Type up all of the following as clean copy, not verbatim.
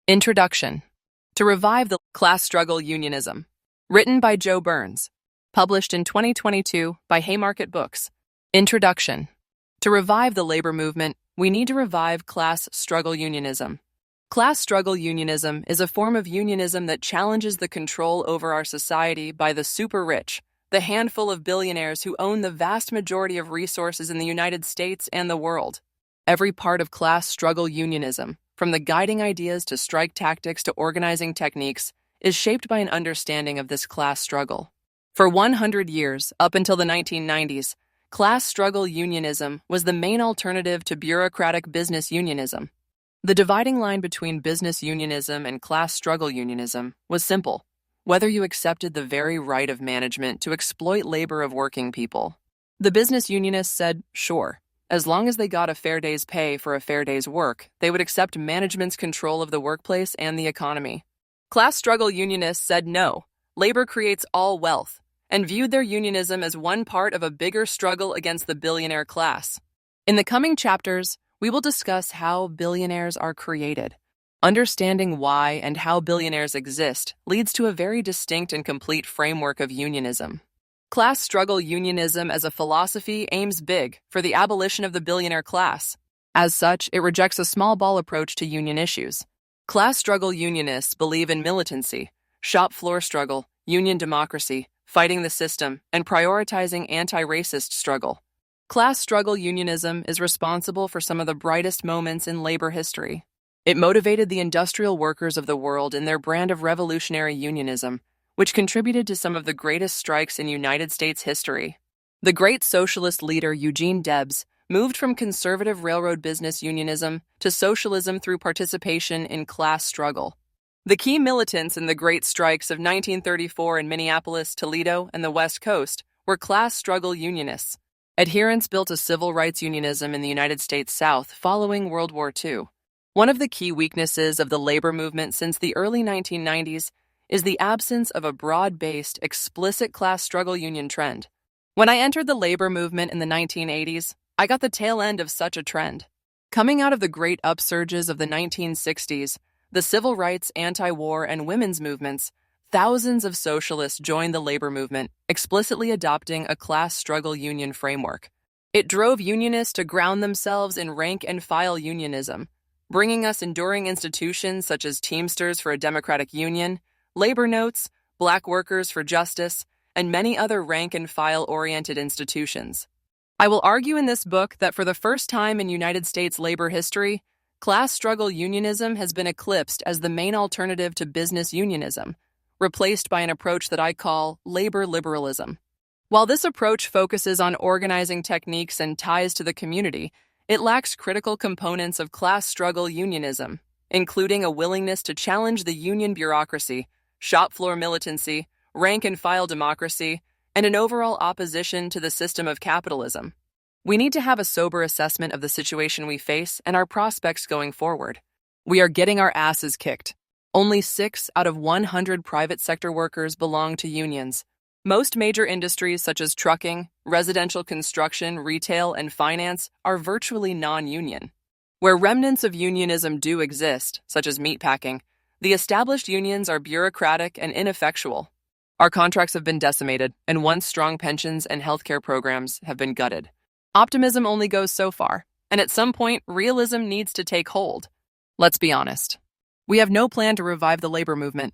Introduction. To revive the class struggle unionism. Written by Joe Burns. Published in 2022 by Haymarket Books. Introduction. To revive the labor movement, we need to revive class struggle unionism. Class struggle unionism is a form of unionism that challenges the control over our society by the super rich, the handful of billionaires who own the vast majority of resources in the United States and the world. Every part of class struggle unionism, from the guiding ideas to strike tactics to organizing techniques, is shaped by an understanding of this class struggle. For 100 years, up until the 1990s, class struggle unionism was the main alternative to bureaucratic business unionism. The dividing line between business unionism and class struggle unionism was simple: whether you accepted the very right of management to exploit labor of working people. The business unionists said, sure, as long as they got a fair day's pay for a fair day's work, they would accept management's control of the workplace and the economy. Class struggle unionists said no, labor creates all wealth, and viewed their unionism as one part of a bigger struggle against the billionaire class. In the coming chapters, we will discuss how billionaires are created. Understanding why and how billionaires exist leads to a very distinct and complete framework of unionism. Class struggle unionism as a philosophy aims big for the abolition of the billionaire class. As such, it rejects a small ball approach to union issues. Class struggle unionists believe in militancy, shop floor struggle, union democracy, fighting the system, and prioritizing anti-racist struggle. Class struggle unionism is responsible for some of the brightest moments in labor history. It motivated the industrial workers of the world in their brand of revolutionary unionism, which contributed to some of the greatest strikes in United States history. The great socialist leader Eugene Debs moved from conservative railroad business unionism to socialism through participation in class struggle. The key militants in the great strikes of 1934 in Minneapolis, Toledo, and the West Coast were class struggle unionists. Adherents built a civil rights unionism in the United States South following World War II. One of the key weaknesses of the labor movement since the early 1990s is the absence of a broad-based, explicit class struggle union trend. When I entered the labor movement in the 1980s, I got the tail end of such a trend. Coming out of the great upsurges of the 1960s, the civil rights, anti-war, and women's movements, thousands of socialists joined the labor movement, explicitly adopting a class struggle union framework. It drove unionists to ground themselves in rank-and-file unionism, bringing us enduring institutions such as Teamsters for a Democratic Union, labor notes, Black Workers for Justice, and many other rank-and-file-oriented institutions. I will argue in this book that for the first time in United States labor history, class struggle unionism has been eclipsed as the main alternative to business unionism, replaced by an approach that I call labor liberalism. While this approach focuses on organizing techniques and ties to the community, it lacks critical components of class struggle unionism, including a willingness to challenge the union bureaucracy, shop floor militancy, rank-and-file democracy, and an overall opposition to the system of capitalism. We need to have a sober assessment of the situation we face and our prospects going forward. We are getting our asses kicked. Only 6 out of 100 private sector workers belong to unions. Most major industries such as trucking, residential construction, retail, and finance are virtually non-union. Where remnants of unionism do exist, such as meatpacking, the established unions are bureaucratic and ineffectual. Our contracts have been decimated, and once strong pensions and healthcare programs have been gutted. Optimism only goes so far, and at some point, realism needs to take hold. Let's be honest. We have no plan to revive the labor movement.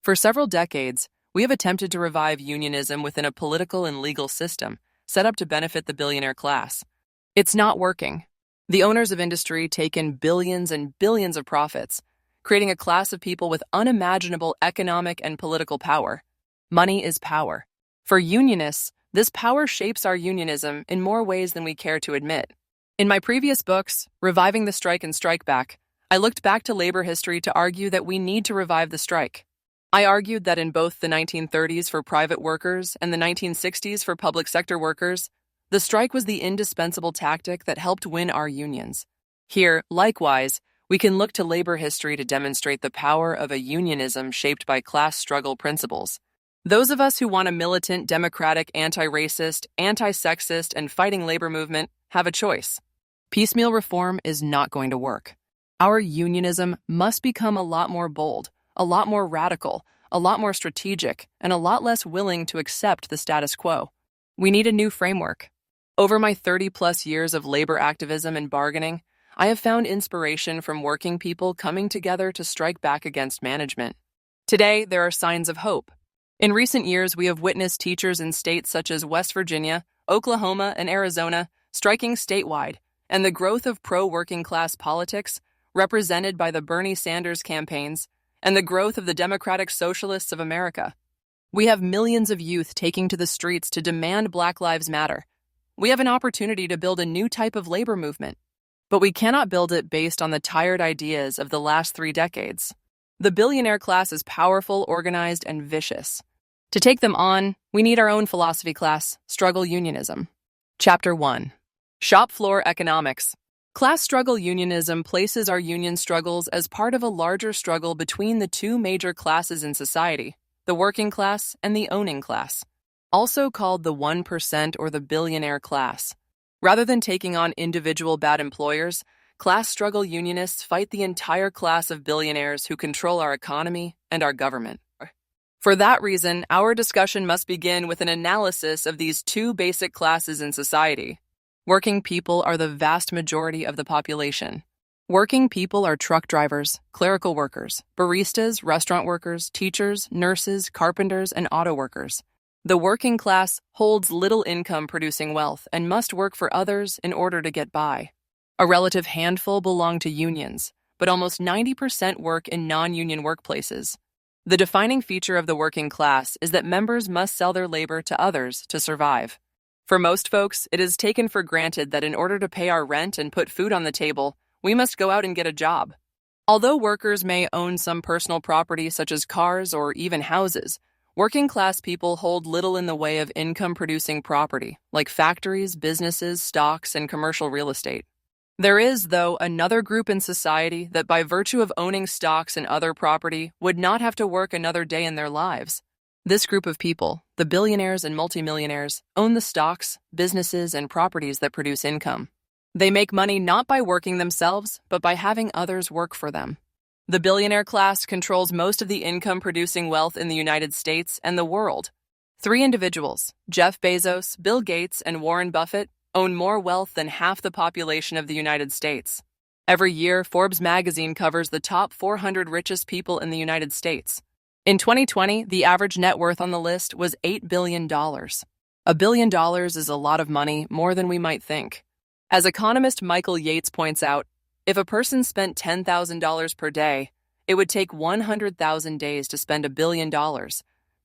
For several decades, we have attempted to revive unionism within a political and legal system set up to benefit the billionaire class. It's not working. The owners of industry take in billions and billions of profits, creating a class of people with unimaginable economic and political power. Money is power. For unionists, this power shapes our unionism in more ways than we care to admit. In my previous books, Reviving the Strike and Strike Back, I looked back to labor history to argue that we need to revive the strike. I argued that in both the 1930s for private workers and the 1960s for public sector workers, the strike was the indispensable tactic that helped win our unions. Here, likewise, we can look to labor history to demonstrate the power of a unionism shaped by class struggle principles. Those of us who want a militant, democratic, anti-racist, anti-sexist, and fighting labor movement have a choice. Piecemeal reform is not going to work. Our unionism must become a lot more bold, a lot more radical, a lot more strategic, and a lot less willing to accept the status quo. We need a new framework. Over my 30-plus years of labor activism and bargaining, I have found inspiration from working people coming together to strike back against management. Today, there are signs of hope. In recent years, we have witnessed teachers in states such as West Virginia, Oklahoma, and Arizona striking statewide, and the growth of pro-working class politics, represented by the Bernie Sanders campaigns, and the growth of the Democratic Socialists of America. We have millions of youth taking to the streets to demand Black Lives Matter. We have an opportunity to build a new type of labor movement. But we cannot build it based on the tired ideas of the last 3 decades. The billionaire class is powerful, organized, and vicious. To take them on, we need our own philosophy class, Struggle Unionism. Chapter 1. Shop Floor Economics. Class struggle unionism places our union struggles as part of a larger struggle between the two major classes in society, the working class and the owning class, also called the 1% or the billionaire class. Rather than taking on individual bad employers, class struggle unionists fight the entire class of billionaires who control our economy and our government. For that reason, our discussion must begin with an analysis of these two basic classes in society. Working people are the vast majority of the population. Working people are truck drivers, clerical workers, baristas, restaurant workers, teachers, nurses, carpenters, and auto workers. The working class holds little income producing wealth and must work for others in order to get by. A relative handful belong to unions, but almost 90% work in non-union workplaces. The defining feature of the working class is that members must sell their labor to others to survive. For most folks, it is taken for granted that in order to pay our rent and put food on the table, we must go out and get a job. Although workers may own some personal property such as cars or even houses, working class people hold little in the way of income-producing property, like factories, businesses, stocks, and commercial real estate. There is, though, another group in society that by virtue of owning stocks and other property would not have to work another day in their lives. This group of people, the billionaires and multimillionaires, own the stocks, businesses, and properties that produce income. They make money not by working themselves, but by having others work for them. The billionaire class controls most of the income-producing wealth in the United States and the world. 3 individuals, Jeff Bezos, Bill Gates, and Warren Buffett, own more wealth than half the population of the United States. Every year, Forbes magazine covers the top 400 richest people in the United States. In 2020, the average net worth on the list was $8 billion. $1 billion is a lot of money, more than we might think. As economist Michael Yates points out, if a person spent $10,000 per day, it would take 100,000 days to spend $1 billion,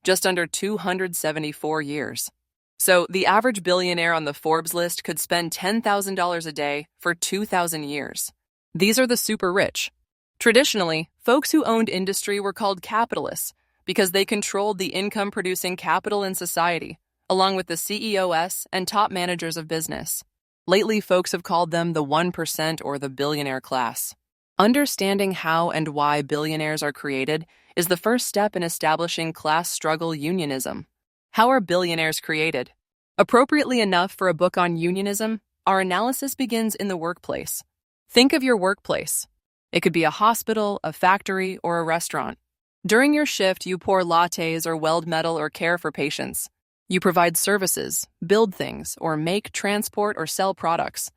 just under 274 years. So the average billionaire on the Forbes list could spend $10,000 a day for 2,000 years. These are the super rich. Traditionally, folks who owned industry were called capitalists because they controlled the income-producing capital in society, along with the CEOs and top managers of business. Lately, folks have called them the 1% or the billionaire class. Understanding how and why billionaires are created is the first step in establishing class struggle unionism. How are billionaires created? Appropriately enough for a book on unionism, our analysis begins in the workplace. Think of your workplace. It could be a hospital, a factory, or a restaurant. During your shift, you pour lattes or weld metal or care for patients. You provide services, build things, or make, transport, or sell products.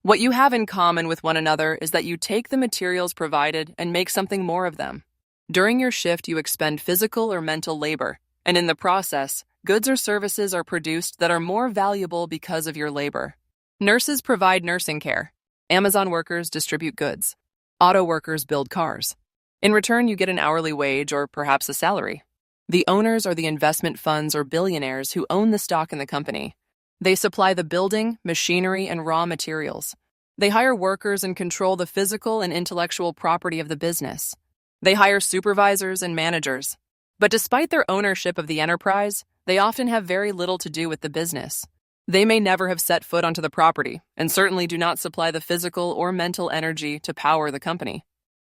What you have in common with one another is that you take the materials provided and make something more of them. During your shift, you expend physical or mental labor, and in the process, goods or services are produced that are more valuable because of your labor. Nurses provide nursing care. Amazon workers distribute goods. Auto workers build cars. In return, you get an hourly wage or perhaps a salary. The owners are the investment funds or billionaires who own the stock in the company. They supply the building, machinery, and raw materials. They hire workers and control the physical and intellectual property of the business. They hire supervisors and managers. But despite their ownership of the enterprise, they often have very little to do with the business. They may never have set foot onto the property, and certainly do not supply the physical or mental energy to power the company.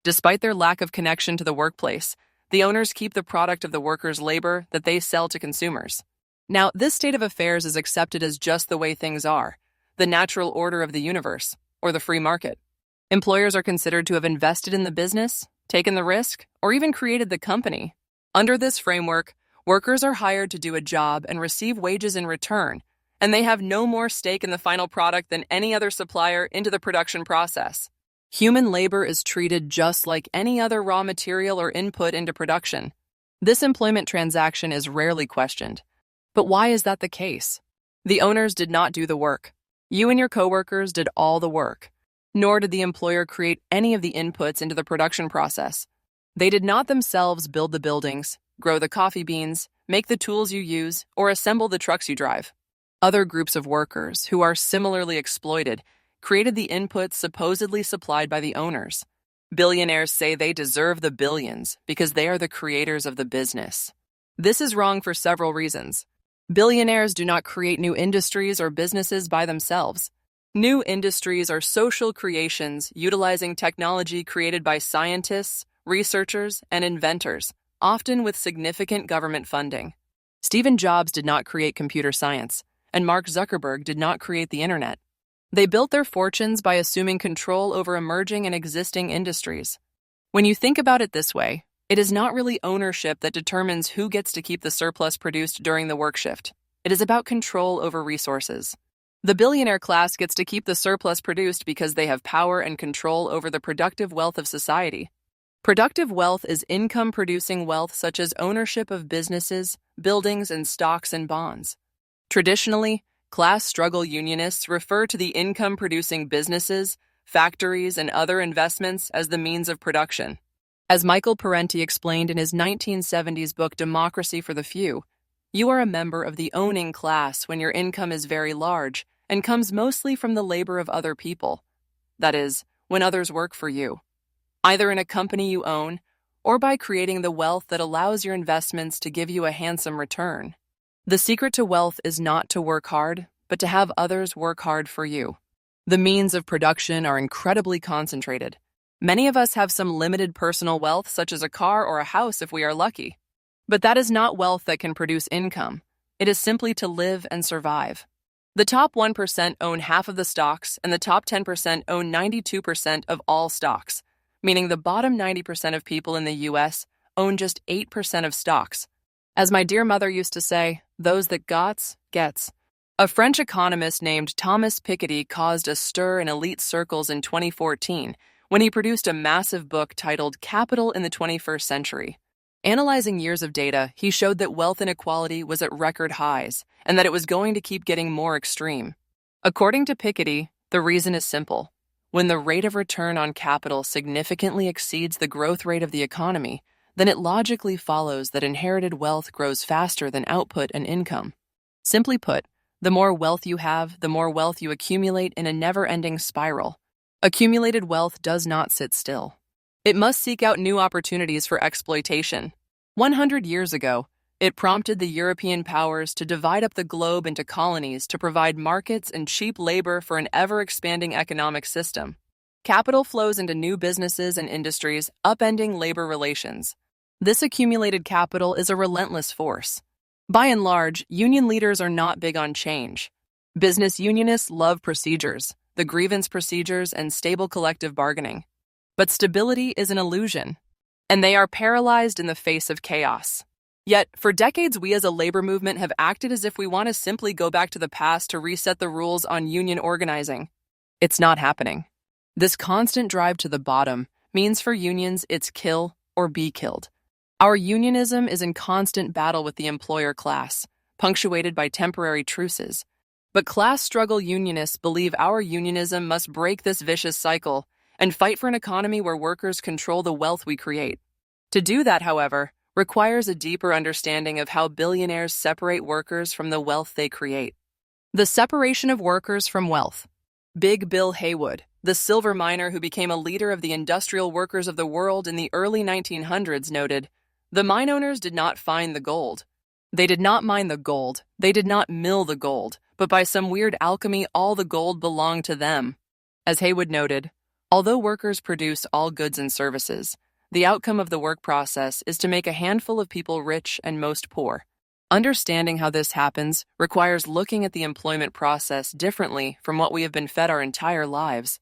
Despite their lack of connection to the workplace, the owners keep the product of the workers' labor that they sell to consumers. Now, this state of affairs is accepted as just the way things are, the natural order of the universe, or the free market. Employers are considered to have invested in the business, taken the risk, or even created the company. Under this framework, workers are hired to do a job and receive wages in return, and they have no more stake in the final product than any other supplier into the production process. Human labor is treated just like any other raw material or input into production. This employment transaction is rarely questioned. But why is that the case? The owners did not do the work. You and your coworkers did all the work. Nor did the employer create any of the inputs into the production process. They did not themselves build the buildings, grow the coffee beans, make the tools you use, or assemble the trucks you drive. Other groups of workers, who are similarly exploited, created the inputs supposedly supplied by the owners. Billionaires say they deserve the billions because they are the creators of the business. This is wrong for several reasons. Billionaires do not create new industries or businesses by themselves. New industries are social creations utilizing technology created by scientists, researchers, and inventors, often with significant government funding. Steve Jobs did not create computer science, and Mark Zuckerberg did not create the internet. They built their fortunes by assuming control over emerging and existing industries. When you think about it this way, it is not really ownership that determines who gets to keep the surplus produced during the work shift. It is about control over resources. The billionaire class gets to keep the surplus produced because they have power and control over the productive wealth of society. Productive wealth is income-producing wealth such as ownership of businesses, buildings, and stocks and bonds. Traditionally, class struggle unionists refer to the income-producing businesses, factories, and other investments as the means of production. As Michael Parenti explained in his 1970s book Democracy for the Few, you are a member of the owning class when your income is very large and comes mostly from the labor of other people. That is, when others work for you, either in a company you own or by creating the wealth that allows your investments to give you a handsome return. The secret to wealth is not to work hard, but to have others work hard for you. The means of production are incredibly concentrated. Many of us have some limited personal wealth, such as a car or a house if we are lucky. But that is not wealth that can produce income. It is simply to live and survive. The top 1% own half of the stocks, and the top 10% own 92% of all stocks, meaning the bottom 90% of people in the U.S. own just 8% of stocks. As my dear mother used to say, those that gets. A French economist named Thomas Piketty caused a stir in elite circles in 2014 when he produced a massive book titled Capital in the 21st Century. Analyzing years of data, he showed that wealth inequality was at record highs and that it was going to keep getting more extreme. According to Piketty, the reason is simple. When the rate of return on capital significantly exceeds the growth rate of the economy, then it logically follows that inherited wealth grows faster than output and income. Simply put, the more wealth you have, the more wealth you accumulate in a never-ending spiral. Accumulated wealth does not sit still. It must seek out new opportunities for exploitation. 100 years ago, it prompted the European powers to divide up the globe into colonies to provide markets and cheap labor for an ever-expanding economic system. Capital flows into new businesses and industries, upending labor relations. This accumulated capital is a relentless force. By and large, union leaders are not big on change. Business unionists love procedures, the grievance procedures, and stable collective bargaining. But stability is an illusion, and they are paralyzed in the face of chaos. Yet, for decades, we as a labor movement have acted as if we want to simply go back to the past to reset the rules on union organizing. It's not happening. This constant drive to the bottom means for unions it's kill or be killed. Our unionism is in constant battle with the employer class, punctuated by temporary truces. But class struggle unionists believe our unionism must break this vicious cycle and fight for an economy where workers control the wealth we create. To do that, however, requires a deeper understanding of how billionaires separate workers from the wealth they create. The separation of workers from wealth. Big Bill Haywood, the silver miner who became a leader of the industrial workers of the world in the early 1900s, noted, "The mine owners did not find the gold. They did not mine the gold, they did not mill the gold, but by some weird alchemy all the gold belonged to them." As Haywood noted, although workers produce all goods and services, the outcome of the work process is to make a handful of people rich and most poor. Understanding how this happens requires looking at the employment process differently from what we have been fed our entire lives.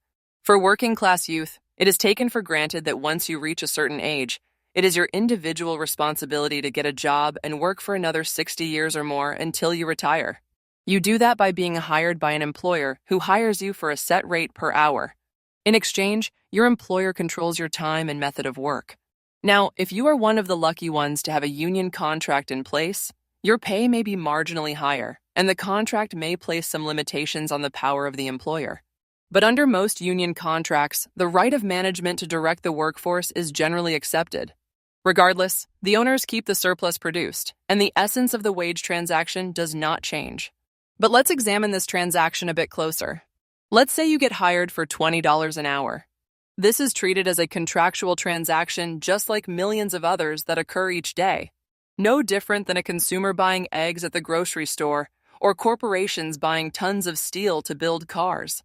For working-class youth, it is taken for granted that once you reach a certain age, it is your individual responsibility to get a job and work for another 60 years or more until you retire. You do that by being hired by an employer who hires you for a set rate per hour. In exchange, your employer controls your time and method of work. Now, if you are one of the lucky ones to have a union contract in place, your pay may be marginally higher, and the contract may place some limitations on the power of the employer. But under most union contracts, the right of management to direct the workforce is generally accepted. Regardless, the owners keep the surplus produced, and the essence of the wage transaction does not change. But let's examine this transaction a bit closer. Let's say you get hired for $20 an hour. This is treated as a contractual transaction just like millions of others that occur each day. No different than a consumer buying eggs at the grocery store or corporations buying tons of steel to build cars.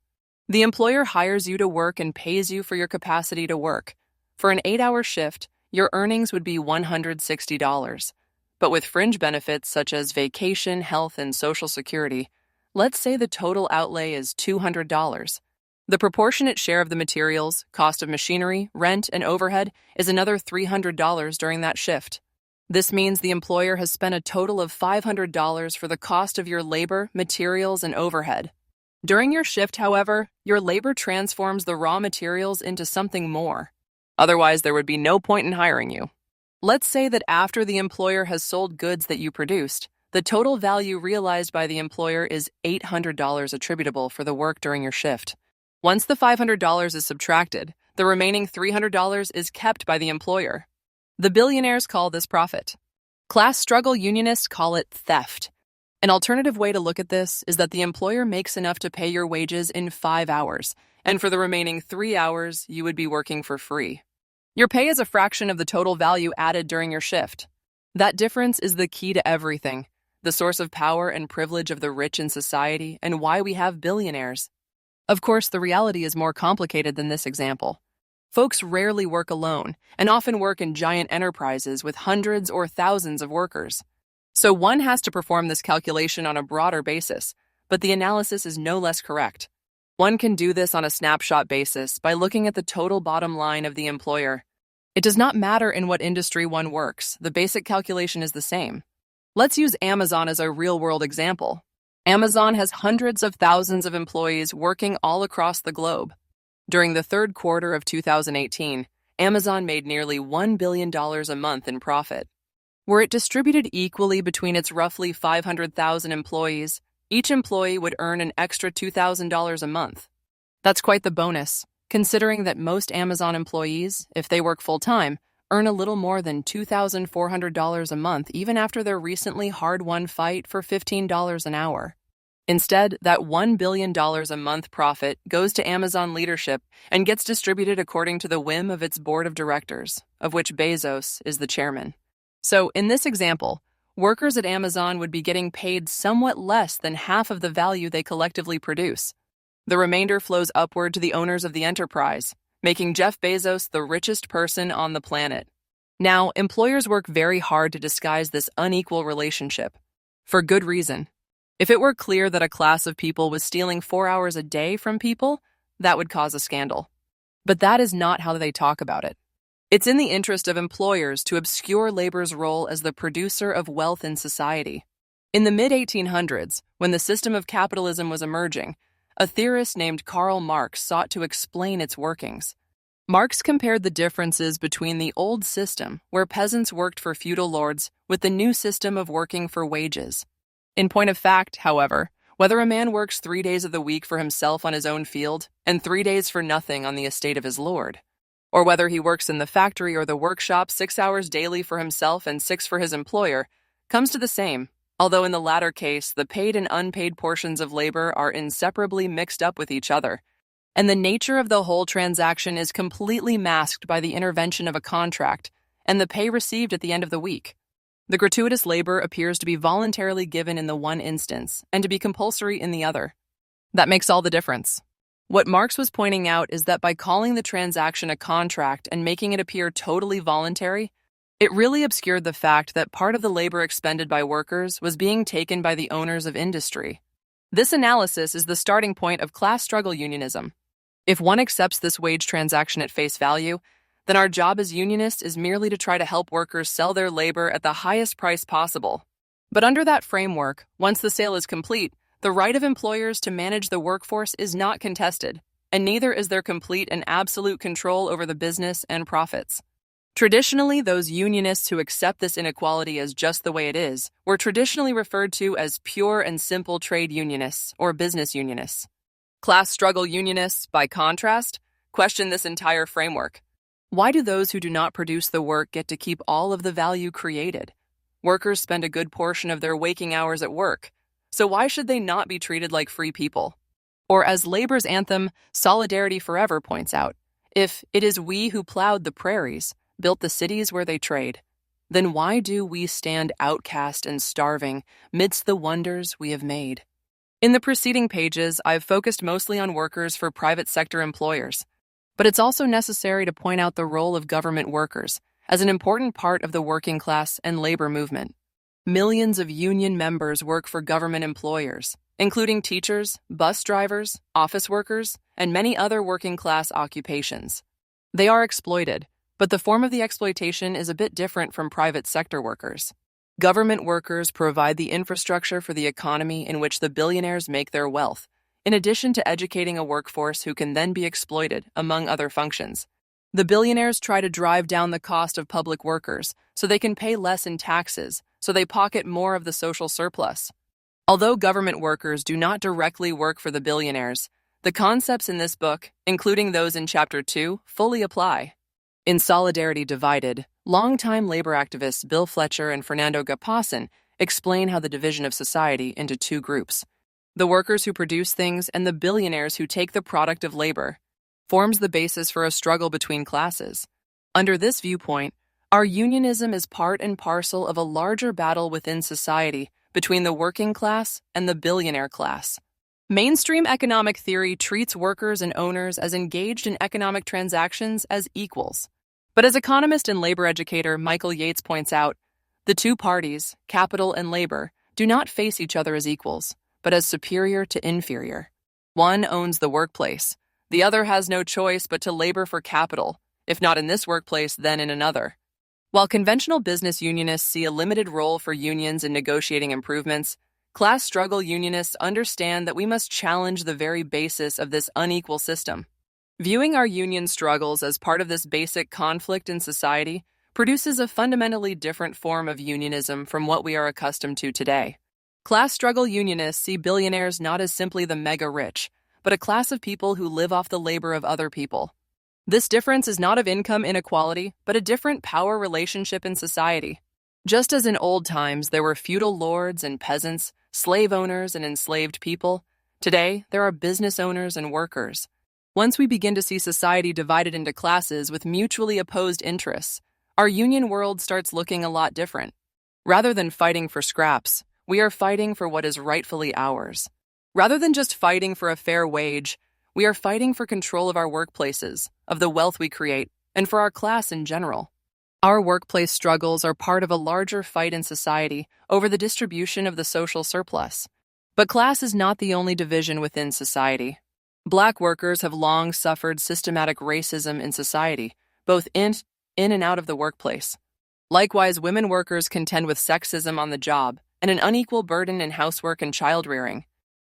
The employer hires you to work and pays you for your capacity to work. For an 8-hour shift, your earnings would be $160. But with fringe benefits such as vacation, health, and Social Security, let's say the total outlay is $200. The proportionate share of the materials, cost of machinery, rent, and overhead is another $300 during that shift. This means the employer has spent a total of $500 for the cost of your labor, materials, and overhead. During your shift, however, your labor transforms the raw materials into something more. Otherwise, there would be no point in hiring you. Let's say that after the employer has sold goods that you produced, the total value realized by the employer is $800 attributable for the work during your shift. Once the $500 is subtracted, the remaining $300 is kept by the employer. The billionaires call this profit. Class struggle unionists call it theft. An alternative way to look at this is that the employer makes enough to pay your wages in 5 hours, and for the remaining 3 hours, you would be working for free. Your pay is a fraction of the total value added during your shift. That difference is the key to everything, the source of power and privilege of the rich in society, and why we have billionaires. Of course, the reality is more complicated than this example. Folks rarely work alone, and often work in giant enterprises with hundreds or thousands of workers. So one has to perform this calculation on a broader basis, but the analysis is no less correct. One can do this on a snapshot basis by looking at the total bottom line of the employer. It does not matter in what industry one works, the basic calculation is the same. Let's use Amazon as a real-world example. Amazon has hundreds of thousands of employees working all across the globe. During the third quarter of 2018, Amazon made nearly $1 billion a month in profit. Were it distributed equally between its roughly 500,000 employees, each employee would earn an extra $2,000 a month. That's quite the bonus, considering that most Amazon employees, if they work full-time, earn a little more than $2,400 a month even after their recently hard-won fight for $15 an hour. Instead, that $1 billion a month profit goes to Amazon leadership and gets distributed according to the whim of its board of directors, of which Bezos is the chairman. So, in this example, workers at Amazon would be getting paid somewhat less than half of the value they collectively produce. The remainder flows upward to the owners of the enterprise, making Jeff Bezos the richest person on the planet. Now, employers work very hard to disguise this unequal relationship. For good reason. If it were clear that a class of people was stealing 4 hours a day from people, that would cause a scandal. But that is not how they talk about it. It's in the interest of employers to obscure labor's role as the producer of wealth in society. In the mid-1800s, when the system of capitalism was emerging, a theorist named Karl Marx sought to explain its workings. Marx compared the differences between the old system, where peasants worked for feudal lords, with the new system of working for wages. In point of fact, however, whether a man works 3 days of the week for himself on his own field and 3 days for nothing on the estate of his lord, or whether he works in the factory or the workshop 6 hours daily for himself and 6 for his employer, comes to the same, although in the latter case, the paid and unpaid portions of labor are inseparably mixed up with each other, and the nature of the whole transaction is completely masked by the intervention of a contract and the pay received at the end of the week. The gratuitous labor appears to be voluntarily given in the one instance and to be compulsory in the other. That makes all the difference. What Marx was pointing out is that by calling the transaction a contract and making it appear totally voluntary, it really obscured the fact that part of the labor expended by workers was being taken by the owners of industry. This analysis is the starting point of class struggle unionism. If one accepts this wage transaction at face value, then our job as unionists is merely to try to help workers sell their labor at the highest price possible. But under that framework, once the sale is complete, the right of employers to manage the workforce is not contested, and neither is there complete and absolute control over the business and profits. Traditionally, those unionists who accept this inequality as just the way it is were traditionally referred to as pure and simple trade unionists or business unionists. Class struggle unionists, by contrast, question this entire framework. Why do those who do not produce the work get to keep all of the value created? Workers spend a good portion of their waking hours at work, so why should they not be treated like free people? Or as labor's anthem, Solidarity Forever, points out, if it is we who plowed the prairies, built the cities where they trade, then why do we stand outcast and starving midst the wonders we have made? In the preceding pages, I've focused mostly on workers for private sector employers, but it's also necessary to point out the role of government workers as an important part of the working class and labor movement. Millions of union members work for government employers, including teachers, bus drivers, office workers, and many other working class occupations. They are exploited, but the form of the exploitation is a bit different from private sector workers. Government workers provide the infrastructure for the economy in which the billionaires make their wealth, in addition to educating a workforce who can then be exploited, among other functions. The billionaires try to drive down the cost of public workers so they can pay less in taxes, so they pocket more of the social surplus. Although government workers do not directly work for the billionaires, the concepts in this book, including those in Chapter 2, fully apply. In Solidarity Divided, longtime labor activists Bill Fletcher and Fernando Gapassan explain how the division of society into two groups, the workers who produce things and the billionaires who take the product of labor, forms the basis for a struggle between classes. Under this viewpoint, our unionism is part and parcel of a larger battle within society between the working class and the billionaire class. Mainstream economic theory treats workers and owners as engaged in economic transactions as equals. But as economist and labor educator Michael Yates points out, the two parties, capital and labor, do not face each other as equals, but as superior to inferior. One owns the workplace. The other has no choice but to labor for capital, if not in this workplace, then in another. While conventional business unionists see a limited role for unions in negotiating improvements, class struggle unionists understand that we must challenge the very basis of this unequal system. Viewing our union struggles as part of this basic conflict in society produces a fundamentally different form of unionism from what we are accustomed to today. Class struggle unionists see billionaires not as simply the mega-rich, but a class of people who live off the labor of other people. This difference is not of income inequality, but a different power relationship in society. Just as in old times there were feudal lords and peasants, slave owners and enslaved people, today there are business owners and workers. Once we begin to see society divided into classes with mutually opposed interests, our union world starts looking a lot different. Rather than fighting for scraps, we are fighting for what is rightfully ours. Rather than just fighting for a fair wage, we are fighting for control of our workplaces, of the wealth we create, and for our class in general. Our workplace struggles are part of a larger fight in society over the distribution of the social surplus. But class is not the only division within society. Black workers have long suffered systematic racism in society, both in and out of the workplace. Likewise, women workers contend with sexism on the job and an unequal burden in housework and child-rearing.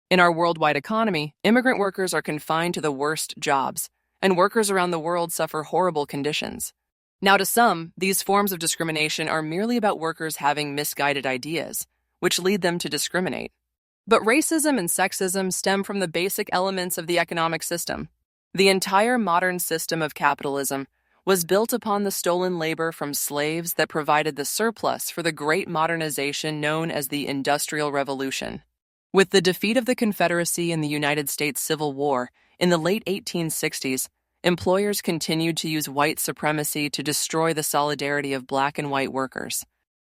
In our worldwide economy, immigrant workers are confined to the worst jobs, and workers around the world suffer horrible conditions. Now, to some, these forms of discrimination are merely about workers having misguided ideas, which lead them to discriminate. But racism and sexism stem from the basic elements of the economic system. The entire modern system of capitalism was built upon the stolen labor from slaves that provided the surplus for the great modernization known as the Industrial Revolution. With the defeat of the Confederacy in the United States Civil War in the late 1860s, employers continued to use white supremacy to destroy the solidarity of black and white workers.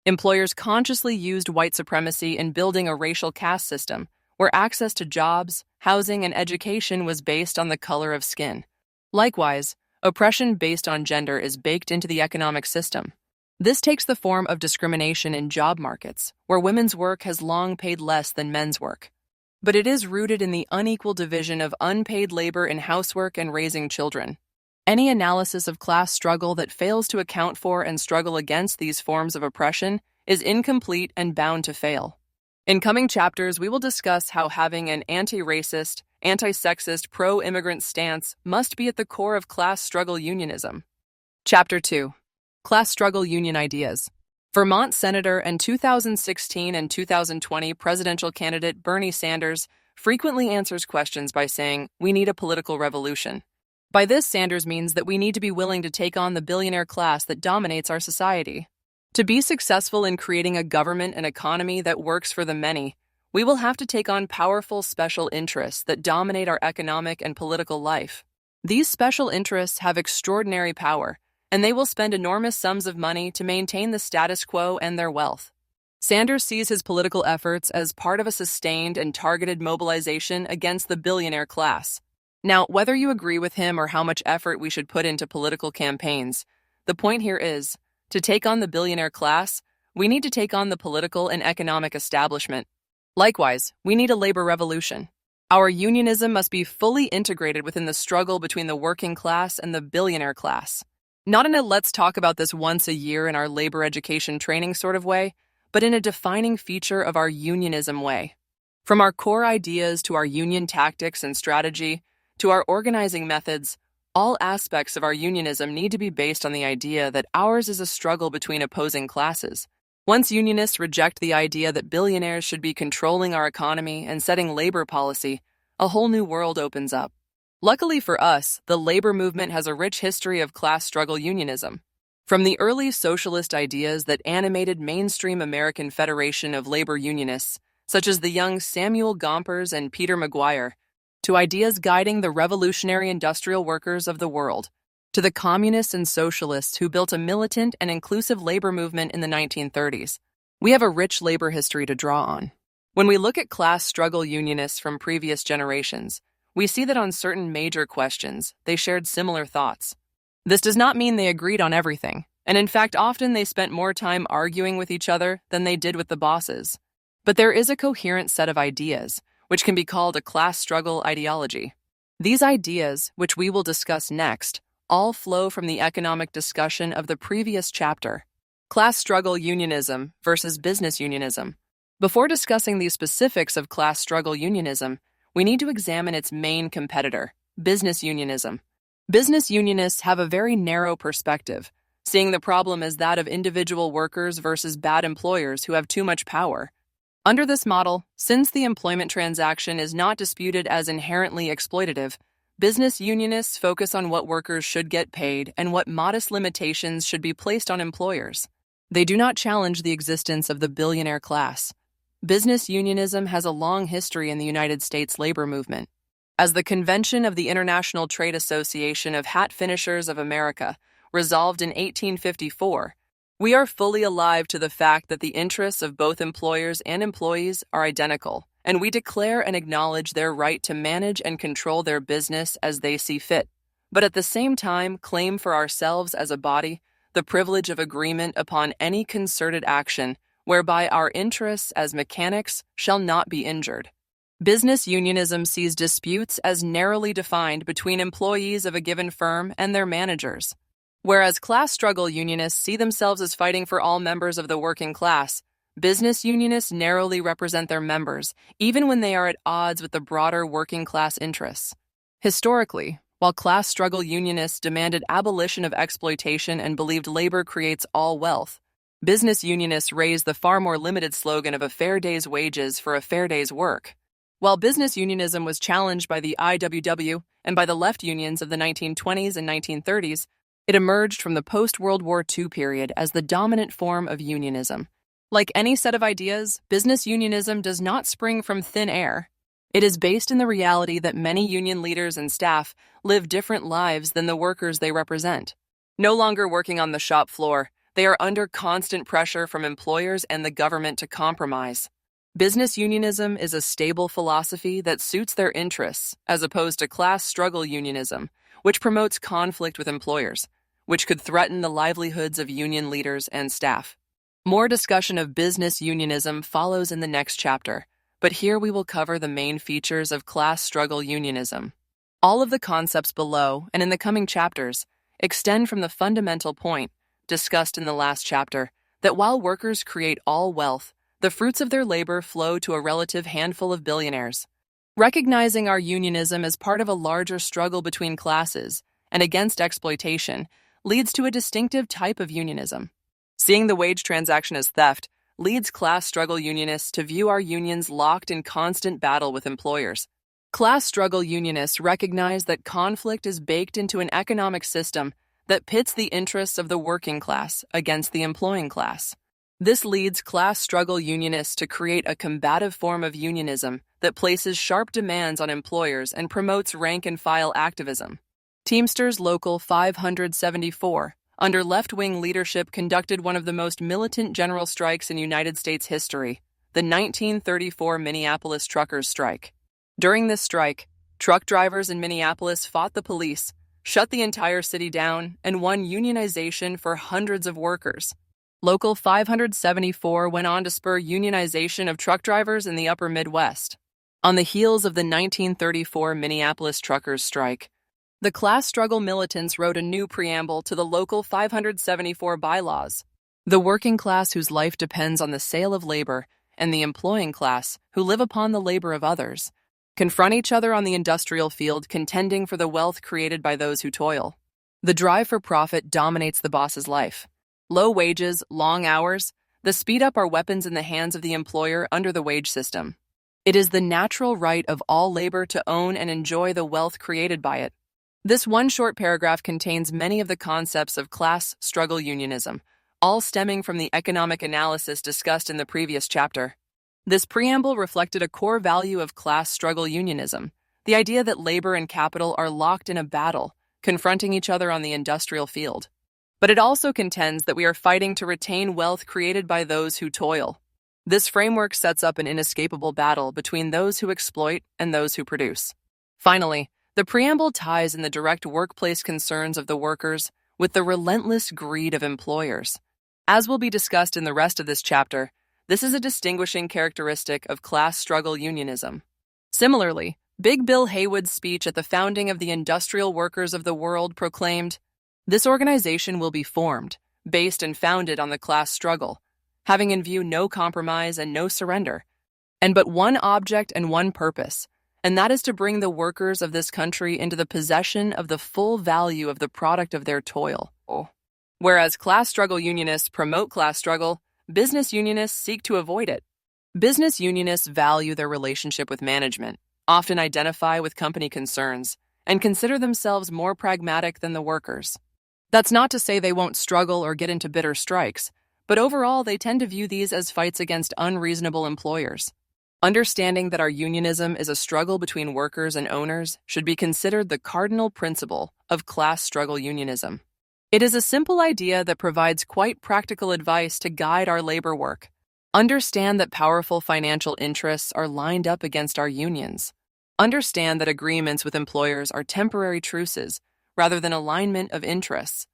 Employers consciously used white supremacy in building a racial caste system where access to jobs, housing, and education was based on the color of skin. Likewise, oppression based on gender is baked into the economic system. This takes the form of discrimination in job markets, where women's work has long paid less than men's work. but it is rooted in the unequal division of unpaid labor in housework and raising children. Any analysis of class struggle that fails to account for and struggle against these forms of oppression is incomplete and bound to fail. In coming chapters, we will discuss how having an anti-racist, anti-sexist, pro-immigrant stance must be at the core of class struggle unionism. Chapter 2. Class Struggle Union Ideas. Vermont Senator and 2016 and 2020 presidential candidate Bernie Sanders frequently answers questions by saying, "We need a political revolution." By this, Sanders means that we need to be willing to take on the billionaire class that dominates our society. To be successful in creating a government and economy that works for the many, we will have to take on powerful special interests that dominate our economic and political life. These special interests have extraordinary power, and they will spend enormous sums of money to maintain the status quo and their wealth. Sanders sees his political efforts as part of a sustained and targeted mobilization against the billionaire class. Now, whether you agree with him or how much effort we should put into political campaigns, the point here is, to take on the billionaire class, we need to take on the political and economic establishment. Likewise, we need a labor revolution. Our unionism must be fully integrated within the struggle between the working class and the billionaire class. Not in a let's talk about this once a year in our labor education training sort of way, but in a defining feature of our unionism way. From our core ideas to our union tactics and strategy, to our organizing methods, all aspects of our unionism need to be based on the idea that ours is a struggle between opposing classes. Once unionists reject the idea that billionaires should be controlling our economy and setting labor policy, a whole new world opens up. Luckily for us, the labor movement has a rich history of class struggle unionism. From the early socialist ideas that animated mainstream American Federation of Labor Unionists, such as the young Samuel Gompers and Peter McGuire, to ideas guiding the revolutionary industrial workers of the world, to the communists and socialists who built a militant and inclusive labor movement in the 1930s. We have a rich labor history to draw on. When we look at class struggle unionists from previous generations, we see that on certain major questions, they shared similar thoughts. This does not mean they agreed on everything, and in fact, often they spent more time arguing with each other than they did with the bosses. But there is a coherent set of ideas, which can be called a class struggle ideology. These ideas, which we will discuss next, all flow from the economic discussion of the previous chapter. Class struggle unionism versus business unionism. Before discussing the specifics of class struggle unionism, we need to examine its main competitor, business unionism. Business unionists have a very narrow perspective, seeing the problem as that of individual workers versus bad employers who have too much power. Under this model, since the employment transaction is not disputed as inherently exploitative, business unionists focus on what workers should get paid and what modest limitations should be placed on employers. They do not challenge the existence of the billionaire class. Business unionism has a long history in the United States labor movement. As the Convention of the International Trade Association of Hat Finishers of America resolved in 1854, we are fully alive to the fact that the interests of both employers and employees are identical, and we declare and acknowledge their right to manage and control their business as they see fit, but at the same time claim for ourselves as a body the privilege of agreement upon any concerted action whereby our interests as mechanics shall not be injured. Business unionism sees disputes as narrowly defined between employees of a given firm and their managers. Whereas class struggle unionists see themselves as fighting for all members of the working class, business unionists narrowly represent their members, even when they are at odds with the broader working class interests. Historically, while class struggle unionists demanded abolition of exploitation and believed labor creates all wealth, business unionists raised the far more limited slogan of a fair day's wages for a fair day's work. While business unionism was challenged by the IWW and by the left unions of the 1920s and 1930s, it emerged from the post-World War II period as the dominant form of unionism. Like any set of ideas, business unionism does not spring from thin air. It is based in the reality that many union leaders and staff live different lives than the workers they represent. No longer working on the shop floor, they are under constant pressure from employers and the government to compromise. Business unionism is a stable philosophy that suits their interests, as opposed to class struggle unionism, which promotes conflict with employers, which could threaten the livelihoods of union leaders and staff. More discussion of business unionism follows in the next chapter, but here we will cover the main features of class struggle unionism. All of the concepts below and in the coming chapters extend from the fundamental point discussed in the last chapter that while workers create all wealth, the fruits of their labor flow to a relative handful of billionaires. Recognizing our unionism as part of a larger struggle between classes and against exploitation leads to a distinctive type of unionism. Seeing the wage transaction as theft leads class struggle unionists to view our unions locked in constant battle with employers. Class struggle unionists recognize that conflict is baked into an economic system that pits the interests of the working class against the employing class. This leads class struggle unionists to create a combative form of unionism that places sharp demands on employers and promotes rank-and-file activism. Teamsters Local 574, under left-wing leadership, conducted one of the most militant general strikes in United States history, the 1934 Minneapolis Truckers' Strike. During this strike, truck drivers in Minneapolis fought the police, shut the entire city down, and won unionization for hundreds of workers. Local 574 went on to spur unionization of truck drivers in the upper Midwest. On the heels of the 1934 Minneapolis Truckers' Strike, the class struggle militants wrote a new preamble to the Local 574 bylaws. The working class whose life depends on the sale of labor and the employing class who live upon the labor of others confront each other on the industrial field, contending for the wealth created by those who toil. The drive for profit dominates the boss's life. Low wages, long hours, the speed up are weapons in the hands of the employer under the wage system. It is the natural right of all labor to own and enjoy the wealth created by it. This one short paragraph contains many of the concepts of class struggle unionism, all stemming from the economic analysis discussed in the previous chapter. This preamble reflected a core value of class struggle unionism, the idea that labor and capital are locked in a battle, confronting each other on the industrial field. But it also contends that we are fighting to retain wealth created by those who toil. This framework sets up an inescapable battle between those who exploit and those who produce. Finally, the preamble ties in the direct workplace concerns of the workers with the relentless greed of employers. As will be discussed in the rest of this chapter, this is a distinguishing characteristic of class struggle unionism. Similarly, Big Bill Haywood's speech at the founding of the Industrial Workers of the World proclaimed, "This organization will be formed, based and founded on the class struggle, having in view no compromise and no surrender, and but one object and one purpose, and that is to bring the workers of this country into the possession of the full value of the product of their toil." Whereas class struggle unionists promote class struggle, business unionists seek to avoid it. Business unionists value their relationship with management, often identify with company concerns, and consider themselves more pragmatic than the workers. That's not to say they won't struggle or get into bitter strikes, but overall they tend to view these as fights against unreasonable employers. Understanding that our unionism is a struggle between workers and owners should be considered the cardinal principle of class struggle unionism. It is a simple idea that provides quite practical advice to guide our labor work. Understand that powerful financial interests are lined up against our unions. Understand that agreements with employers are temporary truces rather than alignment of interests.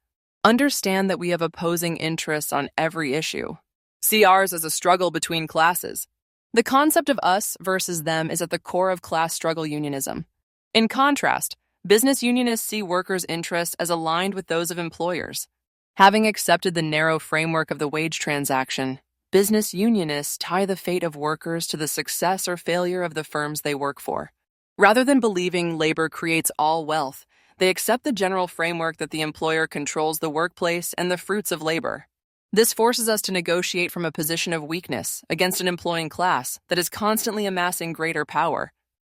Understand that we have opposing interests on every issue. See ours as a struggle between classes. The concept of us versus them is at the core of class struggle unionism. In contrast, business unionists see workers' interests as aligned with those of employers. Having accepted the narrow framework of the wage transaction, business unionists tie the fate of workers to the success or failure of the firms they work for. Rather than believing labor creates all wealth, they accept the general framework that the employer controls the workplace and the fruits of labor. This forces us to negotiate from a position of weakness against an employing class that is constantly amassing greater power.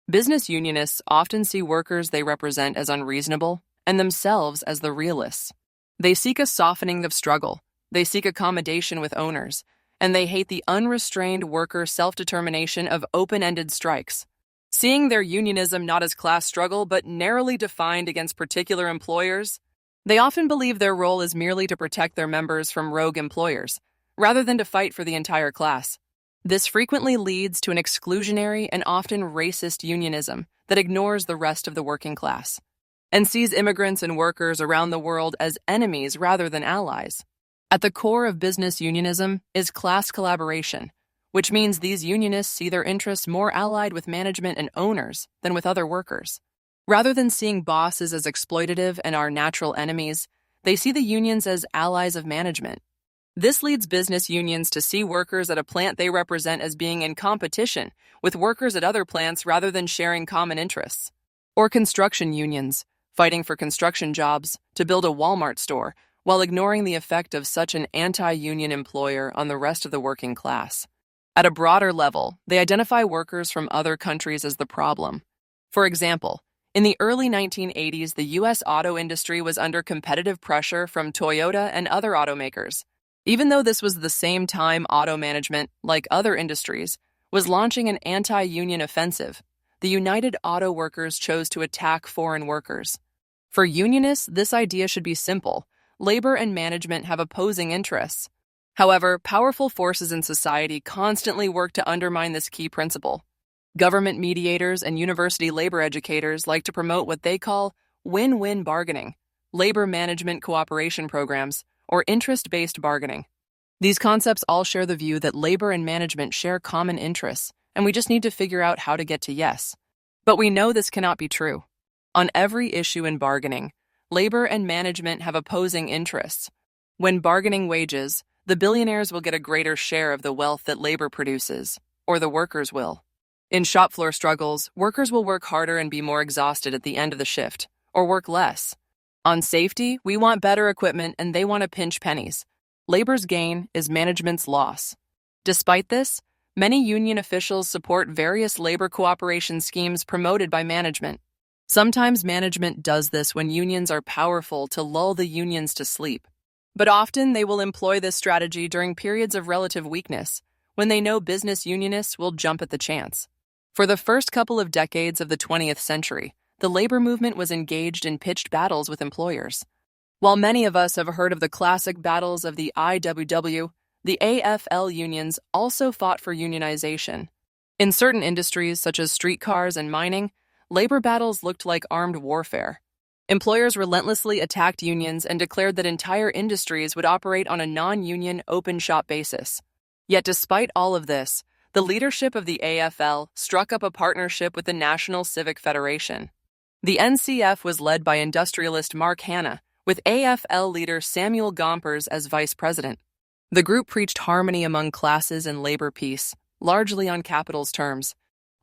Business unionists often see workers they represent as unreasonable and themselves as the realists. They seek a softening of struggle, they seek accommodation with owners, and they hate the unrestrained worker self-determination of open-ended strikes. Seeing their unionism not as class struggle but narrowly defined against particular employers, they often believe their role is merely to protect their members from rogue employers, rather than to fight for the entire class. This frequently leads to an exclusionary and often racist unionism that ignores the rest of the working class, and sees immigrants and workers around the world as enemies rather than allies. At the core of business unionism is class collaboration, which means these unionists see their interests more allied with management and owners than with other workers. Rather than seeing bosses as exploitative and our natural enemies, they see the unions as allies of management. This leads business unions to see workers at a plant they represent as being in competition with workers at other plants rather than sharing common interests. Or construction unions, fighting for construction jobs to build a Walmart store while ignoring the effect of such an anti-union employer on the rest of the working class. At a broader level, they identify workers from other countries as the problem. For example, in the early 1980s, the U.S. auto industry was under competitive pressure from Toyota and other automakers. Even though this was the same time auto management, like other industries, was launching an anti-union offensive, the United Auto Workers chose to attack foreign workers. For unionists, this idea should be simple. Labor and management have opposing interests. However, powerful forces in society constantly work to undermine this key principle. Government mediators and university labor educators like to promote what they call win-win bargaining, labor management cooperation programs, or interest-based bargaining. These concepts all share the view that labor and management share common interests, and we just need to figure out how to get to yes. But we know this cannot be true. On every issue in bargaining, labor and management have opposing interests. When bargaining wages, the billionaires will get a greater share of the wealth that labor produces, or the workers will. In shop floor struggles, workers will work harder and be more exhausted at the end of the shift, or work less. On safety, we want better equipment and they want to pinch pennies. Labor's gain is management's loss. Despite this, many union officials support various labor cooperation schemes promoted by management. Sometimes management does this when unions are powerful to lull the unions to sleep. But often they will employ this strategy during periods of relative weakness, when they know business unionists will jump at the chance. For the first couple of decades of the 20th century, the labor movement was engaged in pitched battles with employers. While many of us have heard of the classic battles of the IWW, the AFL unions also fought for unionization. In certain industries, such as streetcars and mining, labor battles looked like armed warfare. Employers relentlessly attacked unions and declared that entire industries would operate on a non-union, open-shop basis. Yet despite all of this, the leadership of the AFL struck up a partnership with the National Civic Federation. The NCF was led by industrialist Mark Hanna, with AFL leader Samuel Gompers as vice president. The group preached harmony among classes and labor peace, largely on capital's terms.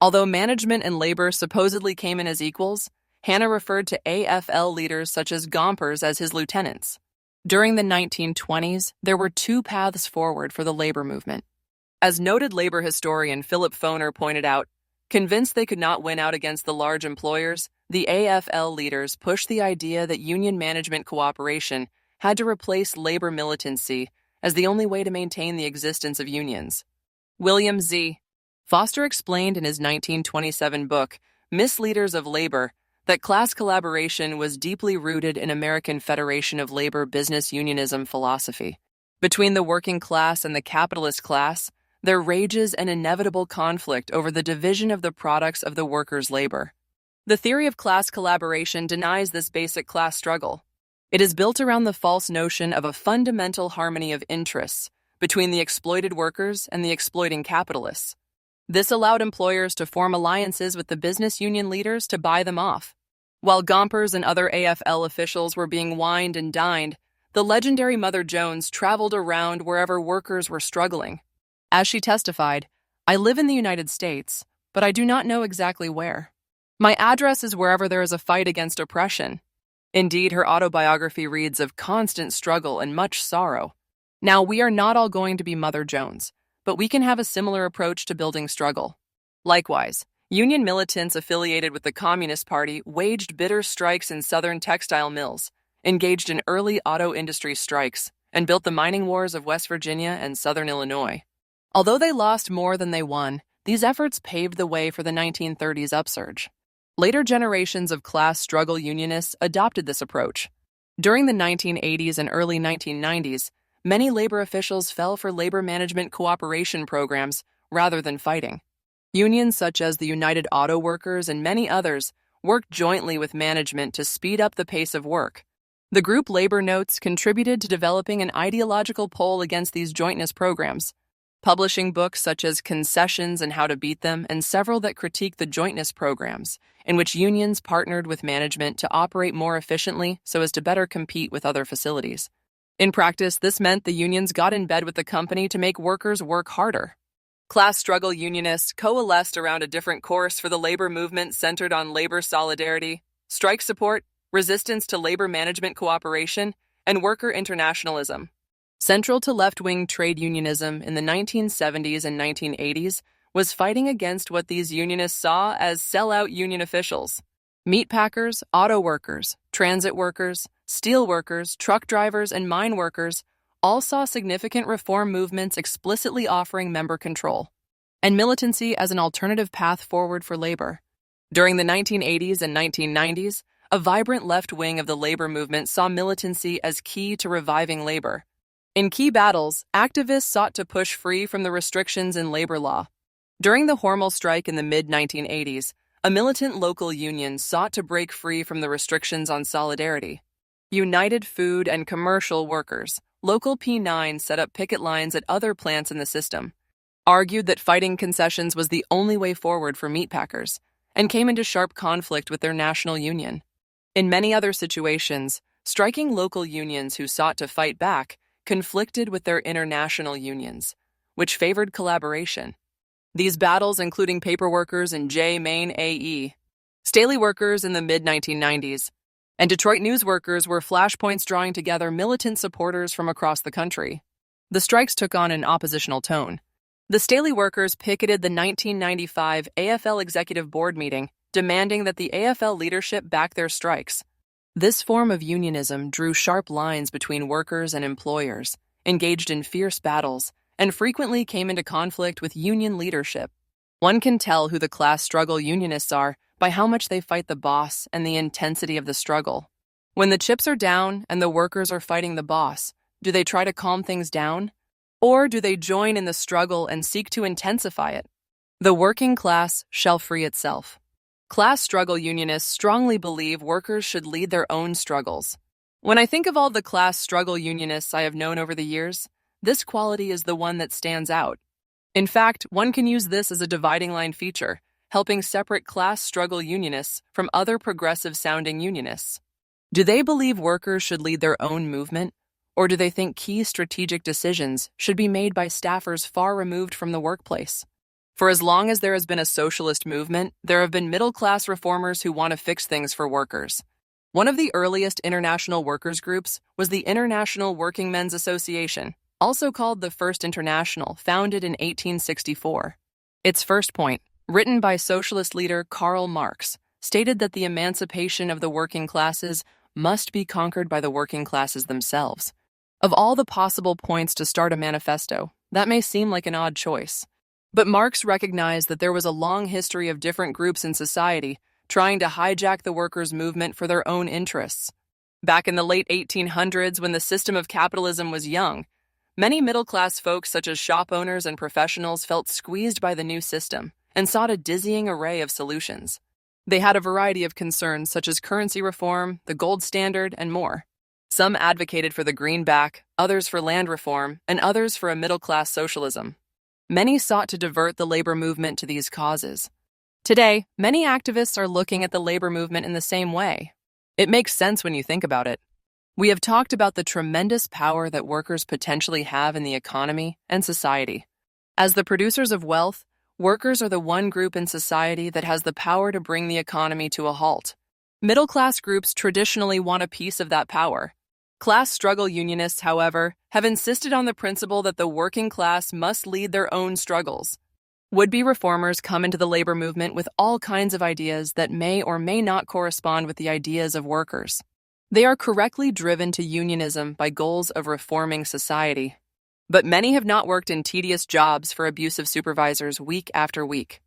Although management and labor supposedly came in as equals, Hanna referred to AFL leaders such as Gompers as his lieutenants. During the 1920s, there were two paths forward for the labor movement. As noted labor historian Philip Foner pointed out, convinced they could not win out against the large employers, the AFL leaders pushed the idea that union management cooperation had to replace labor militancy as the only way to maintain the existence of unions. William Z. Foster explained in his 1927 book, Misleaders of Labor, that class collaboration was deeply rooted in American Federation of Labor business unionism philosophy. Between the working class and the capitalist class, there rages an inevitable conflict over the division of the products of the workers' labor. The theory of class collaboration denies this basic class struggle. It is built around the false notion of a fundamental harmony of interests between the exploited workers and the exploiting capitalists. This allowed employers to form alliances with the business union leaders to buy them off. While Gompers and other AFL officials were being wined and dined, the legendary Mother Jones traveled around wherever workers were struggling. As she testified, "I live in the United States, but I do not know exactly where. My address is wherever there is a fight against oppression." Indeed, her autobiography reads of constant struggle and much sorrow. Now, we are not all going to be Mother Jones, but we can have a similar approach to building struggle. Likewise, union militants affiliated with the Communist Party waged bitter strikes in southern textile mills, engaged in early auto industry strikes, and built the mining wars of West Virginia and southern Illinois. Although they lost more than they won, these efforts paved the way for the 1930s upsurge. Later generations of class struggle unionists adopted this approach. During the 1980s and early 1990s, many labor officials fell for labor management cooperation programs rather than fighting. Unions such as the United Auto Workers and many others worked jointly with management to speed up the pace of work. The group Labor Notes contributed to developing an ideological pole against these jointness programs. publishing books such as Concessions and How to Beat Them, and several that critique the jointness programs, in which unions partnered with management to operate more efficiently so as to better compete with other facilities. In practice, this meant the unions got in bed with the company to make workers work harder. Class struggle unionists coalesced around a different course for the labor movement centered on labor solidarity, strike support, resistance to labor management cooperation, and worker internationalism. Central to left-wing trade unionism in the 1970s and 1980s was fighting against what these unionists saw as sellout union officials. Meatpackers, auto workers, transit workers, steel workers, truck drivers, and mine workers all saw significant reform movements explicitly offering member control and militancy as an alternative path forward for labor. During the 1980s and 1990s, a vibrant left wing of the labor movement saw militancy as key to reviving labor. In key battles, activists sought to push free from the restrictions in labor law. During the Hormel strike in the mid-1980s, a militant local union sought to break free from the restrictions on solidarity. United Food and Commercial Workers, Local P9, set up picket lines at other plants in the system, argued that fighting concessions was the only way forward for meatpackers, and came into sharp conflict with their national union. In many other situations, striking local unions who sought to fight back conflicted with their international unions, which favored collaboration. These battles, including paper workers in Maine AE, Staley workers in the mid-1990s, and Detroit news workers, were flashpoints drawing together militant supporters from across the country. The strikes took on an oppositional tone. The Staley workers picketed the 1995 AFL Executive Board meeting, demanding that the AFL leadership back their strikes. This form of unionism drew sharp lines between workers and employers, engaged in fierce battles, and frequently came into conflict with union leadership. One can tell who the class struggle unionists are by how much they fight the boss and the intensity of the struggle. When the chips are down and the workers are fighting the boss, do they try to calm things down? Or do they join in the struggle and seek to intensify it? The working class shall free itself. Class struggle unionists strongly believe workers should lead their own struggles. When I think of all the class struggle unionists I have known over the years, this quality is the one that stands out. In fact, one can use this as a dividing line feature, helping separate class struggle unionists from other progressive-sounding unionists. Do they believe workers should lead their own movement, or do they think key strategic decisions should be made by staffers far removed from the workplace? For as long as there has been a socialist movement, there have been middle-class reformers who want to fix things for workers. One of the earliest international workers' groups was the International Working Men's Association, also called the First International, founded in 1864. Its first point, written by socialist leader Karl Marx, stated that the emancipation of the working classes must be conquered by the working classes themselves. Of all the possible points to start a manifesto, that may seem like an odd choice. But Marx recognized that there was a long history of different groups in society trying to hijack the workers' movement for their own interests. Back in the late 1800s, when the system of capitalism was young, many middle-class folks such as shop owners and professionals felt squeezed by the new system and sought a dizzying array of solutions. They had a variety of concerns such as currency reform, the gold standard, and more. Some advocated for the greenback, others for land reform, and others for a middle-class socialism. Many sought to divert the labor movement to these causes. Today, many activists are looking at the labor movement in the same way. It makes sense when you think about it. We have talked about the tremendous power that workers potentially have in the economy and society. As the producers of wealth, workers are the one group in society that has the power to bring the economy to a halt. Middle-class groups traditionally want a piece of that power. Class struggle unionists, however, have insisted on the principle that the working class must lead their own struggles. Would-be reformers come into the labor movement with all kinds of ideas that may or may not correspond with the ideas of workers. They are correctly driven to unionism by goals of reforming society. But many have not worked in tedious jobs for abusive supervisors week after week.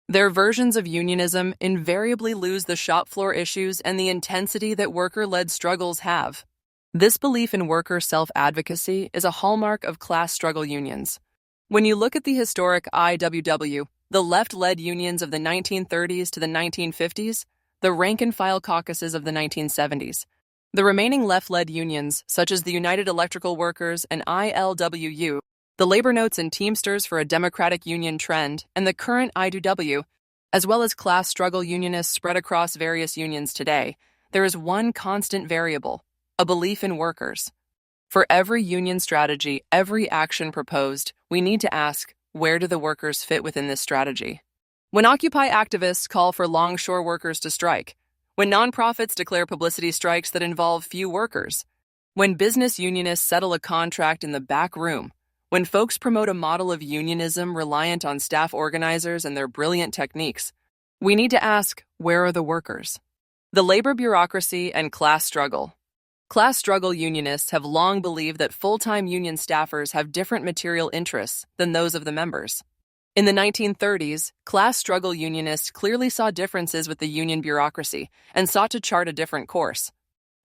Their versions of unionism invariably lose the shop floor issues and the intensity that worker-led struggles have. This belief in worker self-advocacy is a hallmark of class struggle unions. When you look at the historic IWW, the left-led unions of the 1930s to the 1950s, the rank-and-file caucuses of the 1970s, the remaining left-led unions, such as the United Electrical Workers and ILWU, The labor notes in Teamsters for a Democratic Union Trend and the current IDW, as well as class struggle unionists spread across various unions today, there is one constant variable: a belief in workers. For every union strategy, every action proposed, we need to ask, where do the workers fit within this strategy? When Occupy activists call for longshore workers to strike, when nonprofits declare publicity strikes that involve few workers, when business unionists settle a contract in the back room, when folks promote a model of unionism reliant on staff organizers and their brilliant techniques, we need to ask, where are the workers? The labor bureaucracy and class struggle. Class struggle unionists have long believed that full-time union staffers have different material interests than those of the members. In the 1930s, class struggle unionists clearly saw differences with the union bureaucracy and sought to chart a different course.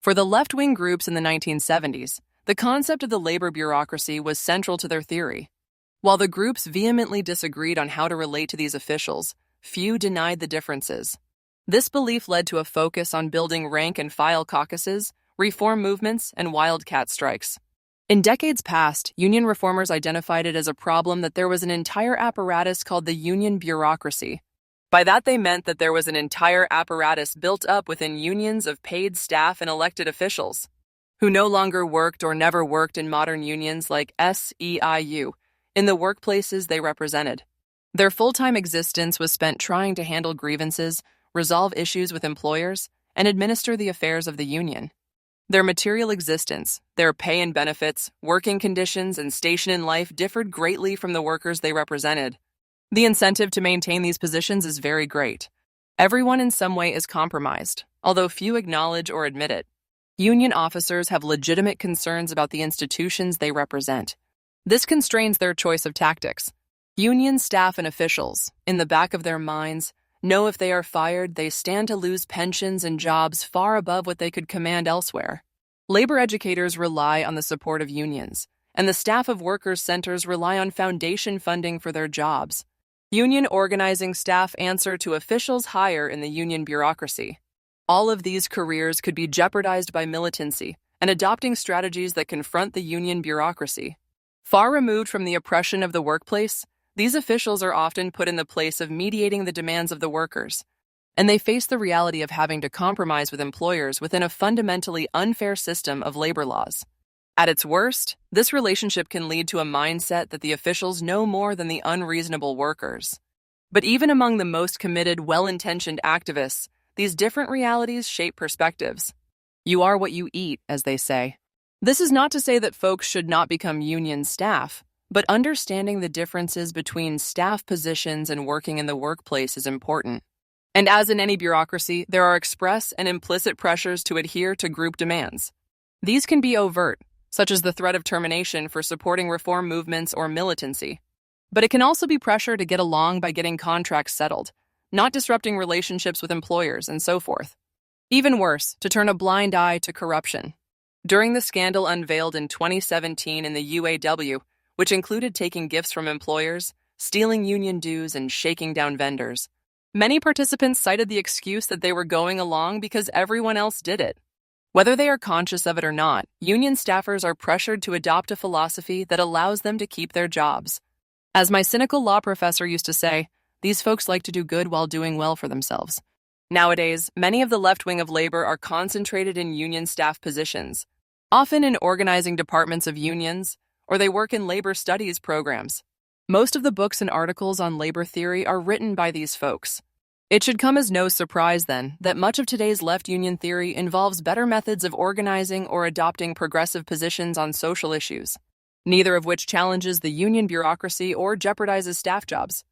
For the left-wing groups in the 1970s, the concept of the labor bureaucracy was central to their theory. While the groups vehemently disagreed on how to relate to these officials, few denied the differences. This belief led to a focus on building rank-and-file caucuses, reform movements, and wildcat strikes. In decades past, union reformers identified it as a problem that there was an entire apparatus called the union bureaucracy. By that they meant that there was an entire apparatus built up within unions of paid staff and elected officials, who no longer worked or never worked in modern unions like SEIU, in the workplaces they represented. Their full-time existence was spent trying to handle grievances, resolve issues with employers, and administer the affairs of the union. Their material existence, their pay and benefits, working conditions, and station in life differed greatly from the workers they represented. The incentive to maintain these positions is very great. Everyone in some way is compromised, although few acknowledge or admit it. Union officers have legitimate concerns about the institutions they represent. This constrains their choice of tactics. Union staff and officials, in the back of their minds, know if they are fired, they stand to lose pensions and jobs far above what they could command elsewhere. Labor educators rely on the support of unions, and the staff of workers' centers rely on foundation funding for their jobs. Union organizing staff answer to officials higher in the union bureaucracy. All of these careers could be jeopardized by militancy and adopting strategies that confront the union bureaucracy. Far removed from the oppression of the workplace, these officials are often put in the place of mediating the demands of the workers, and they face the reality of having to compromise with employers within a fundamentally unfair system of labor laws. At its worst, this relationship can lead to a mindset that the officials know more than the unreasonable workers. But even among the most committed, well-intentioned activists, these different realities shape perspectives. You are what you eat, as they say. This is not to say that folks should not become union staff, but understanding the differences between staff positions and working in the workplace is important. And as in any bureaucracy, there are express and implicit pressures to adhere to group demands. These can be overt, such as the threat of termination for supporting reform movements or militancy. But it can also be pressure to get along by getting contracts settled, not disrupting relationships with employers, and so forth. Even worse, to turn a blind eye to corruption. During the scandal unveiled in 2017 in the UAW, which included taking gifts from employers, stealing union dues, and shaking down vendors, many participants cited the excuse that they were going along because everyone else did it. Whether they are conscious of it or not, union staffers are pressured to adopt a philosophy that allows them to keep their jobs. As my cynical law professor used to say, these folks like to do good while doing well for themselves. Nowadays, many of the left wing of labor are concentrated in union staff positions, often in organizing departments of unions, or they work in labor studies programs. Most of the books and articles on labor theory are written by these folks. It should come as no surprise, then, that much of today's left union theory involves better methods of organizing or adopting progressive positions on social issues, neither of which challenges the union bureaucracy or jeopardizes staff jobs.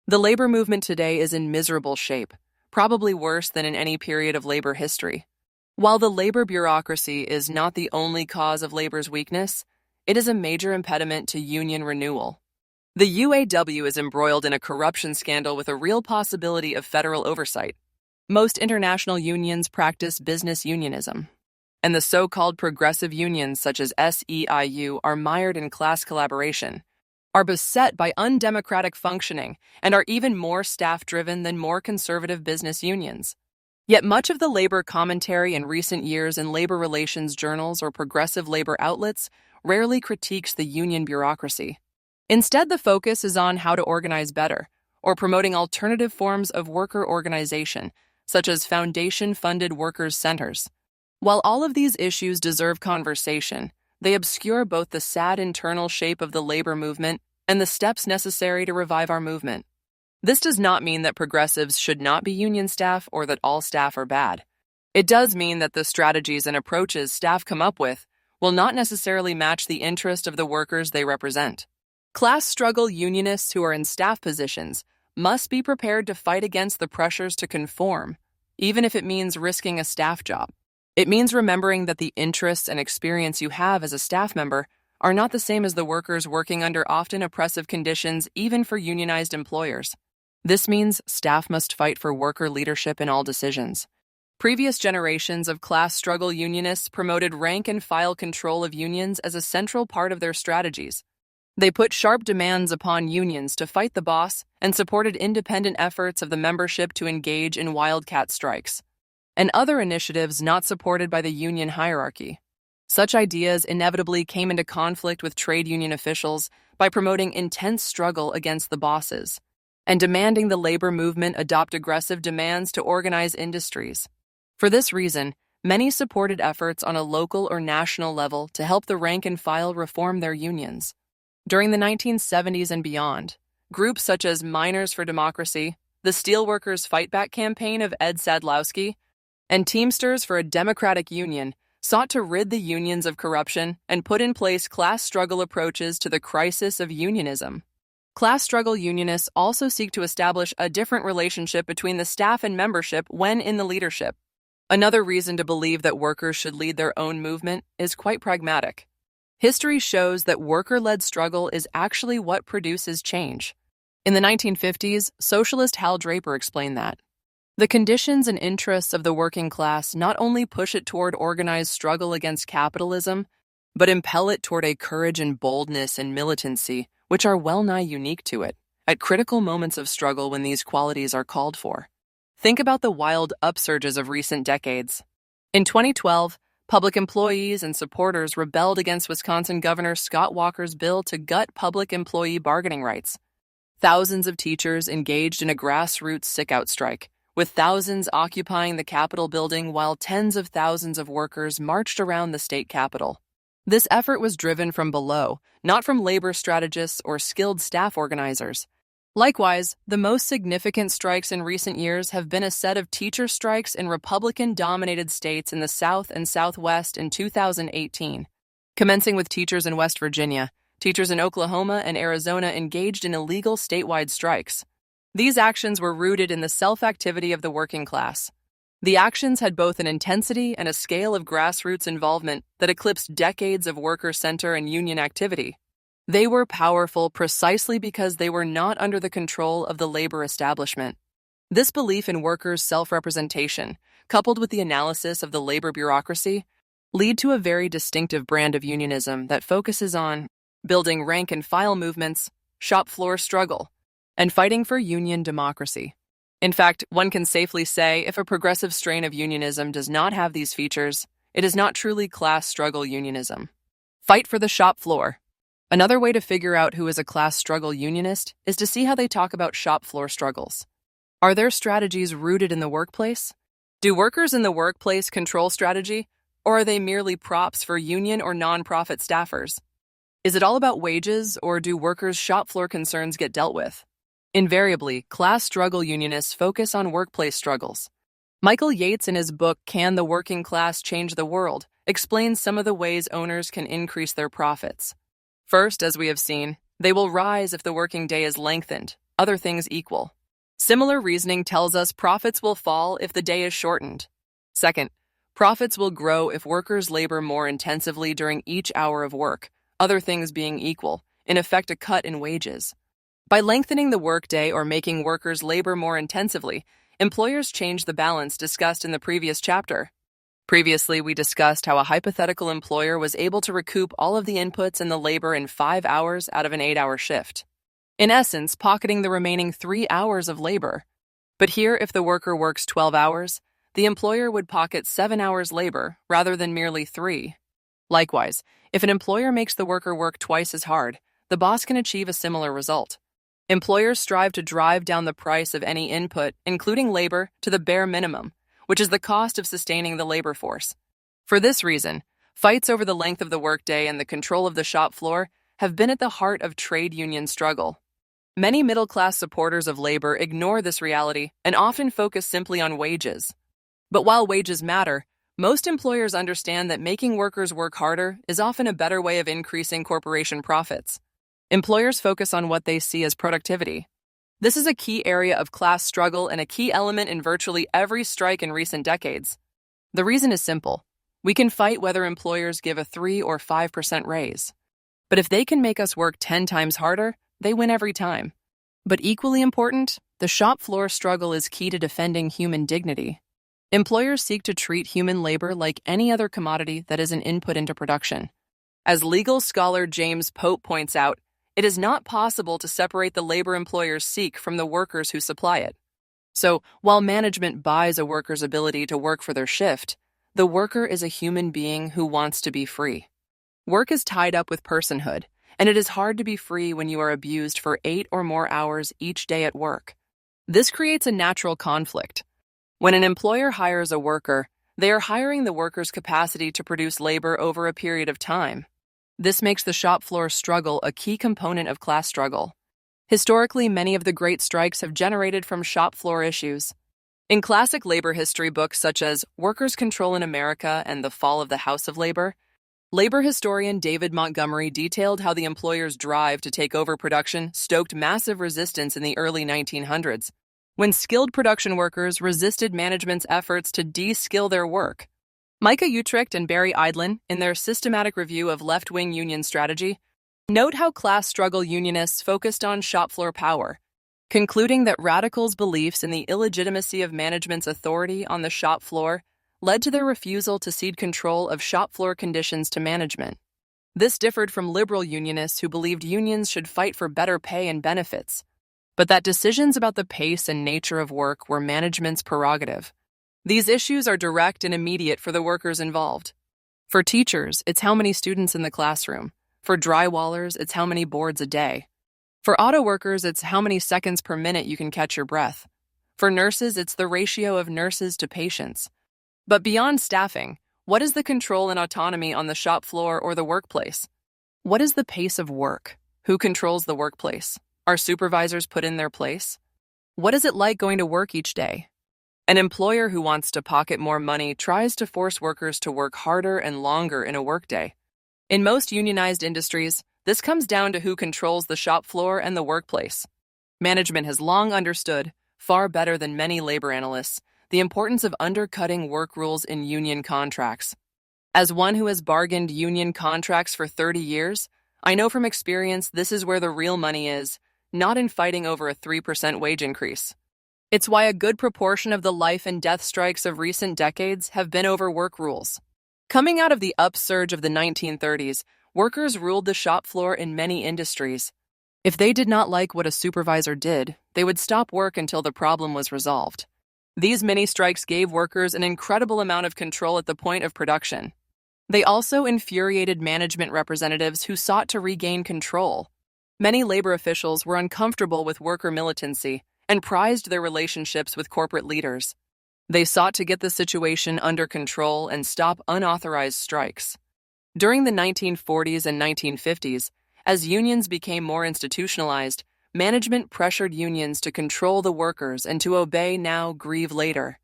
The labor movement today is in miserable shape, probably worse than in any period of labor history. While the labor bureaucracy is not the only cause of labor's weakness, it is a major impediment to union renewal. The UAW is embroiled in a corruption scandal with a real possibility of federal oversight. Most international unions practice business unionism, and the so-called progressive unions such as SEIU are mired in class collaboration, are beset by undemocratic functioning, and are even more staff-driven than more conservative business unions. Yet much of the labor commentary in recent years in labor relations journals or progressive labor outlets rarely critiques the union bureaucracy. Instead, the focus is on how to organize better, or promoting alternative forms of worker organization, such as foundation-funded workers' centers. While all of these issues deserve conversation, they obscure both the sad internal shape of the labor movement and the steps necessary to revive our movement. This does not mean that progressives should not be union staff or that all staff are bad. It does mean that the strategies and approaches staff come up with will not necessarily match the interest of the workers they represent. Class struggle unionists who are in staff positions must be prepared to fight against the pressures to conform, even if it means risking a staff job. It means remembering that the interests and experience you have as a staff member are not the same as the workers working under often oppressive conditions, even for unionized employers. This means staff must fight for worker leadership in all decisions. Previous generations of class struggle unionists promoted rank-and-file control of unions as a central part of their strategies. They put sharp demands upon unions to fight the boss and supported independent efforts of the membership to engage in wildcat strikes, and other initiatives not supported by the union hierarchy. Such ideas inevitably came into conflict with trade union officials by promoting intense struggle against the bosses and demanding the labor movement adopt aggressive demands to organize industries. For this reason, many supported efforts on a local or national level to help the rank and file reform their unions. During the 1970s and beyond, groups such as Miners for Democracy, the Steelworkers Fight Back campaign of Ed Sadlowski, and Teamsters for a Democratic Union sought to rid the unions of corruption and put in place class struggle approaches to the crisis of unionism. Class struggle unionists also seek to establish a different relationship between the staff and membership when in the leadership. Another reason to believe that workers should lead their own movement is quite pragmatic. History shows that worker-led struggle is actually what produces change. In the 1950s, socialist Hal Draper explained that the conditions and interests of the working class not only push it toward organized struggle against capitalism, but impel it toward a courage and boldness and militancy which are well-nigh unique to it, at critical moments of struggle when these qualities are called for. Think about the wild upsurges of recent decades. In 2012, public employees and supporters rebelled against Wisconsin Governor Scott Walker's bill to gut public employee bargaining rights. Thousands of teachers engaged in a grassroots sick-out strike, with thousands occupying the Capitol building while tens of thousands of workers marched around the state capitol. This effort was driven from below, not from labor strategists or skilled staff organizers. Likewise, the most significant strikes in recent years have been a set of teacher strikes in Republican-dominated states in the South and Southwest in 2018. Commencing with teachers in West Virginia, teachers in Oklahoma and Arizona engaged in illegal statewide strikes. These actions were rooted in the self-activity of the working class. The actions had both an intensity and a scale of grassroots involvement that eclipsed decades of worker center and union activity. They were powerful precisely because they were not under the control of the labor establishment. This belief in workers' self-representation, coupled with the analysis of the labor bureaucracy, lead to a very distinctive brand of unionism that focuses on building rank-and-file movements, shop floor struggle, and fighting for union democracy. In fact, one can safely say if a progressive strain of unionism does not have these features, it is not truly class struggle unionism. Fight for the shop floor. Another way to figure out who is a class struggle unionist is to see how they talk about shop floor struggles. Are their strategies rooted in the workplace? Do workers in the workplace control strategy, or are they merely props for union or nonprofit staffers? Is it all about wages, or do workers' shop floor concerns get dealt with? Invariably, class struggle unionists focus on workplace struggles. Michael Yates, in his book Can the Working Class Change the World?, explains some of the ways owners can increase their profits. First, as we have seen, they will rise if the working day is lengthened, other things equal. Similar reasoning tells us profits will fall if the day is shortened. Second, profits will grow if workers labor more intensively during each hour of work, other things being equal, in effect a cut in wages. By lengthening the workday or making workers labor more intensively, employers change the balance discussed in the previous chapter. Previously, we discussed how a hypothetical employer was able to recoup all of the inputs and the labor in 5 hours out of an 8-hour shift, in essence, pocketing the remaining 3 hours of labor. But here, if the worker works 12 hours, the employer would pocket 7 hours labor rather than merely 3. Likewise, if an employer makes the worker work twice as hard, the the boss can achieve a similar result. Employers strive to drive down the price of any input, including labor, to the bare minimum, which is the cost of sustaining the labor force. For this reason, fights over the length of the workday and the control of the shop floor have been at the heart of trade union struggle. Many middle-class supporters of labor ignore this reality and often focus simply on wages. But while wages matter, most employers understand that making workers work harder is often a better way of increasing corporation profits. Employers focus on what they see as productivity. This is a key area of class struggle and a key element in virtually every strike in recent decades. The reason is simple. We can fight whether employers give a 3 or 5% raise. But if they can make us work 10 times harder, they win every time. But equally important, the shop floor struggle is key to defending human dignity. Employers seek to treat human labor like any other commodity that is an input into production. As legal scholar James Pope points out, it is not possible to separate the labor employers seek from the workers who supply it. So, while management buys a worker's ability to work for their shift, the worker is a human being who wants to be free. Work is tied up with personhood, and it is hard to be free when you are abused for 8 or more hours each day at work. This creates a natural conflict. When an employer hires a worker, they are hiring the worker's capacity to produce labor over a period of time. This makes the shop floor struggle a key component of class struggle. Historically, many of the great strikes have generated from shop floor issues. In classic labor history books such as Workers' Control in America and The Fall of the House of Labor, labor historian David Montgomery detailed how the employer's drive to take over production stoked massive resistance in the early 1900s, when skilled production workers resisted management's efforts to de-skill their work. Micah Utrecht and Barry Eidlin, in their systematic review of left-wing union strategy, note how class struggle unionists focused on shop floor power, concluding that radicals' beliefs in the illegitimacy of management's authority on the shop floor led to their refusal to cede control of shop floor conditions to management. This differed from liberal unionists who believed unions should fight for better pay and benefits, but that decisions about the pace and nature of work were management's prerogative. These issues are direct and immediate for the workers involved. For teachers, it's how many students in the classroom. For drywallers, it's how many boards a day. For auto workers, it's how many seconds per minute you can catch your breath. For nurses, it's the ratio of nurses to patients. But beyond staffing, what is the control and autonomy on the shop floor or the workplace? What is the pace of work? Who controls the workplace? Are supervisors put in their place? What is it like going to work each day? An employer who wants to pocket more money tries to force workers to work harder and longer in a workday. In most unionized industries, this comes down to who controls the shop floor and the workplace. Management has long understood, far better than many labor analysts, the importance of undercutting work rules in union contracts. As one who has bargained union contracts for 30 years, I know from experience this is where the real money is, not in fighting over a 3% wage increase. It's why a good proportion of the life and death strikes of recent decades have been over work rules. Coming out of the upsurge of the 1930s, workers ruled the shop floor in many industries. If they did not like what a supervisor did, they would stop work until the problem was resolved. These mini strikes gave workers an incredible amount of control at the point of production. They also infuriated management representatives who sought to regain control. Many labor officials were uncomfortable with worker militancy and prized their relationships with corporate leaders. They sought to get the situation under control and stop unauthorized strikes. During the 1940s and 1950s, as unions became more institutionalized, management pressured unions to control the workers and to obey now, grieve later.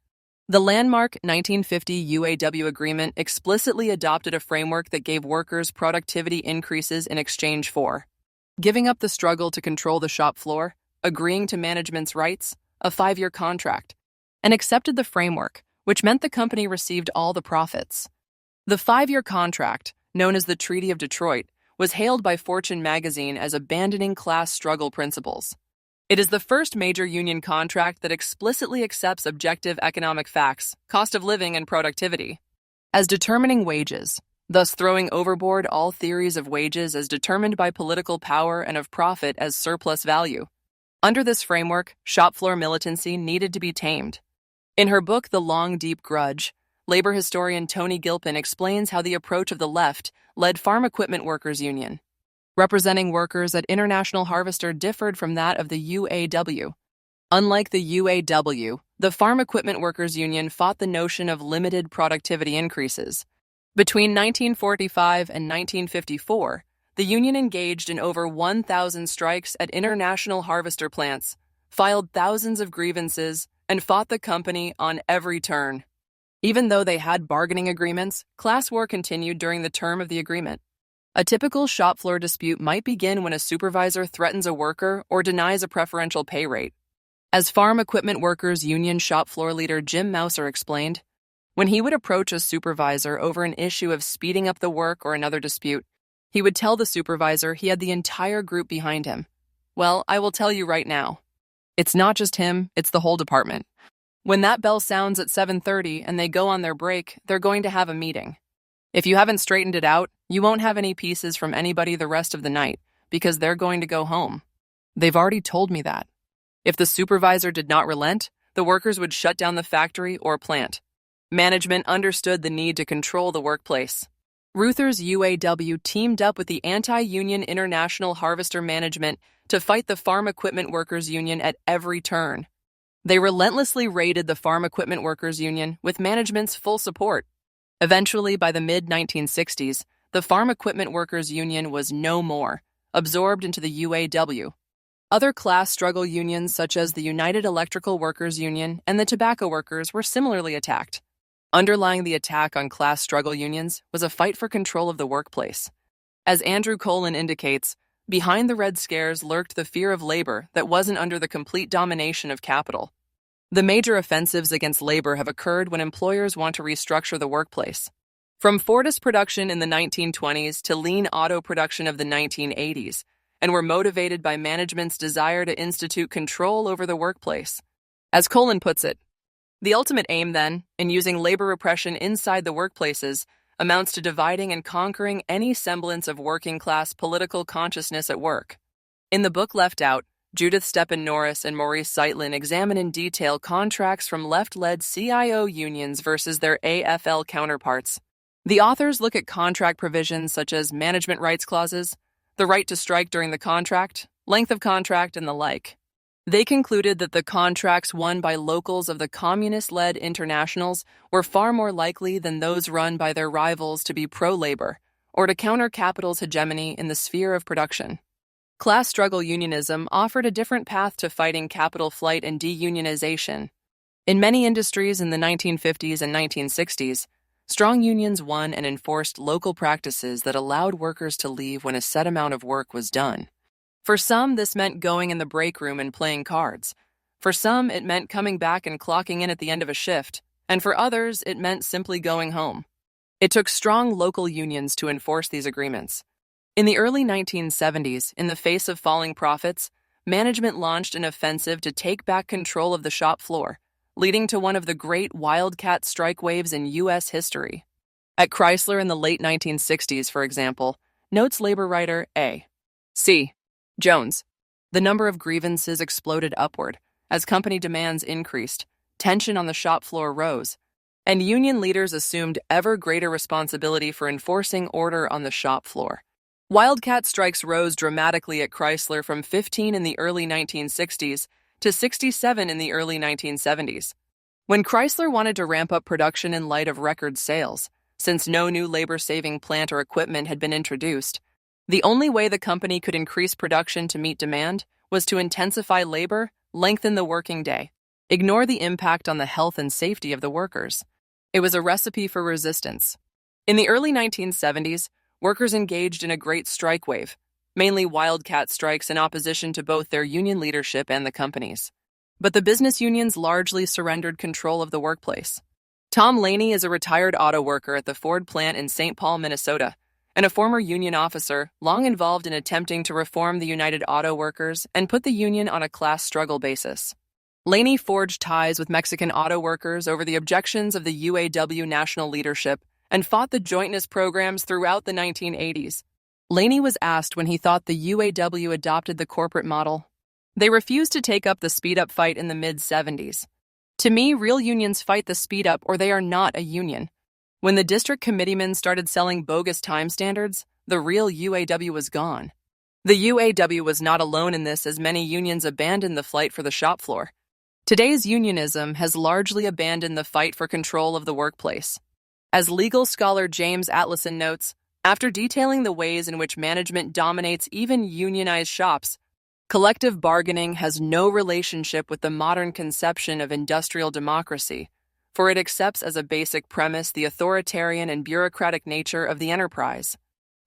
The landmark 1950 UAW agreement explicitly adopted a framework that gave workers productivity increases in exchange for giving up the struggle to control the shop floor, agreeing to management's rights, a 5-year contract, and accepted the framework, which meant the company received all the profits. The 5-year contract, known as the Treaty of Detroit, was hailed by Fortune magazine as abandoning class struggle principles. It is the first major union contract that explicitly accepts objective economic facts, cost of living, and productivity, as determining wages, thus throwing overboard all theories of wages as determined by political power and of profit as surplus value. Under this framework, shop floor militancy needed to be tamed. In her book, The Long, Deep Grudge, labor historian Tony Gilpin explains how the approach of the left led Farm Equipment Workers Union. representing workers at International Harvester differed from that of the UAW. Unlike the UAW, the Farm Equipment Workers Union fought the notion of limited productivity increases. Between 1945 and 1954, the union engaged in over 1,000 strikes at international harvester plants, filed thousands of grievances, and fought the company on every turn. Even though they had bargaining agreements, class war continued during the term of the agreement. A typical shop floor dispute might begin when a supervisor threatens a worker or denies a preferential pay rate. As Farm Equipment Workers Union shop floor leader Jim Mouser explained, when he would approach a supervisor over an issue of speeding up the work or another dispute, he would tell the supervisor he had the entire group behind him. Well, I will tell you right now. It's not just him, it's the whole department. When that bell sounds at 7:30 and they go on their break, they're going to have a meeting. If you haven't straightened it out, you won't have any pieces from anybody the rest of the night, because they're going to go home. They've already told me that. If the supervisor did not relent, the workers would shut down the factory or plant. Management understood the need to control the workplace. Reuther's UAW teamed up with the anti-union International Harvester Management to fight the Farm Equipment Workers Union at every turn. They relentlessly raided the Farm Equipment Workers Union with management's full support. Eventually, by the mid-1960s, the Farm Equipment Workers Union was no more, absorbed into the UAW. Other class struggle unions such as the United Electrical Workers Union and the Tobacco Workers were similarly attacked. Underlying the attack on class struggle unions was a fight for control of the workplace. As Andrew Colin indicates, behind the Red Scares lurked the fear of labor that wasn't under the complete domination of capital. The major offensives against labor have occurred when employers want to restructure the workplace. From Fordist production in the 1920s to lean auto production of the 1980s, and were motivated by management's desire to institute control over the workplace. As Colin puts it, the ultimate aim, then, in using labor repression inside the workplaces amounts to dividing and conquering any semblance of working-class political consciousness at work. In the book Left Out, Judith Stepan Norris and Maurice Zeitlin examine in detail contracts from left-led CIO unions versus their AFL counterparts. The authors look at contract provisions such as management rights clauses, the right to strike during the contract, length of contract, and the like. They concluded that the contracts won by locals of the communist-led internationals were far more likely than those run by their rivals to be pro-labor, or to counter capital's hegemony in the sphere of production. Class struggle unionism offered a different path to fighting capital flight and deunionization. In many industries in the 1950s and 1960s, strong unions won and enforced local practices that allowed workers to leave when a set amount of work was done. For some, this meant going in the break room and playing cards. For some, it meant coming back and clocking in at the end of a shift. And for others, it meant simply going home. It took strong local unions to enforce these agreements. In the early 1970s, in the face of falling profits, management launched an offensive to take back control of the shop floor, leading to one of the great wildcat strike waves in U.S. history. At Chrysler in the late 1960s, for example, notes labor writer A.C. Jones, the number of grievances exploded upward as company demands increased, tension on the shop floor rose, and union leaders assumed ever greater responsibility for enforcing order on the shop floor. Wildcat strikes rose dramatically at Chrysler from 15 in the early 1960s to 67 in the early 1970s. When Chrysler wanted to ramp up production in light of record sales, since no new labor-saving plant or equipment had been introduced, the only way the company could increase production to meet demand was to intensify labor, lengthen the working day, ignore the impact on the health and safety of the workers. It was a recipe for resistance. In the early 1970s, workers engaged in a great strike wave, mainly wildcat strikes in opposition to both their union leadership and the companies. But the business unions largely surrendered control of the workplace. Tom Laney is a retired auto worker at the Ford plant in St. Paul, Minnesota, and a former union officer long involved in attempting to reform the United Auto Workers and put the union on a class struggle basis. Laney forged ties with Mexican auto workers over the objections of the UAW national leadership and fought the jointness programs throughout the 1980s. Laney was asked when he thought the UAW adopted the corporate model. They refused to take up the speed-up fight in the mid-70s. To me, real unions fight the speed-up or they are not a union. When the district committeemen started selling bogus time standards, the real UAW was gone. The UAW was not alone in this, as many unions abandoned the fight for the shop floor. Today's unionism has largely abandoned the fight for control of the workplace. As legal scholar James Atlason notes, after detailing the ways in which management dominates even unionized shops, collective bargaining has no relationship with the modern conception of industrial democracy, for it accepts as a basic premise the authoritarian and bureaucratic nature of the enterprise.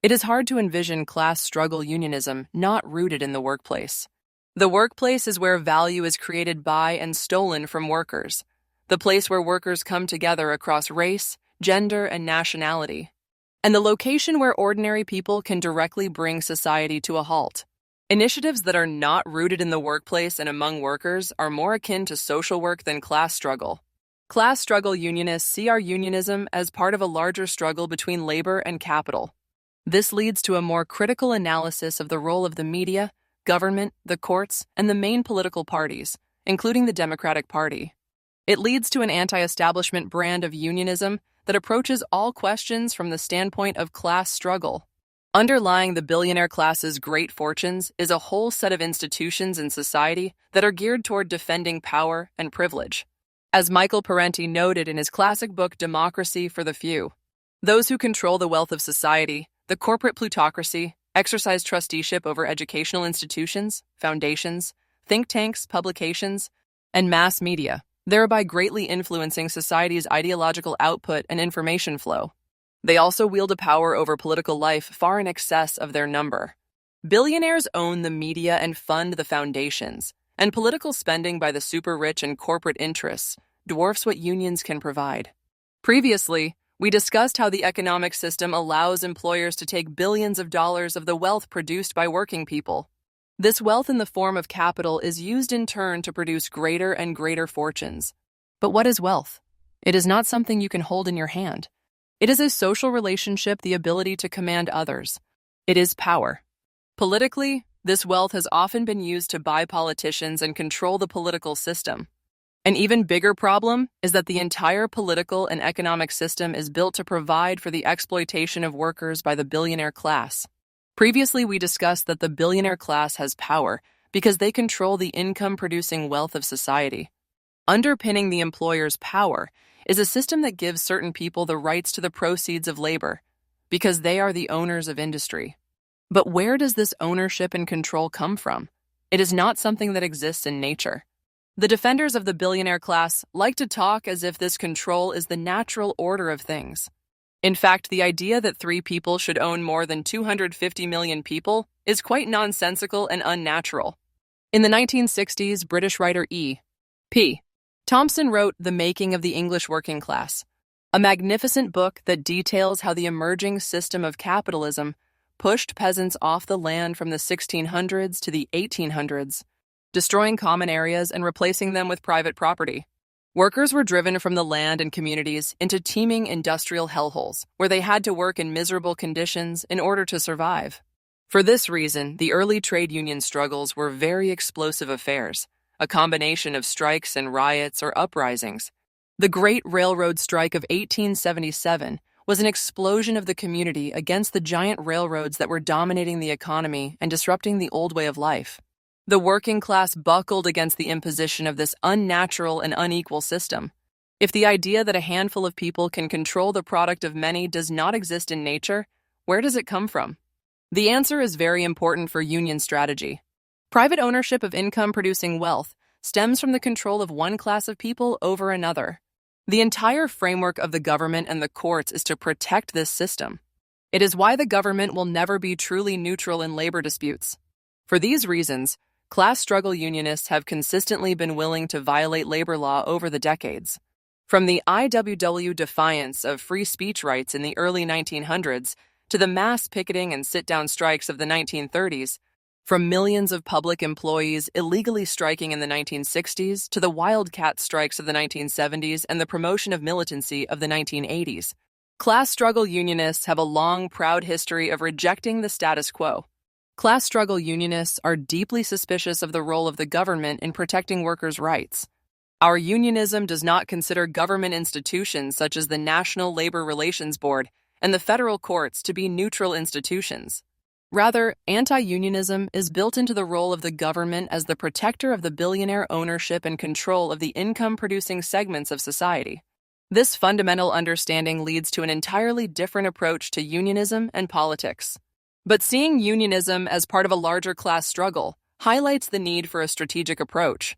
It is hard to envision class struggle unionism not rooted in the workplace. The workplace is where value is created by and stolen from workers, the place where workers come together across race, gender, and nationality, and the location where ordinary people can directly bring society to a halt. Initiatives that are not rooted in the workplace and among workers are more akin to social work than class struggle. Class struggle unionists see our unionism as part of a larger struggle between labor and capital. This leads to a more critical analysis of the role of the media, government, the courts, and the main political parties, including the Democratic Party. It leads to an anti-establishment brand of unionism that approaches all questions from the standpoint of class struggle. Underlying the billionaire class's great fortunes is a whole set of institutions in society that are geared toward defending power and privilege. As Michael Parenti noted in his classic book Democracy for the Few, those who control the wealth of society, the corporate plutocracy, exercise trusteeship over educational institutions, foundations, think tanks, publications, and mass media, thereby greatly influencing society's ideological output and information flow. They also wield a power over political life far in excess of their number. Billionaires own the media and fund the foundations, and political spending by the super-rich and corporate interests dwarfs what unions can provide. Previously, we discussed how the economic system allows employers to take billions of dollars of the wealth produced by working people. This wealth in the form of capital is used in turn to produce greater and greater fortunes. But what is wealth? It is not something you can hold in your hand. It is a social relationship, the ability to command others. It is power. Politically, this wealth has often been used to buy politicians and control the political system. An even bigger problem is that the entire political and economic system is built to provide for the exploitation of workers by the billionaire class. Previously, we discussed that the billionaire class has power because they control the income-producing wealth of society. Underpinning the employer's power is a system that gives certain people the rights to the proceeds of labor, because they are the owners of industry. But where does this ownership and control come from? It is not something that exists in nature. The defenders of the billionaire class like to talk as if this control is the natural order of things. In fact, the idea that 3 people should own more than 250 million people is quite nonsensical and unnatural. In the 1960s, British writer E.P. Thompson wrote The Making of the English Working Class, a magnificent book that details how the emerging system of capitalism pushed peasants off the land from the 1600s to the 1800s, destroying common areas and replacing them with private property. Workers were driven from the land and communities into teeming industrial hellholes, where they had to work in miserable conditions in order to survive. For this reason, the early trade union struggles were very explosive affairs, a combination of strikes and riots or uprisings. The Great Railroad Strike of 1877 was an explosion of the community against the giant railroads that were dominating the economy and disrupting the old way of life. The working class buckled against the imposition of this unnatural and unequal system. If the idea that a handful of people can control the product of many does not exist in nature, where does it come from? The answer is very important for union strategy. Private ownership of income-producing wealth stems from the control of one class of people over another. The entire framework of the government and the courts is to protect this system. It is why the government will never be truly neutral in labor disputes. For these reasons, class struggle unionists have consistently been willing to violate labor law over the decades. From the IWW defiance of free speech rights in the early 1900s to the mass picketing and sit-down strikes of the 1930s, from millions of public employees illegally striking in the 1960s to the wildcat strikes of the 1970s and the promotion of militancy of the 1980s, class struggle unionists have a long, proud history of rejecting the status quo. Class struggle unionists are deeply suspicious of the role of the government in protecting workers' rights. Our unionism does not consider government institutions such as the National Labor Relations Board and the federal courts to be neutral institutions. Rather, anti-unionism is built into the role of the government as the protector of the billionaire ownership and control of the income-producing segments of society. This fundamental understanding leads to an entirely different approach to unionism and politics. But seeing unionism as part of a larger class struggle highlights the need for a strategic approach.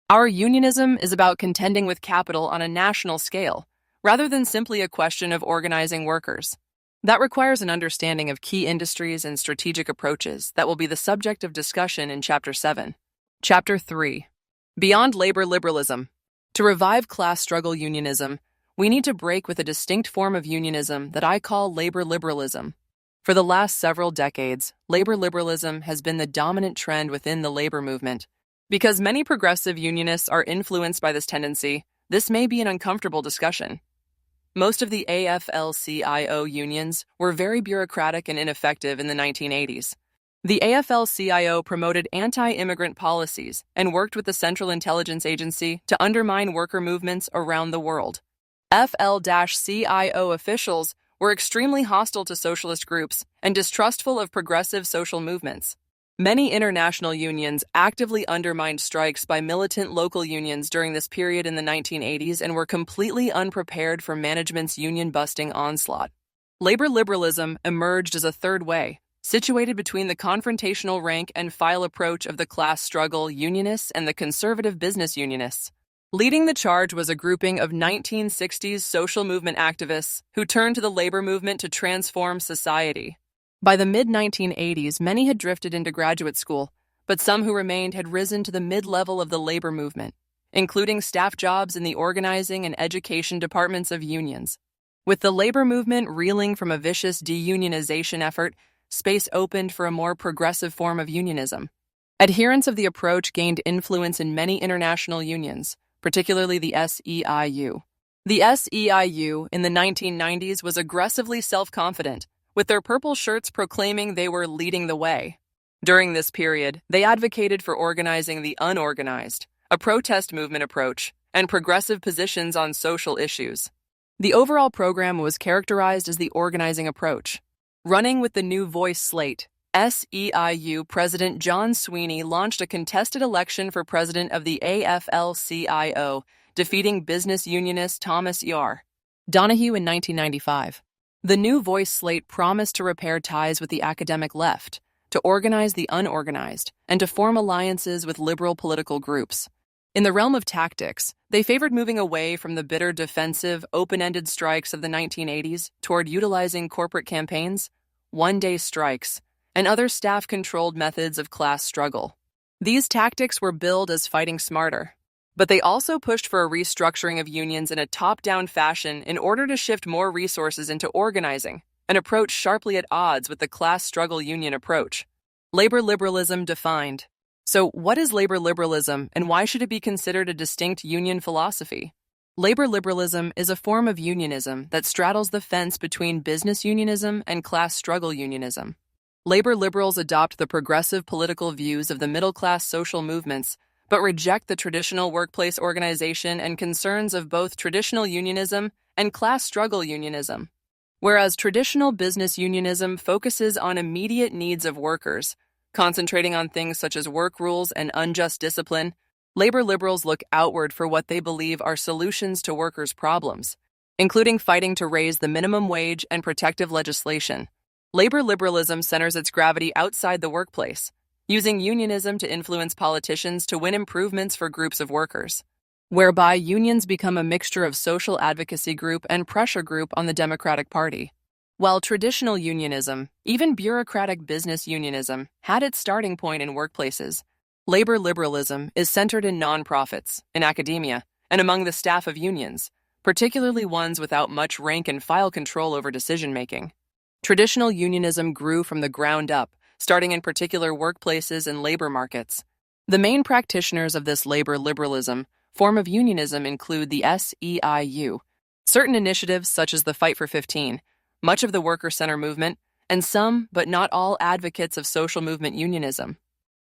Our unionism is about contending with capital on a national scale, rather than simply a question of organizing workers. That requires an understanding of key industries and strategic approaches that will be the subject of discussion in Chapter 7. Chapter 3. Beyond labor liberalism. To revive class struggle unionism, we need to break with a distinct form of unionism that I call labor liberalism. For the last several decades, labor liberalism has been the dominant trend within the labor movement. Because many progressive unionists are influenced by this tendency, this may be an uncomfortable discussion. Most of the AFL-CIO unions were very bureaucratic and ineffective in the 1980s. The AFL-CIO promoted anti-immigrant policies and worked with the Central Intelligence Agency to undermine worker movements around the world. FL-CIO officials were extremely hostile to socialist groups and distrustful of progressive social movements. Many international unions actively undermined strikes by militant local unions during this period in the 1980s and were completely unprepared for management's union-busting onslaught. Labor liberalism emerged as a third way, situated between the confrontational rank-and-file approach of the class struggle unionists and the conservative business unionists. Leading the charge was a grouping of 1960s social movement activists who turned to the labor movement to transform society. By the mid-1980s, many had drifted into graduate school, but some who remained had risen to the mid-level of the labor movement, including staff jobs in the organizing and education departments of unions. With the labor movement reeling from a vicious deunionization effort, space opened for a more progressive form of unionism. Adherents of the approach gained influence in many international unions, particularly the SEIU. The SEIU in the 1990s was aggressively self-confident, with their purple shirts proclaiming they were leading the way. During this period, they advocated for organizing the unorganized, a protest movement approach, and progressive positions on social issues. The overall program was characterized as the organizing approach. Running with the new voice slate, SEIU President John Sweeney launched a contested election for president of the AFL-CIO, defeating business unionist Thomas Yar Donahue in 1995. The new voice slate promised to repair ties with the academic left, to organize the unorganized, and to form alliances with liberal political groups. In the realm of tactics, they favored moving away from the bitter defensive, open-ended strikes of the 1980s toward utilizing corporate campaigns, one-day strikes, and other staff-controlled methods of class struggle. These tactics were billed as fighting smarter, but they also pushed for a restructuring of unions in a top-down fashion in order to shift more resources into organizing, an approach sharply at odds with the class struggle union approach. Labor liberalism defined. So, what is labor liberalism, and why should it be considered a distinct union philosophy? Labor liberalism is a form of unionism that straddles the fence between business unionism and class struggle unionism. Labor liberals adopt the progressive political views of the middle-class social movements, but reject the traditional workplace organization and concerns of both traditional unionism and class struggle unionism. Whereas traditional business unionism focuses on immediate needs of workers, concentrating on things such as work rules and unjust discipline, labor liberals look outward for what they believe are solutions to workers' problems, including fighting to raise the minimum wage and protective legislation. Labor liberalism centers its gravity outside the workplace, using unionism to influence politicians to win improvements for groups of workers, whereby unions become a mixture of social advocacy group and pressure group on the Democratic Party. While traditional unionism, even bureaucratic business unionism, had its starting point in workplaces, labor liberalism is centered in nonprofits, in academia, and among the staff of unions, particularly ones without much rank-and-file control over decision-making. Traditional unionism grew from the ground up, starting in particular workplaces and labor markets. The main practitioners of this labor liberalism form of unionism include the SEIU, certain initiatives such as the Fight for 15, much of the worker center movement, and some, but not all, advocates of social movement unionism.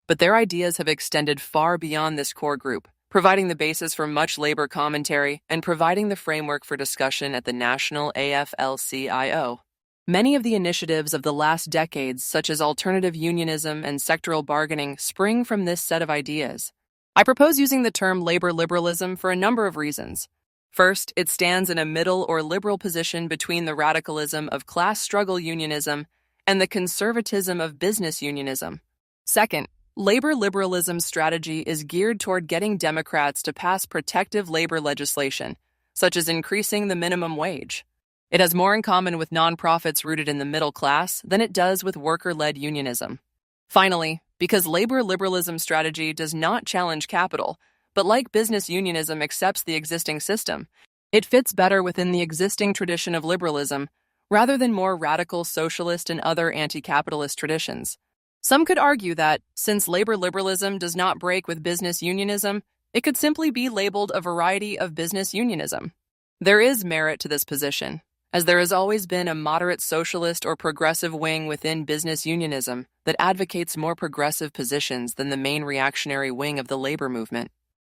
But their ideas have extended far beyond this core group, providing the basis for much labor commentary and providing the framework for discussion at the national AFL-CIO. Many of the initiatives of the last decades, such as alternative unionism and sectoral bargaining, spring from this set of ideas. I propose using the term labor liberalism for a number of reasons. First, it stands in a middle or liberal position between the radicalism of class struggle unionism and the conservatism of business unionism. Second, labor liberalism's strategy is geared toward getting Democrats to pass protective labor legislation, such as increasing the minimum wage. It has more in common with nonprofits rooted in the middle class than it does with worker-led unionism. Finally, because labor liberalism's strategy does not challenge capital, but like business unionism accepts the existing system, it fits better within the existing tradition of liberalism rather than more radical socialist and other anti-capitalist traditions. Some could argue that, since labor liberalism does not break with business unionism, it could simply be labeled a variety of business unionism. There is merit to this position, as there has always been a moderate socialist or progressive wing within business unionism that advocates more progressive positions than the main reactionary wing of the labor movement.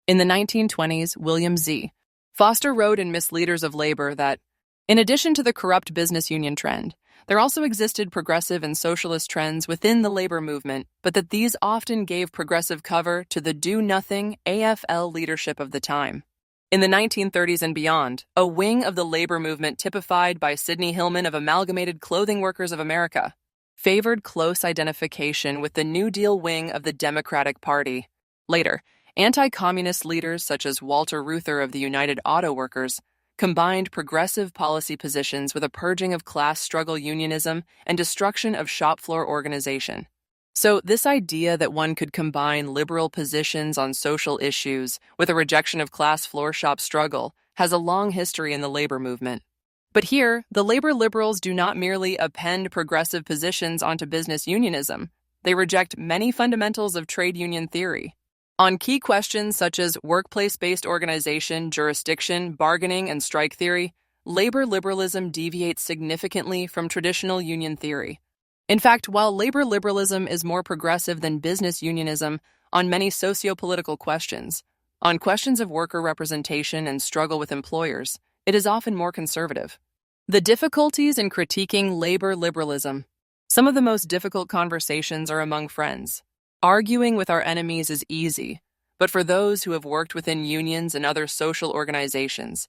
In the 1920s, William Z. Foster wrote in Misleaders of Labor that, in addition to the corrupt business union trend, there also existed progressive and socialist trends within the labor movement, but that these often gave progressive cover to the do-nothing AFL leadership of the time. In the 1930s and beyond, a wing of the labor movement typified by Sidney Hillman of Amalgamated Clothing Workers of America favored close identification with the New Deal wing of the Democratic Party. Later, anti-communist leaders such as Walter Reuther of the United Auto Workers combined progressive policy positions with a purging of class struggle unionism and destruction of shop floor organization. So this idea that one could combine liberal positions on social issues with a rejection of class floor shop struggle has a long history in the labor movement. But here, the labor liberals do not merely append progressive positions onto business unionism. They reject many fundamentals of trade union theory. On key questions such as workplace-based organization, jurisdiction, bargaining, and strike theory, labor liberalism deviates significantly from traditional union theory. In fact, while labor liberalism is more progressive than business unionism on many socio-political questions, on questions of worker representation and struggle with employers, it is often more conservative. The difficulties in critiquing labor liberalism. Some of the most difficult conversations are among friends. Arguing with our enemies is easy, but for those who have worked within unions and other social organizations,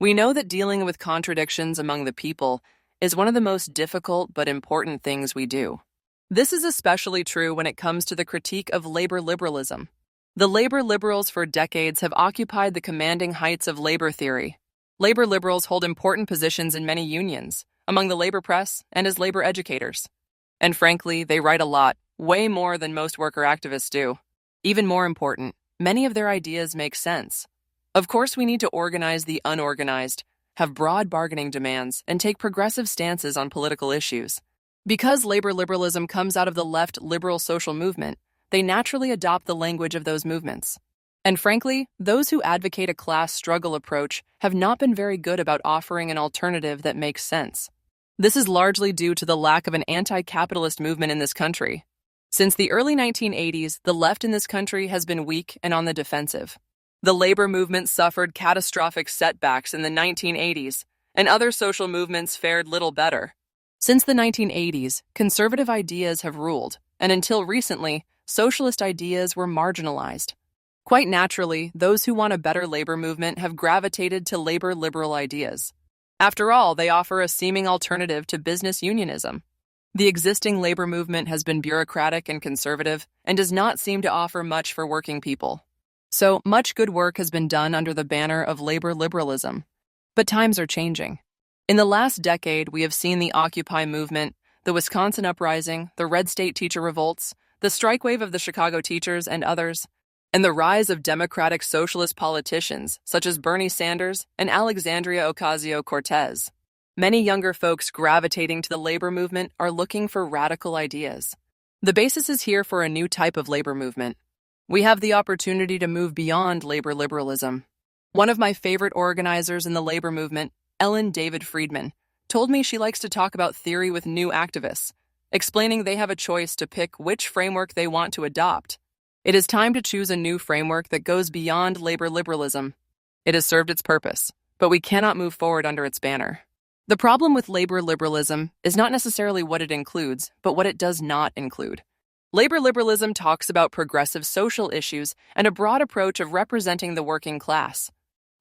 we know that dealing with contradictions among the people is one of the most difficult but important things we do. This is especially true when it comes to the critique of labor liberalism. The labor liberals for decades have occupied the commanding heights of labor theory. Labor liberals hold important positions in many unions, among the labor press, and as labor educators. And frankly, they write a lot, way more than most worker activists do. Even more important, many of their ideas make sense. Of course, we need to organize the unorganized, have broad bargaining demands, and take progressive stances on political issues. Because labor liberalism comes out of the left liberal social movement, they naturally adopt the language of those movements. And frankly, those who advocate a class struggle approach have not been very good about offering an alternative that makes sense. This is largely due to the lack of an anti-capitalist movement in this country. Since the early 1980s, the left in this country has been weak and on the defensive. The labor movement suffered catastrophic setbacks in the 1980s, and other social movements fared little better. Since the 1980s, conservative ideas have ruled, and until recently, socialist ideas were marginalized. Quite naturally, those who want a better labor movement have gravitated to labor liberal ideas. After all, they offer a seeming alternative to business unionism. The existing labor movement has been bureaucratic and conservative and does not seem to offer much for working people. So, much good work has been done under the banner of labor liberalism. But times are changing. In the last decade, we have seen the Occupy movement, the Wisconsin uprising, the Red State teacher revolts, the strike wave of the Chicago teachers and others, and the rise of democratic socialist politicians such as Bernie Sanders and Alexandria Ocasio-Cortez. Many younger folks gravitating to the labor movement are looking for radical ideas. The basis is here for a new type of labor movement. We have the opportunity to move beyond labor liberalism. One of my favorite organizers in the labor movement, Ellen David Friedman, told me she likes to talk about theory with new activists, explaining they have a choice to pick which framework they want to adopt. It is time to choose a new framework that goes beyond labor liberalism. It has served its purpose, but we cannot move forward under its banner. The problem with labor liberalism is not necessarily what it includes, but what it does not include. Labor liberalism talks about progressive social issues and a broad approach of representing the working class.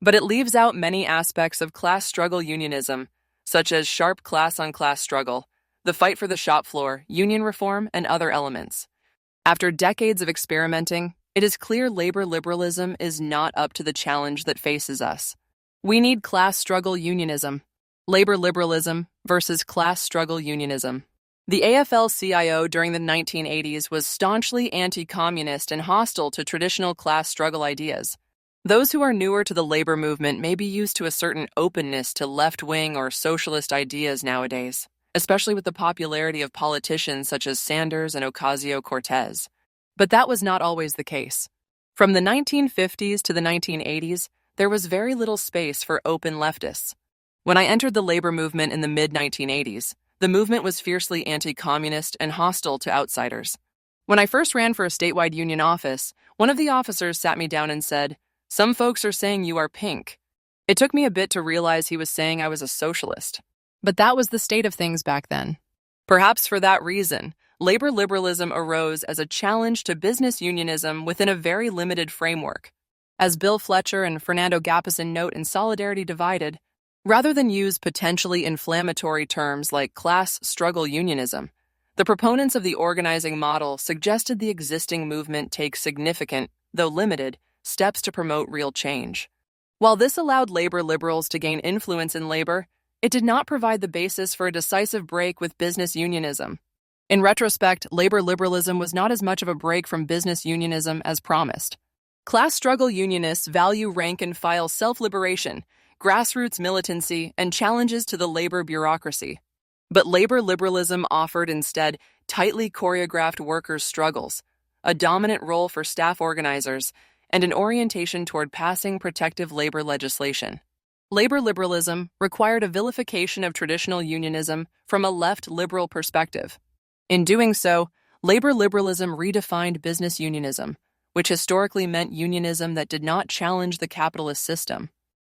But it leaves out many aspects of class struggle unionism, such as sharp class-on-class struggle, the fight for the shop floor, union reform, and other elements. After decades of experimenting, it is clear labor liberalism is not up to the challenge that faces us. We need class struggle unionism, labor liberalism versus class struggle unionism. The AFL-CIO during the 1980s was staunchly anti-communist and hostile to traditional class struggle ideas. Those who are newer to the labor movement may be used to a certain openness to left-wing or socialist ideas nowadays, especially with the popularity of politicians such as Sanders and Ocasio-Cortez. But that was not always the case. From the 1950s to the 1980s, there was very little space for open leftists. When I entered the labor movement in the mid-1980s, the movement was fiercely anti-communist and hostile to outsiders. When I first ran for a statewide union office, one of the officers sat me down and said, "Some folks are saying you are pink." It took me a bit to realize he was saying I was a socialist. But that was the state of things back then. Perhaps for that reason, labor liberalism arose as a challenge to business unionism within a very limited framework. As Bill Fletcher and Fernando Gappison note in Solidarity Divided, rather than use potentially inflammatory terms like class struggle unionism, the proponents of the organizing model suggested the existing movement take significant, though limited, steps to promote real change. While this allowed labor liberals to gain influence in labor, it did not provide the basis for a decisive break with business unionism. In retrospect, labor liberalism was not as much of a break from business unionism as promised. Class struggle unionists value rank-and-file self-liberation, grassroots militancy, and challenges to the labor bureaucracy. But labor liberalism offered instead tightly choreographed workers' struggles, a dominant role for staff organizers, and an orientation toward passing protective labor legislation. Labor liberalism required a vilification of traditional unionism from a left liberal perspective. In doing so, labor liberalism redefined business unionism, which historically meant unionism that did not challenge the capitalist system.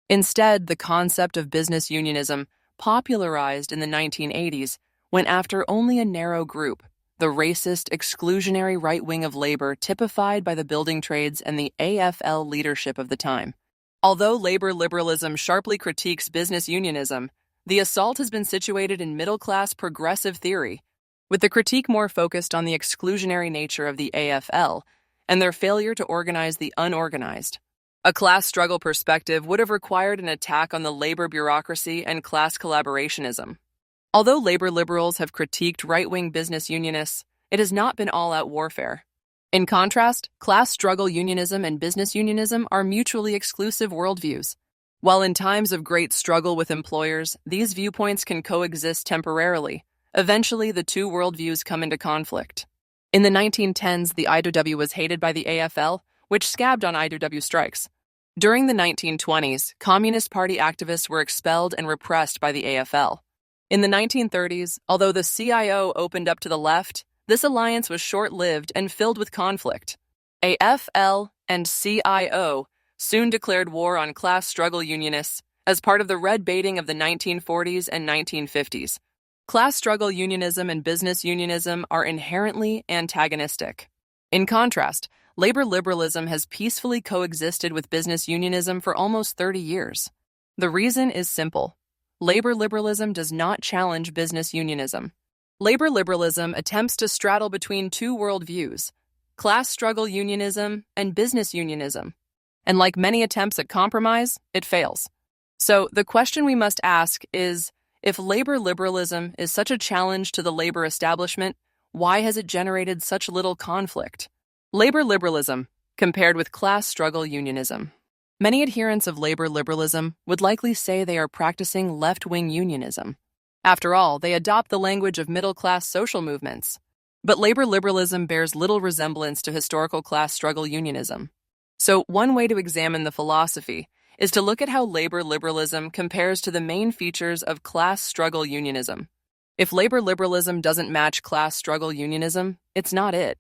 Instead, the concept of business unionism, popularized in the 1980s, went after only a narrow group, the racist, exclusionary right wing of labor typified by the building trades and the AFL leadership of the time. Although labor liberalism sharply critiques business unionism, the assault has been situated in middle-class progressive theory, with the critique more focused on the exclusionary nature of the AFL and their failure to organize the unorganized. A class struggle perspective would have required an attack on the labor bureaucracy and class collaborationism. Although labor liberals have critiqued right-wing business unionists, it has not been all-out warfare. In contrast, class struggle unionism and business unionism are mutually exclusive worldviews. While in times of great struggle with employers, these viewpoints can coexist temporarily. Eventually, the two worldviews come into conflict. In the 1910s, the IWW was hated by the AFL, which scabbed on IWW strikes. During the 1920s, Communist Party activists were expelled and repressed by the AFL. In the 1930s, although the CIO opened up to the left, this alliance was short-lived and filled with conflict. AFL and CIO soon declared war on class struggle unionists as part of the red baiting of the 1940s and 1950s. Class struggle unionism and business unionism are inherently antagonistic. In contrast, labor liberalism has peacefully coexisted with business unionism for almost 30 years. The reason is simple. Labor liberalism does not challenge business unionism. Labor liberalism attempts to straddle between two worldviews, class struggle unionism and business unionism. And like many attempts at compromise, it fails. So the question we must ask is, if labor liberalism is such a challenge to the labor establishment, why has it generated such little conflict? Labor liberalism, compared with class struggle unionism. Many adherents of labor liberalism would likely say they are practicing left-wing unionism. After all, they adopt the language of middle-class social movements. But labor liberalism bears little resemblance to historical class struggle unionism. So one way to examine the philosophy is to look at how labor liberalism compares to the main features of class struggle unionism. If labor liberalism doesn't match class struggle unionism, it's not it.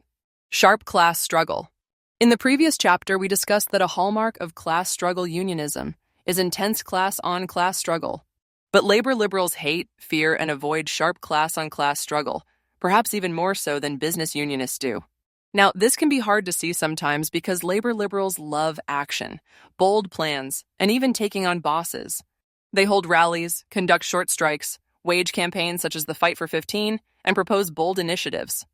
Sharp class struggle. In the previous chapter, we discussed that a hallmark of class struggle unionism is intense class-on-class struggle. But labor liberals hate, fear, and avoid sharp class-on-class struggle, perhaps even more so than business unionists do. Now, this can be hard to see sometimes because labor liberals love action, bold plans, and even taking on bosses. They hold rallies, conduct short strikes, wage campaigns such as the Fight for 15, and propose bold initiatives.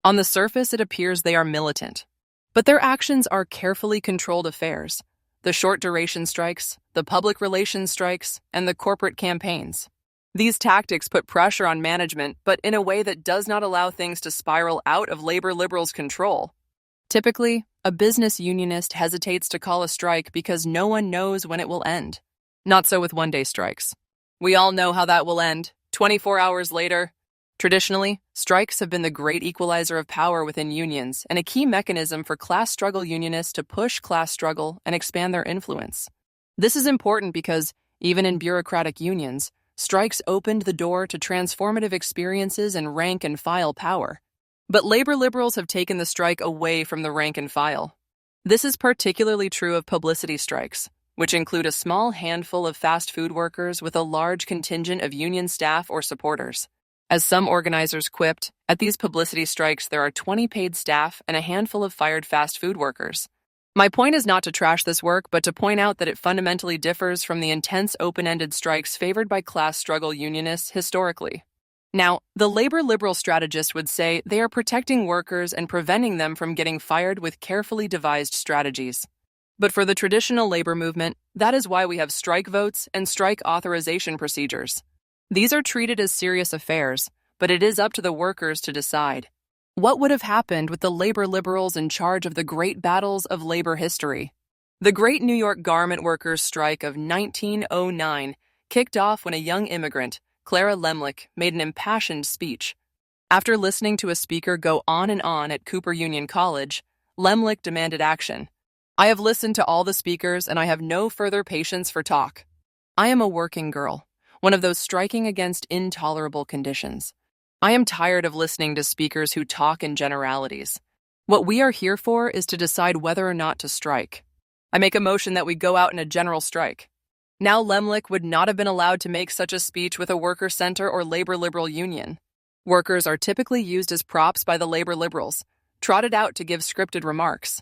On the surface, it appears they are militant. But their actions are carefully controlled affairs. The short-duration strikes, the public relations strikes, and the corporate campaigns. These tactics put pressure on management, but in a way that does not allow things to spiral out of labor liberals' control. Typically, a business unionist hesitates to call a strike because no one knows when it will end. Not so with one-day strikes. We all know how that will end, 24 hours later. Traditionally, strikes have been the great equalizer of power within unions and a key mechanism for class struggle unionists to push class struggle and expand their influence. This is important because, even in bureaucratic unions, strikes opened the door to transformative experiences and rank-and-file power. But labor liberals have taken the strike away from the rank and file. This is particularly true of publicity strikes, which include a small handful of fast food workers with a large contingent of union staff or supporters. As some organizers quipped, at these publicity strikes there are 20 paid staff and a handful of fired fast food workers. My point is not to trash this work, but to point out that it fundamentally differs from the intense open-ended strikes favored by class struggle unionists historically. Now, the labor liberal strategist would say they are protecting workers and preventing them from getting fired with carefully devised strategies. But for the traditional labor movement, that is why we have strike votes and strike authorization procedures. These are treated as serious affairs, but it is up to the workers to decide. What would have happened with the labor liberals in charge of the great battles of labor history? The Great New York Garment Workers' Strike of 1909 kicked off when a young immigrant, Clara Lemlich, made an impassioned speech. After listening to a speaker go on and on at Cooper Union College, Lemlich demanded action. "I have listened to all the speakers and I have no further patience for talk. I am a working girl, one of those striking against intolerable conditions. I am tired of listening to speakers who talk in generalities. What we are here for is to decide whether or not to strike. I make a motion that we go out in a general strike." Now Lemlich would not have been allowed to make such a speech with a worker center or labor liberal union. Workers are typically used as props by the labor liberals, trotted out to give scripted remarks.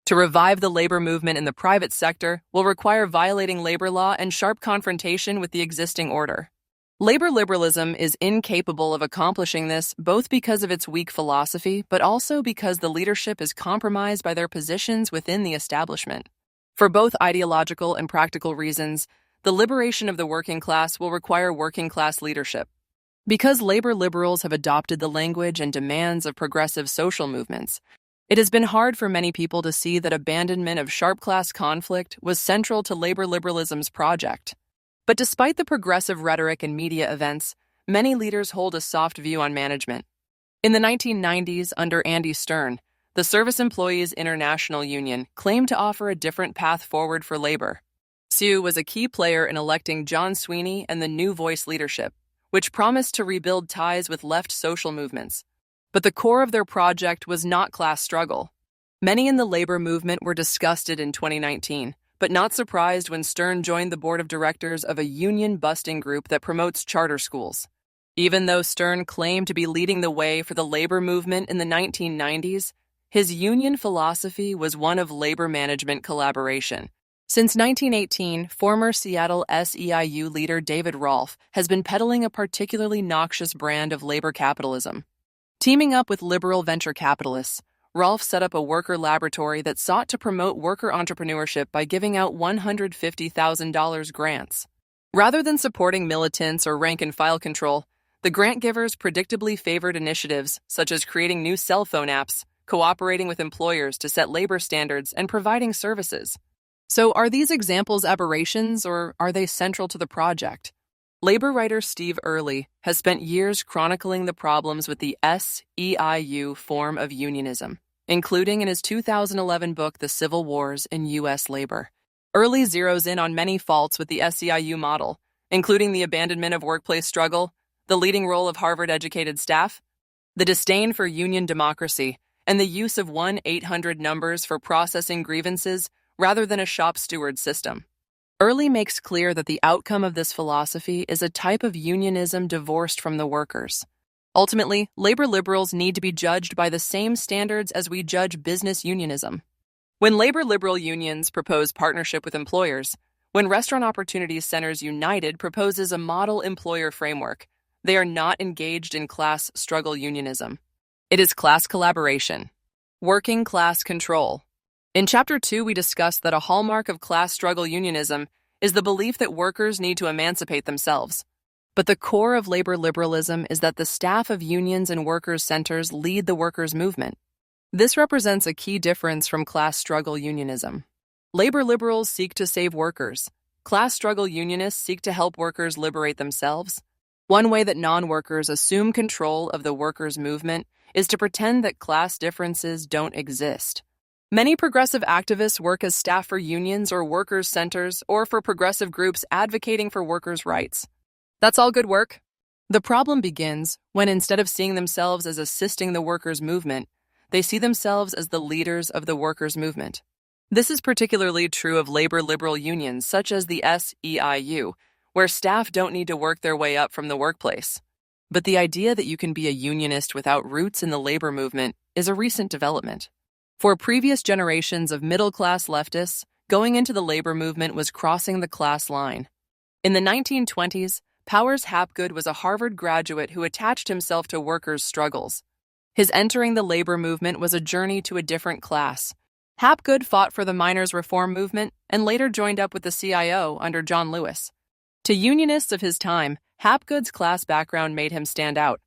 To revive the labor movement in the private sector will require violating labor law and sharp confrontation with the existing order. Labor liberalism is incapable of accomplishing this both because of its weak philosophy, but also because the leadership is compromised by their positions within the establishment. For both ideological and practical reasons, the liberation of the working class will require working class leadership. Because labor liberals have adopted the language and demands of progressive social movements, it has been hard for many people to see that abandonment of sharp class conflict was central to labor liberalism's project. But despite the progressive rhetoric and media events, many leaders hold a soft view on management. In the 1990s, under Andy Stern, the Service Employees International Union claimed to offer a different path forward for labor. SEU was a key player in electing John Sweeney and the New Voice leadership, which promised to rebuild ties with left social movements. But the core of their project was not class struggle. Many in the labor movement were disgusted in 2019, but not surprised when Stern joined the board of directors of a union-busting group that promotes charter schools. Even though Stern claimed to be leading the way for the labor movement in the 1990s, his union philosophy was one of labor management collaboration. Since 1918, former Seattle SEIU leader David Rolfe has been peddling a particularly noxious brand of labor capitalism. Teaming up with liberal venture capitalists, Rolfe set up a worker laboratory that sought to promote worker entrepreneurship by giving out $150,000 grants. Rather than supporting militants or rank-and-file control, the grant givers predictably favored initiatives such as creating new cell phone apps, cooperating with employers to set labor standards, and providing services. So are these examples aberrations, or are they central to the project? Labor writer Steve Early has spent years chronicling the problems with the SEIU form of unionism, including in his 2011 book, The Civil Wars in U.S. Labor. Early zeroes in on many faults with the SEIU model, including the abandonment of workplace struggle, the leading role of Harvard-educated staff, the disdain for union democracy, and the use of 1-800 numbers for processing grievances rather than a shop steward system. Early makes clear that the outcome of this philosophy is a type of unionism divorced from the workers. Ultimately, labor liberals need to be judged by the same standards as we judge business unionism. When labor liberal unions propose partnership with employers, when Restaurant Opportunities Centers United proposes a model employer framework, they are not engaged in class struggle unionism. It is class collaboration. Working class control. In Chapter 2, we discussed that a hallmark of class struggle unionism is the belief that workers need to emancipate themselves. But the core of labor liberalism is that the staff of unions and workers' centers lead the workers' movement. This represents a key difference from class struggle unionism. Labor liberals seek to save workers. Class struggle unionists seek to help workers liberate themselves. One way that non-workers assume control of the workers' movement is to pretend that class differences don't exist. Many progressive activists work as staff for unions or workers' centers or for progressive groups advocating for workers' rights. That's all good work. The problem begins when, instead of seeing themselves as assisting the workers' movement, they see themselves as the leaders of the workers' movement. This is particularly true of labor liberal unions such as the SEIU, where staff don't need to work their way up from the workplace. But the idea that you can be a unionist without roots in the labor movement is a recent development. For previous generations of middle-class leftists, going into the labor movement was crossing the class line. In the 1920s, Powers Hapgood was a Harvard graduate who attached himself to workers' struggles. His entering the labor movement was a journey to a different class. Hapgood fought for the miners' reform movement and later joined up with the CIO under John Lewis. To unionists of his time, Hapgood's class background made him stand out.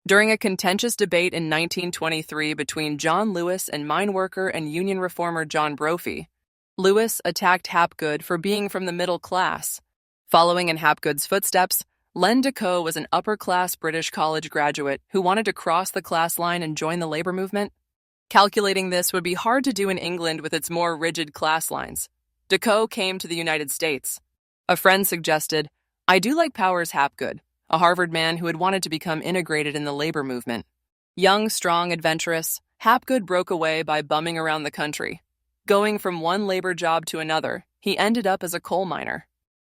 During a contentious debate in 1923 between John Lewis and mine worker and union reformer John Brophy, Lewis attacked Hapgood for being from the middle class. Following in Hapgood's footsteps, Len Decaux was an upper-class British college graduate who wanted to cross the class line and join the labor movement. Calculating this would be hard to do in England with its more rigid class lines. Decaux came to the United States. A friend suggested, "I do like Powers Hapgood, a Harvard man who had wanted to become integrated in the labor movement." Young, strong, adventurous, Hapgood broke away by bumming around the country. Going from one labor job to another, he ended up as a coal miner.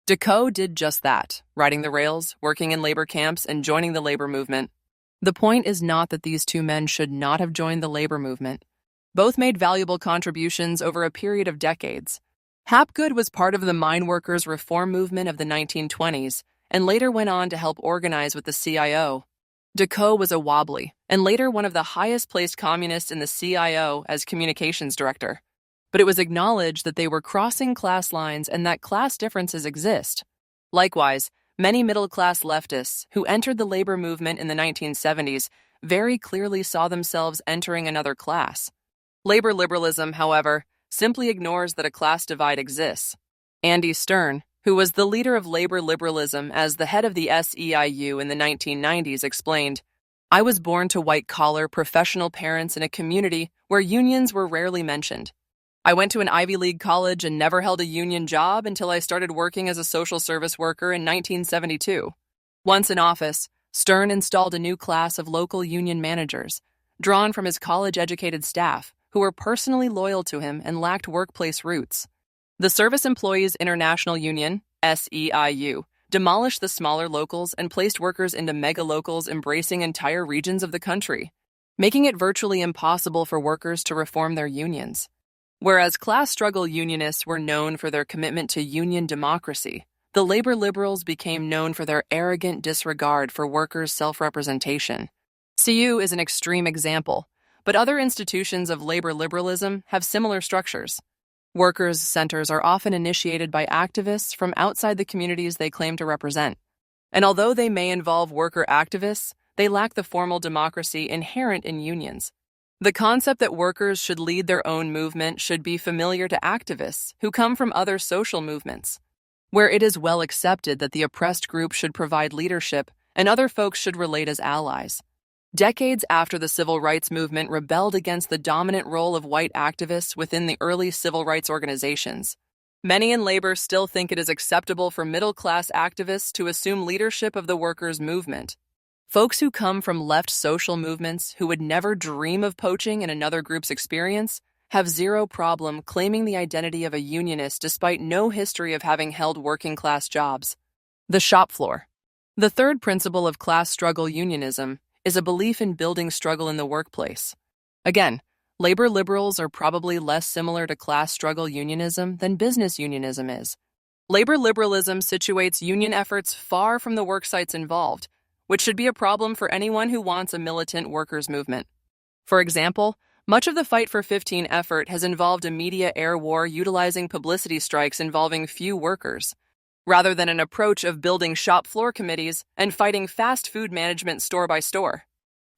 Decaux did just that, riding the rails, working in labor camps, and joining the labor movement. The point is not that these two men should not have joined the labor movement. Both made valuable contributions over a period of decades. Hapgood was part of the mine workers' reform movement of the 1920s and later went on to help organize with the CIO. Decaux was a wobbly and later one of the highest-placed communists in the CIO as communications director. But it was acknowledged that they were crossing class lines and that class differences exist. Likewise, many middle-class leftists who entered the labor movement in the 1970s very clearly saw themselves entering another class. Labor liberalism, however, simply ignores that a class divide exists. Andy Stern, who was the leader of labor liberalism as the head of the SEIU in the 1990s, explained, "I was born to white-collar, professional parents in a community where unions were rarely mentioned. I went to an Ivy League college and never held a union job until I started working as a social service worker in 1972. Once in office, Stern installed a new class of local union managers, drawn from his college-educated staff, who were personally loyal to him and lacked workplace roots. The Service Employees International Union, SEIU, demolished the smaller locals and placed workers into mega-locals embracing entire regions of the country, making it virtually impossible for workers to reform their unions. Whereas class struggle unionists were known for their commitment to union democracy, the labor liberals became known for their arrogant disregard for workers' self-representation. CU is an extreme example, but other institutions of labor liberalism have similar structures. Workers' centers are often initiated by activists from outside the communities they claim to represent. And although they may involve worker activists, they lack the formal democracy inherent in unions. The concept that workers should lead their own movement should be familiar to activists who come from other social movements, where it is well accepted that the oppressed group should provide leadership and other folks should relate as allies. Decades after the civil rights movement rebelled against the dominant role of white activists within the early civil rights organizations, many in labor still think it is acceptable for middle-class activists to assume leadership of the workers' movement. Folks who come from left social movements who would never dream of poaching in another group's experience have zero problem claiming the identity of a unionist despite no history of having held working-class jobs. The shop floor. The third principle of class struggle unionism is a belief in building struggle in the workplace. Again, labor liberals are probably less similar to class struggle unionism than business unionism is. Labor liberalism situates union efforts far from the work sites involved, which should be a problem for anyone who wants a militant workers' movement. For example, much of the Fight for 15 effort has involved a media air war utilizing publicity strikes involving few workers, rather than an approach of building shop floor committees and fighting fast food management store by store.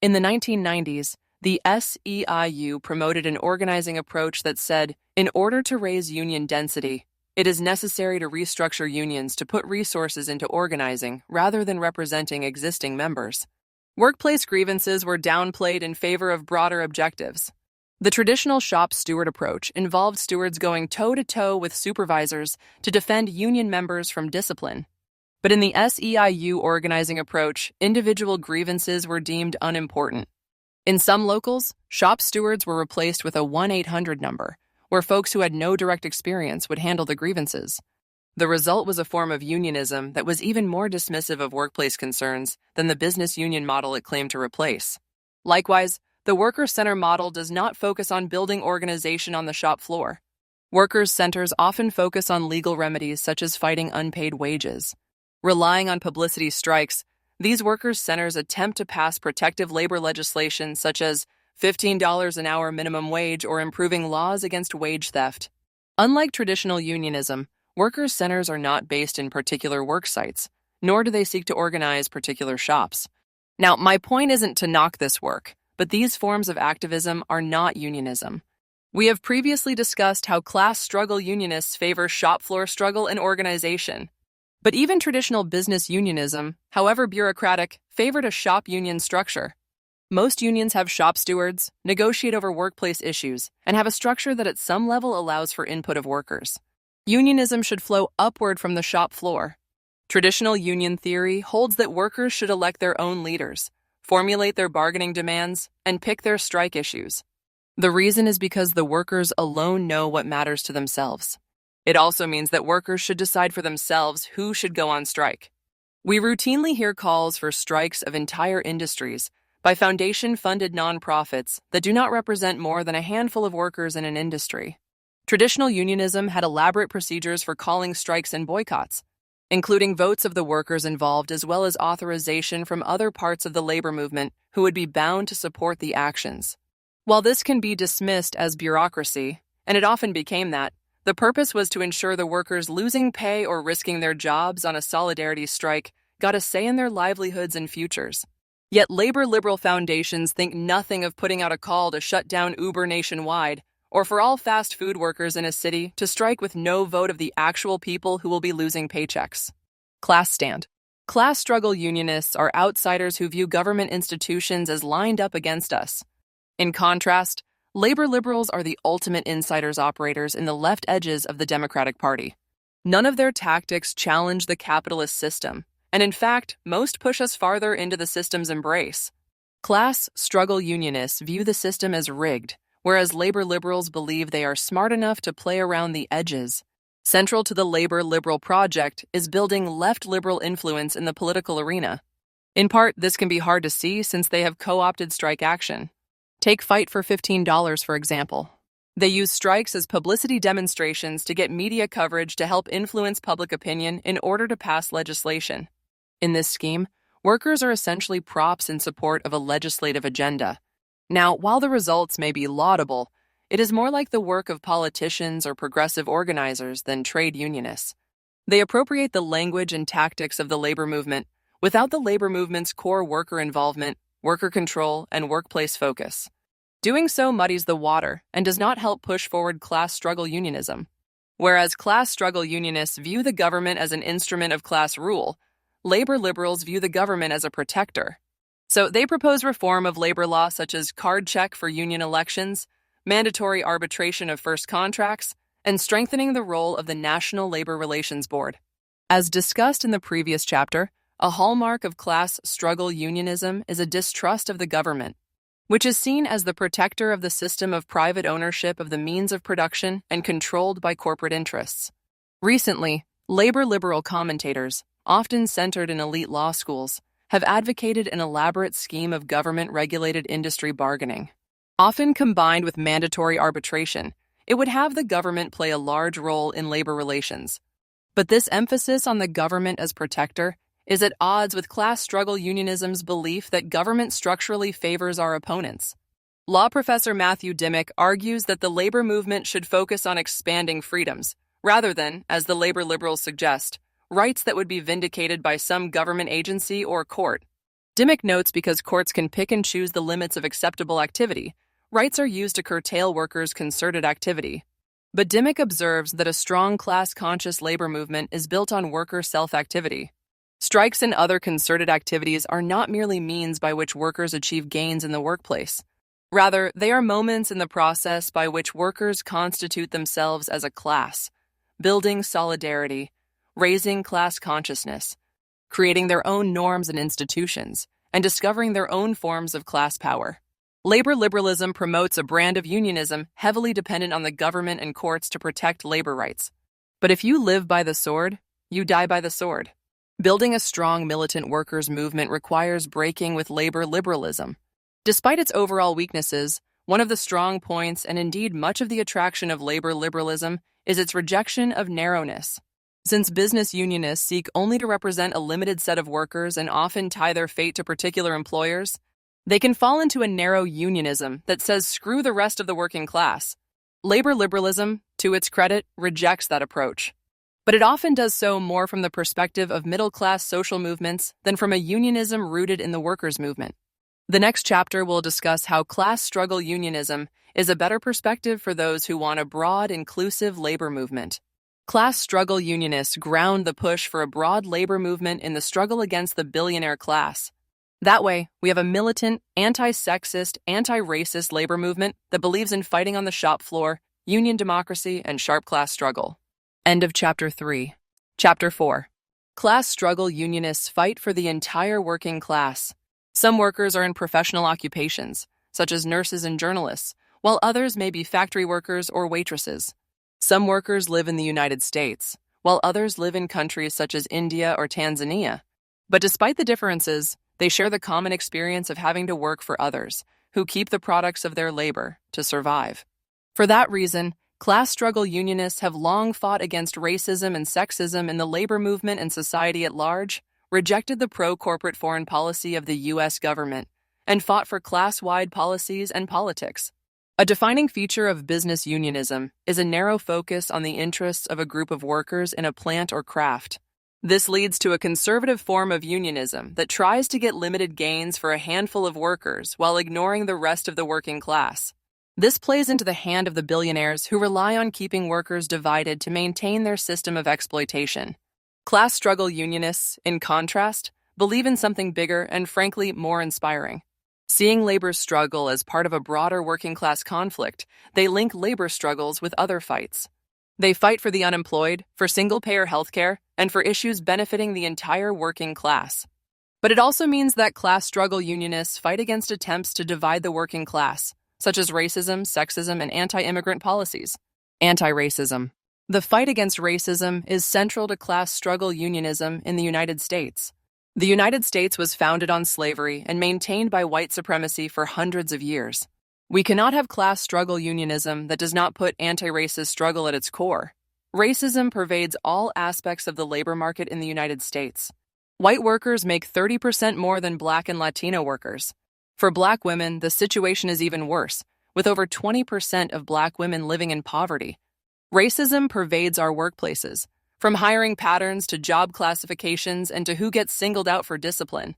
In the 1990s, the SEIU promoted an organizing approach that said, in order to raise union density, it is necessary to restructure unions to put resources into organizing rather than representing existing members. Workplace grievances were downplayed in favor of broader objectives. The traditional shop steward approach involved stewards going toe-to-toe with supervisors to defend union members from discipline. But in the SEIU organizing approach, individual grievances were deemed unimportant. In some locals, shop stewards were replaced with a 1-800 number, where folks who had no direct experience would handle the grievances. The result was a form of unionism that was even more dismissive of workplace concerns than the business union model it claimed to replace. Likewise, the worker center model does not focus on building organization on the shop floor. Workers' centers often focus on legal remedies such as fighting unpaid wages. Relying on publicity strikes, these workers' centers attempt to pass protective labor legislation such as $15 an hour minimum wage or improving laws against wage theft. Unlike traditional unionism, workers' centers are not based in particular work sites, nor do they seek to organize particular shops. Now, my point isn't to knock this work, but these forms of activism are not unionism. We have previously discussed how class struggle unionists favor shop floor struggle and organization. But even traditional business unionism, however bureaucratic, favored a shop union structure. Most unions have shop stewards, negotiate over workplace issues, and have a structure that at some level allows for input of workers. Unionism should flow upward from the shop floor. Traditional union theory holds that workers should elect their own leaders, formulate their bargaining demands, and pick their strike issues. The reason is because the workers alone know what matters to themselves. It also means that workers should decide for themselves who should go on strike. We routinely hear calls for strikes of entire industries by foundation-funded nonprofits that do not represent more than a handful of workers in an industry. Traditional unionism had elaborate procedures for calling strikes and boycotts, including votes of the workers involved as well as authorization from other parts of the labor movement who would be bound to support the actions. While this can be dismissed as bureaucracy, and it often became that, the purpose was to ensure the workers losing pay or risking their jobs on a solidarity strike got a say in their livelihoods and futures. Yet labor liberal foundations think nothing of putting out a call to shut down Uber nationwide, or for all fast food workers in a city to strike with no vote of the actual people who will be losing paychecks. Class stand. Class struggle unionists are outsiders who view government institutions as lined up against us. In contrast, labor liberals are the ultimate insiders operators in the left edges of the Democratic Party. None of their tactics challenge the capitalist system, and in fact, most push us farther into the system's embrace. Class struggle unionists view the system as rigged, whereas labor liberals believe they are smart enough to play around the edges. Central to the labor liberal project is building left liberal influence in the political arena. In part, this can be hard to see since they have co-opted strike action. Take Fight for $15, for example. They use strikes as publicity demonstrations to get media coverage to help influence public opinion in order to pass legislation. In this scheme, workers are essentially props in support of a legislative agenda. Now, while the results may be laudable, it is more like the work of politicians or progressive organizers than trade unionists. They appropriate the language and tactics of the labor movement without the labor movement's core worker involvement, worker control, and workplace focus. Doing so muddies the water and does not help push forward class struggle unionism. Whereas class struggle unionists view the government as an instrument of class rule, labor liberals view the government as a protector. So they propose reform of labor law such as card check for union elections, mandatory arbitration of first contracts, and strengthening the role of the National Labor Relations Board. As discussed in the previous chapter, a hallmark of class struggle unionism is a distrust of the government. which is seen as the protector of the system of private ownership of the means of production and controlled by corporate interests. Recently, labor liberal commentators, often centered in elite law schools, have advocated an elaborate scheme of government-regulated industry bargaining. Often combined with mandatory arbitration, it would have the government play a large role in labor relations. But this emphasis on the government as protector is at odds with class struggle unionism's belief that government structurally favors our opponents. Law professor Matthew Dimmock argues that the labor movement should focus on expanding freedoms, rather than, as the labor liberals suggest, rights that would be vindicated by some government agency or court. Dimmock notes because courts can pick and choose the limits of acceptable activity, rights are used to curtail workers' concerted activity. But Dimmock observes that a strong class-conscious labor movement is built on worker self-activity. Strikes and other concerted activities are not merely means by which workers achieve gains in the workplace. Rather, they are moments in the process by which workers constitute themselves as a class, building solidarity, raising class consciousness, creating their own norms and institutions, and discovering their own forms of class power. Labor liberalism promotes a brand of unionism heavily dependent on the government and courts to protect labor rights. But if you live by the sword, you die by the sword. Building a strong militant workers' movement requires breaking with labor liberalism. Despite its overall weaknesses, one of the strong points, and indeed much of the attraction of labor liberalism, is its rejection of narrowness. Since business unionists seek only to represent a limited set of workers and often tie their fate to particular employers, they can fall into a narrow unionism that says screw the rest of the working class. Labor liberalism, to its credit, rejects that approach. But it often does so more from the perspective of middle-class social movements than from a unionism rooted in the workers' movement. The next chapter will discuss how class struggle unionism is a better perspective for those who want a broad, inclusive labor movement. Class struggle unionists ground the push for a broad labor movement in the struggle against the billionaire class. That way, we have a militant, anti-sexist, anti-racist labor movement that believes in fighting on the shop floor, union democracy, and sharp class struggle. End of Chapter 3. Chapter 4. Class struggle unionists fight for the entire working class. Some workers are in professional occupations, such as nurses and journalists, while others may be factory workers or waitresses. Some workers live in the United States, while others live in countries such as India or Tanzania. But despite the differences, they share the common experience of having to work for others, who keep the products of their labor to survive. For that reason, class struggle unionists have long fought against racism and sexism in the labor movement and society at large, rejected the pro-corporate foreign policy of the U.S. government, and fought for class-wide policies and politics. A defining feature of business unionism is a narrow focus on the interests of a group of workers in a plant or craft. This leads to a conservative form of unionism that tries to get limited gains for a handful of workers while ignoring the rest of the working class. This plays into the hand of the billionaires who rely on keeping workers divided to maintain their system of exploitation. Class struggle unionists, in contrast, believe in something bigger and frankly more inspiring. Seeing labor's struggle as part of a broader working class conflict, they link labor struggles with other fights. They fight for the unemployed, for single-payer healthcare, and for issues benefiting the entire working class. But it also means that class struggle unionists fight against attempts to divide the working class, such as racism, sexism, and anti-immigrant policies. Anti-racism. The fight against racism is central to class struggle unionism in the United States. The United States was founded on slavery and maintained by white supremacy for hundreds of years. We cannot have class struggle unionism that does not put anti-racist struggle at its core. Racism pervades all aspects of the labor market in the United States. White workers make 30% more than Black and Latino workers. For Black women, the situation is even worse, with over 20% of Black women living in poverty. Racism pervades our workplaces, from hiring patterns to job classifications and to who gets singled out for discipline.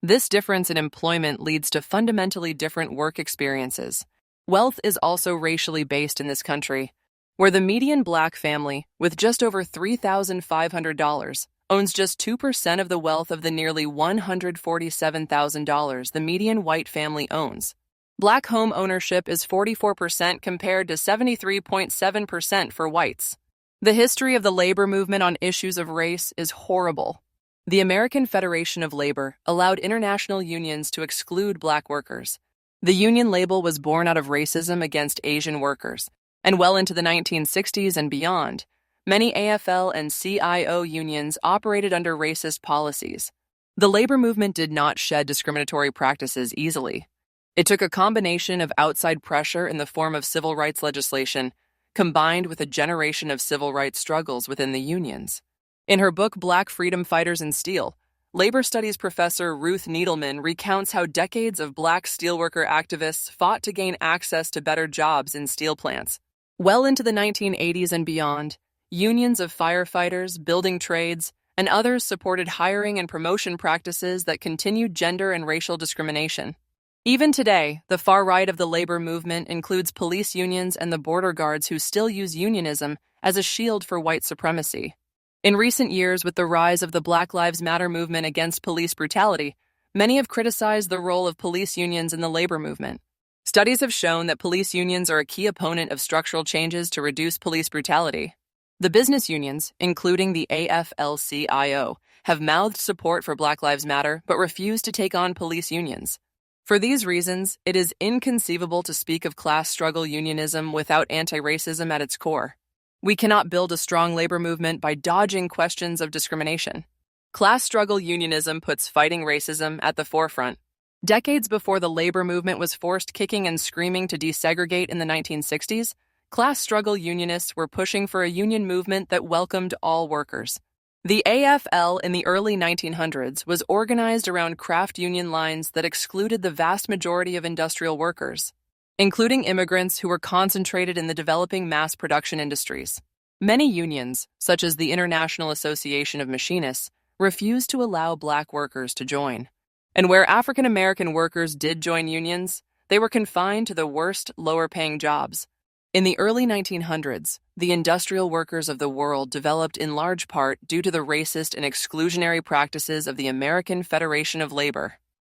This difference in employment leads to fundamentally different work experiences. Wealth is also racially based in this country, where the median Black family, with just over $3,500, owns just 2% of the wealth of the nearly $147,000 the median white family owns. Black home ownership is 44% compared to 73.7% for whites. The history of the labor movement on issues of race is horrible. The American Federation of Labor allowed international unions to exclude Black workers. The union label was born out of racism against Asian workers, and well into the 1960s and beyond, many AFL and CIO unions operated under racist policies. The labor movement did not shed discriminatory practices easily. It took a combination of outside pressure in the form of civil rights legislation, combined with a generation of civil rights struggles within the unions. In her book Black Freedom Fighters in Steel, labor studies professor Ruth Needleman recounts how decades of black steelworker activists fought to gain access to better jobs in steel plants. Well into the 1980s and beyond, unions of firefighters, building trades, and others supported hiring and promotion practices that continued gender and racial discrimination. Even today, the far right of the labor movement includes police unions and the border guards who still use unionism as a shield for white supremacy. In recent years, with the rise of the Black Lives Matter movement against police brutality, many have criticized the role of police unions in the labor movement. Studies have shown that police unions are a key opponent of structural changes to reduce police brutality. The business unions, including the AFL-CIO, have mouthed support for Black Lives Matter but refuse to take on police unions. For these reasons, it is inconceivable to speak of class struggle unionism without anti-racism at its core. We cannot build a strong labor movement by dodging questions of discrimination. Class struggle unionism puts fighting racism at the forefront. Decades before the labor movement was forced kicking and screaming to desegregate in the 1960s, class struggle unionists were pushing for a union movement that welcomed all workers. The AFL in the early 1900s was organized around craft union lines that excluded the vast majority of industrial workers, including immigrants who were concentrated in the developing mass production industries. Many unions, such as the International Association of Machinists, refused to allow black workers to join. And where African American workers did join unions, they were confined to the worst, lower-paying jobs. In the early 1900s, the industrial workers of the world developed in large part due to the racist and exclusionary practices of the American Federation of Labor.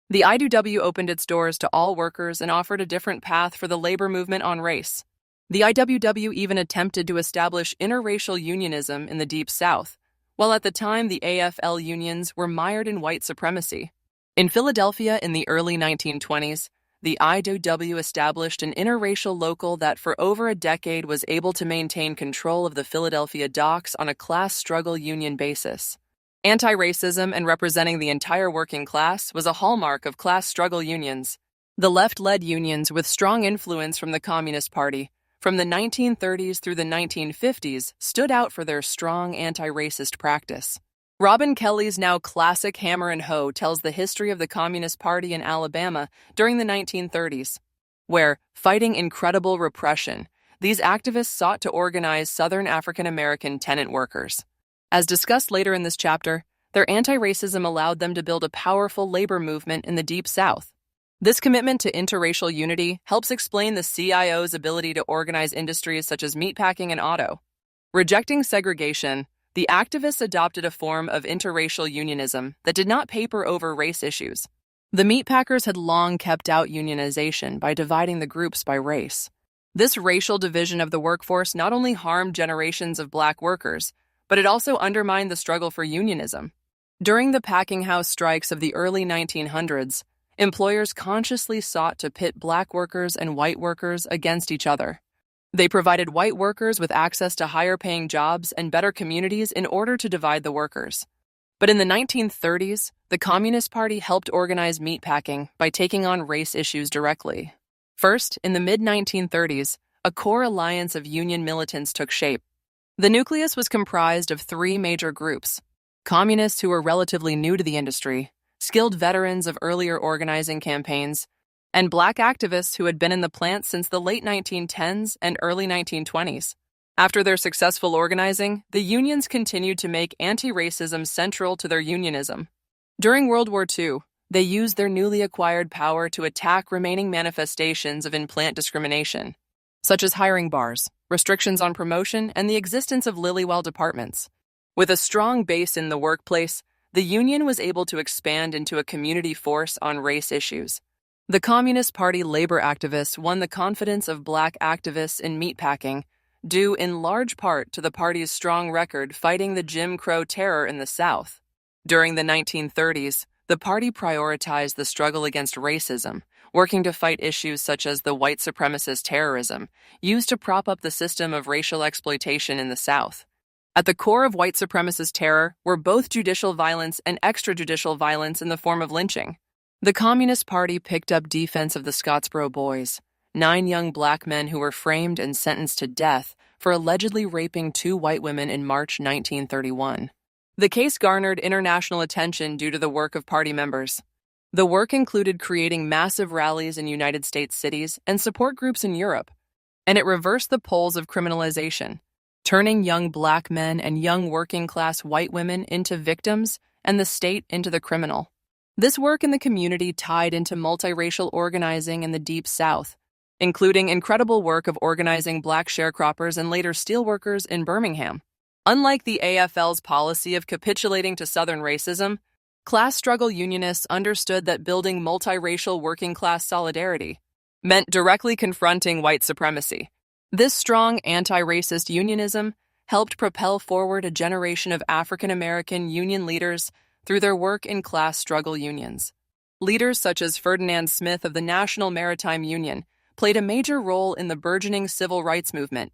The IWW opened its doors to all workers and offered a different path for the labor movement on race. The IWW even attempted to establish interracial unionism in the Deep South, while at the time the AFL unions were mired in white supremacy. In Philadelphia in the early 1920s, the IWW established an interracial local that for over a decade was able to maintain control of the Philadelphia docks on a class struggle union basis. Anti-racism and representing the entire working class was a hallmark of class struggle unions. The left-led unions with strong influence from the Communist Party, from the 1930s through the 1950s, stood out for their strong anti-racist practice. Robin Kelly's now classic Hammer and Hoe tells the history of the Communist Party in Alabama during the 1930s, where, fighting incredible repression, these activists sought to organize Southern African American tenant workers. As discussed later in this chapter, their anti-racism allowed them to build a powerful labor movement in the Deep South. This commitment to interracial unity helps explain the CIO's ability to organize industries such as meatpacking and auto. Rejecting segregation, the activists adopted a form of interracial unionism that did not paper over race issues. The meatpackers had long kept out unionization by dividing the groups by race. This racial division of the workforce not only harmed generations of black workers, but it also undermined the struggle for unionism. During the packing house strikes of the early 1900s, employers consciously sought to pit black workers and white workers against each other. They provided white workers with access to higher-paying jobs and better communities in order to divide the workers. But in the 1930s, the Communist Party helped organize meatpacking by taking on race issues directly. First, in the mid-1930s, a core alliance of union militants took shape. The nucleus was comprised of three major groups: communists who were relatively new to the industry, skilled veterans of earlier organizing campaigns, and black activists who had been in the plant since the late 1910s and early 1920s. After their successful organizing, the unions continued to make anti-racism central to their unionism. During World War II, they used their newly acquired power to attack remaining manifestations of in-plant discrimination, such as hiring bars, restrictions on promotion, and the existence of lily-well departments. With a strong base in the workplace, the union was able to expand into a community force on race issues. The Communist Party labor activists won the confidence of black activists in meatpacking, due in large part to the party's strong record fighting the Jim Crow terror in the South. During the 1930s, the party prioritized the struggle against racism, working to fight issues such as the white supremacist terrorism used to prop up the system of racial exploitation in the South. At the core of white supremacist terror were both judicial violence and extrajudicial violence in the form of lynching. The Communist Party picked up defense of the Scottsboro Boys, 9 young black men who were framed and sentenced to death for allegedly raping 2 white women in March 1931. The case garnered international attention due to the work of party members. The work included creating massive rallies in United States cities and support groups in Europe, and it reversed the poles of criminalization, turning young black men and young working-class white women into victims and the state into the criminal. This work in the community tied into multiracial organizing in the Deep South, including incredible work of organizing black sharecroppers and later steelworkers in Birmingham. Unlike the AFL's policy of capitulating to Southern racism, class struggle unionists understood that building multiracial working-class solidarity meant directly confronting white supremacy. This strong anti-racist unionism helped propel forward a generation of African American union leaders through their work in class struggle unions. Leaders such as Ferdinand Smith of the National Maritime Union played a major role in the burgeoning civil rights movement,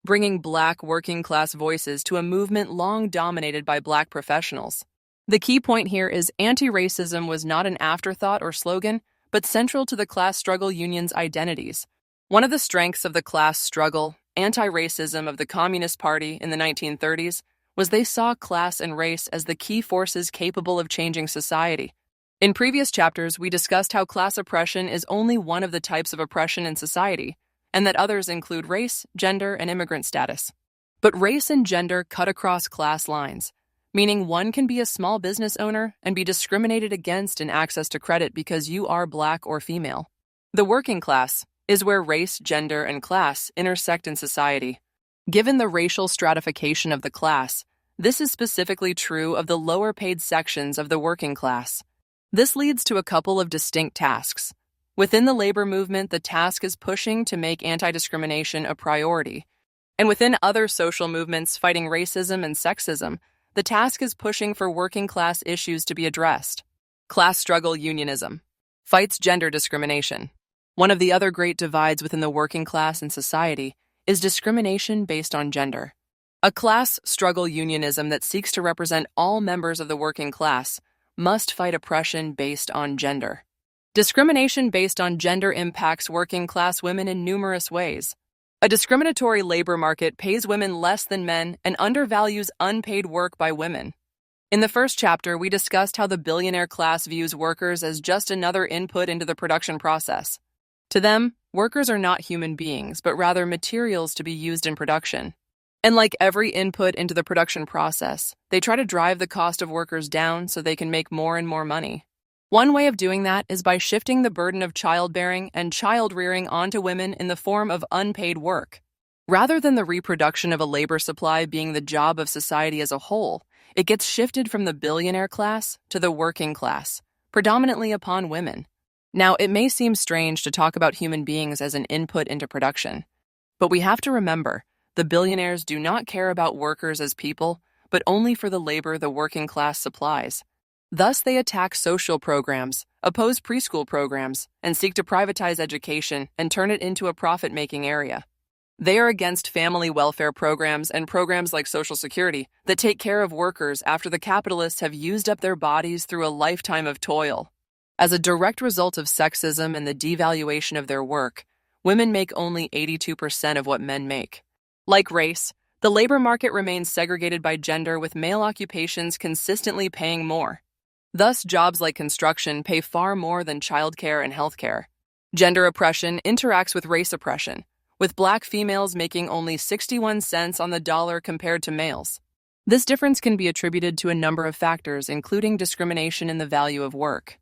bringing black working-class voices to a movement long dominated by black professionals. The key point here is anti-racism was not an afterthought or slogan, but central to the class struggle unions' identities. One of the strengths of the class struggle, anti-racism of the Communist Party in the 1930s was they saw class and race as the key forces capable of changing society. In previous chapters, we discussed how class oppression is only one of the types of oppression in society, and that others include race, gender, and immigrant status. But race and gender cut across class lines, meaning one can be a small business owner and be discriminated against in access to credit because you are black or female. The working class is where race, gender, and class intersect in society. Given the racial stratification of the class, this is specifically true of the lower-paid sections of the working class. This leads to a couple of distinct tasks. Within the labor movement, the task is pushing to make anti-discrimination a priority. And within other social movements fighting racism and sexism, the task is pushing for working-class issues to be addressed. Class struggle unionism fights gender discrimination. One of the other great divides within the working class and society is discrimination based on gender. A class struggle unionism that seeks to represent all members of the working class must fight oppression based on gender. Discrimination based on gender impacts working-class women in numerous ways. A discriminatory labor market pays women less than men and undervalues unpaid work by women. In the first chapter, we discussed how the billionaire class views workers as just another input into the production process. To them, workers are not human beings, but rather materials to be used in production. And like every input into the production process, they try to drive the cost of workers down so they can make more and more money. One way of doing that is by shifting the burden of childbearing and child-rearing onto women in the form of unpaid work. Rather than the reproduction of a labor supply being the job of society as a whole, it gets shifted from the billionaire class to the working class, predominantly upon women. Now, it may seem strange to talk about human beings as an input into production, but we have to remember, the billionaires do not care about workers as people, but only for the labor the working class supplies. Thus, they attack social programs, oppose preschool programs, and seek to privatize education and turn it into a profit-making area. They are against family welfare programs and programs like Social Security that take care of workers after the capitalists have used up their bodies through a lifetime of toil. As a direct result of sexism and the devaluation of their work, women make only 82% of what men make. Like race, the labor market remains segregated by gender, with male occupations consistently paying more. Thus, jobs like construction pay far more than childcare and healthcare. Gender oppression interacts with race oppression, with black females making only 61 cents on the dollar compared to males. This difference can be attributed to a number of factors, including discrimination in the value of work,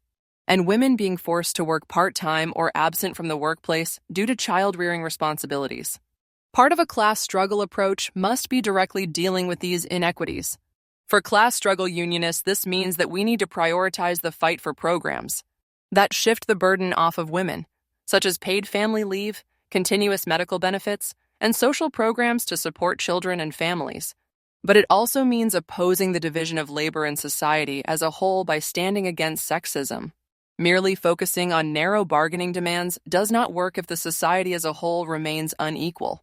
and women being forced to work part-time or absent from the workplace due to child-rearing responsibilities. Part of a class struggle approach must be directly dealing with these inequities. For class struggle unionists, this means that we need to prioritize the fight for programs that shift the burden off of women, such as paid family leave, continuous medical benefits, and social programs to support children and families. But it also means opposing the division of labor in society as a whole by standing against sexism. Merely focusing on narrow bargaining demands does not work if the society as a whole remains unequal.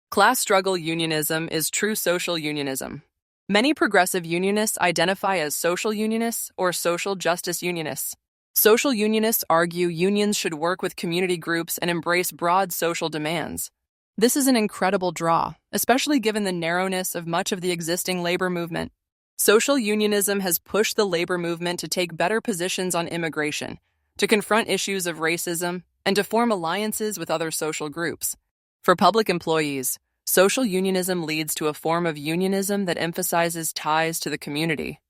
Class struggle unionism is true social unionism. Many progressive unionists identify as social unionists or social justice unionists. Social unionists argue unions should work with community groups and embrace broad social demands. This is an incredible draw, especially given the narrowness of much of the existing labor movement. Social unionism has pushed the labor movement to take better positions on immigration, to confront issues of racism, and to form alliances with other social groups. For public employees, social unionism leads to a form of unionism that emphasizes ties to the community.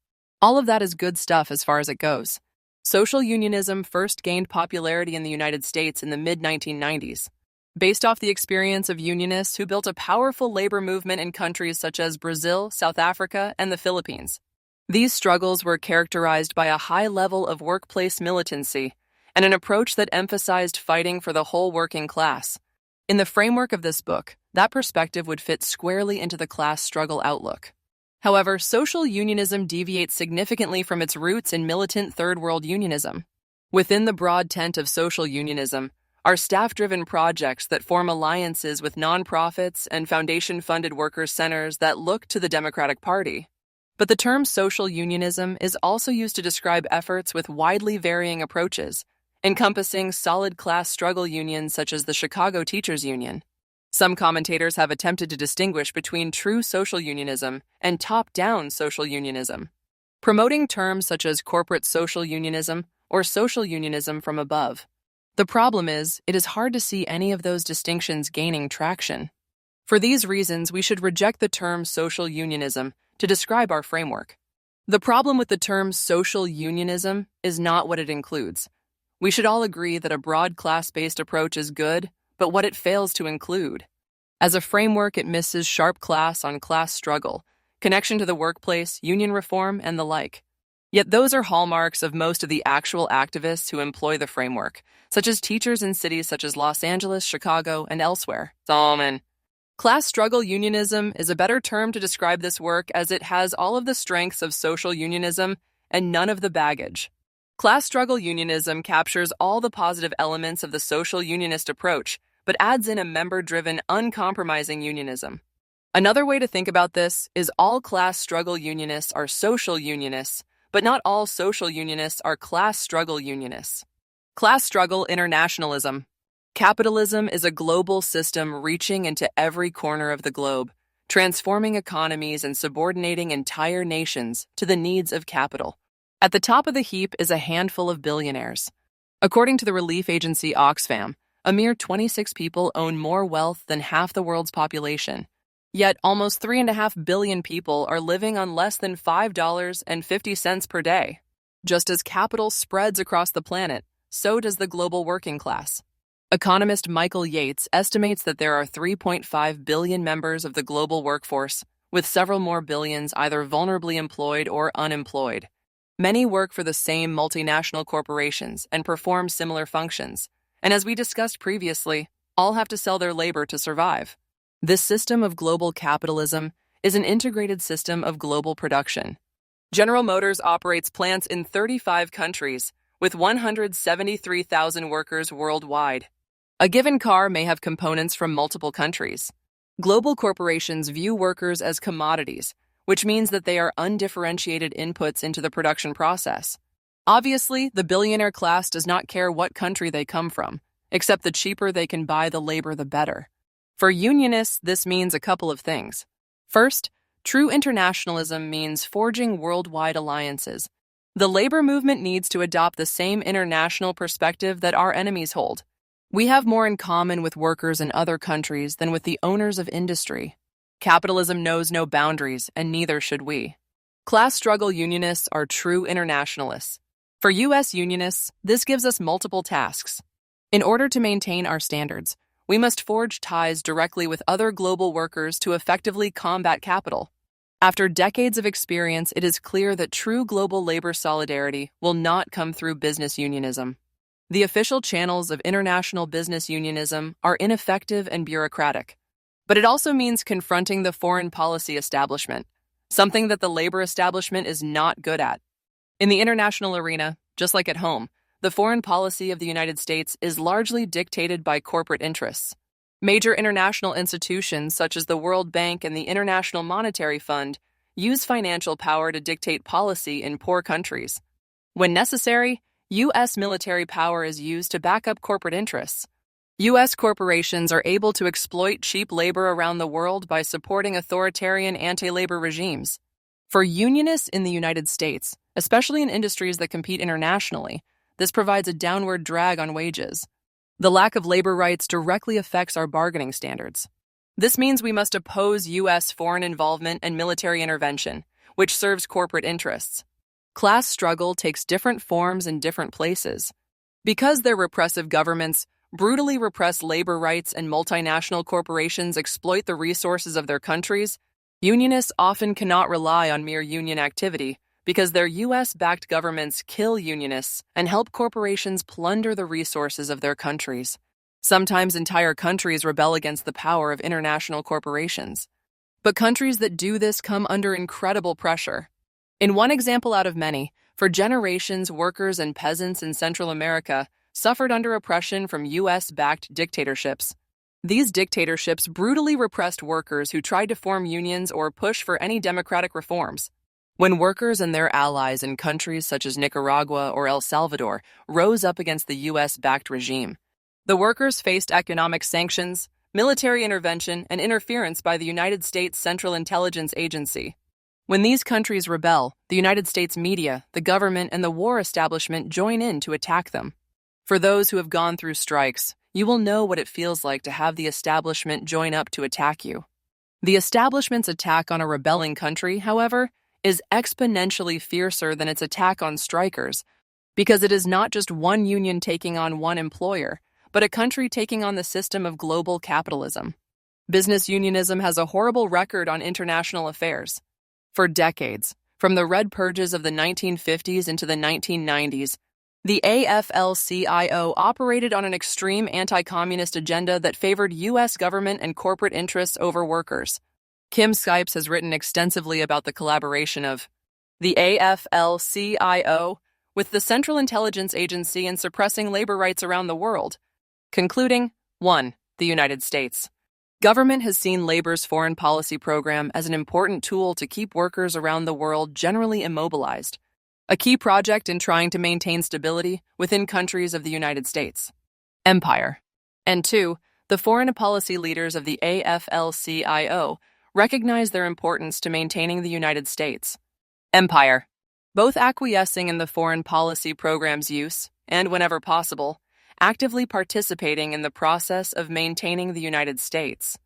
All of that is good stuff as far as it goes. Social unionism first gained popularity in the United States in the mid-1990s, based off the experience of unionists who built a powerful labor movement in countries such as Brazil, South Africa, and the Philippines. These struggles were characterized by a high level of workplace militancy and an approach that emphasized fighting for the whole working class. In the framework of this book, that perspective would fit squarely into the class struggle outlook. However, social unionism deviates significantly from its roots in militant Third World unionism. Within the broad tent of social unionism are staff-driven projects that form alliances with nonprofits and foundation-funded workers' centers that look to the Democratic Party. But the term social unionism is also used to describe efforts with widely varying approaches, encompassing solid class struggle unions such as the Chicago Teachers Union. Some commentators have attempted to distinguish between true social unionism and top-down social unionism, promoting terms such as corporate social unionism or social unionism from above. The problem is, it is hard to see any of those distinctions gaining traction. For these reasons, we should reject the term social unionism to describe our framework. The problem with the term social unionism is not what it includes. We should all agree that a broad class-based approach is good, but what it fails to include. As a framework, it misses sharp class on class struggle, connection to the workplace, union reform, and the like. Yet those are hallmarks of most of the actual activists who employ the framework, such as teachers in cities such as Los Angeles, Chicago, and elsewhere. Class struggle unionism is a better term to describe this work as it has all of the strengths of social unionism and none of the baggage. Class struggle unionism captures all the positive elements of the social unionist approach, but adds in a member-driven, uncompromising unionism. Another way to think about this is all class struggle unionists are social unionists, but not all social unionists are class struggle unionists. Class struggle internationalism. Capitalism is a global system reaching into every corner of the globe, transforming economies and subordinating entire nations to the needs of capital. At the top of the heap is a handful of billionaires. According to the relief agency Oxfam, a mere 26 people own more wealth than half the world's population. Yet almost 3.5 billion people are living on less than $5.50 per day. Just as capital spreads across the planet, so does the global working class. Economist Michael Yates estimates that there are 3.5 billion members of the global workforce, with several more billions either vulnerably employed or unemployed. Many work for the same multinational corporations and perform similar functions, and as we discussed previously, all have to sell their labor to survive. This system of global capitalism is an integrated system of global production. General Motors operates plants in 35 countries, with 173,000 workers worldwide. A given car may have components from multiple countries. Global corporations view workers as commodities, which means that they are undifferentiated inputs into the production process. Obviously, the billionaire class does not care what country they come from, except the cheaper they can buy the labor, the better. For unionists, this means a couple of things. First, true internationalism means forging worldwide alliances. The labor movement needs to adopt the same international perspective that our enemies hold. We have more in common with workers in other countries than with the owners of industry. Capitalism knows no boundaries, and neither should we. Class struggle unionists are true internationalists. For U.S. unionists, this gives us multiple tasks. In order to maintain our standards, we must forge ties directly with other global workers to effectively combat capital. After decades of experience, it is clear that true global labor solidarity will not come through business unionism. The official channels of international business unionism are ineffective and bureaucratic. But it also means confronting the foreign policy establishment, something that the labor establishment is not good at. In the international arena, just like at home, the foreign policy of the United States is largely dictated by corporate interests. Major international institutions such as the World Bank and the International Monetary Fund use financial power to dictate policy in poor countries. When necessary, U.S. military power is used to back up corporate interests. U.S. corporations are able to exploit cheap labor around the world by supporting authoritarian anti-labor regimes. For unionists in the United States, especially in industries that compete internationally, this provides a downward drag on wages. The lack of labor rights directly affects our bargaining standards. This means we must oppose U.S. foreign involvement and military intervention, which serves corporate interests. Class struggle takes different forms in different places. Because their repressive governments brutally repress labor rights and multinational corporations exploit the resources of their countries, unionists often cannot rely on mere union activity because their U.S.-backed governments kill unionists and help corporations plunder the resources of their countries. Sometimes entire countries rebel against the power of international corporations. But countries that do this come under incredible pressure. In one example out of many, for generations, workers and peasants in Central America suffered under oppression from U.S.-backed dictatorships. These dictatorships brutally repressed workers who tried to form unions or push for any democratic reforms. When workers and their allies in countries such as Nicaragua or El Salvador rose up against the U.S.-backed regime, the workers faced economic sanctions, military intervention, and interference by the United States Central Intelligence Agency. When these countries rebel, the United States media, the government, and the war establishment join in to attack them. For those who have gone through strikes, you will know what it feels like to have the establishment join up to attack you. The establishment's attack on a rebelling country, however, is exponentially fiercer than its attack on strikers, because it is not just one union taking on one employer, but a country taking on the system of global capitalism. Business unionism has a horrible record on international affairs. For decades, from the Red Purges of the 1950s into the 1990s, the AFL-CIO operated on an extreme anti-communist agenda that favored U.S. government and corporate interests over workers. Kim Skypes has written extensively about the collaboration of the AFL-CIO with the Central Intelligence Agency in suppressing labor rights around the world. Concluding, 1. The United States. Government has seen labor's foreign policy program as an important tool to keep workers around the world generally immobilized, a key project in trying to maintain stability within countries of the United States. Empire. And 2. The foreign policy leaders of the AFL-CIO recognize their importance to maintaining the United States. Empire. Both acquiescing in the foreign policy program's use, and whenever possible, actively participating in the process of maintaining the United States.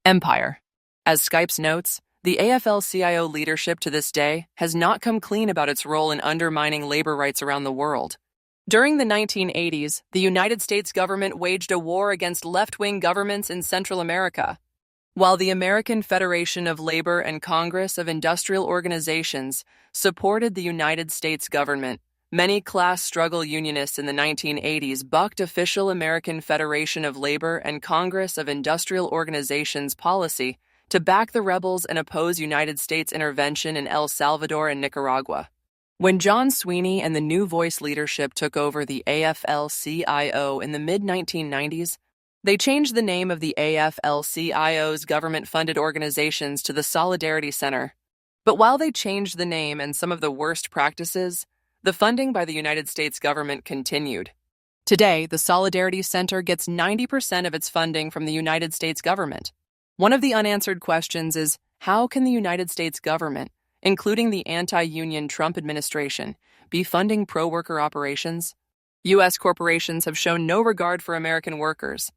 Empire. As Skypes notes, the AFL-CIO leadership to this day has not come clean about its role in undermining labor rights around the world. During the 1980s, the United States government waged a war against left-wing governments in Central America. While the American Federation of Labor and Congress of Industrial Organizations supported the United States government, many class struggle unionists in the 1980s bucked official American Federation of Labor and Congress of Industrial Organizations policy to back the rebels and oppose United States intervention in El Salvador and Nicaragua. When John Sweeney and the New Voice leadership took over the AFL-CIO in the mid-1990s, they changed the name of the AFL-CIO's government-funded organizations to the Solidarity Center. But while they changed the name and some of the worst practices, the funding by the United States government continued. Today, the Solidarity Center gets 90% of its funding from the United States government. One of the unanswered questions is, how can the United States government, including the anti-union Trump administration, be funding pro-worker operations? U.S. corporations have shown no regard for American workers.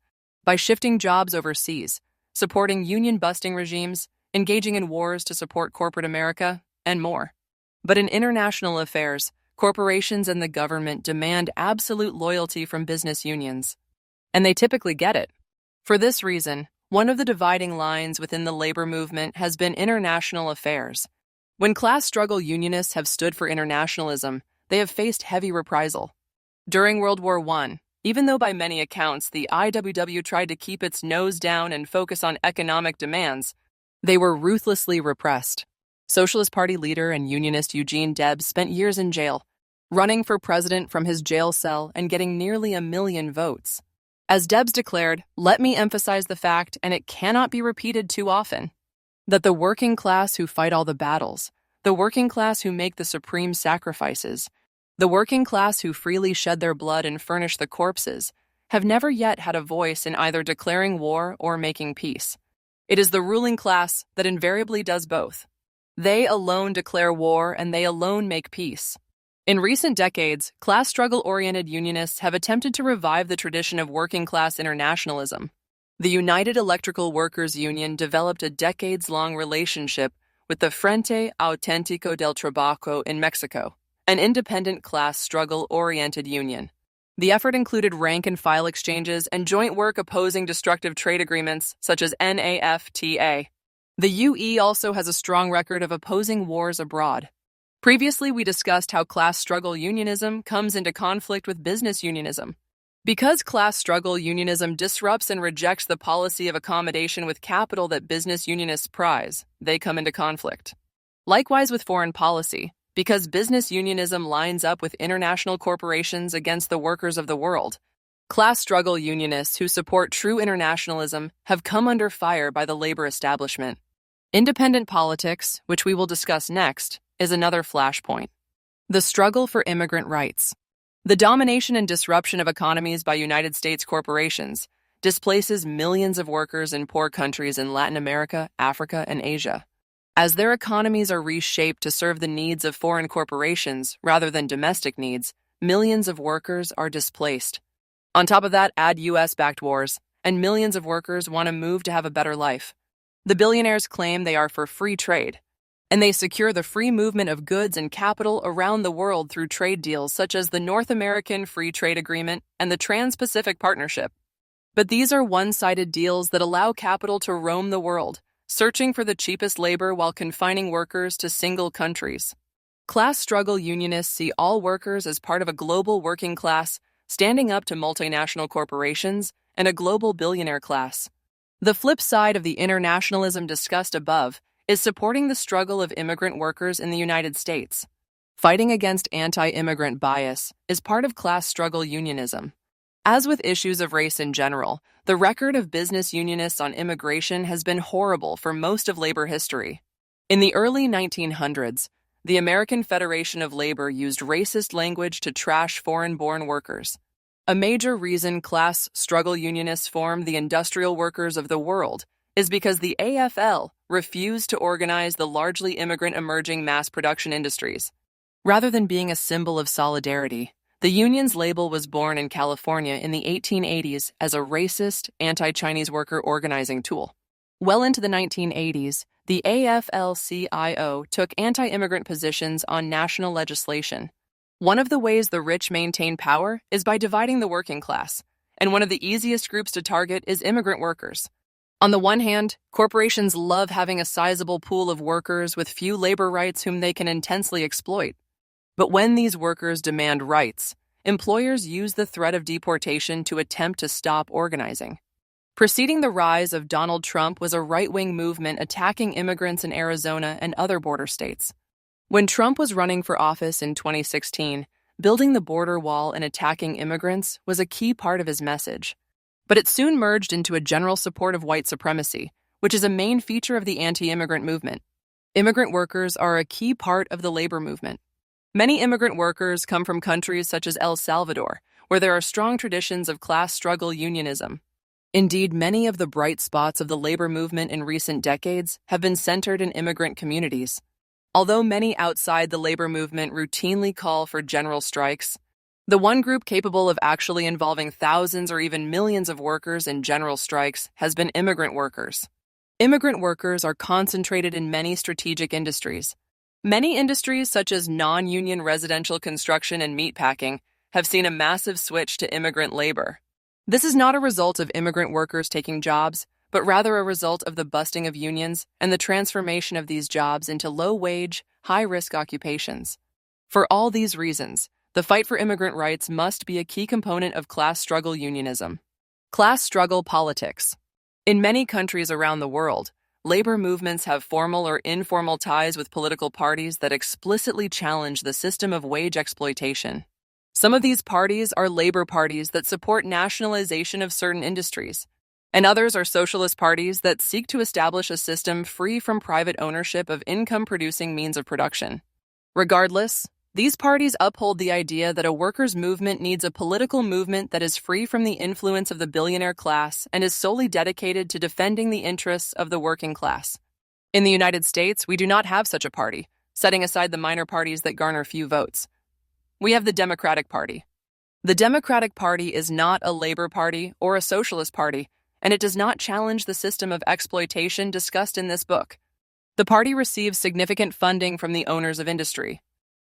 By shifting jobs overseas, supporting union-busting regimes, engaging in wars to support corporate America, and more. But in international affairs, corporations and the government demand absolute loyalty from business unions. And they typically get it. For this reason, one of the dividing lines within the labor movement has been international affairs. When class struggle unionists have stood for internationalism, they have faced heavy reprisal. During World War I, even though by many accounts the IWW tried to keep its nose down and focus on economic demands, they were ruthlessly repressed. Socialist Party leader and unionist Eugene Debs spent years in jail. running for president from his jail cell and getting nearly 1 million votes. As Debs declared, "Let me emphasize the fact, and it cannot be repeated too often, that the working class who fight all the battles, the working class who make the supreme sacrifices, the working class who freely shed their blood and furnish the corpses, have never yet had a voice in either declaring war or making peace. It is the ruling class that invariably does both. They alone declare war and they alone make peace." In recent decades, class struggle-oriented unionists have attempted to revive the tradition of working-class internationalism. The United Electrical Workers Union developed a decades-long relationship with the Frente Auténtico del Trabajo in Mexico, an independent class struggle-oriented union. The effort included rank-and-file exchanges and joint work opposing destructive trade agreements such as NAFTA. The UE also has a strong record of opposing wars abroad. Previously, we discussed how class struggle unionism comes into conflict with business unionism. Because class struggle unionism disrupts and rejects the policy of accommodation with capital that business unionists prize, they come into conflict. Likewise with foreign policy, because business unionism lines up with international corporations against the workers of the world, class struggle unionists who support true internationalism have come under fire by the labor establishment. Independent politics, which we will discuss next, is another flashpoint. The struggle for immigrant rights. The domination and disruption of economies by United States corporations displaces millions of workers in poor countries in Latin America, Africa, and Asia. As their economies are reshaped to serve the needs of foreign corporations rather than domestic needs, millions of workers are displaced. On top of that, add US-backed wars, and millions of workers want to move to have a better life. The billionaires claim they are for free trade, and they secure the free movement of goods and capital around the world through trade deals such as the North American Free Trade Agreement and the Trans-Pacific Partnership. But these are one-sided deals that allow capital to roam the world, searching for the cheapest labor while confining workers to single countries. Class struggle unionists see all workers as part of a global working class, standing up to multinational corporations and a global billionaire class. The flip side of the internationalism discussed above is supporting the struggle of immigrant workers in the United States. Fighting against anti-immigrant bias is part of class struggle unionism. As with issues of race in general, the record of business unionists on immigration has been horrible for most of labor history. In the early 1900s, the American Federation of Labor used racist language to trash foreign-born workers. A major reason class struggle unionists formed the industrial workers of the world is because the AFL refused to organize the largely immigrant emerging mass production industries. Rather than being a symbol of solidarity, the union's label was born in California in the 1880s as a racist, anti-Chinese worker organizing tool. Well into the 1980s, the AFL-CIO took anti-immigrant positions on national legislation. One of the ways the rich maintain power is by dividing the working class, and one of the easiest groups to target is immigrant workers. On the one hand, corporations love having a sizable pool of workers with few labor rights whom they can intensely exploit. But when these workers demand rights, employers use the threat of deportation to attempt to stop organizing. Preceding the rise of Donald Trump was a right-wing movement attacking immigrants in Arizona and other border states. When Trump was running for office in 2016, building the border wall and attacking immigrants was a key part of his message. But it soon merged into a general support of white supremacy, which is a main feature of the anti-immigrant movement. Immigrant workers are a key part of the labor movement. Many immigrant workers come from countries such as El Salvador, where there are strong traditions of class struggle unionism. Indeed, many of the bright spots of the labor movement in recent decades have been centered in immigrant communities. Although many outside the labor movement routinely call for general strikes, the one group capable of actually involving thousands or even millions of workers in general strikes has been immigrant workers. Immigrant workers are concentrated in many strategic industries. Many industries such as non-union residential construction and meatpacking have seen a massive switch to immigrant labor. This is not a result of immigrant workers taking jobs, but rather a result of the busting of unions and the transformation of these jobs into low-wage, high-risk occupations. For all these reasons, the fight for immigrant rights must be a key component of class struggle unionism. Class struggle politics. In many countries around the world, labor movements have formal or informal ties with political parties that explicitly challenge the system of wage exploitation. Some of these parties are labor parties that support nationalization of certain industries, and others are socialist parties that seek to establish a system free from private ownership of income-producing means of production. Regardless, these parties uphold the idea that a workers' movement needs a political movement that is free from the influence of the billionaire class and is solely dedicated to defending the interests of the working class. In the United States, we do not have such a party, setting aside the minor parties that garner few votes. We have the Democratic Party. The Democratic Party is not a labor party or a socialist party, and it does not challenge the system of exploitation discussed in this book. The party receives significant funding from the owners of industry.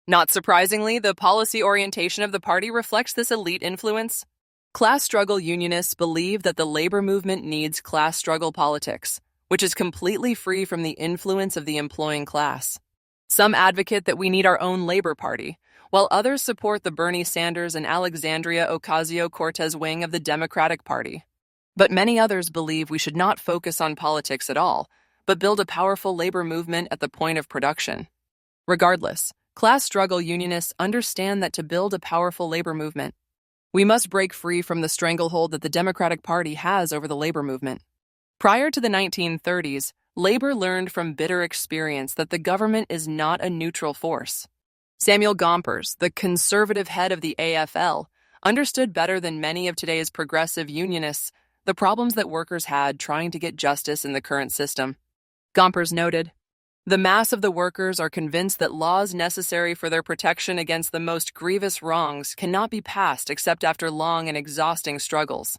Not surprisingly, the policy orientation of the party reflects this elite influence. Class struggle unionists believe that the labor movement needs class struggle politics, which is completely free from the influence of the employing class. Some advocate that we need our own labor party, while others support the Bernie Sanders and Alexandria Ocasio-Cortez wing of the Democratic Party. But many others believe we should not focus on politics at all, but build a powerful labor movement at the point of production. Regardless, class struggle unionists understand that to build a powerful labor movement, we must break free from the stranglehold that the Democratic Party has over the labor movement. Prior to the 1930s, labor learned from bitter experience that the government is not a neutral force. Samuel Gompers, the conservative head of the AFL, understood better than many of today's progressive unionists the problems that workers had trying to get justice in the current system. Gompers noted, "The mass of the workers are convinced that laws necessary for their protection against the most grievous wrongs cannot be passed except after long and exhausting struggles.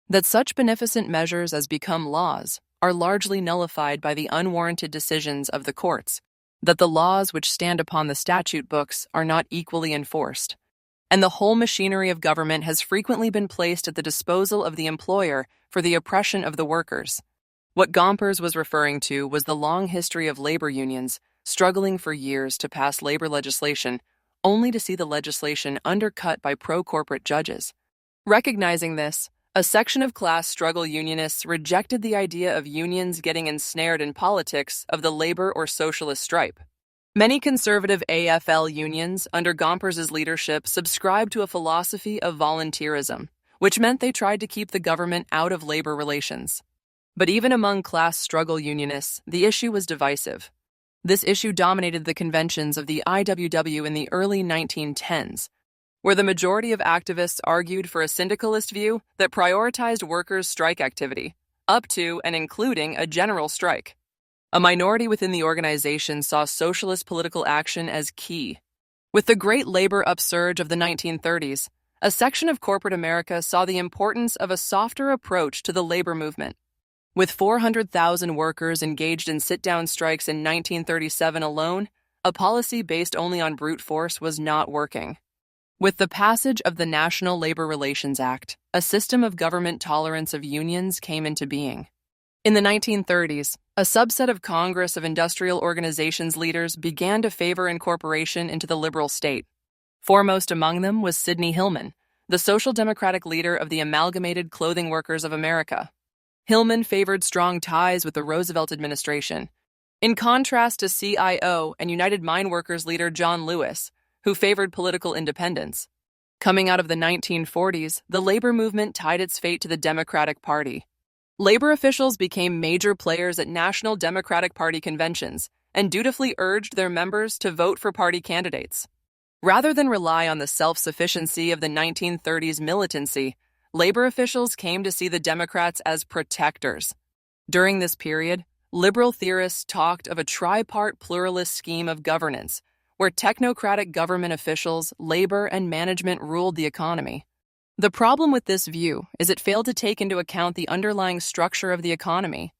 That such beneficent measures as become laws are largely nullified by the unwarranted decisions of the courts, that the laws which stand upon the statute books are not equally enforced, and the whole machinery of government has frequently been placed at the disposal of the employer for the oppression of the workers." What Gompers was referring to was the long history of labor unions struggling for years to pass labor legislation, only to see the legislation undercut by pro-corporate judges. Recognizing this, a section of class struggle unionists rejected the idea of unions getting ensnared in politics of the labor or socialist stripe. Many conservative AFL unions, under Gompers' leadership, subscribed to a philosophy of volunteerism, which meant they tried to keep the government out of labor relations. But even among class struggle unionists, the issue was divisive. This issue dominated the conventions of the IWW in the early 1910s, where the majority of activists argued for a syndicalist view that prioritized workers' strike activity, up to and including a general strike. A minority within the organization saw socialist political action as key. With the great labor upsurge of the 1930s, a section of corporate America saw the importance of a softer approach to the labor movement. With 400,000 workers engaged in sit-down strikes in 1937 alone, a policy based only on brute force was not working. With the passage of the National Labor Relations Act, a system of government tolerance of unions came into being. In the 1930s, a subset of Congress of Industrial Organizations leaders began to favor incorporation into the liberal state. Foremost among them was Sidney Hillman, the Social Democratic leader of the Amalgamated Clothing Workers of America. Hillman favored strong ties with the Roosevelt administration, in contrast to CIO and United Mine Workers leader John Lewis, who favored political independence. Coming out of the 1940s, the labor movement tied its fate to the Democratic Party. Labor officials became major players at National Democratic Party conventions and dutifully urged their members to vote for party candidates. Rather than rely on the self-sufficiency of the 1930s militancy, labor officials came to see the Democrats as protectors. During this period, liberal theorists talked of a tripart pluralist scheme of governance, where technocratic government officials, labor, and management ruled the economy. The problem with this view is it failed to take into account the underlying structure of the economy.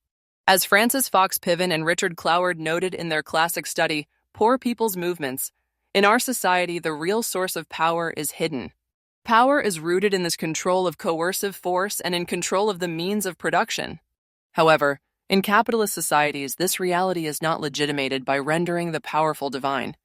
As Francis Fox Piven and Richard Cloward noted in their classic study, Poor People's Movements, in our society, the real source of power is hidden. Power is rooted in this control of coercive force and in control of the means of production. However, in capitalist societies, this reality is not legitimated by rendering the powerful divine,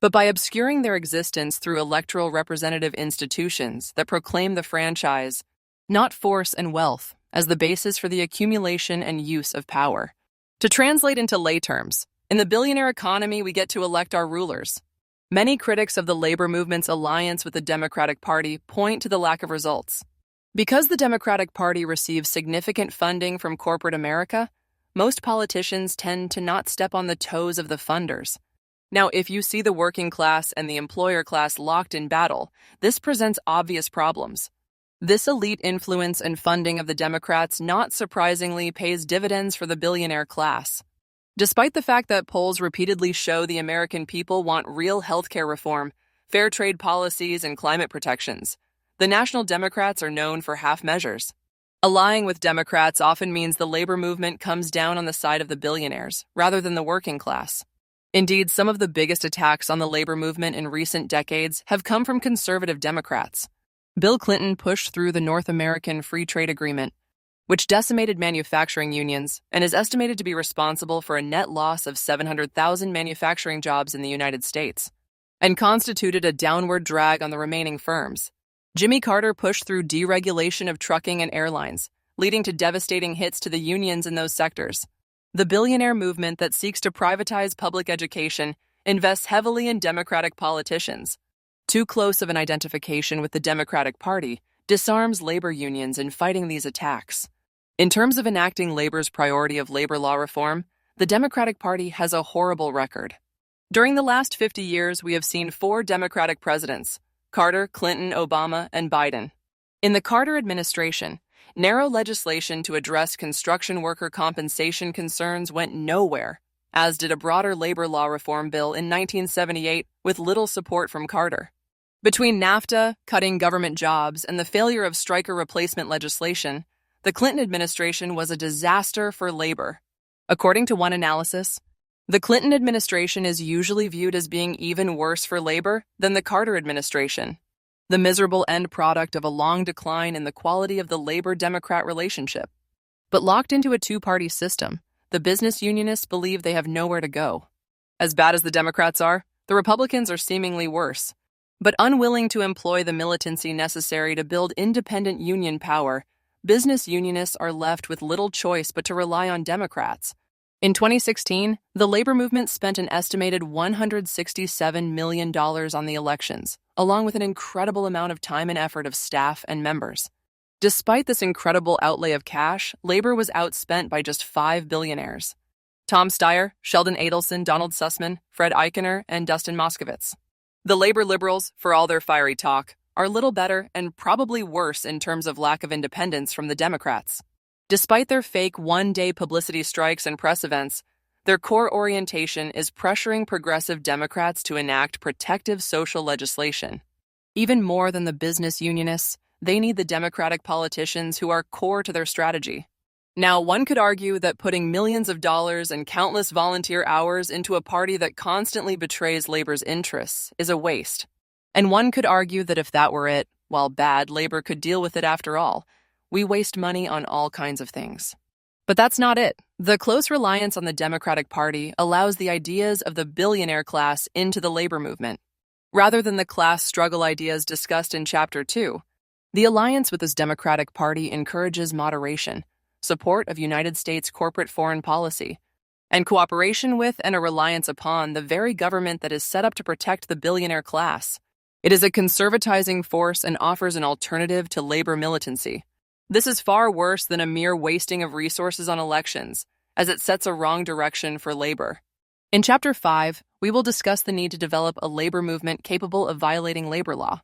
but by obscuring their existence through electoral representative institutions that proclaim the franchise, not force and wealth, as the basis for the accumulation and use of power. To translate into lay terms, in the billionaire economy, we get to elect our rulers. Many critics of the labor movement's alliance with the Democratic Party point to the lack of results. Because the Democratic Party receives significant funding from corporate America, most politicians tend to not step on the toes of the funders. Now, if you see the working class and the employer class locked in battle, this presents obvious problems. This elite influence and funding of the Democrats, not surprisingly, pays dividends for the billionaire class. Despite the fact that polls repeatedly show the American people want real healthcare reform, fair trade policies, and climate protections, the National Democrats are known for half measures. Allying with Democrats often means the labor movement comes down on the side of the billionaires, rather than the working class. Indeed, some of the biggest attacks on the labor movement in recent decades have come from conservative Democrats. Bill Clinton pushed through the North American Free Trade Agreement, which decimated manufacturing unions and is estimated to be responsible for a net loss of 700,000 manufacturing jobs in the United States, and constituted a downward drag on the remaining firms. Jimmy Carter pushed through deregulation of trucking and airlines, leading to devastating hits to the unions in those sectors. The billionaire movement that seeks to privatize public education invests heavily in Democratic politicians. Too close of an identification with the Democratic Party disarms labor unions in fighting these attacks. In terms of enacting labor's priority of labor law reform, the Democratic Party has a horrible record. During the last 50 years, we have seen 4 Democratic presidents: Carter, Clinton, Obama, and Biden. In the Carter administration, narrow legislation to address construction worker compensation concerns went nowhere, as did a broader labor law reform bill in 1978 with little support from Carter. Between NAFTA, cutting government jobs, and the failure of striker replacement legislation, the Clinton administration was a disaster for labor. According to one analysis, the Clinton administration is usually viewed as being even worse for labor than the Carter administration, the miserable end product of a long decline in the quality of the labor-Democrat relationship. But locked into a two-party system, the business unionists believe they have nowhere to go. As bad as the Democrats are, the Republicans are seemingly worse. But unwilling to employ the militancy necessary to build independent union power, business unionists are left with little choice but to rely on Democrats. In 2016, the labor movement spent an estimated $167 million on the elections, along with an incredible amount of time and effort of staff and members. Despite this incredible outlay of cash, labor was outspent by just 5 billionaires: Tom Steyer, Sheldon Adelson, Donald Sussman, Fred Eichener, and Dustin Moskovitz. The labor liberals, for all their fiery talk, are little better and probably worse in terms of lack of independence from the Democrats. Despite their fake one-day publicity strikes and press events, their core orientation is pressuring progressive Democrats to enact protective social legislation. Even more than the business unionists, they need the Democratic politicians who are core to their strategy. Now, one could argue that putting millions of dollars and countless volunteer hours into a party that constantly betrays labor's interests is a waste. And one could argue that if that were it, while bad, labor could deal with it after all. We waste money on all kinds of things. But that's not it. The close reliance on the Democratic Party allows the ideas of the billionaire class into the labor movement. Rather than the class struggle ideas discussed in Chapter 2, the alliance with this Democratic Party encourages moderation, support of United States corporate foreign policy, and cooperation with and a reliance upon the very government that is set up to protect the billionaire class. It is a conservatizing force and offers an alternative to labor militancy. This is far worse than a mere wasting of resources on elections, as it sets a wrong direction for labor. In Chapter 5, we will discuss the need to develop a labor movement capable of violating labor law.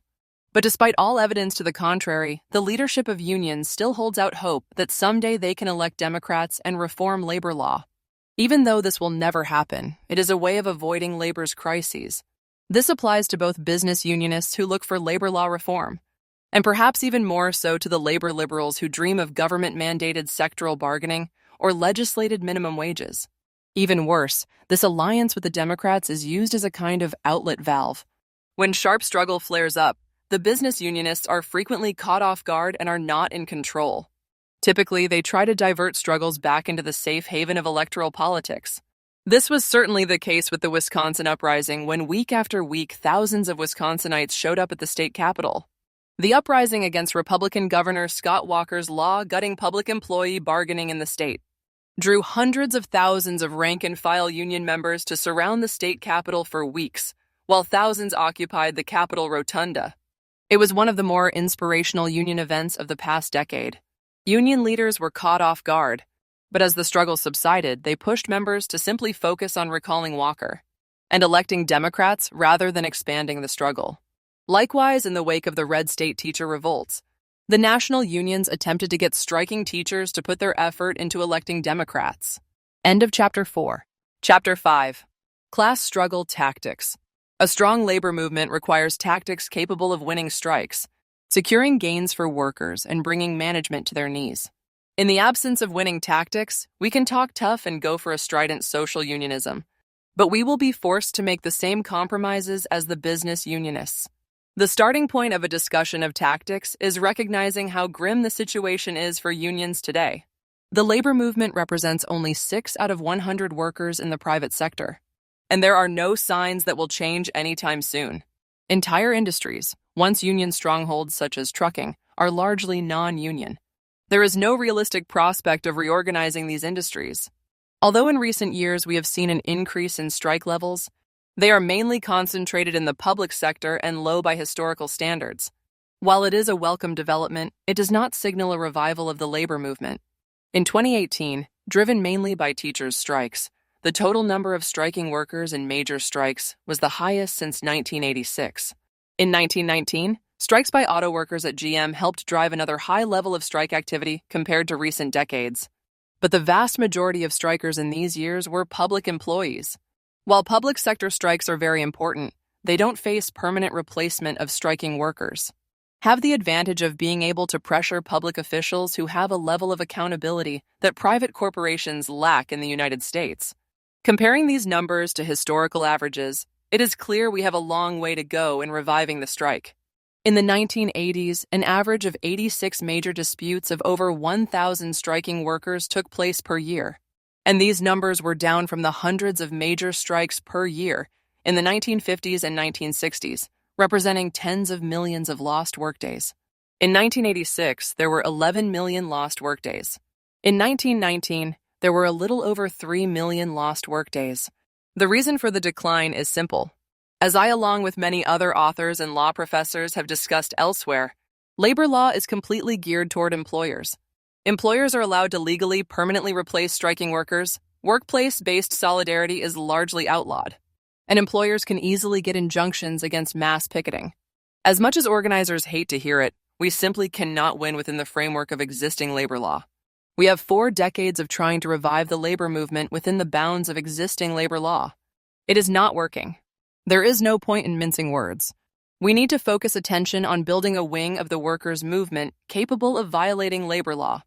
But despite all evidence to the contrary, the leadership of unions still holds out hope that someday they can elect Democrats and reform labor law. Even though this will never happen, it is a way of avoiding labor's crises. This applies to both business unionists who look for labor law reform, and perhaps even more so to the labor liberals who dream of government-mandated sectoral bargaining or legislated minimum wages. Even worse, this alliance with the Democrats is used as a kind of outlet valve. When sharp struggle flares up, the business unionists are frequently caught off guard and are not in control. Typically, they try to divert struggles back into the safe haven of electoral politics. This was certainly the case with the Wisconsin uprising when week after week thousands of Wisconsinites showed up at the state capitol. The uprising against Republican Governor Scott Walker's law gutting public employee bargaining in the state. drew hundreds of thousands of rank-and-file union members to surround the state capitol for weeks, while thousands occupied the Capitol Rotunda. It was one of the more inspirational union events of the past decade. Union leaders were caught off guard, but as the struggle subsided, they pushed members to simply focus on recalling Walker and electing Democrats rather than expanding the struggle. Likewise, in the wake of the Red State teacher revolts, the national unions attempted to get striking teachers to put their effort into electing Democrats. End of Chapter 4. Chapter 5. Class Struggle Tactics. A strong labor movement requires tactics capable of winning strikes, securing gains for workers, and bringing management to their knees. In the absence of winning tactics, we can talk tough and go for a strident social unionism, but we will be forced to make the same compromises as the business unionists. The starting point of a discussion of tactics is recognizing how grim the situation is for unions today. The labor movement represents only 6 out of 100 workers in the private sector, and there are no signs that will change anytime soon. Entire industries, once union strongholds such as trucking, are largely non-union. There is no realistic prospect of reorganizing these industries. Although in recent years we have seen an increase in strike levels, they are mainly concentrated in the public sector and low by historical standards. While it is a welcome development, it does not signal a revival of the labor movement. In 2018, driven mainly by teachers' strikes, the total number of striking workers in major strikes was the highest since 1986. In 1919, strikes by auto workers at GM helped drive another high level of strike activity compared to recent decades. But the vast majority of strikers in these years were public employees. While public sector strikes are very important, they don't face permanent replacement of striking workers. Have the advantage of being able to pressure public officials who have a level of accountability that private corporations lack in the United States. Comparing these numbers to historical averages, it is clear we have a long way to go in reviving the strike. In the 1980s, an average of 86 major disputes of over 1,000 striking workers took place per year, and these numbers were down from the hundreds of major strikes per year in the 1950s and 1960s, representing tens of millions of lost workdays. In 1986, there were 11 million lost workdays. In 1919, there were a little over 3 million lost workdays. The reason for the decline is simple. As I, along with many other authors and law professors, have discussed elsewhere, labor law is completely geared toward employers. Employers are allowed to legally permanently replace striking workers. Workplace-based solidarity is largely outlawed, and employers can easily get injunctions against mass picketing. As much as organizers hate to hear it, we simply cannot win within the framework of existing labor law. We have 4 decades of trying to revive the labor movement within the bounds of existing labor law. It is not working. There is no point in mincing words. We need to focus attention on building a wing of the workers' movement capable of violating labor law.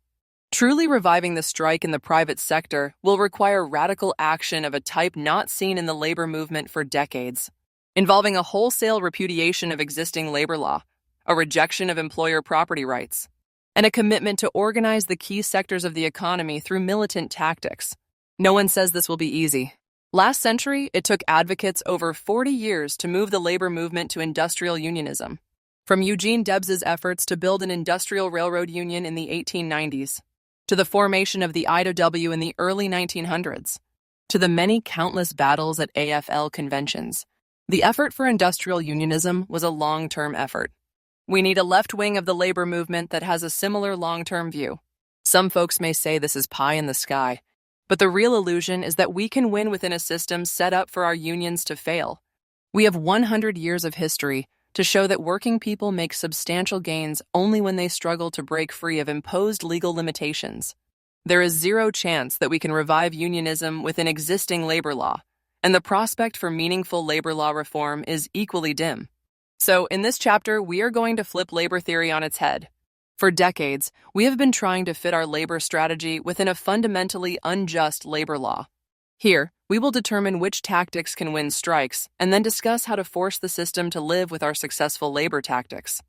Truly reviving the strike in the private sector will require radical action of a type not seen in the labor movement for decades, involving a wholesale repudiation of existing labor law, a rejection of employer property rights, and a commitment to organize the key sectors of the economy through militant tactics. No one says this will be easy. Last century, it took advocates over 40 years to move the labor movement to industrial unionism. From Eugene Debs's efforts to build an industrial railroad union in the 1890s, to the formation of the IW in the early 1900s, to the many countless battles at AFL conventions, the effort for industrial unionism was a long-term effort. We need a left wing of the labor movement that has a similar long-term view. Some folks may say this is pie in the sky, but the real illusion is that we can win within a system set up for our unions to fail. We have 100 years of history to show that working people make substantial gains only when they struggle to break free of imposed legal limitations. There is zero chance that we can revive unionism within existing labor law, and the prospect for meaningful labor law reform is equally dim. So, in this chapter, we are going to flip labor theory on its head. For decades, we have been trying to fit our labor strategy within a fundamentally unjust labor law. Here, we will determine which tactics can win strikes and then discuss how to force the system to live with our successful labor tactics.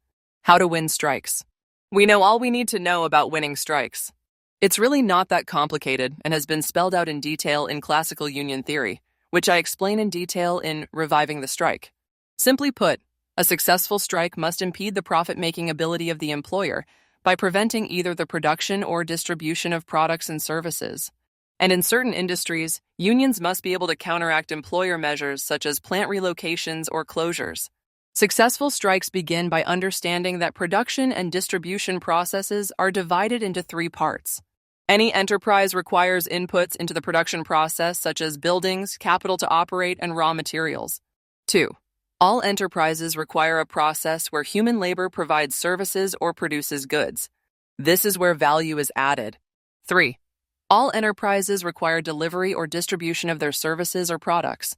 How to win strikes. We know all we need to know about winning strikes. It's really not that complicated and has been spelled out in detail in classical union theory, which I explain in detail in Reviving the Strike. Simply put, a successful strike must impede the profit-making ability of the employer by preventing either the production or distribution of products and services. And in certain industries, unions must be able to counteract employer measures such as plant relocations or closures. Successful strikes begin by understanding that production and distribution processes are divided into three parts. Any enterprise requires inputs into the production process such as buildings, capital to operate, and raw materials. 2. All enterprises require a process where human labor provides services or produces goods. This is where value is added. 3. All enterprises require delivery or distribution of their services or products.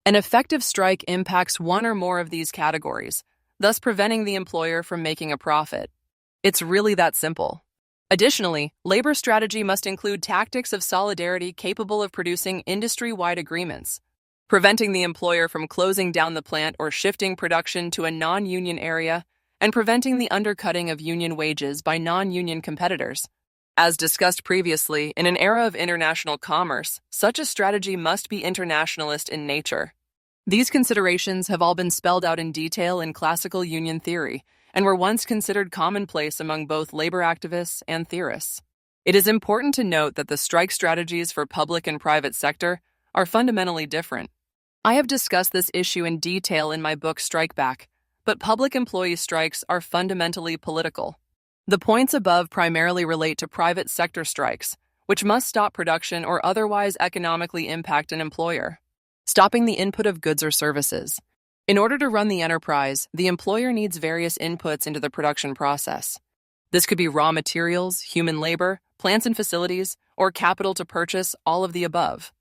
An effective strike impacts one or more of these categories, thus preventing the employer from making a profit. It's really that simple. Additionally, labor strategy must include tactics of solidarity capable of producing industry-wide agreements, preventing the employer from closing down the plant or shifting production to a non-union area, and preventing the undercutting of union wages by non-union competitors. As discussed previously, in an era of international commerce, such a strategy must be internationalist in nature. These considerations have all been spelled out in detail in classical union theory, and were once considered commonplace among both labor activists and theorists. It is important to note that the strike strategies for public and private sector are fundamentally different. I have discussed this issue in detail in my book Strike Back, but public employee strikes are fundamentally political. The points above primarily relate to private sector strikes, which must stop production or otherwise economically impact an employer. Stopping the input of goods or services. In order to run the enterprise, the employer needs various inputs into the production process. This could be raw materials, human labor, plants and facilities, or capital to purchase all of the above.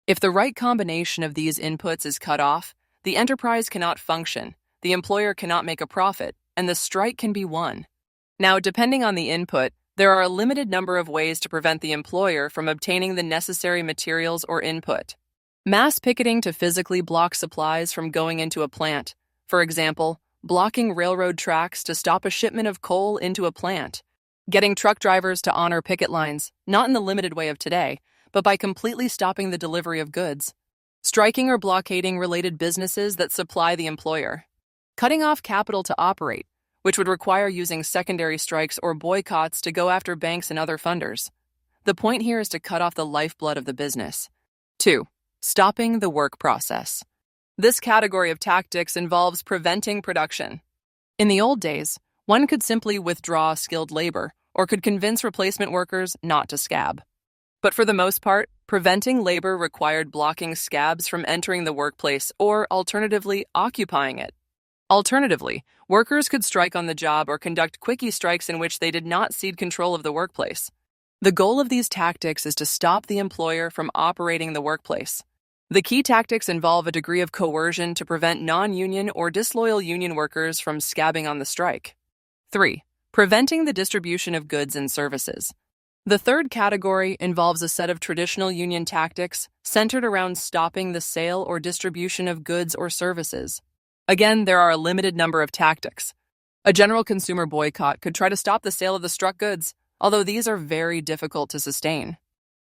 If the right combination of these inputs is cut off, the enterprise cannot function, the employer cannot make a profit, and the strike can be won. Now, depending on the input, there are a limited number of ways to prevent the employer from obtaining the necessary materials or input. Mass picketing to physically block supplies from going into a plant. For example, blocking railroad tracks to stop a shipment of coal into a plant. Getting truck drivers to honor picket lines, not in the limited way of today, but by completely stopping the delivery of goods. Striking or blockading related businesses that supply the employer. Cutting off capital to operate, which would require using secondary strikes or boycotts to go after banks and other funders. The point here is to cut off the lifeblood of the business. 2. Stopping the work process. This category of tactics involves preventing production. In the old days, one could simply withdraw skilled labor or could convince replacement workers not to scab. But for the most part, preventing labor required blocking scabs from entering the workplace or, alternatively, occupying it. Alternatively, workers could strike on the job or conduct quickie strikes in which they did not cede control of the workplace. The goal of these tactics is to stop the employer from operating the workplace. The key tactics involve a degree of coercion to prevent non-union or disloyal union workers from scabbing on the strike. 3. Preventing the distribution of goods and services. The third category involves a set of traditional union tactics centered around stopping the sale or distribution of goods or services. Again, there are a limited number of tactics. A general consumer boycott could try to stop the sale of the struck goods, although these are very difficult to sustain.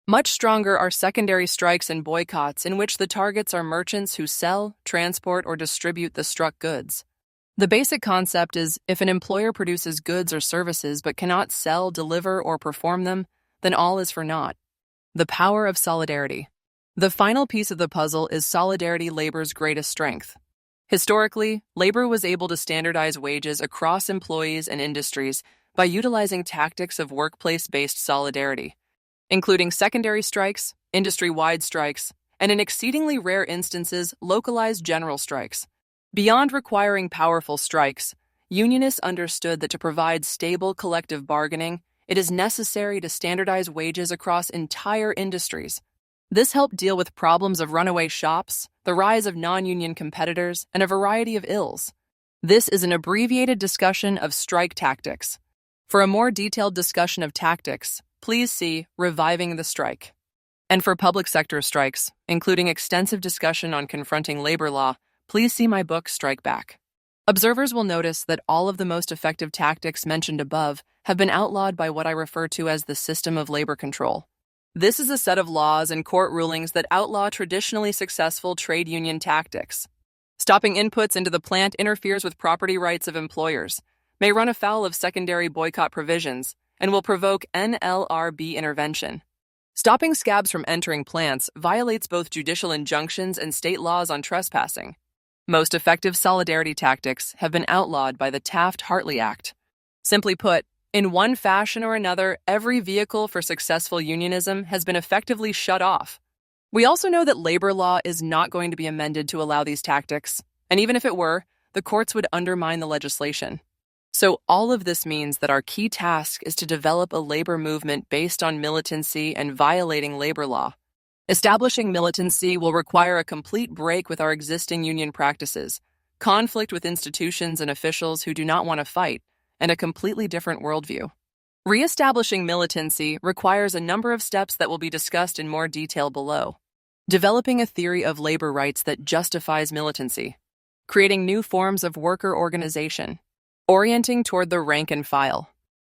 Much stronger are secondary strikes and boycotts in which the targets are merchants who sell, transport, or distribute the struck goods. The basic concept is if an employer produces goods or services but cannot sell, deliver, or perform them, then all is for naught. The power of solidarity. The final piece of the puzzle is solidarity, labor's greatest strength. Historically, labor was able to standardize wages across employees and industries by utilizing tactics of workplace-based solidarity, including secondary strikes, industry-wide strikes, and in exceedingly rare instances, localized general strikes. Beyond requiring powerful strikes, Unionists understood that to provide stable collective bargaining, it is necessary to standardize wages across entire industries. This helped deal with problems of runaway shops, the rise of non-union competitors, and a variety of ills. This is an abbreviated discussion of strike tactics. For a more detailed discussion of tactics, please see Reviving the Strike. And for public sector strikes, including extensive discussion on confronting labor law, please see my book Strike Back. Observers will notice that all of the most effective tactics mentioned above have been outlawed by what I refer to as the system of labor control. This is a set of laws and court rulings that outlaw traditionally successful trade union tactics. Stopping inputs into the plant interferes with property rights of employers, may run afoul of secondary boycott provisions, and will provoke NLRB intervention. Stopping scabs from entering plants violates both judicial injunctions and state laws on trespassing. Most effective solidarity tactics have been outlawed by the Taft-Hartley Act. Simply put, in one fashion or another, every vehicle for successful unionism has been effectively shut off. We also know that labor law is not going to be amended to allow these tactics, and even if it were, the courts would undermine the legislation. So all of this means that our key task is to develop a labor movement based on militancy and violating labor law. Establishing militancy will require a complete break with our existing union practices, conflict with institutions and officials who do not want to fight, and a completely different worldview. Re-establishing militancy requires a number of steps that will be discussed in more detail below. Developing a theory of labor rights that justifies militancy. Creating new forms of worker organization. Orienting toward the rank and file.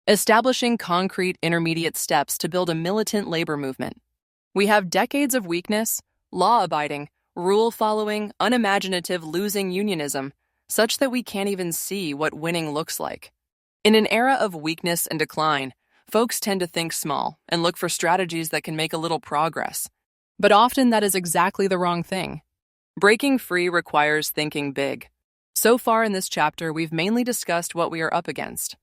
Establishing concrete intermediate steps to build a militant labor movement. We have decades of weakness, law-abiding, rule-following, unimaginative losing unionism, such that we can't even see what winning looks like. In an era of weakness and decline, folks tend to think small and look for strategies that can make a little progress. But often that is exactly the wrong thing. Breaking free requires thinking big. So far in this chapter, we've mainly discussed what we are up against.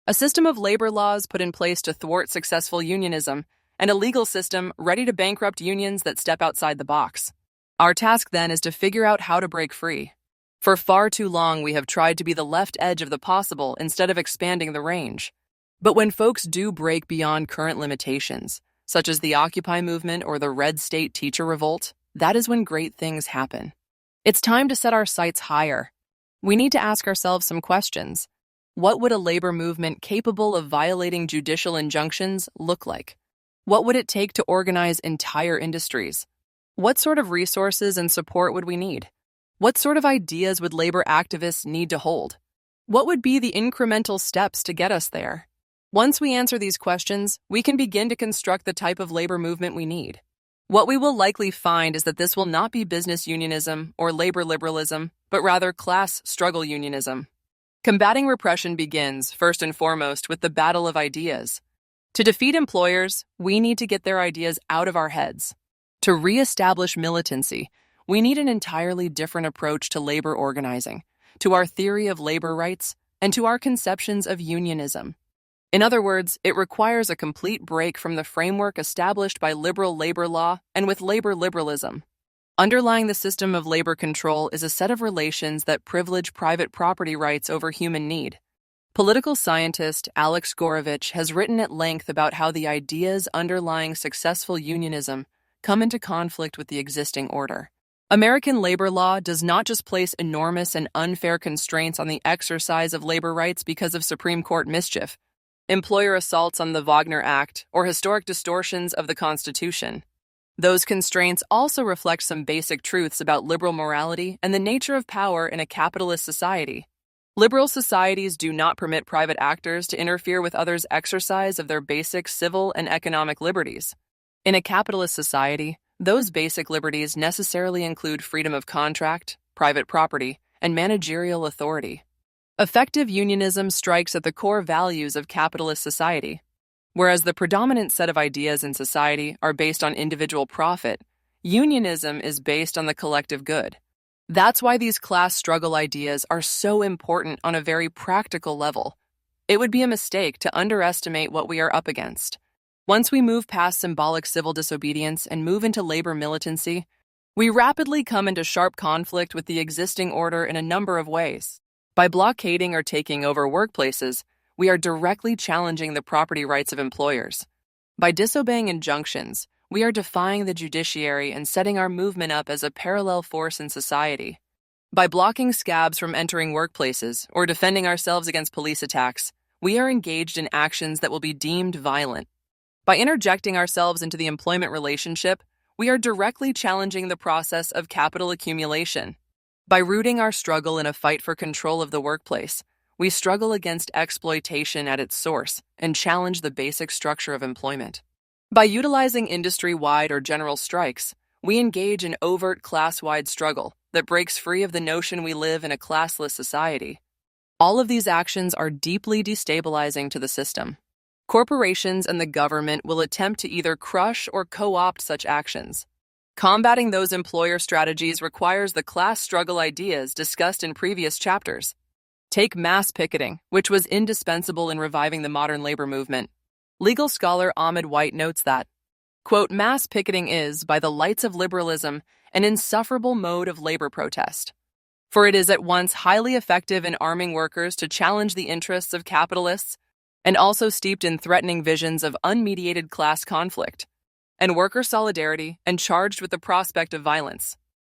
A system of labor laws put in place to thwart successful unionism, and a legal system ready to bankrupt unions that step outside the box. Our task then is to figure out how to break free. For far too long, we have tried to be the left edge of the possible instead of expanding the range. But when folks do break beyond current limitations, such as the Occupy movement or the Red State teacher revolt, that is when great things happen. It's time to set our sights higher. We need to ask ourselves some questions. What would a labor movement capable of violating judicial injunctions look like? What would it take to organize entire industries? What sort of resources and support would we need? What sort of ideas would labor activists need to hold? What would be the incremental steps to get us there? Once we answer these questions, we can begin to construct the type of labor movement we need. What we will likely find is that this will not be business unionism or labor liberalism, but rather class struggle unionism. Combating repression begins, first and foremost, with the battle of ideas. To defeat employers, we need to get their ideas out of our heads. To re-establish militancy, we need an entirely different approach to labor organizing, to our theory of labor rights, and to our conceptions of unionism. In other words, it requires a complete break from the framework established by liberal labor law and with labor liberalism. Underlying the system of labor control is a set of relations that privilege private property rights over human need. Political scientist Alex Gorovich has written at length about how the ideas underlying successful unionism come into conflict with the existing order. American labor law does not just place enormous and unfair constraints on the exercise of labor rights because of Supreme Court mischief, employer assaults on the Wagner Act, or historic distortions of the Constitution. Those constraints also reflect some basic truths about liberal morality and the nature of power in a capitalist society. Liberal societies do not permit private actors to interfere with others' exercise of their basic civil and economic liberties. In a capitalist society, those basic liberties necessarily include freedom of contract, private property, and managerial authority. Effective unionism strikes at the core values of capitalist society. Whereas the predominant set of ideas in society are based on individual profit, unionism is based on the collective good. That's why these class struggle ideas are so important on a very practical level. It would be a mistake to underestimate what we are up against. Once we move past symbolic civil disobedience and move into labor militancy, we rapidly come into sharp conflict with the existing order in a number of ways. By blockading or taking over workplaces, we are directly challenging the property rights of employers. By disobeying injunctions, we are defying the judiciary and setting our movement up as a parallel force in society. By blocking scabs from entering workplaces or defending ourselves against police attacks, we are engaged in actions that will be deemed violent. By interjecting ourselves into the employment relationship, we are directly challenging the process of capital accumulation. By rooting our struggle in a fight for control of the workplace, we struggle against exploitation at its source and challenge the basic structure of employment. By utilizing industry-wide or general strikes, we engage in overt class-wide struggle that breaks free of the notion we live in a classless society. All of these actions are deeply destabilizing to the system. corporations and the government will attempt to either crush or co-opt such actions. Combating those employer strategies requires the class struggle ideas discussed in previous chapters. Take mass picketing, which was indispensable in reviving the modern labor movement. Legal scholar Ahmed White notes that, quote, mass picketing is, by the lights of liberalism, an insufferable mode of labor protest. For it is at once highly effective in arming workers to challenge the interests of capitalists, and also steeped in threatening visions of unmediated class conflict and worker solidarity, and charged with the prospect of violence.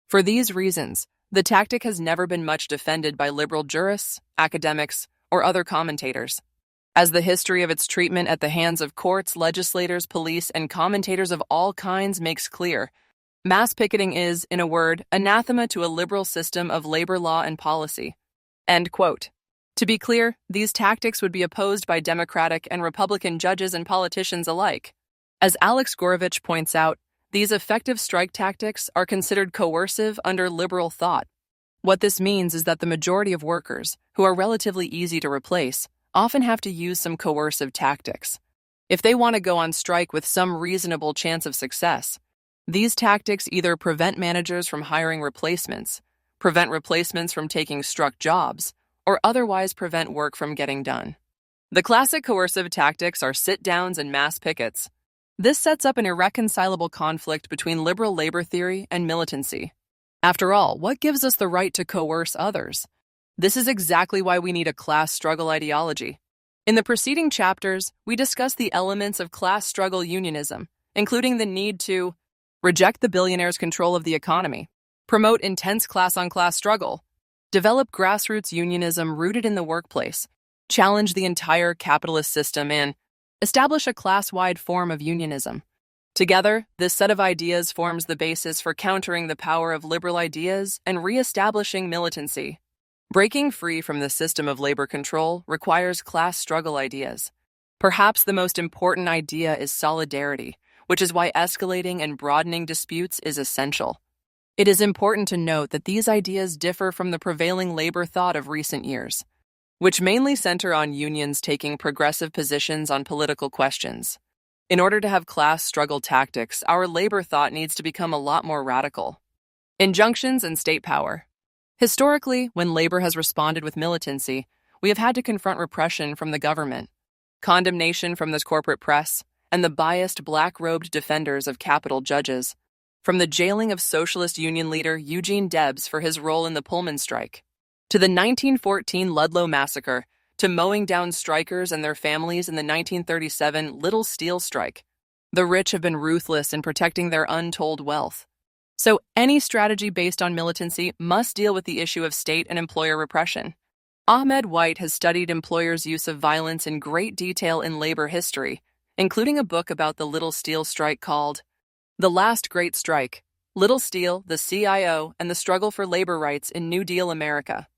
For these reasons, the tactic has never been much defended by liberal jurists, academics, or other commentators. As the history of its treatment at the hands of courts, legislators, police, and commentators of all kinds makes clear, mass picketing is, in a word, anathema to a liberal system of labor law and policy. End quote. To be clear, these tactics would be opposed by Democratic and Republican judges and politicians alike. As Alex Gorovich points out, these effective strike tactics are considered coercive under liberal thought. What this means is that the majority of workers, who are relatively easy to replace, often have to use some coercive tactics. If they want to go on strike with some reasonable chance of success, these tactics either prevent managers from hiring replacements, prevent replacements from taking struck jobs, or otherwise prevent work from getting done. The classic coercive tactics are sit-downs and mass pickets. This sets up an irreconcilable conflict between liberal labor theory and militancy. After all, what gives us the right to coerce others? This is exactly why we need a class struggle ideology. In the preceding chapters, we discussed the elements of class struggle unionism, including the need to reject the billionaires' control of the economy, promote intense class-on-class struggle, develop grassroots unionism rooted in the workplace, challenge the entire capitalist system, and establish a class-wide form of unionism. Together, this set of ideas forms the basis for countering the power of liberal ideas and re-establishing militancy. Breaking free from the system of labor control requires class struggle ideas. Perhaps the most important idea is solidarity, which is why escalating and broadening disputes is essential. It is important to note that these ideas differ from the prevailing labor thought of recent years, which mainly center on unions taking progressive positions on political questions. In order to have class struggle tactics, our labor thought needs to become a lot more radical. Injunctions and state power. Historically, when labor has responded with militancy, we have had to confront repression from the government, condemnation from the corporate press, and the biased black-robed defenders of capital judges, from the jailing of socialist union leader Eugene Debs for his role in the Pullman strike, to the 1914 Ludlow massacre, to mowing down strikers and their families in the 1937 Little Steel strike. The rich have been ruthless in protecting their untold wealth. So any strategy based on militancy must deal with the issue of state and employer repression. Ahmed White has studied employers' use of violence in great detail in labor history, including a book about the Little Steel strike called The Last Great Strike, Little Steel, the CIO, and the Struggle for Labor Rights in New Deal America.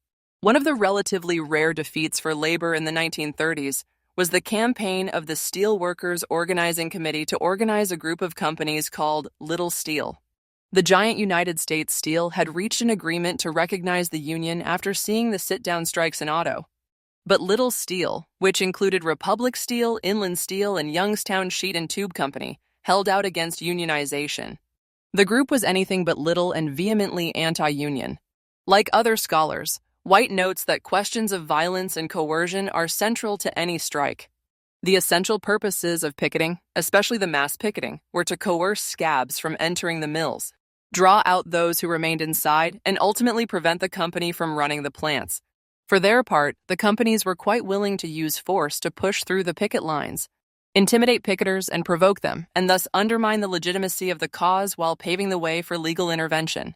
One of the relatively rare defeats for labor in the 1930s was the campaign of the Steel Workers Organizing Committee to organize a group of companies called Little Steel. The giant United States Steel had reached an agreement to recognize the union after seeing the sit-down strikes in auto. But Little Steel, which included Republic Steel, Inland Steel, and Youngstown Sheet and Tube Company, held out against unionization. The group was anything but little and vehemently anti-union. Like other scholars, White notes that questions of violence and coercion are central to any strike. The essential purposes of picketing, especially the mass picketing, were to coerce scabs from entering the mills, draw out those who remained inside, and ultimately prevent the company from running the plants. For their part, the companies were quite willing to use force to push through the picket lines, intimidate picketers and provoke them, and thus undermine the legitimacy of the cause while paving the way for legal intervention.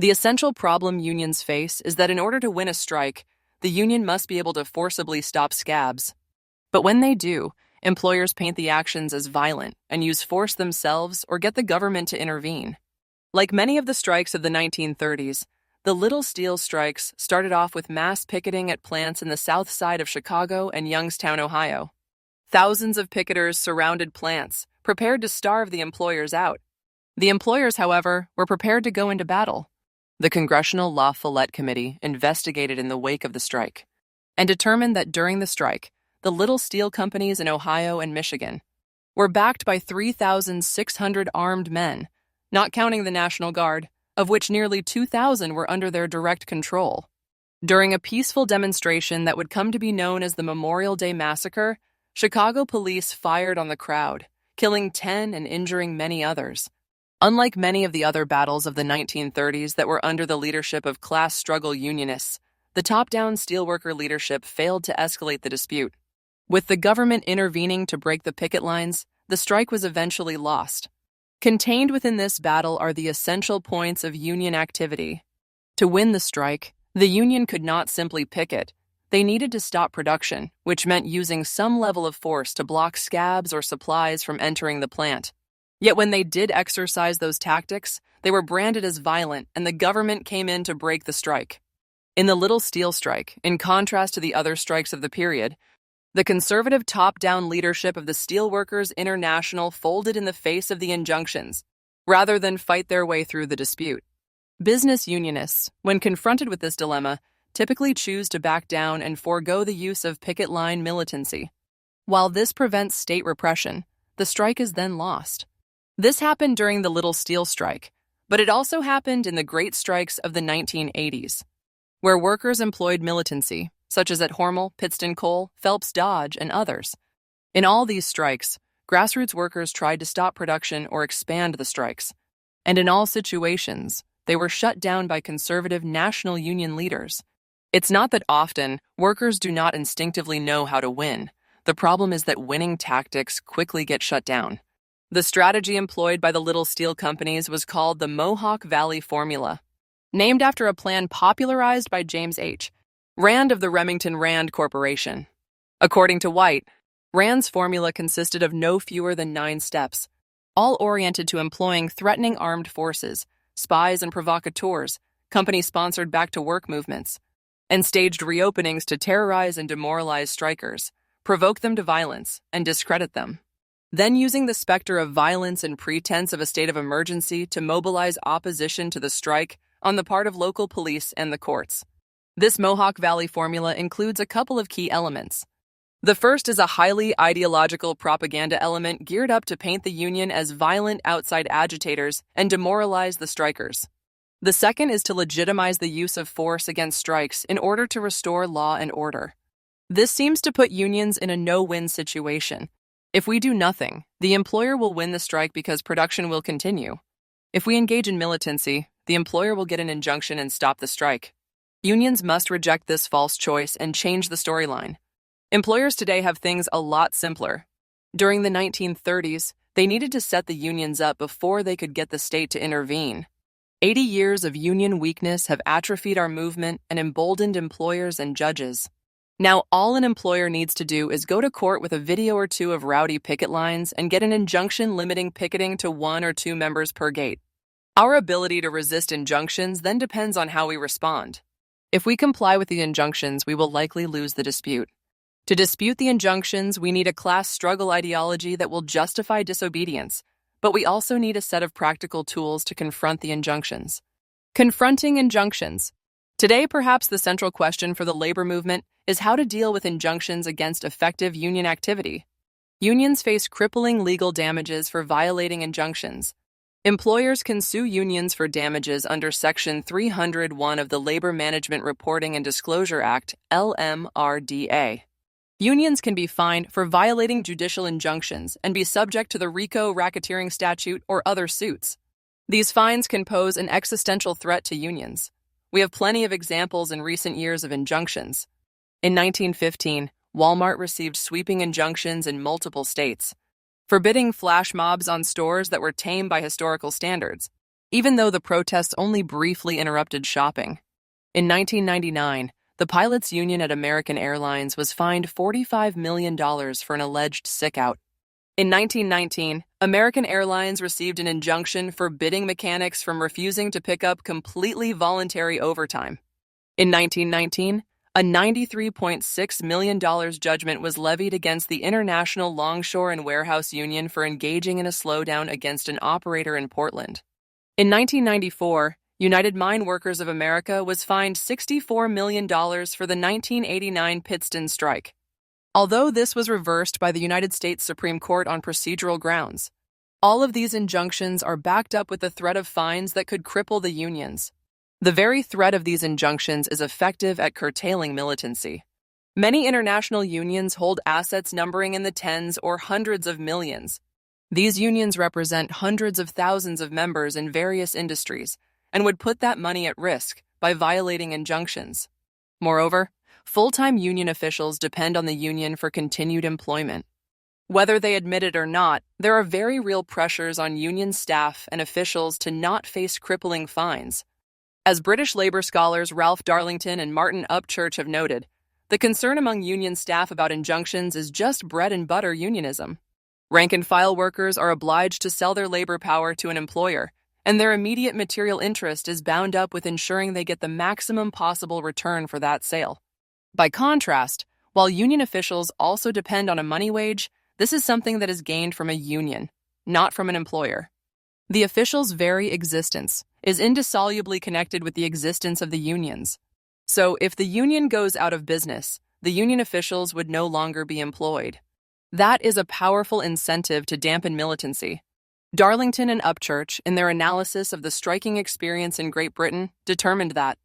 The essential problem unions face is that in order to win a strike, the union must be able to forcibly stop scabs. But when they do, employers paint the actions as violent and use force themselves or get the government to intervene. Like many of the strikes of the 1930s, the Little Steel strikes started off with mass picketing at plants in the south side of Chicago and Youngstown, Ohio. Thousands of picketers surrounded plants, prepared to starve the employers out. The employers, however, were prepared to go into battle. The Congressional La Follette Committee investigated in the wake of the strike and determined that during the strike, the little steel companies in Ohio and Michigan, were backed by 3,600 armed men, not counting the National Guard, of which nearly 2,000 were under their direct control. During a peaceful demonstration that would come to be known as the Memorial Day Massacre, Chicago police fired on the crowd, killing 10 and injuring many others. Unlike many of the other battles of the 1930s that were under the leadership of class struggle Unionists, the top-down steelworker leadership failed to escalate the dispute. With the government intervening to break the picket lines, the strike was eventually lost. Contained within this battle are the essential points of union activity. To win the strike, the union could not simply picket. They needed to stop production, which meant using some level of force to block scabs or supplies from entering the plant. Yet when they did exercise those tactics, they were branded as violent, and the government came in to break the strike. In the Little Steel Strike, in contrast to the other strikes of the period, the conservative top-down leadership of the Steelworkers International folded in the face of the injunctions, rather than fight their way through the dispute. Business unionists, when confronted with this dilemma, typically choose to back down and forego the use of picket line militancy. While this prevents state repression, the strike is then lost. This happened during the Little Steel Strike, but it also happened in the great strikes of the 1980s, where workers employed militancy, such as at Hormel, Pittston Coal, Phelps Dodge, and others. In all these strikes, grassroots workers tried to stop production or expand the strikes, and in all situations, they were shut down by conservative national union leaders. It's not that often workers do not instinctively know how to win. The problem is that winning tactics quickly get shut down. The strategy employed by the little steel companies was called the Mohawk Valley Formula, named after a plan popularized by James H. Rand of the Remington Rand Corporation. According to White, Rand's formula consisted of no fewer than 9 steps, all oriented to employing threatening armed forces, spies and provocateurs, company-sponsored back-to-work movements, and staged reopenings to terrorize and demoralize strikers, provoke them to violence, and discredit them. Then using the specter of violence and pretense of a state of emergency to mobilize opposition to the strike on the part of local police and the courts. This Mohawk Valley formula includes a couple of key elements. The first is a highly ideological propaganda element geared up to paint the union as violent outside agitators and demoralize the strikers. The second is to legitimize the use of force against strikes in order to restore law and order. This seems to put unions in a no-win situation. If we do nothing, the employer will win the strike because production will continue. If we engage in militancy, the employer will get an injunction and stop the strike. Unions must reject this false choice and change the storyline. Employers today have things a lot simpler. During the 1930s, they needed to set the unions up before they could get the state to intervene. 80 years of union weakness have atrophied our movement and emboldened employers and judges. Now all an employer needs to do is go to court with a video or two of rowdy picket lines and get an injunction limiting picketing to 1 or 2 members per gate. Our ability to resist injunctions then depends on how we respond. If we comply with the injunctions, we will likely lose the dispute. To dispute the injunctions, we need a class struggle ideology that will justify disobedience, but we also need a set of practical tools to confront the injunctions. Confronting injunctions. Today, perhaps the central question for the labor movement is how to deal with injunctions against effective union activity. Unions face crippling legal damages for violating injunctions. Employers can sue unions for damages under Section 301 of the Labor Management Reporting and Disclosure Act, LMRDA. Unions can be fined for violating judicial injunctions and be subject to the RICO racketeering statute or other suits. These fines can pose an existential threat to unions. We have plenty of examples in recent years of injunctions. In 1915, Walmart received sweeping injunctions in multiple states, forbidding flash mobs on stores that were tame by historical standards, even though the protests only briefly interrupted shopping. In 1999, the pilots' union at American Airlines was fined $45 million for an alleged sick-out. In 1919, American Airlines received an injunction forbidding mechanics from refusing to pick up completely voluntary overtime. In 1919, a $93.6 million judgment was levied against the International Longshore and Warehouse Union for engaging in a slowdown against an operator in Portland. In 1994, United Mine Workers of America was fined $64 million for the 1989 Pittston strike. although this was reversed by the United States Supreme Court on procedural grounds. All of these injunctions are backed up with the threat of fines that could cripple the unions. The very threat of these injunctions is effective at curtailing militancy. Many international unions hold assets numbering in the tens or hundreds of millions. These unions represent hundreds of thousands of members in various industries and would put that money at risk by violating injunctions. Moreover, full-time union officials depend on the union for continued employment. Whether they admit it or not, there are very real pressures on union staff and officials to not face crippling fines. As British labor scholars Ralph Darlington and Martin Upchurch have noted, the concern among union staff about injunctions is just bread and butter unionism. Rank-and-file workers are obliged to sell their labor power to an employer, and their immediate material interest is bound up with ensuring they get the maximum possible return for that sale. By contrast, while union officials also depend on a money wage, this is something that is gained from a union, not from an employer. The officials' very existence is indissolubly connected with the existence of the unions. So, if the union goes out of business, the union officials would no longer be employed. That is a powerful incentive to dampen militancy. Darlington and Upchurch, in their analysis of the striking experience in Great Britain, determined that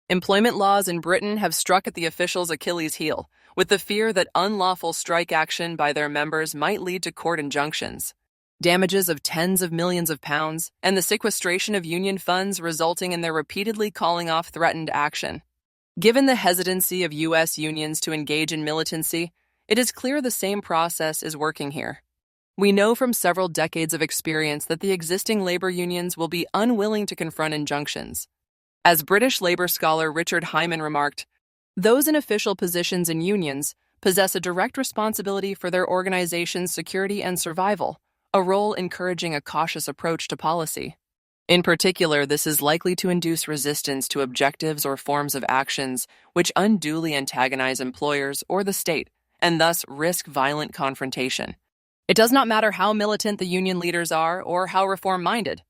employment laws in Britain have struck at the officials' Achilles' heel, with the fear that unlawful strike action by their members might lead to court injunctions, damages of tens of millions of pounds, and the sequestration of union funds resulting in their repeatedly calling off threatened action. Given the hesitancy of U.S. unions to engage in militancy, it is clear the same process is working here. We know from several decades of experience that the existing labor unions will be unwilling to confront injunctions. As British labor scholar Richard Hyman remarked, those in official positions in unions possess a direct responsibility for their organization's security and survival, a role encouraging a cautious approach to policy. In particular, this is likely to induce resistance to objectives or forms of actions which unduly antagonize employers or the state, and thus risk violent confrontation. It does not matter how militant the union leaders are or how reform-minded.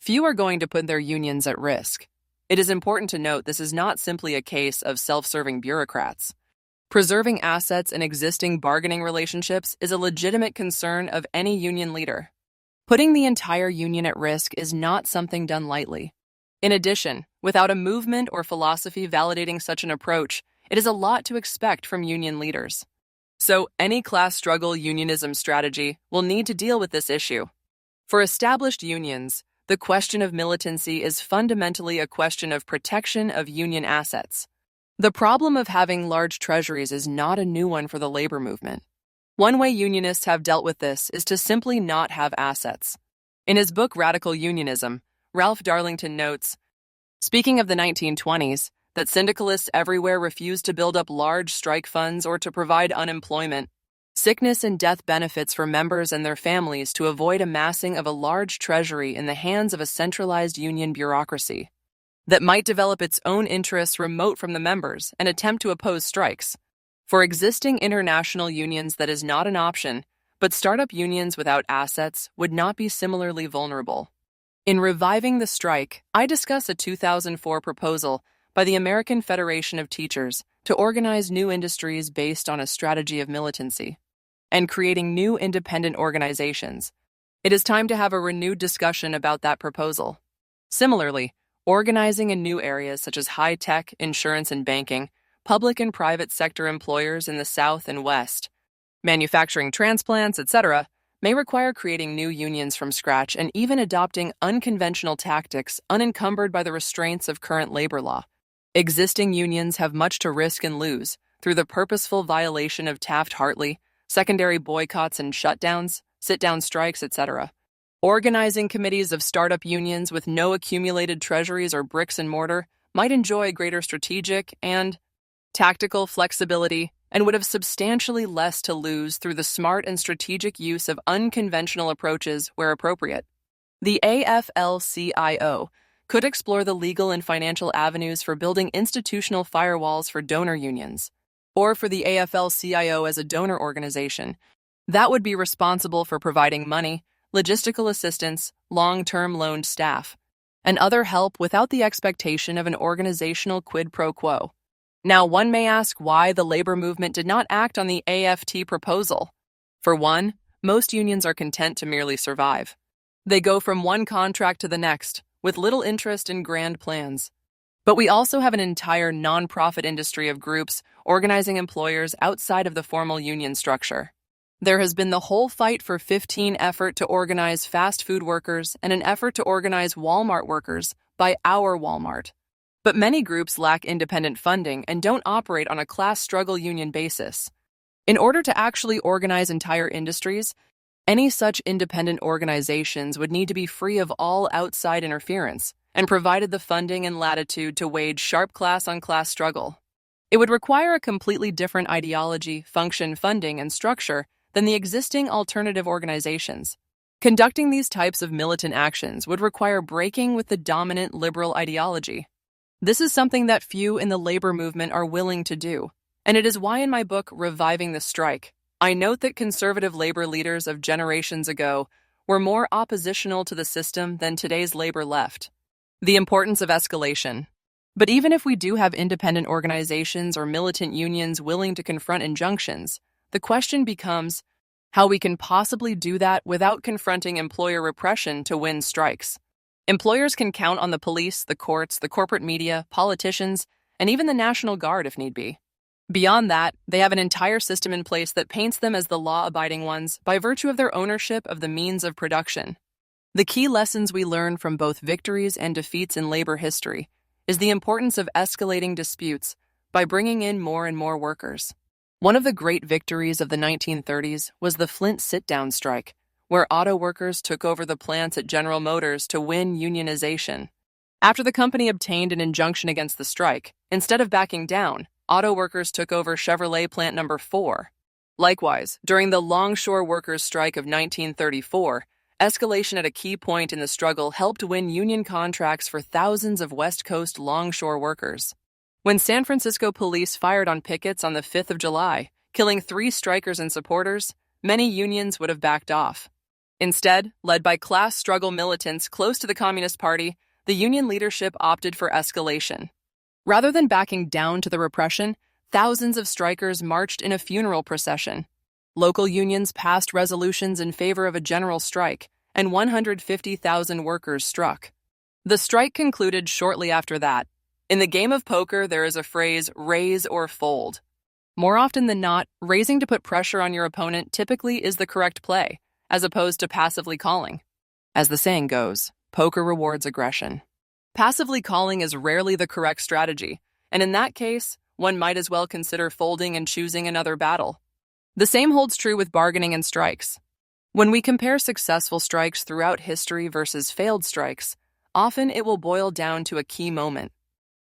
Few are going to put their unions at risk. It is important to note this is not simply a case of self-serving bureaucrats. Preserving assets and existing bargaining relationships is a legitimate concern of any union leader. Putting the entire union at risk is not something done lightly. In addition, without a movement or philosophy validating such an approach, it is a lot to expect from union leaders. So, any class struggle unionism strategy will need to deal with this issue. For established unions, the question of militancy is fundamentally a question of protection of union assets. The problem of having large treasuries is not a new one for the labor movement. One way unionists have dealt with this is to simply not have assets. In his book Radical Unionism, Ralph Darlington notes, speaking of the 1920s, that syndicalists everywhere refused to build up large strike funds or to provide unemployment, sickness and death benefits for members and their families to avoid amassing of a large treasury in the hands of a centralized union bureaucracy that might develop its own interests remote from the members and attempt to oppose strikes. For existing international unions, that is not an option, but startup unions without assets would not be similarly vulnerable. In Reviving the Strike, I discuss a 2004 proposal by the American Federation of Teachers to organize new industries based on a strategy of militancy and creating new independent organizations. It is time to have a renewed discussion about that proposal. Similarly, organizing in new areas such as high-tech, insurance and banking, public and private sector employers in the South and West, manufacturing transplants, etc., may require creating new unions from scratch and even adopting unconventional tactics unencumbered by the restraints of current labor law. Existing unions have much to risk and lose through the purposeful violation of Taft-Hartley, secondary boycotts and shutdowns, sit-down strikes, etc. Organizing committees of startup unions with no accumulated treasuries or bricks and mortar might enjoy greater strategic and tactical flexibility and would have substantially less to lose through the smart and strategic use of unconventional approaches where appropriate. The AFL-CIO could explore the legal and financial avenues for building institutional firewalls for donor unions, or for the AFL-CIO as a donor organization. That would be responsible for providing money, logistical assistance, long-term loaned staff, and other help without the expectation of an organizational quid pro quo. Now, one may ask why the labor movement did not act on the AFT proposal. For one, most unions are content to merely survive. They go from one contract to the next, with little interest in grand plans. But we also have an entire nonprofit industry of groups organizing employers outside of the formal union structure. There has been the whole Fight for 15 effort to organize fast food workers and an effort to organize Walmart workers by Our Walmart. But many groups lack independent funding and don't operate on a class struggle union basis. In order to actually organize entire industries, any such independent organizations would need to be free of all outside interference and provided the funding and latitude to wage sharp class-on-class struggle. It would require a completely different ideology, function, funding, and structure than the existing alternative organizations. Conducting these types of militant actions would require breaking with the dominant liberal ideology. This is something that few in the labor movement are willing to do, and it is why in my book, Reviving the Strike, I note that conservative labor leaders of generations ago were more oppositional to the system than today's labor left. The importance of escalation. But even if we do have independent organizations or militant unions willing to confront injunctions, the question becomes how we can possibly do that without confronting employer repression to win strikes. Employers can count on the police, the courts, the corporate media, politicians, and even the National Guard if need be. Beyond that, they have an entire system in place that paints them as the law-abiding ones by virtue of their ownership of the means of production. The key lessons we learn from both victories and defeats in labor history is the importance of escalating disputes by bringing in more and more workers. One of the great victories of the 1930s was the Flint sit-down strike, where auto workers took over the plants at General Motors to win unionization. After the company obtained an injunction against the strike, instead of backing down, auto workers took over Chevrolet plant number 4. Likewise, during the Longshore Workers' Strike of 1934, escalation at a key point in the struggle helped win union contracts for thousands of West Coast longshore workers. When San Francisco police fired on pickets on the 5th of July, killing 3 strikers and supporters, many unions would have backed off. Instead, led by class struggle militants close to the Communist Party, the union leadership opted for escalation. Rather than backing down to the repression, thousands of strikers marched in a funeral procession. Local unions passed resolutions in favor of a general strike, and 150,000 workers struck. The strike concluded shortly after that. In the game of poker, there is a phrase, raise or fold. More often than not, raising to put pressure on your opponent typically is the correct play, as opposed to passively calling. As the saying goes, poker rewards aggression. Passively calling is rarely the correct strategy, and in that case, one might as well consider folding and choosing another battle. The same holds true with bargaining and strikes. When we compare successful strikes throughout history versus failed strikes, often it will boil down to a key moment.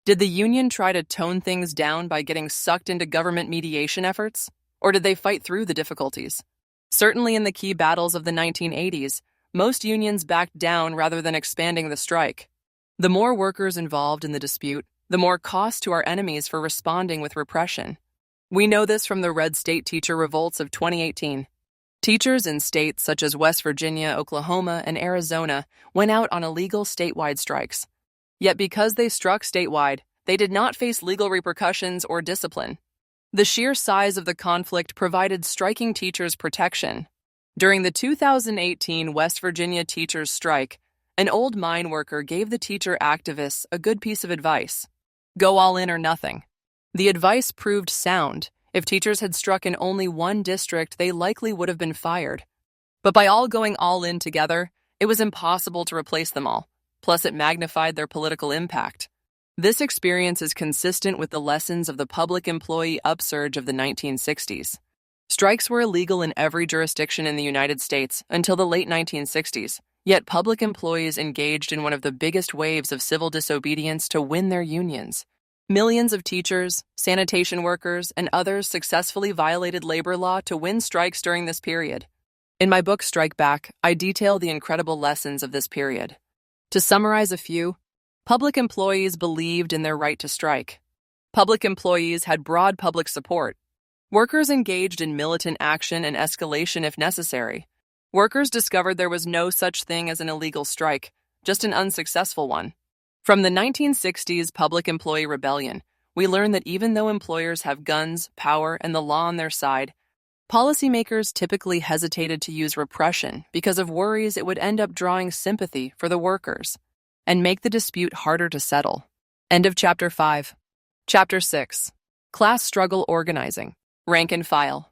Did the union try to tone things down by getting sucked into government mediation efforts, or did they fight through the difficulties? Certainly in the key battles of the 1980s, most unions backed down rather than expanding the strike. The more workers involved in the dispute, the more cost to our enemies for responding with repression. We know this from the Red State teacher revolts of 2018. Teachers in states such as West Virginia, Oklahoma, and Arizona went out on illegal statewide strikes. Yet because they struck statewide, they did not face legal repercussions or discipline. The sheer size of the conflict provided striking teachers protection. During the 2018 West Virginia teachers' strike, an old mine worker gave the teacher activists a good piece of advice. Go all in or nothing. The advice proved sound. If teachers had struck in only one district, they likely would have been fired. But by all going all in together, it was impossible to replace them all. Plus, it magnified their political impact. This experience is consistent with the lessons of the public employee upsurge of the 1960s. Strikes were illegal in every jurisdiction in the United States until the late 1960s, yet public employees engaged in one of the biggest waves of civil disobedience to win their unions. Millions of teachers, sanitation workers, and others successfully violated labor law to win strikes during this period. In my book, Strike Back, I detail the incredible lessons of this period. To summarize a few, public employees believed in their right to strike. Public employees had broad public support. Workers engaged in militant action and escalation if necessary. Workers discovered there was no such thing as an illegal strike, just an unsuccessful one. From the 1960s public employee rebellion, we learn that even though employers have guns, power, and the law on their side, policymakers typically hesitated to use repression because of worries it would end up drawing sympathy for the workers and make the dispute harder to settle. End of Chapter 5. Chapter 6. Class Struggle Organizing, Rank and File.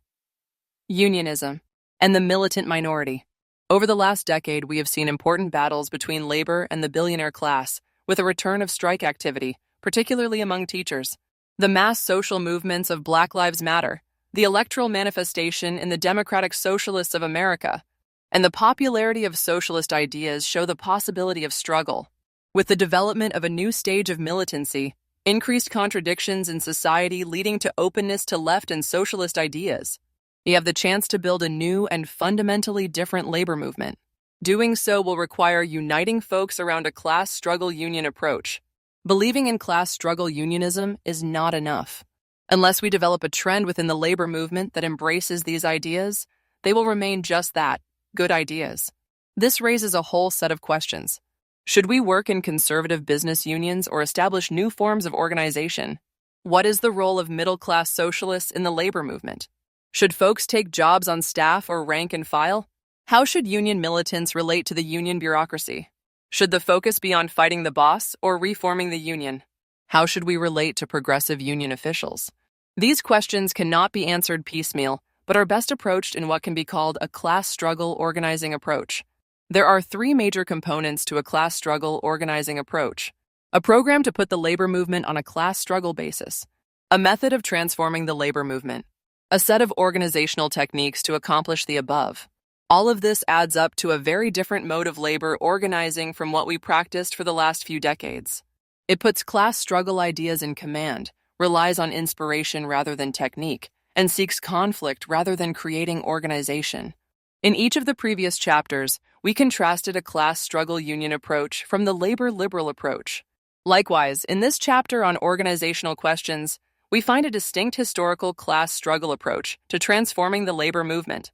Unionism and the militant minority. Over the last decade, we have seen important battles between labor and the billionaire class, with a return of strike activity, particularly among teachers. The mass social movements of Black Lives Matter, the electoral manifestation in the Democratic Socialists of America, and the popularity of socialist ideas show the possibility of struggle. With the development of a new stage of militancy, increased contradictions in society leading to openness to left and socialist ideas, you have the chance to build a new and fundamentally different labor movement. Doing so will require uniting folks around a class struggle union approach. Believing in class struggle unionism is not enough. Unless we develop a trend within the labor movement that embraces these ideas, they will remain just that, good ideas. This raises a whole set of questions. Should we work in conservative business unions or establish new forms of organization? What is the role of middle-class socialists in the labor movement? Should folks take jobs on staff or rank and file? How should union militants relate to the union bureaucracy? Should the focus be on fighting the boss or reforming the union? How should we relate to progressive union officials? These questions cannot be answered piecemeal, but are best approached in what can be called a class struggle organizing approach. There are three major components to a class struggle organizing approach: a program to put the labor movement on a class struggle basis, a method of transforming the labor movement, a set of organizational techniques to accomplish the above. All of this adds up to a very different mode of labor organizing from what we practiced for the last few decades. It puts class struggle ideas in command, relies on inspiration rather than technique, and seeks conflict rather than creating organization. In each of the previous chapters, we contrasted a class struggle union approach from the labor liberal approach. Likewise, in this chapter on organizational questions, we find a distinct historical class struggle approach to transforming the labor movement,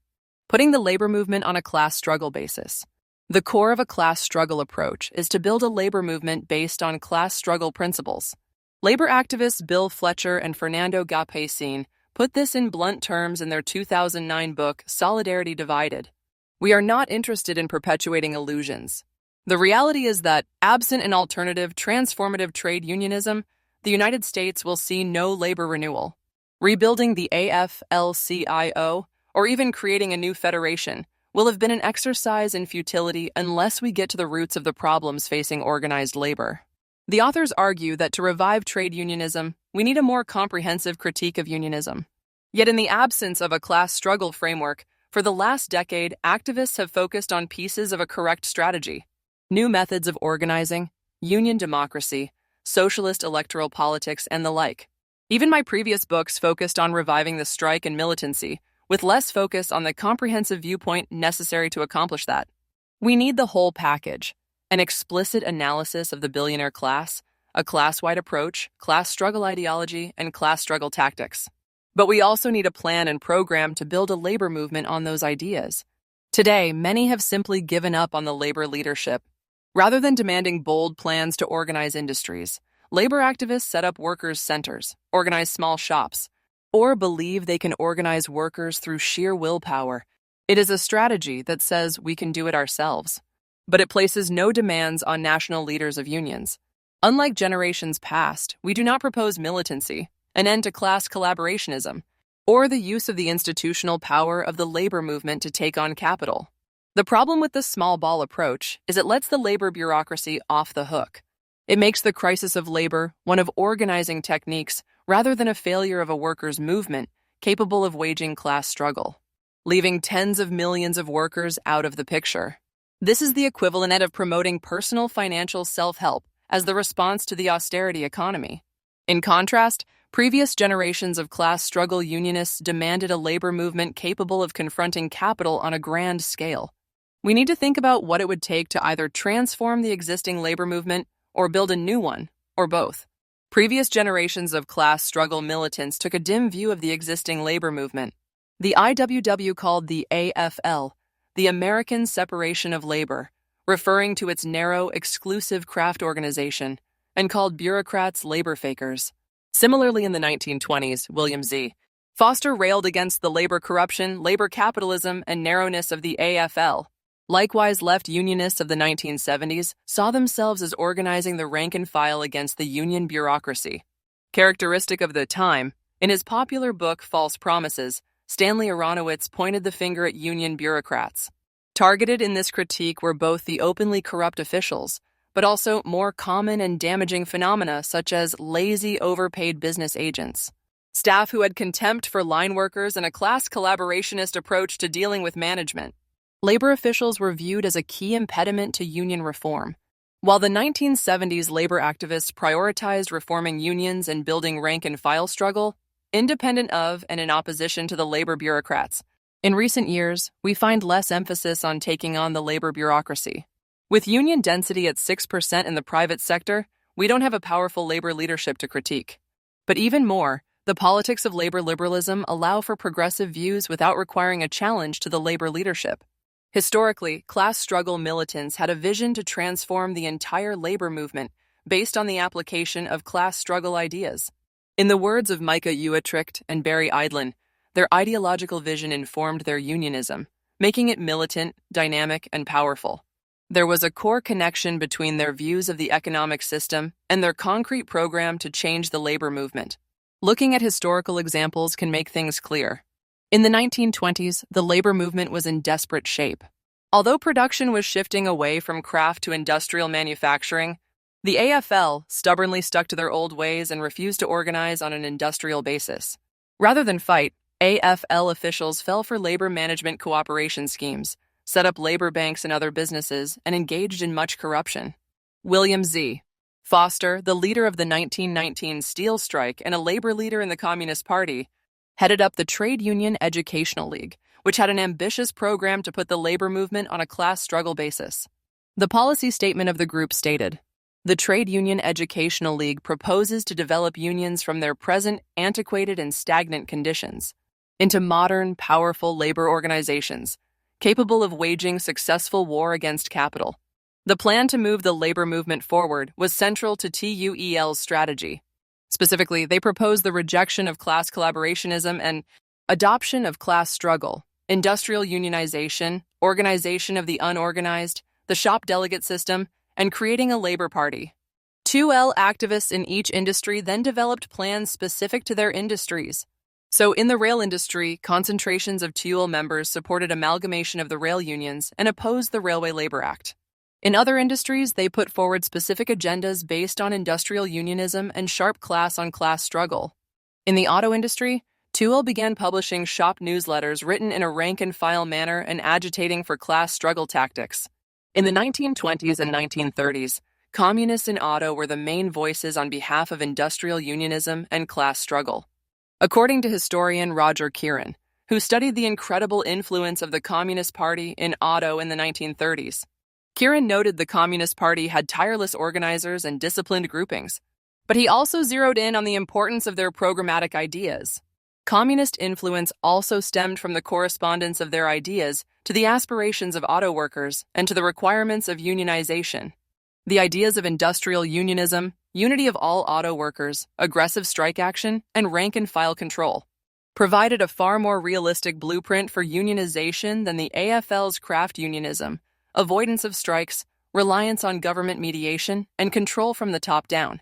putting the labor movement on a class struggle basis. The core of a class struggle approach is to build a labor movement based on class struggle principles. Labor activists Bill Fletcher and Fernando Gapacin put this in blunt terms in their 2009 book, Solidarity Divided. We are not interested in perpetuating illusions. The reality is that, absent an alternative, transformative trade unionism, the United States will see no labor renewal. Rebuilding the AFL-CIO, or even creating a new federation, will have been an exercise in futility unless we get to the roots of the problems facing organized labor. The authors argue that to revive trade unionism, we need a more comprehensive critique of unionism. Yet in the absence of a class struggle framework, for the last decade, activists have focused on pieces of a correct strategy: new methods of organizing, union democracy, socialist electoral politics, and the like. Even my previous books focused on reviving the strike and militancy, with less focus on the comprehensive viewpoint necessary to accomplish that. We need the whole package: an explicit analysis of the billionaire class, a class-wide approach, class struggle ideology, and class struggle tactics. But we also need a plan and program to build a labor movement on those ideas. Today, many have simply given up on the labor leadership. Rather than demanding bold plans to organize industries, labor activists set up workers' centers, organize small shops, or believe they can organize workers through sheer willpower. It is a strategy that says we can do it ourselves, but it places no demands on national leaders of unions. Unlike generations past, we do not propose militancy, an end to class collaborationism, or the use of the institutional power of the labor movement to take on capital. The problem with the small ball approach is it lets the labor bureaucracy off the hook. It makes the crisis of labor one of organizing techniques rather than a failure of a workers' movement capable of waging class struggle, leaving tens of millions of workers out of the picture. This is the equivalent of promoting personal financial self-help as the response to the austerity economy. In contrast, previous generations of class struggle unionists demanded a labor movement capable of confronting capital on a grand scale. We need to think about what it would take to either transform the existing labor movement or build a new one, or both. Previous generations of class struggle militants took a dim view of the existing labor movement. The IWW called the AFL the American Separation of Labor, referring to its narrow, exclusive craft organization, and called bureaucrats labor fakers. Similarly, in the 1920s, William Z. Foster railed against the labor corruption, labor capitalism, and narrowness of the AFL. Likewise, left Unionists of the 1970s saw themselves as organizing the rank and file against the union bureaucracy. Characteristic of the time, in his popular book False Promises, Stanley Aronowitz pointed the finger at union bureaucrats. Targeted in this critique were both the openly corrupt officials, but also more common and damaging phenomena such as lazy, overpaid business agents. Staff who had contempt for line workers and a class collaborationist approach to dealing with management. Labor officials were viewed as a key impediment to union reform. While the 1970s labor activists prioritized reforming unions and building rank-and-file struggle, independent of and in opposition to the labor bureaucrats, in recent years, we find less emphasis on taking on the labor bureaucracy. With union density at 6% in the private sector, we don't have a powerful labor leadership to critique. But even more, the politics of labor liberalism allow for progressive views without requiring a challenge to the labor leadership. Historically, class struggle militants had a vision to transform the entire labor movement based on the application of class struggle ideas. In the words of Micah Uetricht and Barry Eidlin, their ideological vision informed their unionism, making it militant, dynamic, and powerful. There was a core connection between their views of the economic system and their concrete program to change the labor movement. Looking at historical examples can make things clear. In the 1920s, the labor movement was in desperate shape. Although production was shifting away from craft to industrial manufacturing, the AFL stubbornly stuck to their old ways and refused to organize on an industrial basis. Rather than fight, AFL officials fell for labor management cooperation schemes, set up labor banks and other businesses, and engaged in much corruption. William Z. Foster, the leader of the 1919 steel strike and a labor leader in the Communist Party, headed up the Trade Union Educational League, which had an ambitious program to put the labor movement on a class struggle basis. The policy statement of the group stated, "The Trade Union Educational League proposes to develop unions from their present antiquated and stagnant conditions into modern, powerful labor organizations, capable of waging successful war against capital." The plan to move the labor movement forward was central to TUEL's strategy. Specifically, they proposed the rejection of class collaborationism and adoption of class struggle, industrial unionization, organization of the unorganized, the shop delegate system, and creating a labor party. 2L activists in each industry then developed plans specific to their industries. So in the rail industry, concentrations of TUL members supported amalgamation of the rail unions and opposed the Railway Labor Act. In other industries, they put forward specific agendas based on industrial unionism and sharp class-on-class struggle. In the auto industry, TUL began publishing shop newsletters written in a rank-and-file manner and agitating for class struggle tactics. In the 1920s and 1930s, communists in auto were the main voices on behalf of industrial unionism and class struggle. According to historian Roger Kieran, who studied the incredible influence of the Communist Party in auto in the 1930s, Kieran noted the Communist Party had tireless organizers and disciplined groupings, but he also zeroed in on the importance of their programmatic ideas. Communist influence also stemmed from the correspondence of their ideas to the aspirations of auto workers and to the requirements of unionization. The ideas of industrial unionism, unity of all auto workers, aggressive strike action, and rank-and-file control provided a far more realistic blueprint for unionization than the AFL's craft unionism, avoidance of strikes, reliance on government mediation, and control from the top down.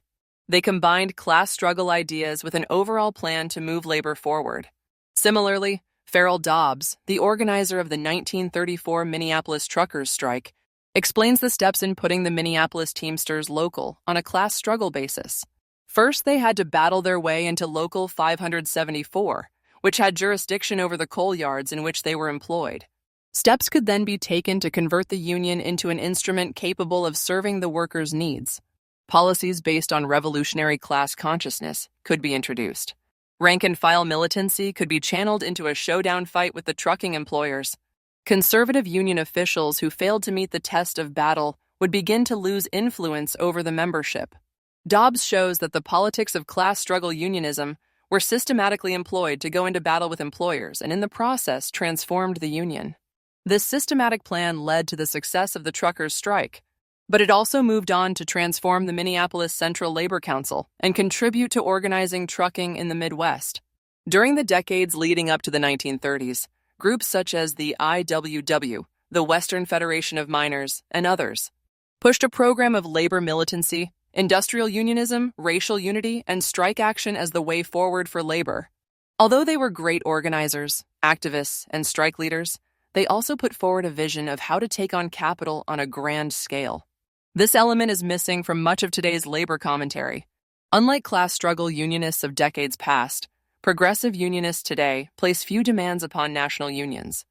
They combined class struggle ideas with an overall plan to move labor forward. Similarly, Farrell Dobbs, the organizer of the 1934 Minneapolis truckers' strike, explains the steps in putting the Minneapolis Teamsters local on a class struggle basis. First, they had to battle their way into Local 574, which had jurisdiction over the coal yards in which they were employed. Steps could then be taken to convert the union into an instrument capable of serving the workers' needs. Policies based on revolutionary class consciousness could be introduced. Rank-and-file militancy could be channeled into a showdown fight with the trucking employers. Conservative union officials who failed to meet the test of battle would begin to lose influence over the membership. Dobbs shows that the politics of class struggle unionism were systematically employed to go into battle with employers and in the process transformed the union. This systematic plan led to the success of the truckers' strike. But it also moved on to transform the Minneapolis Central Labor Council and contribute to organizing trucking in the Midwest. During the decades leading up to the 1930s, groups such as the IWW, the Western Federation of Miners, and others pushed a program of labor militancy, industrial unionism, racial unity, and strike action as the way forward for labor. Although they were great organizers, activists, and strike leaders, they also put forward a vision of how to take on capital on a grand scale. This element is missing from much of today's labor commentary. Unlike class struggle unionists of decades past, progressive unionists today place few demands upon national unions.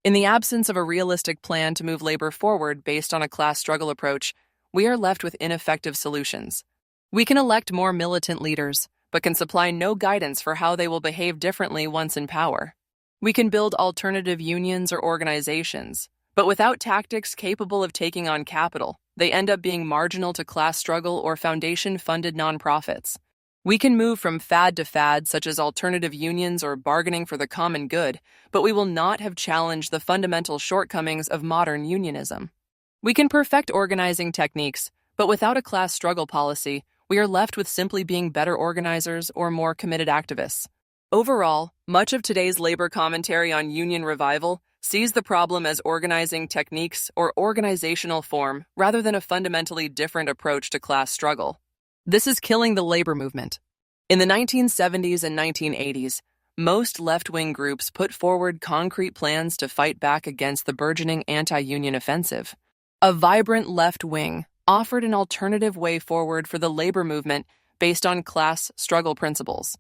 In the absence of a realistic plan to move labor forward based on a class struggle approach, we are left with ineffective solutions. We can elect more militant leaders, but can supply no guidance for how they will behave differently once in power. We can build alternative unions or organizations, but without tactics capable of taking on capital, they end up being marginal to class struggle or foundation-funded nonprofits. We can move from fad to fad, such as alternative unions or bargaining for the common good, but we will not have challenged the fundamental shortcomings of modern unionism. We can perfect organizing techniques, but without a class struggle policy, we are left with simply being better organizers or more committed activists. Overall, much of today's labor commentary on union revival sees the problem as organizing techniques or organizational form rather than a fundamentally different approach to class struggle. This is killing the labor movement. In the 1970s and 1980s, most left-wing groups put forward concrete plans to fight back against the burgeoning anti-union offensive. A vibrant left wing offered an alternative way forward for the labor movement based on class struggle principles.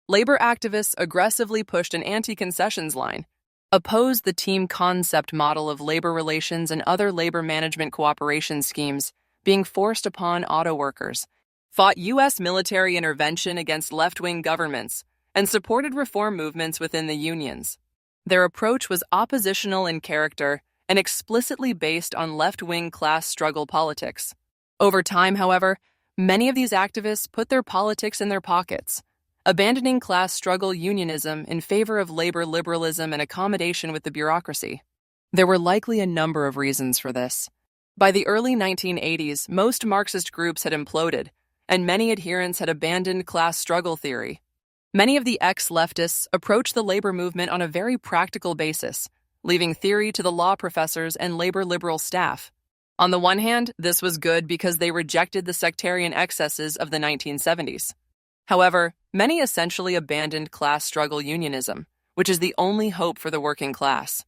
Labor activists aggressively pushed an anti-concessions line, opposed the team concept model of labor relations and other labor management cooperation schemes being forced upon auto workers, fought U.S. military intervention against left-wing governments, and supported reform movements within the unions. Their approach was oppositional in character and explicitly based on left-wing class struggle politics. Over time, however, many of these activists put their politics in their pockets, abandoning class struggle unionism in favor of labor liberalism and accommodation with the bureaucracy. There were likely a number of reasons for this. By the early 1980s, most Marxist groups had imploded, and many adherents had abandoned class struggle theory. Many of the ex-leftists approached the labor movement on a very practical basis, leaving theory to the law professors and labor liberal staff. On the one hand, this was good because they rejected the sectarian excesses of the 1970s. However, many essentially abandoned class struggle unionism, which is the only hope for the working class.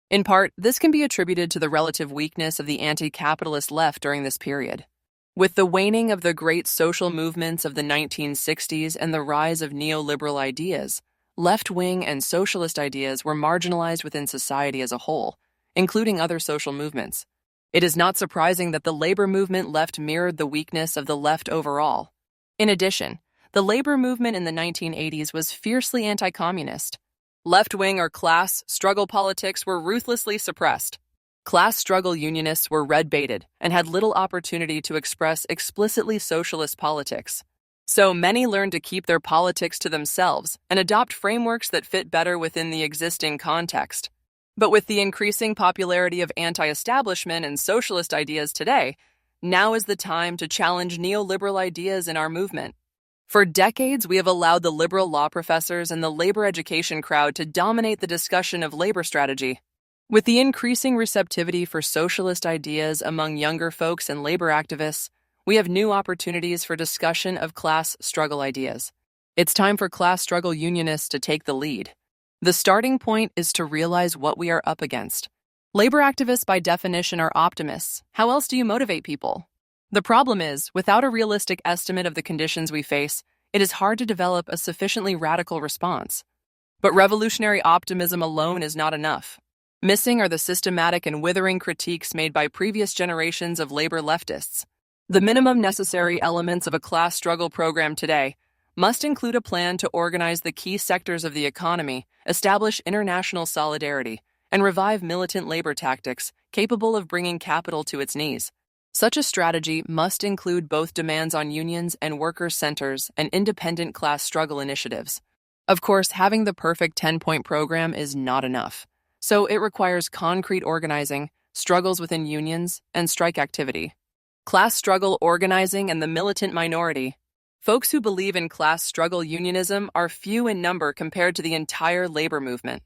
In part, this can be attributed to the relative weakness of the anti-capitalist left during this period. With the waning of the great social movements of the 1960s and the rise of neoliberal ideas, left-wing and socialist ideas were marginalized within society as a whole, including other social movements. It is not surprising that the labor movement left mirrored the weakness of the left overall. In addition, the labor movement in the 1980s was fiercely anti-communist. Left-wing or class struggle politics were ruthlessly suppressed. Class struggle unionists were red-baited and had little opportunity to express explicitly socialist politics. So many learned to keep their politics to themselves and adopt frameworks that fit better within the existing context. But with the increasing popularity of anti-establishment and socialist ideas today, now is the time to challenge neoliberal ideas in our movement. For decades, we have allowed the liberal law professors and the labor education crowd to dominate the discussion of labor strategy. With the increasing receptivity for socialist ideas among younger folks and labor activists, we have new opportunities for discussion of class struggle ideas. It's time for class struggle unionists to take the lead. The starting point is to realize what we are up against. Labor activists, by definition, are optimists. How else do you motivate people? The problem is, without a realistic estimate of the conditions we face, it is hard to develop a sufficiently radical response. But revolutionary optimism alone is not enough. Missing are the systematic and withering critiques made by previous generations of labor leftists. The minimum necessary elements of a class struggle program today must include a plan to organize the key sectors of the economy, establish international solidarity, and revive militant labor tactics capable of bringing capital to its knees. Such a strategy must include both demands on unions and workers' centers and independent class struggle initiatives. Of course, having the perfect 10-point program is not enough, so it requires concrete organizing, struggles within unions, and strike activity. Class struggle organizing and the militant minority. Folks who believe in class struggle unionism are few in number compared to the entire labor movement.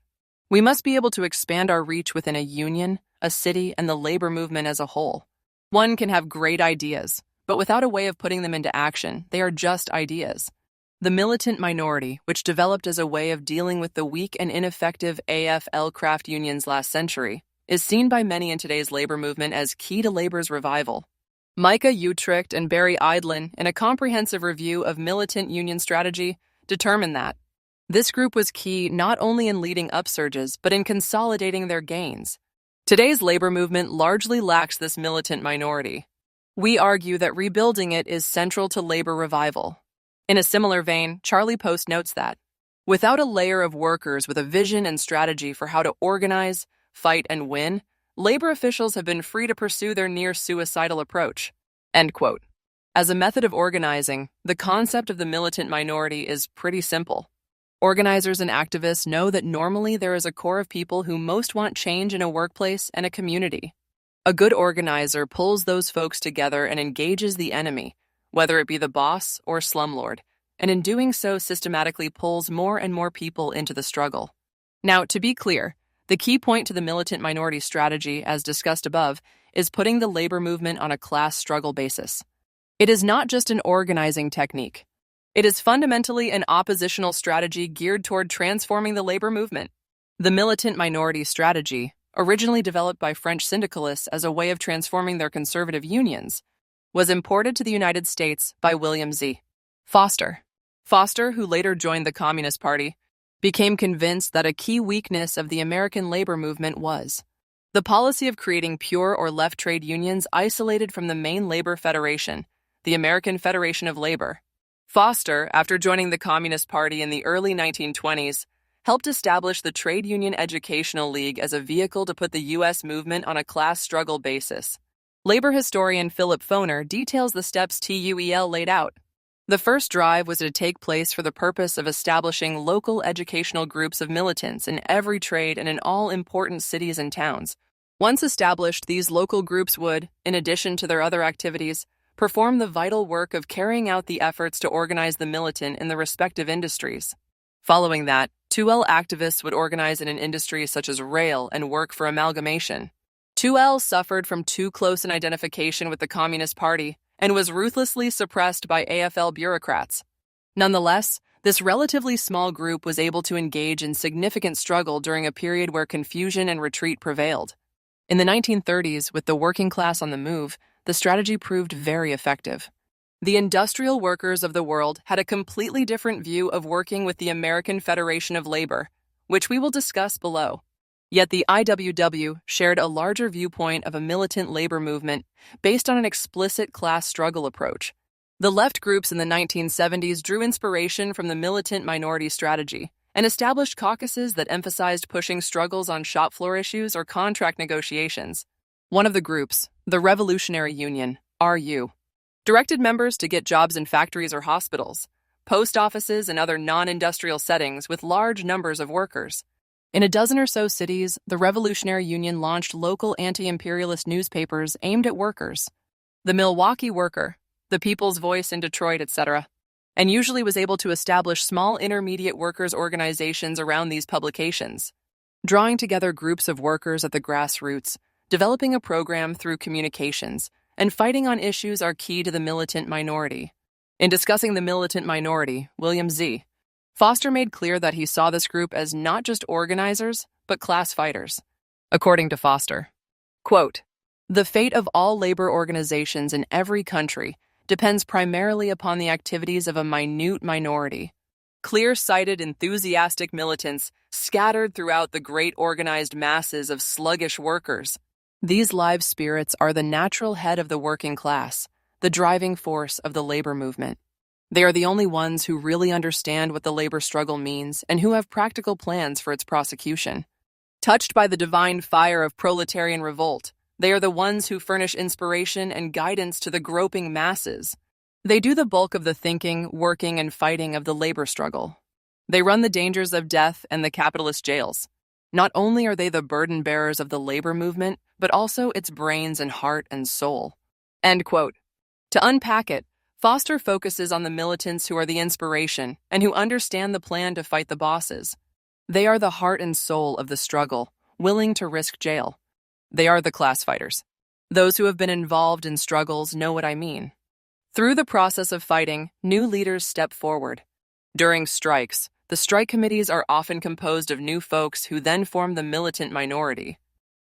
We must be able to expand our reach within a union, a city, and the labor movement as a whole. One can have great ideas, but without a way of putting them into action, they are just ideas. The militant minority, which developed as a way of dealing with the weak and ineffective AFL craft unions last century, is seen by many in today's labor movement as key to labor's revival. Micah Utrecht and Barry Eidlin, in a comprehensive review of militant union strategy, determined that this group was key not only in leading upsurges, but in consolidating their gains. Today's labor movement largely lacks this militant minority. We argue that rebuilding it is central to labor revival. In a similar vein, Charlie Post notes that without a layer of workers with a vision and strategy for how to organize, fight, and win, labor officials have been free to pursue their near-suicidal approach. End quote. As a method of organizing, the concept of the militant minority is pretty simple. Organizers and activists know that normally there is a core of people who most want change in a workplace and a community. A good organizer pulls those folks together and engages the enemy, whether it be the boss or slumlord, and in doing so systematically pulls more and more people into the struggle. Now, to be clear, the key point to the militant minority strategy, as discussed above, is putting the labor movement on a class struggle basis. It is not just an organizing technique. It is fundamentally an oppositional strategy geared toward transforming the labor movement. The militant minority strategy, originally developed by French syndicalists as a way of transforming their conservative unions, was imported to the United States by William Z. Foster. Foster, who later joined the Communist Party, became convinced that a key weakness of the American labor movement was the policy of creating pure or left trade unions isolated from the main labor federation, the American Federation of Labor. Foster, after joining the Communist Party in the early 1920s, helped establish the Trade Union Educational League as a vehicle to put the U.S. movement on a class struggle basis. Labor historian Philip Foner details the steps TUEL laid out. The first drive was to take place for the purpose of establishing local educational groups of militants in every trade and in all important cities and towns. Once established, these local groups would, in addition to their other activities, perform the vital work of carrying out the efforts to organize the militant in the respective industries. Following that, TUEL activists would organize in an industry such as rail and work for amalgamation. TUEL suffered from too close an identification with the Communist Party and was ruthlessly suppressed by AFL bureaucrats. Nonetheless, this relatively small group was able to engage in significant struggle during a period where confusion and retreat prevailed. In the 1930s, with the working class on the move, the strategy proved very effective. The industrial workers of the world had a completely different view of working with the American Federation of Labor, which we will discuss below. Yet the IWW shared a larger viewpoint of a militant labor movement based on an explicit class struggle approach. The left groups in the 1970s drew inspiration from the militant minority strategy and established caucuses that emphasized pushing struggles on shop floor issues or contract negotiations. One of the groups, the Revolutionary Union, RU, directed members to get jobs in factories or hospitals, post offices, and other non-industrial settings with large numbers of workers. In a dozen or so cities, the Revolutionary Union launched local anti-imperialist newspapers aimed at workers. The Milwaukee Worker, the People's Voice in Detroit, etc., and usually was able to establish small intermediate workers' organizations around these publications, drawing together groups of workers at the grassroots, developing a program through communications, and fighting on issues are key to the militant minority. In discussing the militant minority, William Z. Foster made clear that he saw this group as not just organizers, but class fighters. According to Foster, quote, "The fate of all labor organizations in every country depends primarily upon the activities of a minute minority. Clear-sighted, enthusiastic militants scattered throughout the great organized masses of sluggish workers. These live spirits are the natural head of the working class, the driving force of the labor movement. They are the only ones who really understand what the labor struggle means and who have practical plans for its prosecution. Touched by the divine fire of proletarian revolt, they are the ones who furnish inspiration and guidance to the groping masses. They do the bulk of the thinking, working, and fighting of the labor struggle. They run the dangers of death and the capitalist jails. Not only are they the burden bearers of the labor movement, but also its brains and heart and soul. End quote. To unpack it, Foster focuses on the militants who are the inspiration and who understand the plan to fight the bosses. They are the heart and soul of the struggle, willing to risk jail. They are the class fighters. Those who have been involved in struggles know what I mean. Through the process of fighting, new leaders step forward. During strikes, the strike committees are often composed of new folks who then form the militant minority.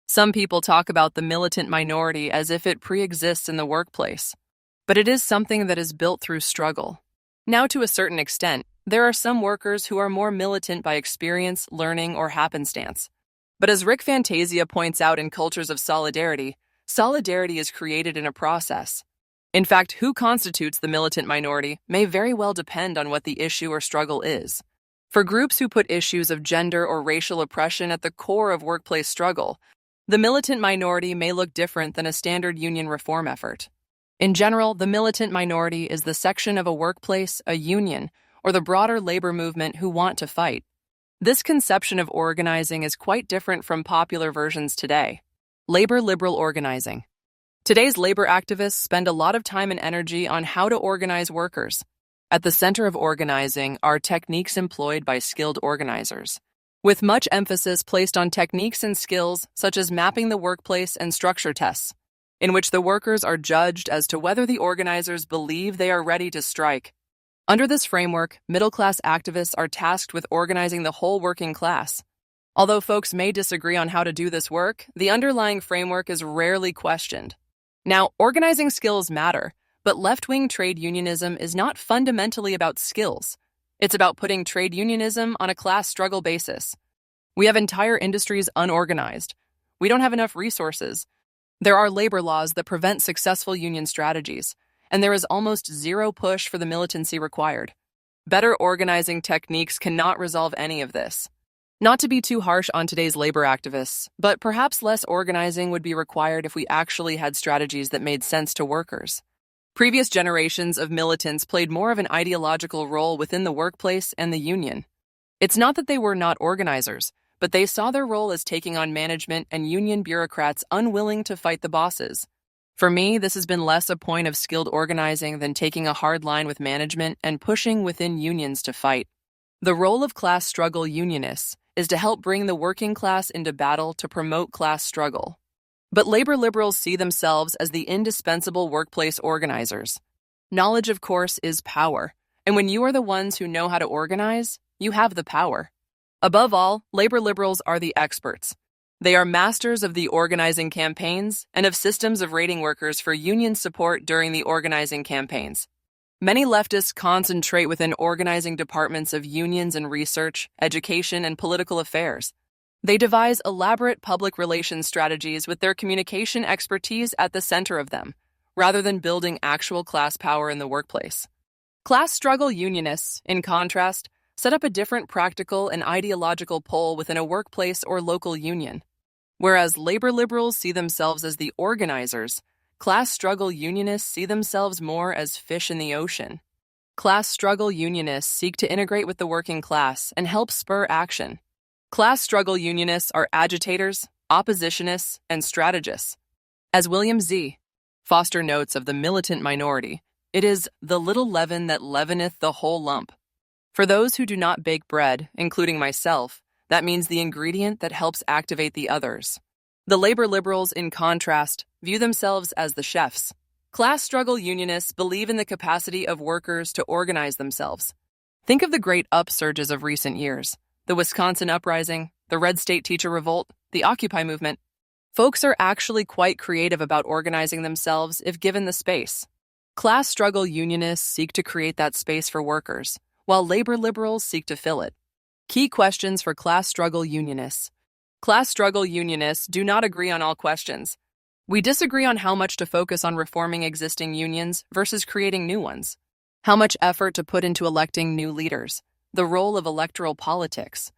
Some people talk about the militant minority as if it pre-exists in the workplace, but it is something that is built through struggle. Now, to a certain extent, there are some workers who are more militant by experience, learning, or happenstance. But as Rick Fantasia points out in Cultures of Solidarity, solidarity is created in a process. In fact, who constitutes the militant minority may very well depend on what the issue or struggle is. For groups who put issues of gender or racial oppression at the core of workplace struggle, the militant minority may look different than a standard union reform effort. In general, the militant minority is the section of a workplace, a union, or the broader labor movement who want to fight. This conception of organizing is quite different from popular versions today. Labor liberal organizing. Today's labor activists spend a lot of time and energy on how to organize workers. At the center of organizing are techniques employed by skilled organizers, with much emphasis placed on techniques and skills such as mapping the workplace and structure tests, in which the workers are judged as to whether the organizers believe they are ready to strike. Under this framework, middle-class activists are tasked with organizing the whole working class. Although folks may disagree on how to do this work, the underlying framework is rarely questioned. Now, organizing skills matter, but left-wing trade unionism is not fundamentally about skills. It's about putting trade unionism on a class struggle basis. We have entire industries unorganized. We don't have enough resources. There are labor laws that prevent successful union strategies, and there is almost zero push for the militancy required. Better organizing techniques cannot resolve any of this. Not to be too harsh on today's labor activists, but perhaps less organizing would be required if we actually had strategies that made sense to workers. Previous generations of militants played more of an ideological role within the workplace and the union. It's not that they were not organizers, but they saw their role as taking on management and union bureaucrats unwilling to fight the bosses. For me, this has been less a point of skilled organizing than taking a hard line with management and pushing within unions to fight. The role of class struggle unionists is to help bring the working class into battle to promote class struggle. But labor liberals see themselves as the indispensable workplace organizers. Knowledge, of course, is power, and when you are the ones who know how to organize, you have the power. Above all, labor liberals are the experts. They are masters of the organizing campaigns and of systems of rating workers for union support during the organizing campaigns. Many leftists concentrate within organizing departments of unions in research, education, and political affairs. They devise elaborate public relations strategies with their communication expertise at the center of them, rather than building actual class power in the workplace. Class struggle unionists, in contrast, set up a different practical and ideological pole within a workplace or local union. Whereas labor liberals see themselves as the organizers, class struggle unionists see themselves more as fish in the ocean. Class struggle unionists seek to integrate with the working class and help spur action. Class struggle unionists are agitators, oppositionists, and strategists. As William Z. Foster notes of the militant minority, it is the little leaven that leaveneth the whole lump. For those who do not bake bread, including myself, that means the ingredient that helps activate the others. The labor liberals, in contrast, view themselves as the chefs. Class struggle unionists believe in the capacity of workers to organize themselves. Think of the great upsurges of recent years. The Wisconsin Uprising, the Red State Teacher Revolt, the Occupy movement. Folks are actually quite creative about organizing themselves if given the space. Class struggle unionists seek to create that space for workers, while labor liberals seek to fill it. Key questions for class struggle unionists. Class struggle unionists do not agree on all questions. We disagree on how much to focus on reforming existing unions versus creating new ones, how much effort to put into electing new leaders, the role of electoral politics,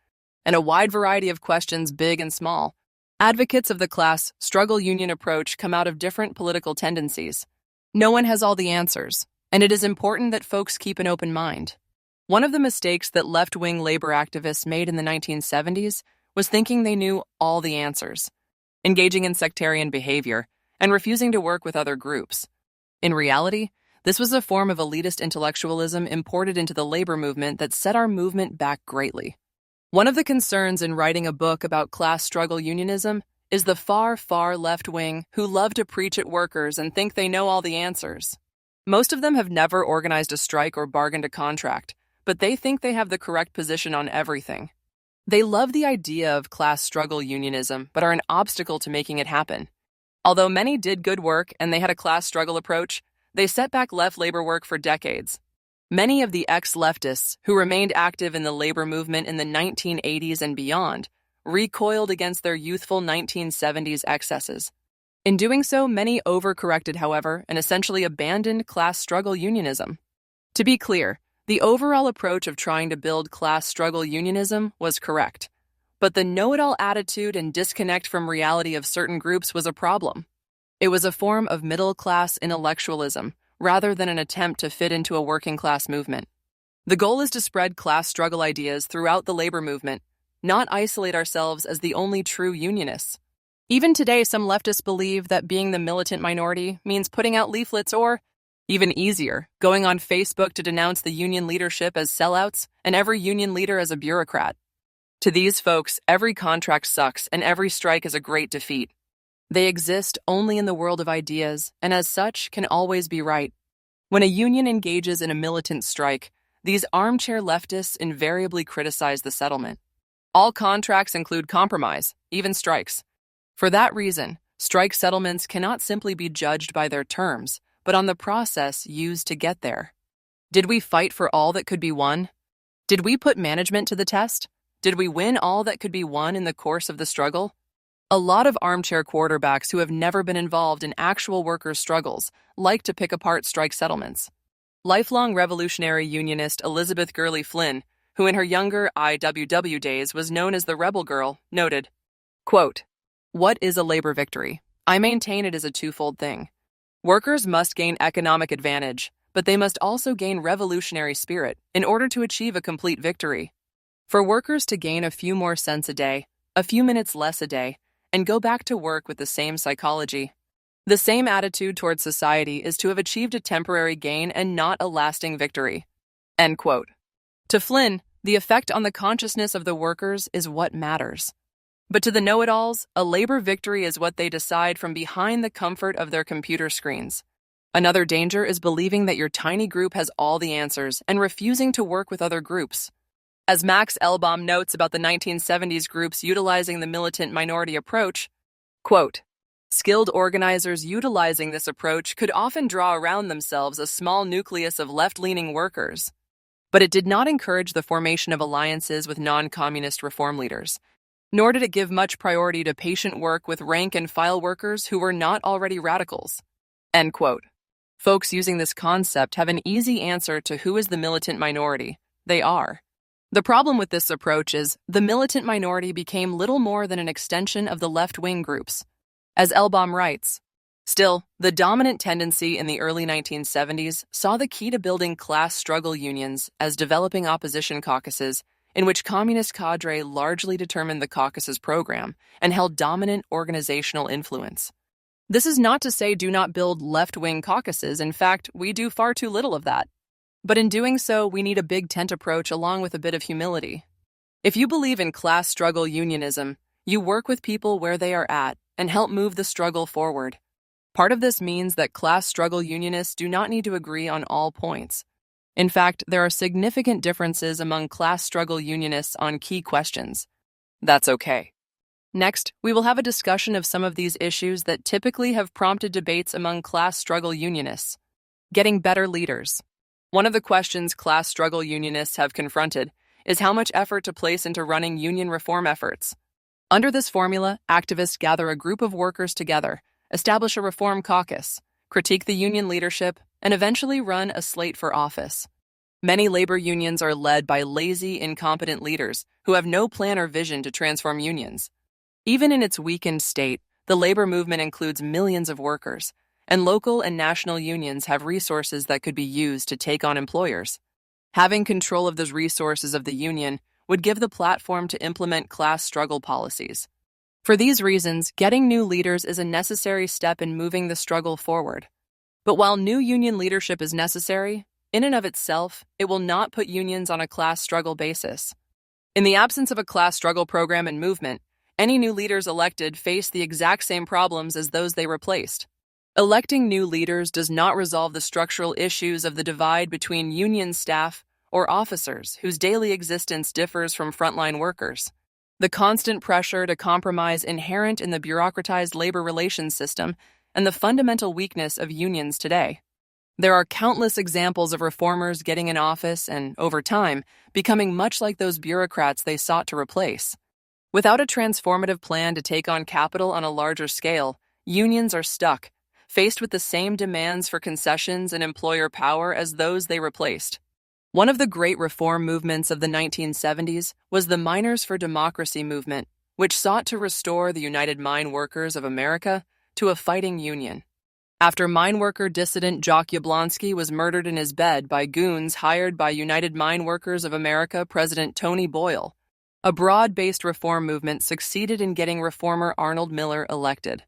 and a wide variety of questions big and small. Advocates of the class struggle union approach come out of different political tendencies. No one has all the answers, and it is important that folks keep an open mind. One of the mistakes that left-wing labor activists made in the 1970s was thinking they knew all the answers, engaging in sectarian behavior, and refusing to work with other groups. In reality, this was a form of elitist intellectualism imported into the labor movement that set our movement back greatly. One of the concerns in writing a book about class struggle unionism is the far, far left wing who love to preach at workers and think they know all the answers. Most of them have never organized a strike or bargained a contract, but they think they have the correct position on everything. They love the idea of class struggle unionism, but are an obstacle to making it happen. Although many did good work and they had a class struggle approach, they set back left labor work for decades. Many of the ex-leftists who remained active in the labor movement in the 1980s and beyond recoiled against their youthful 1970s excesses. In doing so, many overcorrected, however, and essentially abandoned class struggle unionism. To be clear, the overall approach of trying to build class struggle unionism was correct, but the know-it-all attitude and disconnect from reality of certain groups was a problem. It was a form of middle-class intellectualism, rather than an attempt to fit into a working-class movement. The goal is to spread class struggle ideas throughout the labor movement, not isolate ourselves as the only true unionists. Even today, some leftists believe that being the militant minority means putting out leaflets or, even easier, going on Facebook to denounce the union leadership as sellouts and every union leader as a bureaucrat. To these folks, every contract sucks and every strike is a great defeat. They exist only in the world of ideas, and as such, can always be right. When a union engages in a militant strike, these armchair leftists invariably criticize the settlement. All contracts include compromise, even strikes. For that reason, strike settlements cannot simply be judged by their terms, but on the process used to get there. Did we fight for all that could be won? Did we put management to the test? Did we win all that could be won in the course of the struggle? A lot of armchair quarterbacks who have never been involved in actual workers' struggles like to pick apart strike settlements. Lifelong revolutionary unionist Elizabeth Gurley Flynn, who in her younger IWW days was known as the Rebel Girl, noted, quote, "What is a labor victory? I maintain it is a twofold thing. Workers must gain economic advantage, but they must also gain revolutionary spirit in order to achieve a complete victory. For workers to gain a few more cents a day, a few minutes less a day, and go back to work with the same psychology. The same attitude towards society is to have achieved a temporary gain and not a lasting victory." End quote. To Flynn, the effect on the consciousness of the workers is what matters. But to the know-it-alls, a labor victory is what they decide from behind the comfort of their computer screens. Another danger is believing that your tiny group has all the answers and refusing to work with other groups. As Max Elbaum notes about the 1970s groups utilizing the militant minority approach, quote, "Skilled organizers utilizing this approach could often draw around themselves a small nucleus of left-leaning workers. But it did not encourage the formation of alliances with non-communist reform leaders, nor did it give much priority to patient work with rank-and-file workers who were not already radicals." End quote. Folks using this concept have an easy answer to who is the militant minority. They are. The problem with this approach is the militant minority became little more than an extension of the left-wing groups. As Elbaum writes, still, the dominant tendency in the early 1970s saw the key to building class struggle unions as developing opposition caucuses in which communist cadre largely determined the caucus's program and held dominant organizational influence. This is not to say do not build left-wing caucuses. In fact, we do far too little of that. But in doing so, we need a big tent approach along with a bit of humility. If you believe in class struggle unionism, you work with people where they are at and help move the struggle forward. Part of this means that class struggle unionists do not need to agree on all points. In fact, there are significant differences among class struggle unionists on key questions. That's okay. Next, we will have a discussion of some of these issues that typically have prompted debates among class struggle unionists. Getting better leaders. One of the questions class struggle unionists have confronted is how much effort to place into running union reform efforts. Under this formula, activists gather a group of workers together, establish a reform caucus, critique the union leadership, and eventually run a slate for office. Many labor unions are led by lazy, incompetent leaders who have no plan or vision to transform unions. Even in its weakened state, the labor movement includes millions of workers, and local and national unions have resources that could be used to take on employers. Having control of those resources of the union would give the platform to implement class struggle policies. For these reasons, getting new leaders is a necessary step in moving the struggle forward. But while new union leadership is necessary, in and of itself, it will not put unions on a class struggle basis. In the absence of a class struggle program and movement, any new leaders elected face the exact same problems as those they replaced. Electing new leaders does not resolve the structural issues of the divide between union staff or officers whose daily existence differs from frontline workers. The constant pressure to compromise inherent in the bureaucratized labor relations system and the fundamental weakness of unions today. There are countless examples of reformers getting in office and, over time, becoming much like those bureaucrats they sought to replace. Without a transformative plan to take on capital on a larger scale, unions are stuck, faced with the same demands for concessions and employer power as those they replaced. One of the great reform movements of the 1970s was the Miners for Democracy movement, which sought to restore the United Mine Workers of America to a fighting union. After mine worker dissident Jock Yablonsky was murdered in his bed by goons hired by United Mine Workers of America President Tony Boyle, a broad-based reform movement succeeded in getting reformer Arnold Miller elected.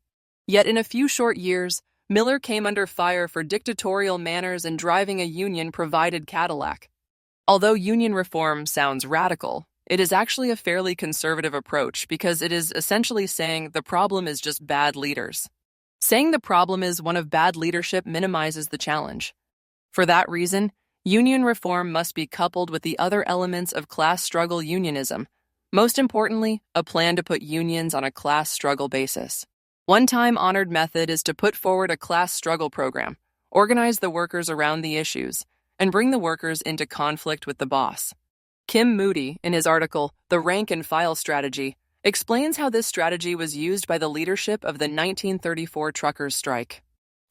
Yet in a few short years, Miller came under fire for dictatorial manners and driving a union-provided Cadillac. Although union reform sounds radical, it is actually a fairly conservative approach because it is essentially saying the problem is just bad leaders. Saying the problem is one of bad leadership minimizes the challenge. For that reason, union reform must be coupled with the other elements of class struggle unionism, most importantly, a plan to put unions on a class struggle basis. One time-honored method is to put forward a class struggle program, organize the workers around the issues, and bring the workers into conflict with the boss. Kim Moody, in his article, The Rank and File Strategy, explains how this strategy was used by the leadership of the 1934 truckers' strike.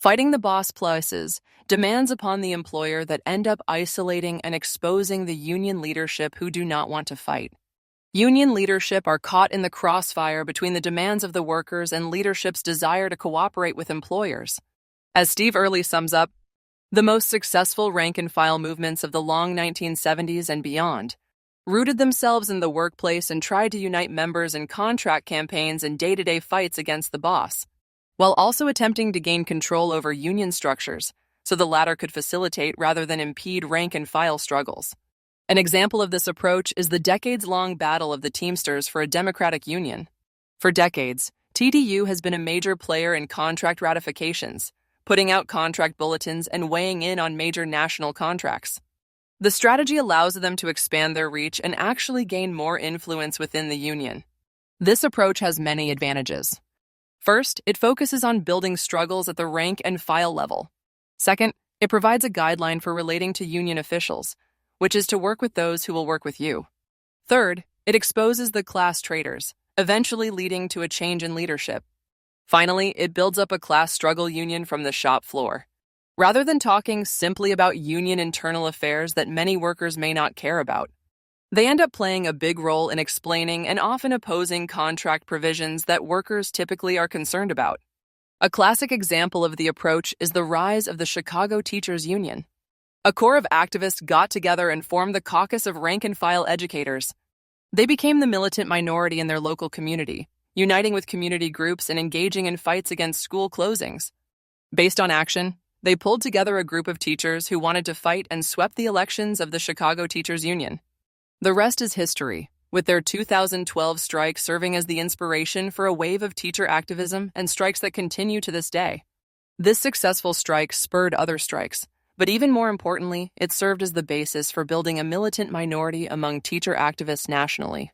Fighting the boss places demands upon the employer that end up isolating and exposing the union leadership who do not want to fight. Union leadership are caught in the crossfire between the demands of the workers and leadership's desire to cooperate with employers. As Steve Early sums up, the most successful rank-and-file movements of the long 1970s and beyond rooted themselves in the workplace and tried to unite members in contract campaigns and day-to-day fights against the boss, while also attempting to gain control over union structures so the latter could facilitate rather than impede rank-and-file struggles. An example of this approach is the decades-long battle of the Teamsters for a democratic union. For decades, TDU has been a major player in contract ratifications, putting out contract bulletins and weighing in on major national contracts. The strategy allows them to expand their reach and actually gain more influence within the union. This approach has many advantages. First, it focuses on building struggles at the rank and file level. Second, it provides a guideline for relating to union officials, which is to work with those who will work with you. Third, it exposes the class traitors, eventually leading to a change in leadership. Finally, it builds up a class struggle union from the shop floor. Rather than talking simply about union internal affairs that many workers may not care about, they end up playing a big role in explaining and often opposing contract provisions that workers typically are concerned about. A classic example of the approach is the rise of the Chicago Teachers Union. A core of activists got together and formed the Caucus of Rank-and-File Educators. They became the militant minority in their local community, uniting with community groups and engaging in fights against school closings. Based on action, they pulled together a group of teachers who wanted to fight and swept the elections of the Chicago Teachers Union. The rest is history, with their 2012 strike serving as the inspiration for a wave of teacher activism and strikes that continue to this day. This successful strike spurred other strikes, but even more importantly, it served as the basis for building a militant minority among teacher activists nationally.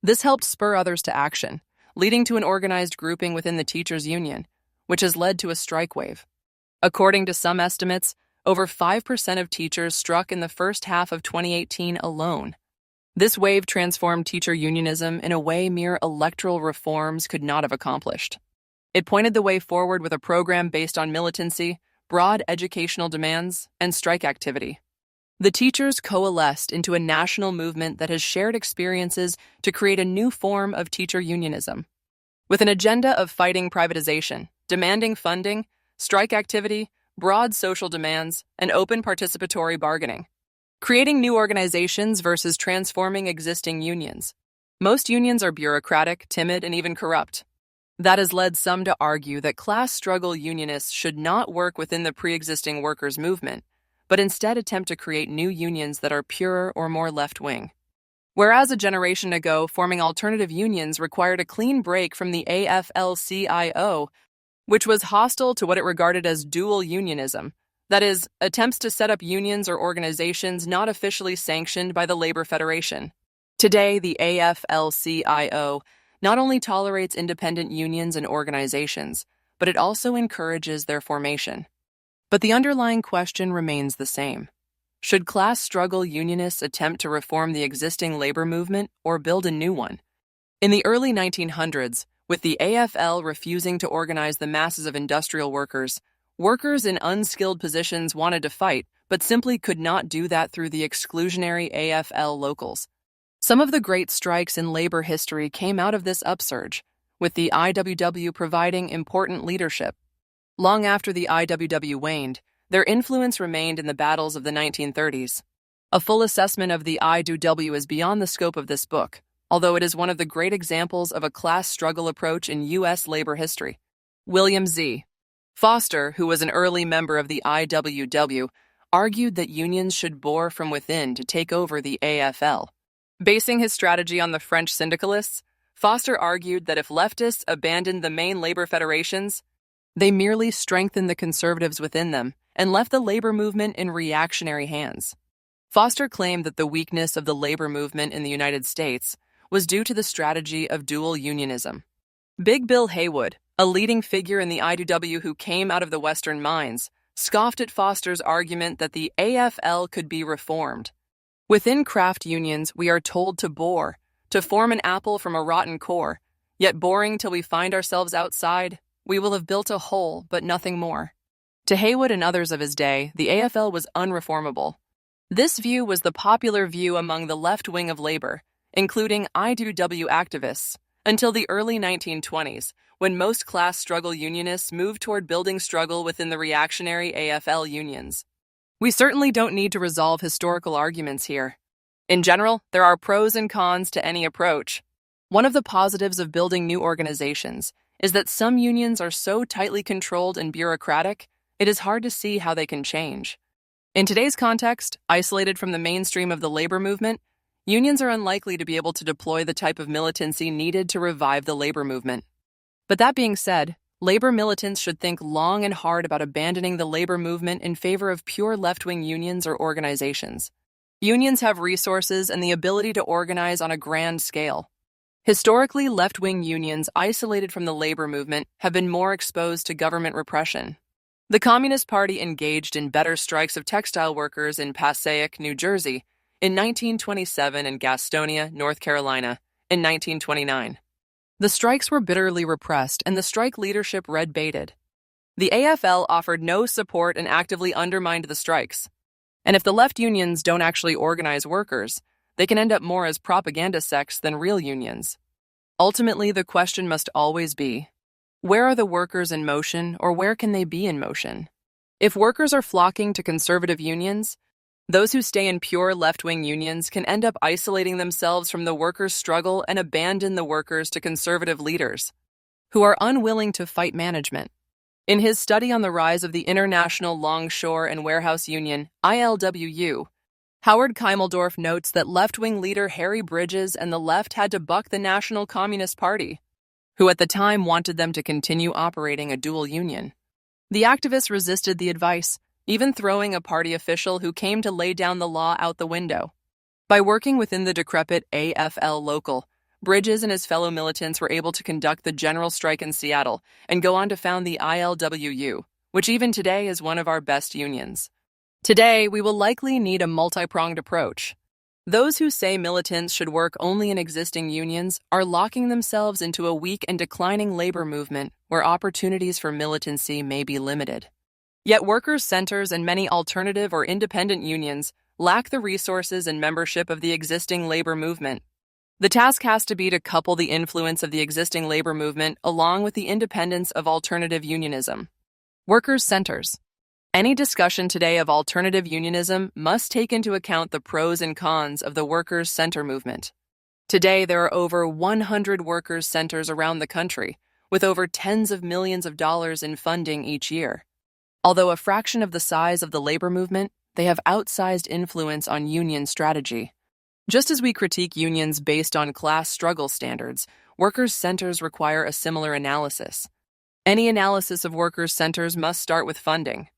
This helped spur others to action, leading to an organized grouping within the teachers' union, which has led to a strike wave. According to some estimates, over 5% of teachers struck in the first half of 2018 alone. This wave transformed teacher unionism in a way mere electoral reforms could not have accomplished. It pointed the way forward with a program based on militancy, broad educational demands, and strike activity. The teachers coalesced into a national movement that has shared experiences to create a new form of teacher unionism. With an agenda of fighting privatization, demanding funding, strike activity, broad social demands, and open participatory bargaining. Creating new organizations versus transforming existing unions. Most unions are bureaucratic, timid, and even corrupt. That has led some to argue that class struggle unionists should not work within the pre-existing workers' movement, but instead attempt to create new unions that are purer or more left-wing. Whereas a generation ago, forming alternative unions required a clean break from the AFL-CIO, which was hostile to what it regarded as dual unionism, that is, attempts to set up unions or organizations not officially sanctioned by the Labor Federation. Today, the AFL-CIO not only tolerates independent unions and organizations, but it also encourages their formation. But the underlying question remains the same. Should class struggle unionists attempt to reform the existing labor movement or build a new one? In the early 1900s, with the AFL refusing to organize the masses of industrial workers, workers in unskilled positions wanted to fight, but simply could not do that through the exclusionary AFL locals. Some of the great strikes in labor history came out of this upsurge, with the IWW providing important leadership. Long after the IWW waned, their influence remained in the battles of the 1930s. A full assessment of the IWW is beyond the scope of this book, although it is one of the great examples of a class struggle approach in U.S. labor history. William Z. Foster, who was an early member of the IWW, argued that unions should bore from within to take over the AFL. Basing his strategy on the French syndicalists, Foster argued that if leftists abandoned the main labor federations, they merely strengthened the conservatives within them and left the labor movement in reactionary hands. Foster claimed that the weakness of the labor movement in the United States was due to the strategy of dual unionism. Big Bill Haywood, a leading figure in the IWW who came out of the Western mines, scoffed at Foster's argument that the AFL could be reformed. Within craft unions, we are told to bore, to form an apple from a rotten core, yet boring till we find ourselves outside, we will have built a hole, but nothing more. To Haywood and others of his day, the AFL was unreformable. This view was the popular view among the left wing of labor, including IWW activists, until the early 1920s, when most class struggle unionists moved toward building struggle within the reactionary AFL unions. We certainly don't need to resolve historical arguments here. In general, there are pros and cons to any approach. One of the positives of building new organizations is that some unions are so tightly controlled and bureaucratic, it is hard to see how they can change. In today's context, isolated from the mainstream of the labor movement, unions are unlikely to be able to deploy the type of militancy needed to revive the labor movement. But that being said, labor militants should think long and hard about abandoning the labor movement in favor of pure left-wing unions or organizations. Unions have resources and the ability to organize on a grand scale. Historically, left-wing unions isolated from the labor movement have been more exposed to government repression. The Communist Party engaged in better strikes of textile workers in Passaic, New Jersey, in 1927 and Gastonia, North Carolina, in 1929. The strikes were bitterly repressed and the strike leadership red-baited. The AFL offered no support and actively undermined the strikes. And if the left unions don't actually organize workers, they can end up more as propaganda sects than real unions. Ultimately, the question must always be, where are the workers in motion, or where can they be in motion? If workers are flocking to conservative unions, those who stay in pure left-wing unions can end up isolating themselves from the workers' struggle and abandon the workers to conservative leaders, who are unwilling to fight management. In his study on the rise of the International Longshore and Warehouse Union, ILWU, Howard Keimeldorf notes that left-wing leader Harry Bridges and the left had to buck the National Communist Party, who at the time wanted them to continue operating a dual union. The activists resisted the advice, even throwing a party official who came to lay down the law out the window. By working within the decrepit AFL local, Bridges and his fellow militants were able to conduct the general strike in Seattle and go on to found the ILWU, which even today is one of our best unions. Today, we will likely need a multi-pronged approach. Those who say militants should work only in existing unions are locking themselves into a weak and declining labor movement where opportunities for militancy may be limited. Yet workers' centers and many alternative or independent unions lack the resources and membership of the existing labor movement. The task has to be to couple the influence of the existing labor movement along with the independence of alternative unionism. Workers' centers. Any discussion today of alternative unionism must take into account the pros and cons of the workers' center movement. Today, there are over 100 workers' centers around the country, with over tens of millions of dollars in funding each year. Although a fraction of the size of the labor movement, they have outsized influence on union strategy. Just as we critique unions based on class struggle standards, workers' centers require a similar analysis. Any analysis of workers' centers must start with funding.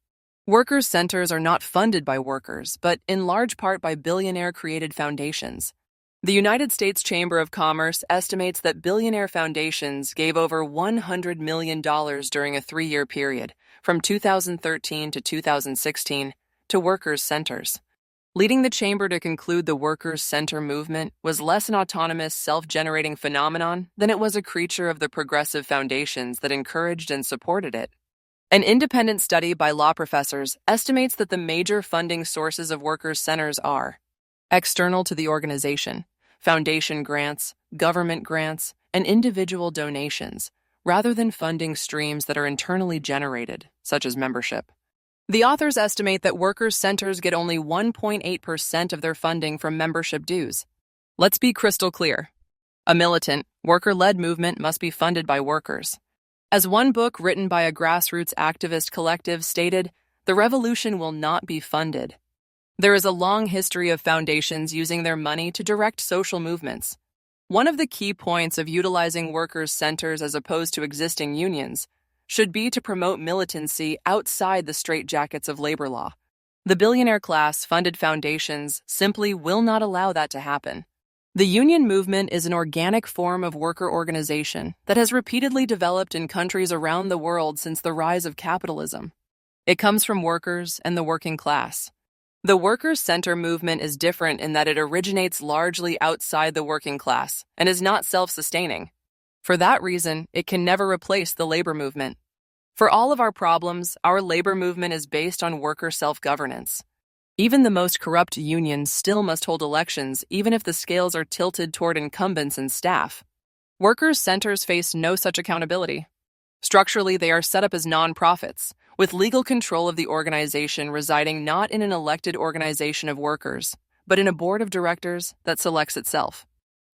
Workers' centers are not funded by workers, but in large part by billionaire-created foundations. The United States Chamber of Commerce estimates that billionaire foundations gave over $100 million during a 3-year period, from 2013 to 2016, to workers' centers, leading the chamber to conclude the workers' center movement was less an autonomous, self-generating phenomenon than it was a creature of the progressive foundations that encouraged and supported it. An independent study by law professors estimates that the major funding sources of workers' centers are external to the organization, foundation grants, government grants, and individual donations, rather than funding streams that are internally generated, such as membership. The authors estimate that workers' centers get only 1.8% of their funding from membership dues. Let's be crystal clear. A militant, worker-led movement must be funded by workers. As one book written by a grassroots activist collective stated, the revolution will not be funded. There is a long history of foundations using their money to direct social movements. One of the key points of utilizing workers' centers as opposed to existing unions should be to promote militancy outside the straitjackets of labor law. The billionaire class-funded foundations simply will not allow that to happen. The union movement is an organic form of worker organization that has repeatedly developed in countries around the world since the rise of capitalism. It comes from workers and the working class. The workers' center movement is different in that it originates largely outside the working class and is not self-sustaining. For that reason, it can never replace the labor movement. For all of our problems, our labor movement is based on worker self-governance. Even the most corrupt unions still must hold elections, even if the scales are tilted toward incumbents and staff. Workers' centers face no such accountability. Structurally, they are set up as non-profits, with legal control of the organization residing not in an elected organization of workers, but in a board of directors that selects itself.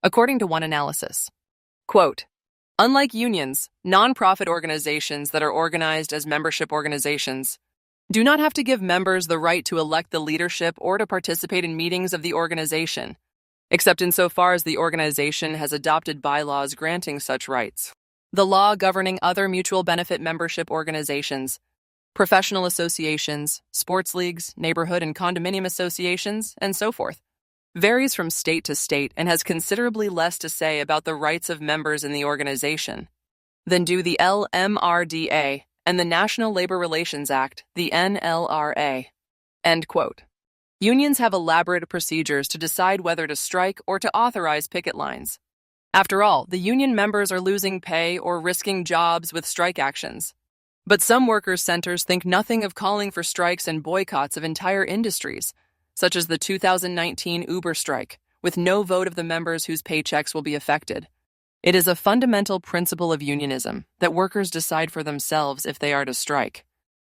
According to one analysis, quote, unlike unions, non-profit organizations that are organized as membership organizations do not have to give members the right to elect the leadership or to participate in meetings of the organization, except insofar as the organization has adopted bylaws granting such rights. The law governing other mutual benefit membership organizations, professional associations, sports leagues, neighborhood and condominium associations, and so forth, varies from state to state and has considerably less to say about the rights of members in the organization than do the LMRDA and the National Labor Relations Act, the NLRA. End quote. Unions have elaborate procedures to decide whether to strike or to authorize picket lines. After all, the union members are losing pay or risking jobs with strike actions. But some workers' centers think nothing of calling for strikes and boycotts of entire industries, such as the 2019 Uber strike, with no vote of the members whose paychecks will be affected. It is a fundamental principle of unionism that workers decide for themselves if they are to strike.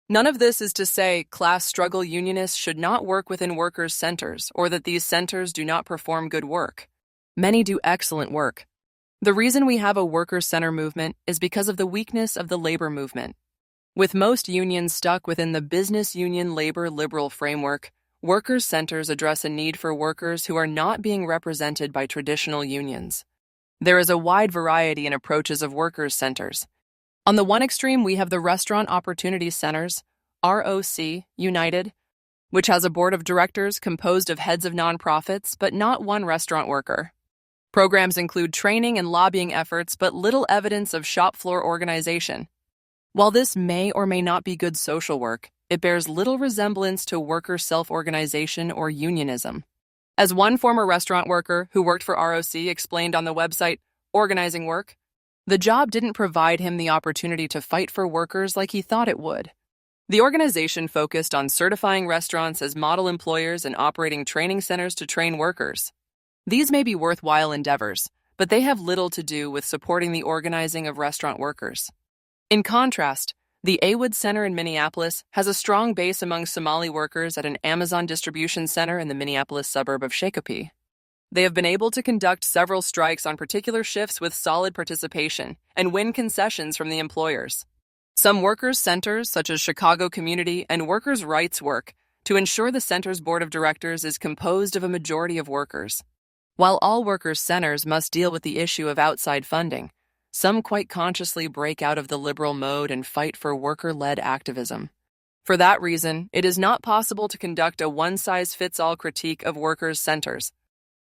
None of this is to say class struggle unionists should not work within workers' centers or that these centers do not perform good work. Many do excellent work. The reason we have a workers' center movement is because of the weakness of the labor movement. With most unions stuck within the business union labor liberal framework, workers' centers address a need for workers who are not being represented by traditional unions. There is a wide variety in approaches of workers' centers. On the one extreme, we have the Restaurant Opportunity Centers, ROC, United, which has a board of directors composed of heads of nonprofits, but not one restaurant worker. Programs include training and lobbying efforts, but little evidence of shop floor organization. While this may or may not be good social work, it bears little resemblance to worker self-organization or unionism. As one former restaurant worker who worked for ROC explained on the website, Organizing Work, the job didn't provide him the opportunity to fight for workers like he thought it would. The organization focused on certifying restaurants as model employers and operating training centers to train workers. These may be worthwhile endeavors, but they have little to do with supporting the organizing of restaurant workers. In contrast, the Awood Center in Minneapolis has a strong base among Somali workers at an Amazon distribution center in the Minneapolis suburb of Shakopee. They have been able to conduct several strikes on particular shifts with solid participation and win concessions from the employers. Some workers' centers, such as Chicago Community and Workers' Rights, work to ensure the center's board of directors is composed of a majority of workers. While all workers' centers must deal with the issue of outside funding, some quite consciously break out of the liberal mode and fight for worker-led activism. For that reason, it is not possible to conduct a one-size-fits-all critique of workers' centers.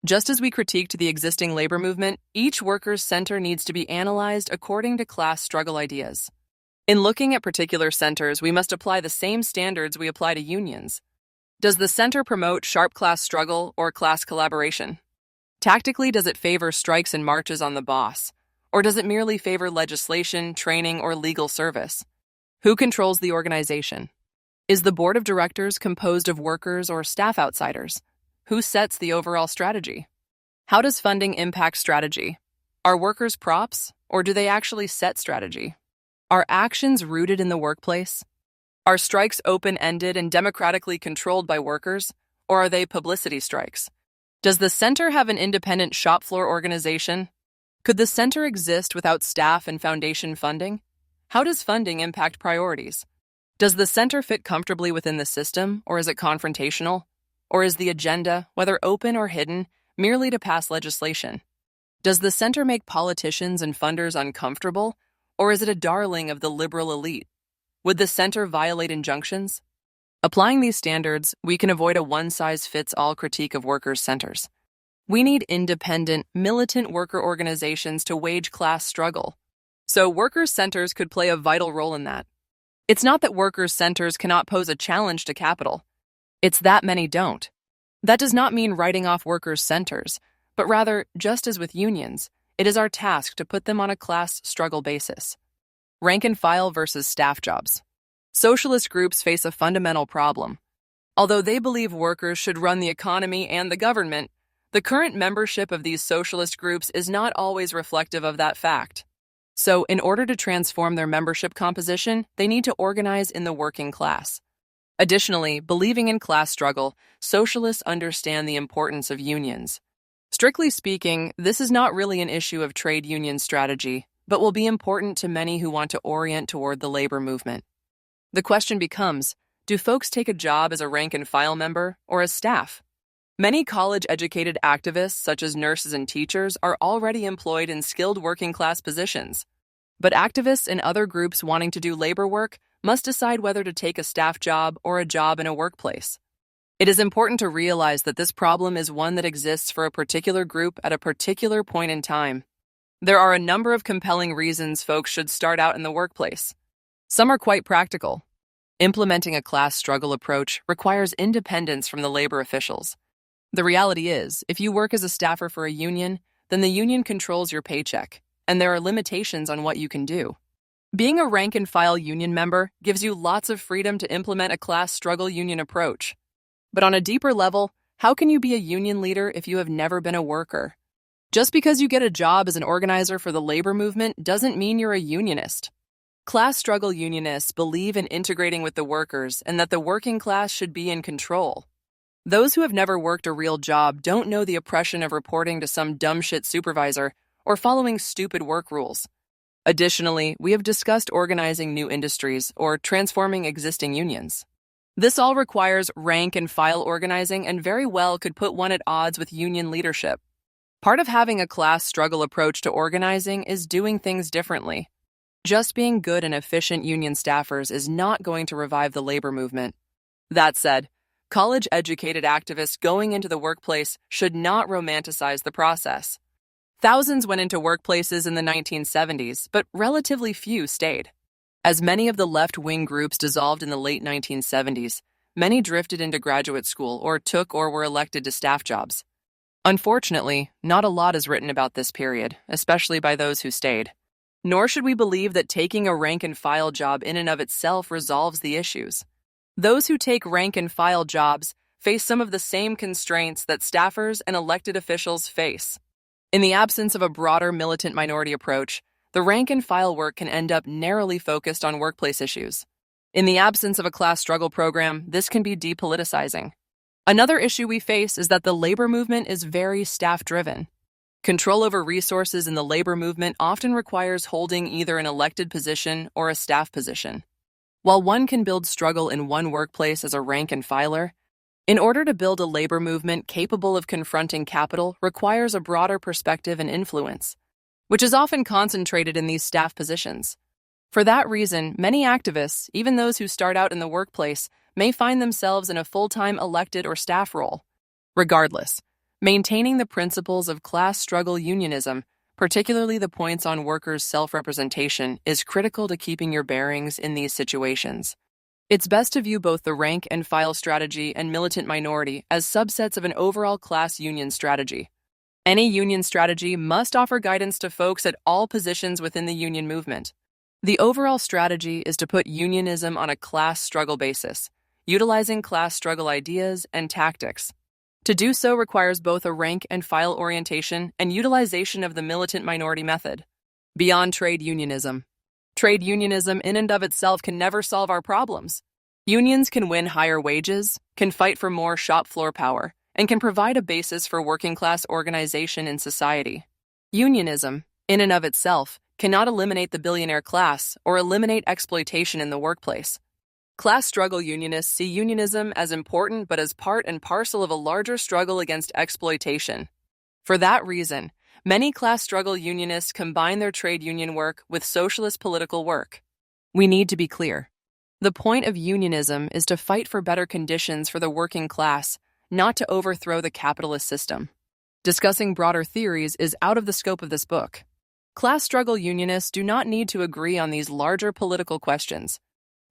Just as we critiqued the existing labor movement, each workers' center needs to be analyzed according to class struggle ideas. In looking at particular centers, we must apply the same standards we apply to unions. Does the center promote sharp class struggle or class collaboration? Tactically, does it favor strikes and marches on the boss? Or does it merely favor legislation, training, or legal service? Who controls the organization? Is the board of directors composed of workers or staff outsiders? Who sets the overall strategy? How does funding impact strategy? Are workers props, or do they actually set strategy? Are actions rooted in the workplace? Are strikes open-ended and democratically controlled by workers, or are they publicity strikes? Does the center have an independent shop floor organization? Could the center exist without staff and foundation funding? How does funding impact priorities? Does the center fit comfortably within the system, or is it confrontational? Or is the agenda, whether open or hidden, merely to pass legislation? Does the center make politicians and funders uncomfortable, or is it a darling of the liberal elite? Would the center violate injunctions? Applying these standards, we can avoid a one-size-fits-all critique of workers' centers. We need independent, militant worker organizations to wage class struggle. So workers' centers could play a vital role in that. It's not that workers' centers cannot pose a challenge to capital. It's that many don't. That does not mean writing off workers' centers, but rather, just as with unions, it is our task to put them on a class struggle basis. Rank and file versus staff jobs. Socialist groups face a fundamental problem. Although they believe workers should run the economy and the government, the current membership of these socialist groups is not always reflective of that fact. So, in order to transform their membership composition, they need to organize in the working class. Additionally, believing in class struggle, socialists understand the importance of unions. Strictly speaking, this is not really an issue of trade union strategy, but will be important to many who want to orient toward the labor movement. The question becomes, do folks take a job as a rank-and-file member or as staff? Many college-educated activists, such as nurses and teachers, are already employed in skilled working-class positions. But activists and other groups wanting to do labor work must decide whether to take a staff job or a job in a workplace. It is important to realize that this problem is one that exists for a particular group at a particular point in time. There are a number of compelling reasons folks should start out in the workplace. Some are quite practical. Implementing a class struggle approach requires independence from the labor officials. The reality is, if you work as a staffer for a union, then the union controls your paycheck, and there are limitations on what you can do. Being a rank-and-file union member gives you lots of freedom to implement a class struggle union approach. But on a deeper level, how can you be a union leader if you have never been a worker? Just because you get a job as an organizer for the labor movement doesn't mean you're a unionist. Class struggle unionists believe in integrating with the workers and that the working class should be in control. Those who have never worked a real job don't know the oppression of reporting to some dumb shit supervisor or following stupid work rules. Additionally, we have discussed organizing new industries or transforming existing unions. This all requires rank-and-file organizing and very well could put one at odds with union leadership. Part of having a class struggle approach to organizing is doing things differently. Just being good and efficient union staffers is not going to revive the labor movement. That said, college-educated activists going into the workplace should not romanticize the process. Thousands went into workplaces in the 1970s, but relatively few stayed. As many of the left-wing groups dissolved in the late 1970s, many drifted into graduate school or took or were elected to staff jobs. Unfortunately, not a lot is written about this period, especially by those who stayed. Nor should we believe that taking a rank-and-file job in and of itself resolves the issues. Those who take rank-and-file jobs face some of the same constraints that staffers and elected officials face. In the absence of a broader militant minority approach, the rank-and-file work can end up narrowly focused on workplace issues. In the absence of a class struggle program, this can be depoliticizing. Another issue we face is that the labor movement is very staff-driven. Control over resources in the labor movement often requires holding either an elected position or a staff position. While one can build struggle in one workplace as a rank and filer, in order to build a labor movement capable of confronting capital requires a broader perspective and influence, which is often concentrated in these staff positions. For that reason, many activists, even those who start out in the workplace, may find themselves in a full-time elected or staff role. Regardless, maintaining the principles of class struggle unionism, particularly the points on workers' self-representation, is critical to keeping your bearings in these situations. It's best to view both the rank and file strategy and militant minority as subsets of an overall class union strategy. Any union strategy must offer guidance to folks at all positions within the union movement. The overall strategy is to put unionism on a class struggle basis, utilizing class struggle ideas and tactics. To do so requires both a rank and file orientation and utilization of the militant minority method. Beyond trade unionism. Trade unionism in and of itself can never solve our problems. Unions can win higher wages, can fight for more shop floor power, and can provide a basis for working class organization in society. Unionism, in and of itself, cannot eliminate the billionaire class or eliminate exploitation in the workplace. Class struggle unionists see unionism as important but as part and parcel of a larger struggle against exploitation. For that reason, many class struggle unionists combine their trade union work with socialist political work. We need to be clear. The point of unionism is to fight for better conditions for the working class, not to overthrow the capitalist system. Discussing broader theories is out of the scope of this book. Class struggle unionists do not need to agree on these larger political questions.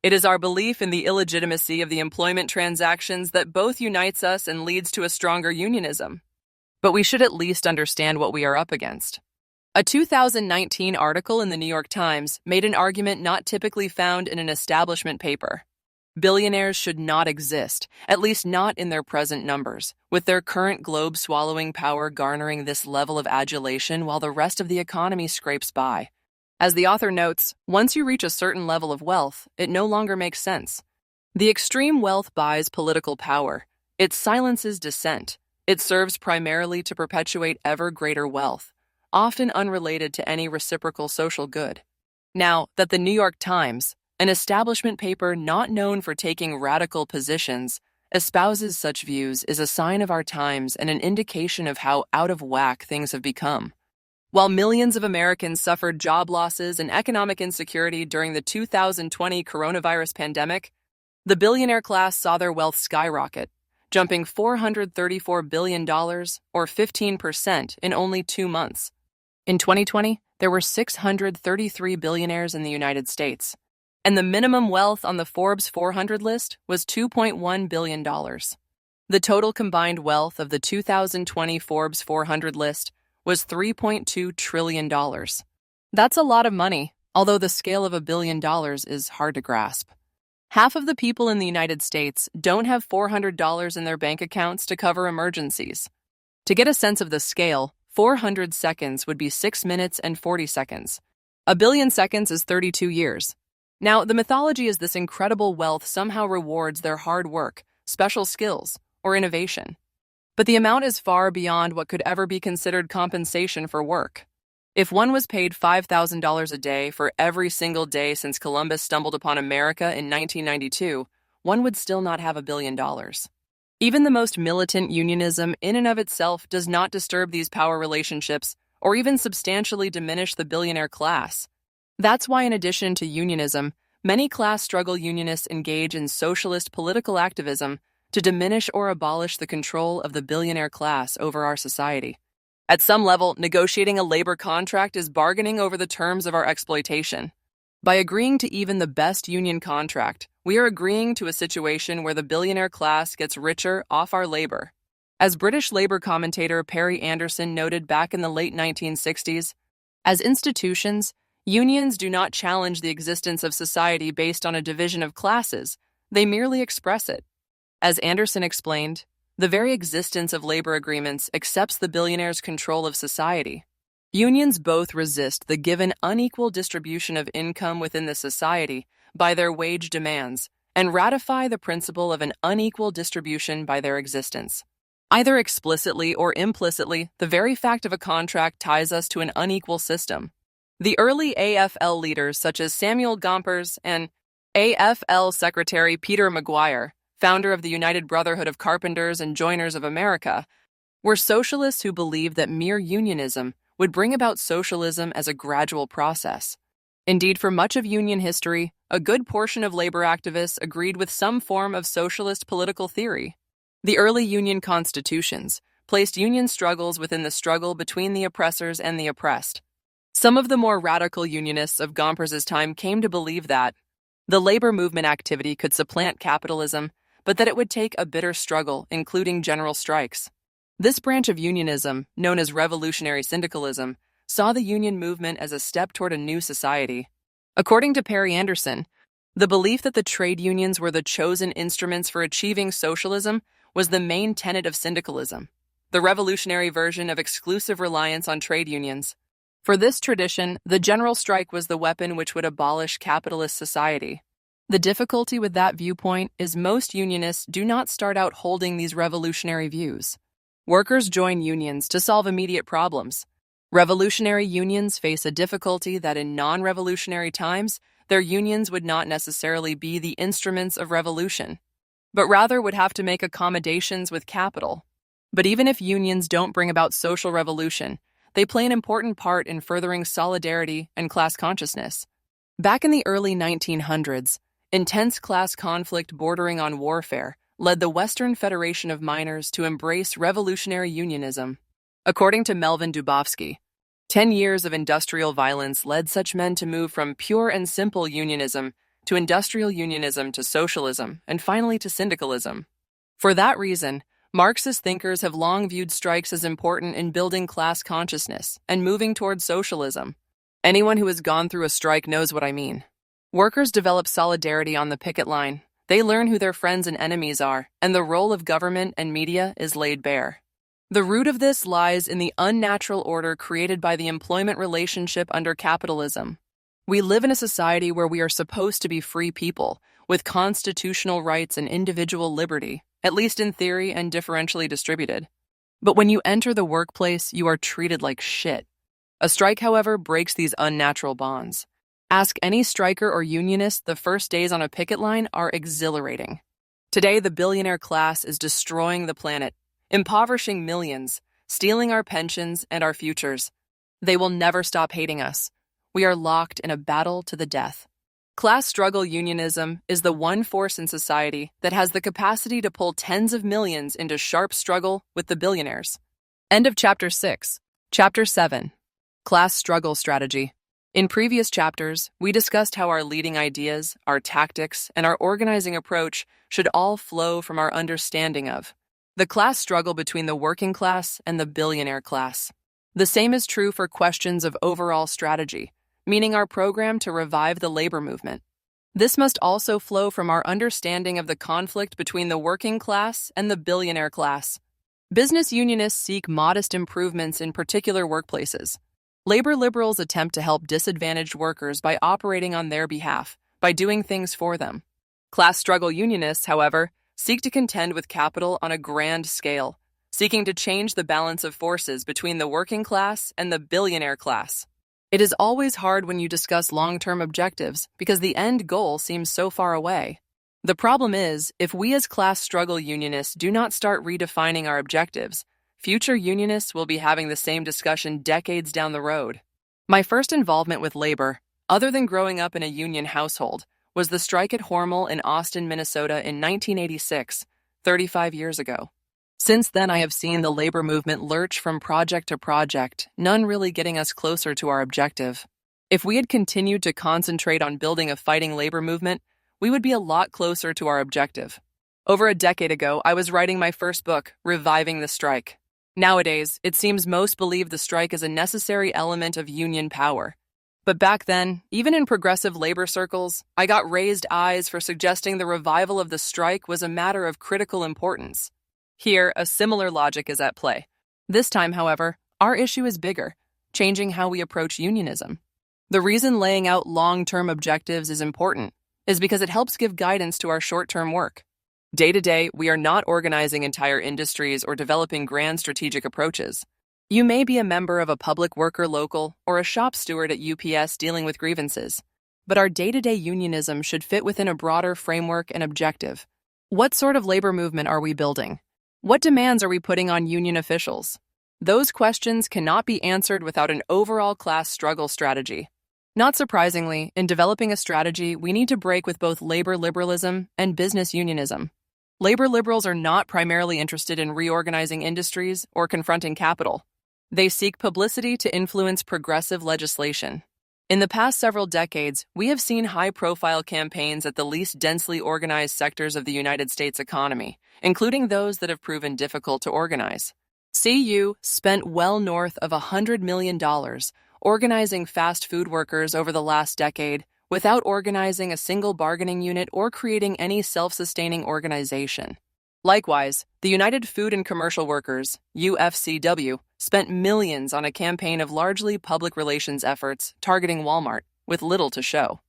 It is our belief in the illegitimacy of the employment transactions that both unites us and leads to a stronger unionism. But we should at least understand what we are up against. A 2019 article in the New York Times made an argument not typically found in an establishment paper. Billionaires should not exist, at least not in their present numbers, with their current globe-swallowing power garnering this level of adulation while the rest of the economy scrapes by. As the author notes, once you reach a certain level of wealth, it no longer makes sense. The extreme wealth buys political power. It silences dissent. It serves primarily to perpetuate ever greater wealth, often unrelated to any reciprocal social good. Now, that the New York Times, an establishment paper not known for taking radical positions, espouses such views is a sign of our times and an indication of how out of whack things have become. While millions of Americans suffered job losses and economic insecurity during the 2020 coronavirus pandemic, the billionaire class saw their wealth skyrocket, jumping $434 billion, or 15%, in only 2 months. In 2020, there were 633 billionaires in the United States, and the minimum wealth on the Forbes 400 list was $2.1 billion. The total combined wealth of the 2020 Forbes 400 list was $3.2 trillion. That's a lot of money, although the scale of $1 billion is hard to grasp. Half of the people in the United States don't have $400 in their bank accounts to cover emergencies. To get a sense of the scale, 400 seconds would be 6 minutes and 40 seconds. 1 billion seconds is 32 years. Now, the mythology is this incredible wealth somehow rewards their hard work, special skills, or innovation. But the amount is far beyond what could ever be considered compensation for work. If one was paid $5,000 a day for every single day since Columbus stumbled upon America in 1992, one would still not have $1 billion. Even the most militant unionism in and of itself does not disturb these power relationships or even substantially diminish the billionaire class. That's why, in addition to unionism, many class struggle unionists engage in socialist political activism to diminish or abolish the control of the billionaire class over our society. At some level, negotiating a labor contract is bargaining over the terms of our exploitation. By agreeing to even the best union contract, we are agreeing to a situation where the billionaire class gets richer off our labor. As British labor commentator Perry Anderson noted back in the late 1960s, as institutions, unions do not challenge the existence of society based on a division of classes, they merely express it. As Anderson explained, the very existence of labor agreements accepts the billionaire's control of society. Unions both resist the given unequal distribution of income within the society by their wage demands and ratify the principle of an unequal distribution by their existence. Either explicitly or implicitly, the very fact of a contract ties us to an unequal system. The early AFL leaders, such as Samuel Gompers and AFL Secretary Peter Maguire, founder of the United Brotherhood of Carpenters and Joiners of America, were socialists who believed that mere unionism would bring about socialism as a gradual process. Indeed, for much of union history, a good portion of labor activists agreed with some form of socialist political theory. The early union constitutions placed union struggles within the struggle between the oppressors and the oppressed. Some of the more radical unionists of Gompers' time came to believe that the labor movement activity could supplant capitalism, but that it would take a bitter struggle, including general strikes. This branch of unionism, known as revolutionary syndicalism, saw the union movement as a step toward a new society. According to Perry Anderson, the belief that the trade unions were the chosen instruments for achieving socialism was the main tenet of syndicalism, the revolutionary version of exclusive reliance on trade unions. For this tradition, the general strike was the weapon which would abolish capitalist society. The difficulty with that viewpoint is most unionists do not start out holding these revolutionary views. Workers join unions to solve immediate problems. Revolutionary unions face a difficulty that in non-revolutionary times, their unions would not necessarily be the instruments of revolution, but rather would have to make accommodations with capital. But even if unions don't bring about social revolution, they play an important part in furthering solidarity and class consciousness. Back in the early 1900s, intense class conflict bordering on warfare led the Western Federation of Miners to embrace revolutionary unionism. According to Melvin Dubofsky, 10 years of industrial violence led such men to move from pure and simple unionism to industrial unionism to socialism, and finally to syndicalism. For that reason, Marxist thinkers have long viewed strikes as important in building class consciousness and moving towards socialism. Anyone who has gone through a strike knows what I mean. Workers develop solidarity on the picket line. They learn who their friends and enemies are, and the role of government and media is laid bare. The root of this lies in the unnatural order created by the employment relationship under capitalism. We live in a society where we are supposed to be free people, with constitutional rights and individual liberty, at least in theory and differentially distributed. But when you enter the workplace, you are treated like shit. A strike, however, breaks these unnatural bonds. Ask any striker or unionist, the first days on a picket line are exhilarating. Today, the billionaire class is destroying the planet, impoverishing millions, stealing our pensions and our futures. They will never stop hating us. We are locked in a battle to the death. Class struggle unionism is the one force in society that has the capacity to pull tens of millions into sharp struggle with the billionaires. End of Chapter 6. Chapter 7. Class Struggle Strategy. In previous chapters, we discussed how our leading ideas, our tactics, and our organizing approach should all flow from our understanding of the class struggle between the working class and the billionaire class. The same is true for questions of overall strategy, meaning our program to revive the labor movement. This must also flow from our understanding of the conflict between the working class and the billionaire class. Business unionists seek modest improvements in particular workplaces. Labor liberals attempt to help disadvantaged workers by operating on their behalf, by doing things for them. Class struggle unionists, however, seek to contend with capital on a grand scale, seeking to change the balance of forces between the working class and the billionaire class. It is always hard when you discuss long-term objectives because the end goal seems so far away. The problem is, if we as class struggle unionists do not start redefining our objectives, future unionists will be having the same discussion decades down the road. My first involvement with labor, other than growing up in a union household, was the strike at Hormel in Austin, Minnesota in 1986, 35 years ago. Since then, I have seen the labor movement lurch from project to project, none really getting us closer to our objective. If we had continued to concentrate on building a fighting labor movement, we would be a lot closer to our objective. Over a decade ago, I was writing my first book, Reviving the Strike. Nowadays, it seems most believe the strike is a necessary element of union power. But back then, even in progressive labor circles, I got raised eyes for suggesting the revival of the strike was a matter of critical importance. Here, a similar logic is at play. This time, however, our issue is bigger, changing how we approach unionism. The reason laying out long-term objectives is important is because it helps give guidance to our short-term work. Day to day, we are not organizing entire industries or developing grand strategic approaches. You may be a member of a public worker local or a shop steward at UPS dealing with grievances, but our day-to-day unionism should fit within a broader framework and objective. What sort of labor movement are we building? What demands are we putting on union officials? Those questions cannot be answered without an overall class struggle strategy. Not surprisingly, in developing a strategy, we need to break with both labor liberalism and business unionism. Labor liberals are not primarily interested in reorganizing industries or confronting capital. They seek publicity to influence progressive legislation. In the past several decades, we have seen high-profile campaigns at the least densely organized sectors of the United States economy, including those that have proven difficult to organize. CU spent well north of $100 million organizing fast food workers over the last decade without organizing a single bargaining unit or creating any self-sustaining organization. Likewise, the United Food and Commercial Workers, UFCW, spent millions on a campaign of largely public relations efforts targeting Walmart, with little to show.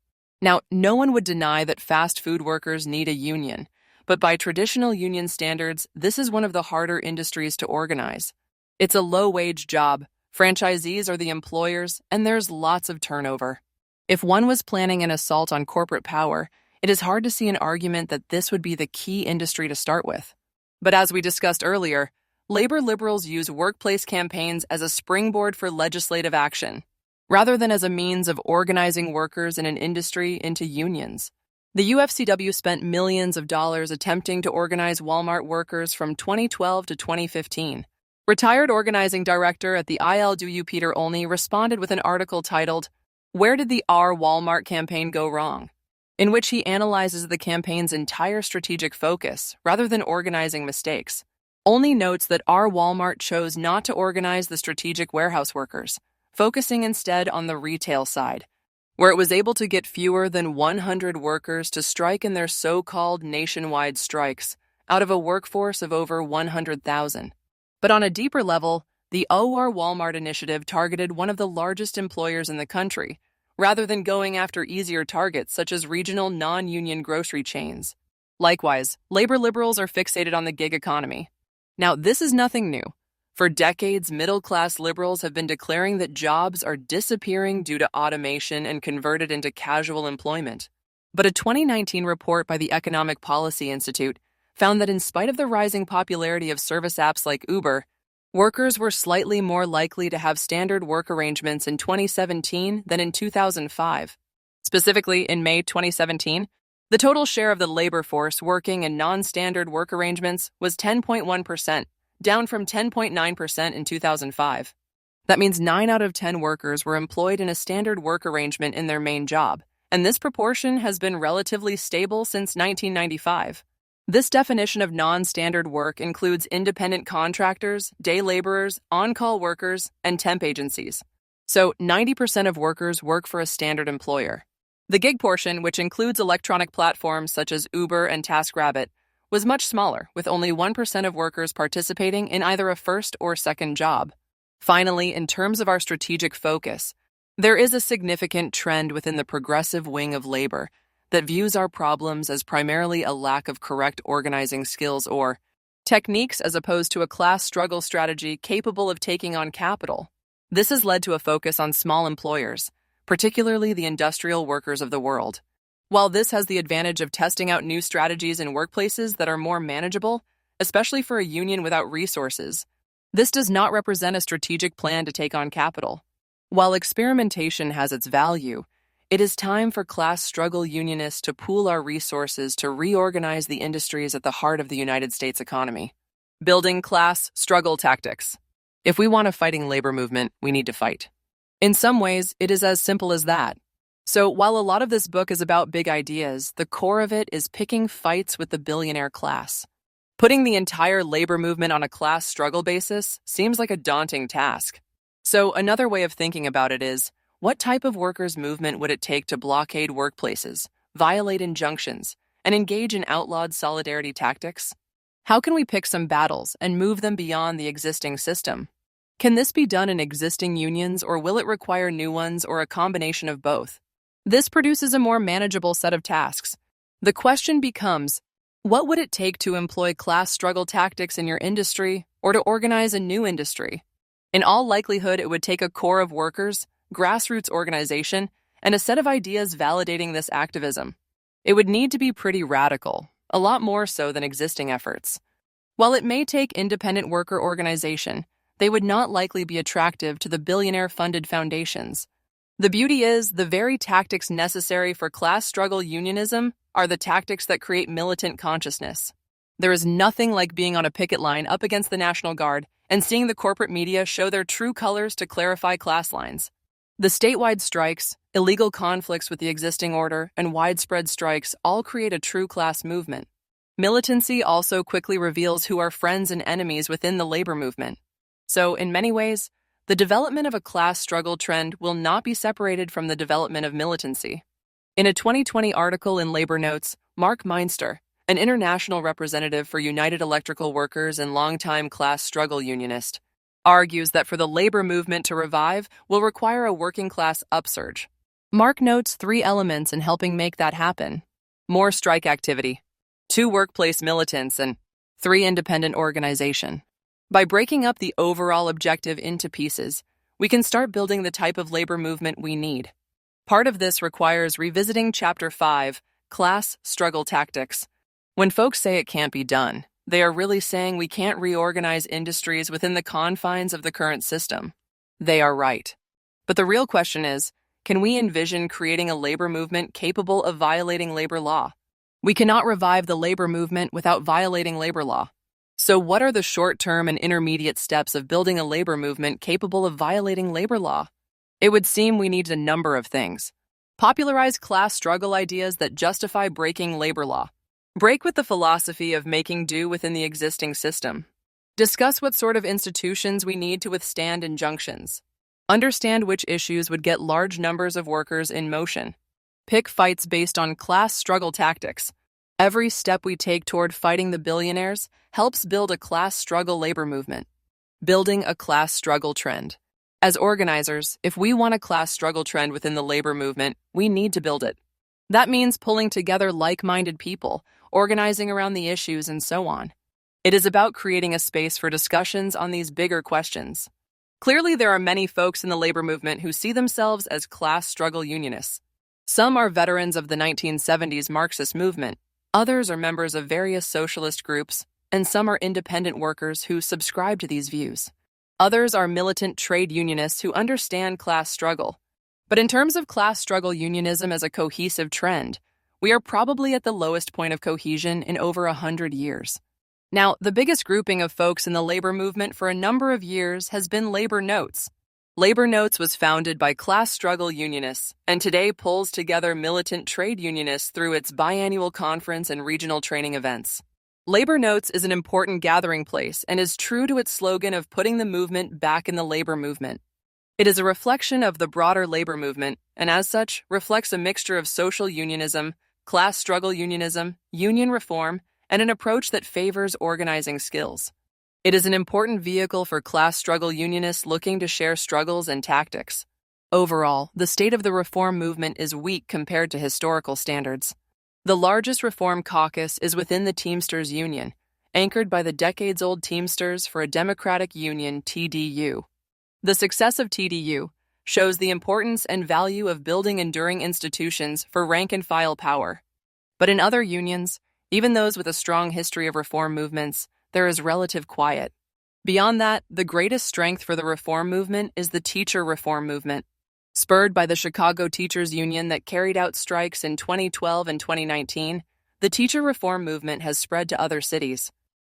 Now, no one would deny that fast food workers need a union, but by traditional union standards, this is one of the harder industries to organize. It's a low-wage job, franchisees are the employers, and there's lots of turnover. If one was planning an assault on corporate power, it is hard to see an argument that this would be the key industry to start with. But as we discussed earlier, labor liberals use workplace campaigns as a springboard for legislative action, rather than as a means of organizing workers in an industry into unions. The UFCW spent millions of dollars attempting to organize Walmart workers from 2012 to 2015. Retired organizing director at the ILDU Peter Olney responded with an article titled, "Where Did the Our Walmart Campaign Go Wrong?", in which he analyzes the campaign's entire strategic focus rather than organizing mistakes. Olney notes that Our Walmart chose not to organize the strategic warehouse workers, focusing instead on the retail side, where it was able to get fewer than 100 workers to strike in their so-called nationwide strikes out of a workforce of over 100,000. But on a deeper level, the Our Walmart initiative targeted one of the largest employers in the country, rather than going after easier targets such as regional non-union grocery chains. Likewise, labor liberals are fixated on the gig economy. Now, this is nothing new. For decades, middle-class liberals have been declaring that jobs are disappearing due to automation and converted into casual employment. But a 2019 report by the Economic Policy Institute found that in spite of the rising popularity of service apps like Uber, workers were slightly more likely to have standard work arrangements in 2017 than in 2005. Specifically, in May 2017, the total share of the labor force working in non-standard work arrangements was 10.1%, down from 10.9% in 2005. That means 9 out of 10 workers were employed in a standard work arrangement in their main job, and this proportion has been relatively stable since 1995. This definition of non-standard work includes independent contractors, day laborers, on-call workers, and temp agencies. So 90% of workers work for a standard employer. The gig portion, which includes electronic platforms such as Uber and TaskRabbit, was much smaller, with only 1% of workers participating in either a first or second job. Finally, in terms of our strategic focus, there is a significant trend within the progressive wing of labor that views our problems as primarily a lack of correct organizing skills or techniques as opposed to a class struggle strategy capable of taking on capital. This has led to a focus on small employers, particularly the industrial workers of the world. While this has the advantage of testing out new strategies in workplaces that are more manageable, especially for a union without resources, this does not represent a strategic plan to take on capital. While experimentation has its value, it is time for class struggle unionists to pool our resources to reorganize the industries at the heart of the United States economy. Building class struggle tactics. If we want a fighting labor movement, we need to fight. In some ways, it is as simple as that. So while a lot of this book is about big ideas, the core of it is picking fights with the billionaire class. Putting the entire labor movement on a class struggle basis seems like a daunting task. So another way of thinking about it is, what type of workers' movement would it take to blockade workplaces, violate injunctions, and engage in outlawed solidarity tactics? How can we pick some battles and move them beyond the existing system? Can this be done in existing unions, or will it require new ones or a combination of both? This produces a more manageable set of tasks. The question becomes, what would it take to employ class struggle tactics in your industry or to organize a new industry? In all likelihood, it would take a core of workers, grassroots organization, and a set of ideas validating this activism. It would need to be pretty radical, a lot more so than existing efforts. While it may take independent worker organization, they would not likely be attractive to the billionaire-funded foundations. The beauty is, the very tactics necessary for class struggle unionism are the tactics that create militant consciousness. There is nothing like being on a picket line up against the National Guard and seeing the corporate media show their true colors to clarify class lines. The statewide strikes, illegal conflicts with the existing order, and widespread strikes all create a true class movement. Militancy also quickly reveals who are friends and enemies within the labor movement. So, in many ways, the development of a class struggle trend will not be separated from the development of militancy. In a 2020 article in Labor Notes, Mark Meinster, an international representative for United Electrical Workers and longtime class struggle unionist, argues that for the labor movement to revive will require a working-class upsurge. Mark notes 3 elements in helping make that happen: more strike activity, 2 workplace militants, and 3 independent organization. By breaking up the overall objective into pieces, we can start building the type of labor movement we need. Part of this requires revisiting Chapter 5, Class Struggle Tactics. When folks say it can't be done, they are really saying we can't reorganize industries within the confines of the current system. They are right. But the real question is, can we envision creating a labor movement capable of violating labor law? We cannot revive the labor movement without violating labor law. So what are the short-term and intermediate steps of building a labor movement capable of violating labor law? It would seem we need a number of things. Popularize class struggle ideas that justify breaking labor law. Break with the philosophy of making do within the existing system. Discuss what sort of institutions we need to withstand injunctions. Understand which issues would get large numbers of workers in motion. Pick fights based on class struggle tactics. Every step we take toward fighting the billionaires helps build a class struggle labor movement. Building a class struggle trend. As organizers, if we want a class struggle trend within the labor movement, we need to build it. That means pulling together like-minded people, organizing around the issues, and so on. It is about creating a space for discussions on these bigger questions. Clearly, there are many folks in the labor movement who see themselves as class struggle unionists. Some are veterans of the 1970s Marxist movement, others are members of various socialist groups, and some are independent workers who subscribe to these views. Others are militant trade unionists who understand class struggle. But in terms of class struggle unionism as a cohesive trend, we are probably at the lowest point of cohesion in over 100 years. Now, the biggest grouping of folks in the labor movement for a number of years has been Labor Notes. Labor Notes was founded by class struggle unionists and today pulls together militant trade unionists through its biannual conference and regional training events. Labor Notes is an important gathering place and is true to its slogan of putting the movement back in the labor movement. It is a reflection of the broader labor movement and as such reflects a mixture of social unionism, class struggle unionism, union reform, and an approach that favors organizing skills. It is an important vehicle for class struggle unionists looking to share struggles and tactics. Overall, the state of the reform movement is weak compared to historical standards. The largest reform caucus is within the Teamsters Union, anchored by the decades-old Teamsters for a Democratic Union (TDU). The success of TDU shows the importance and value of building enduring institutions for rank-and-file power. But in other unions, even those with a strong history of reform movements, there is relative quiet. Beyond that, the greatest strength for the reform movement is the teacher reform movement. Spurred by the Chicago Teachers Union that carried out strikes in 2012 and 2019, the teacher reform movement has spread to other cities.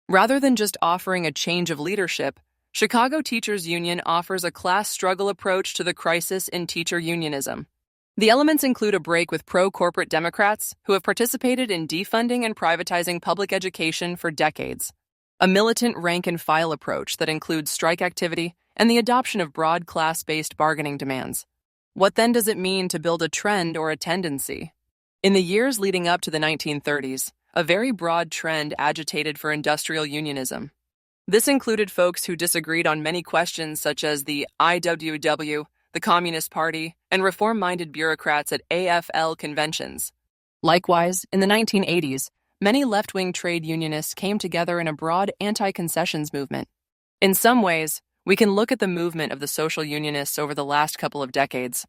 Rather than just offering a change of leadership, Chicago Teachers Union offers a class struggle approach to the crisis in teacher unionism. The elements include a break with pro-corporate Democrats who have participated in defunding and privatizing public education for decades. A militant rank-and-file approach that includes strike activity and the adoption of broad class-based bargaining demands. What then does it mean to build a trend or a tendency? In the years leading up to the 1930s, a very broad trend agitated for industrial unionism. This included folks who disagreed on many questions such as the IWW, the Communist Party, and reform-minded bureaucrats at AFL conventions. Likewise, in the 1980s, many left-wing trade unionists came together in a broad anti-concessions movement. In some ways, we can look at the movement of the social unionists over the last couple of decades.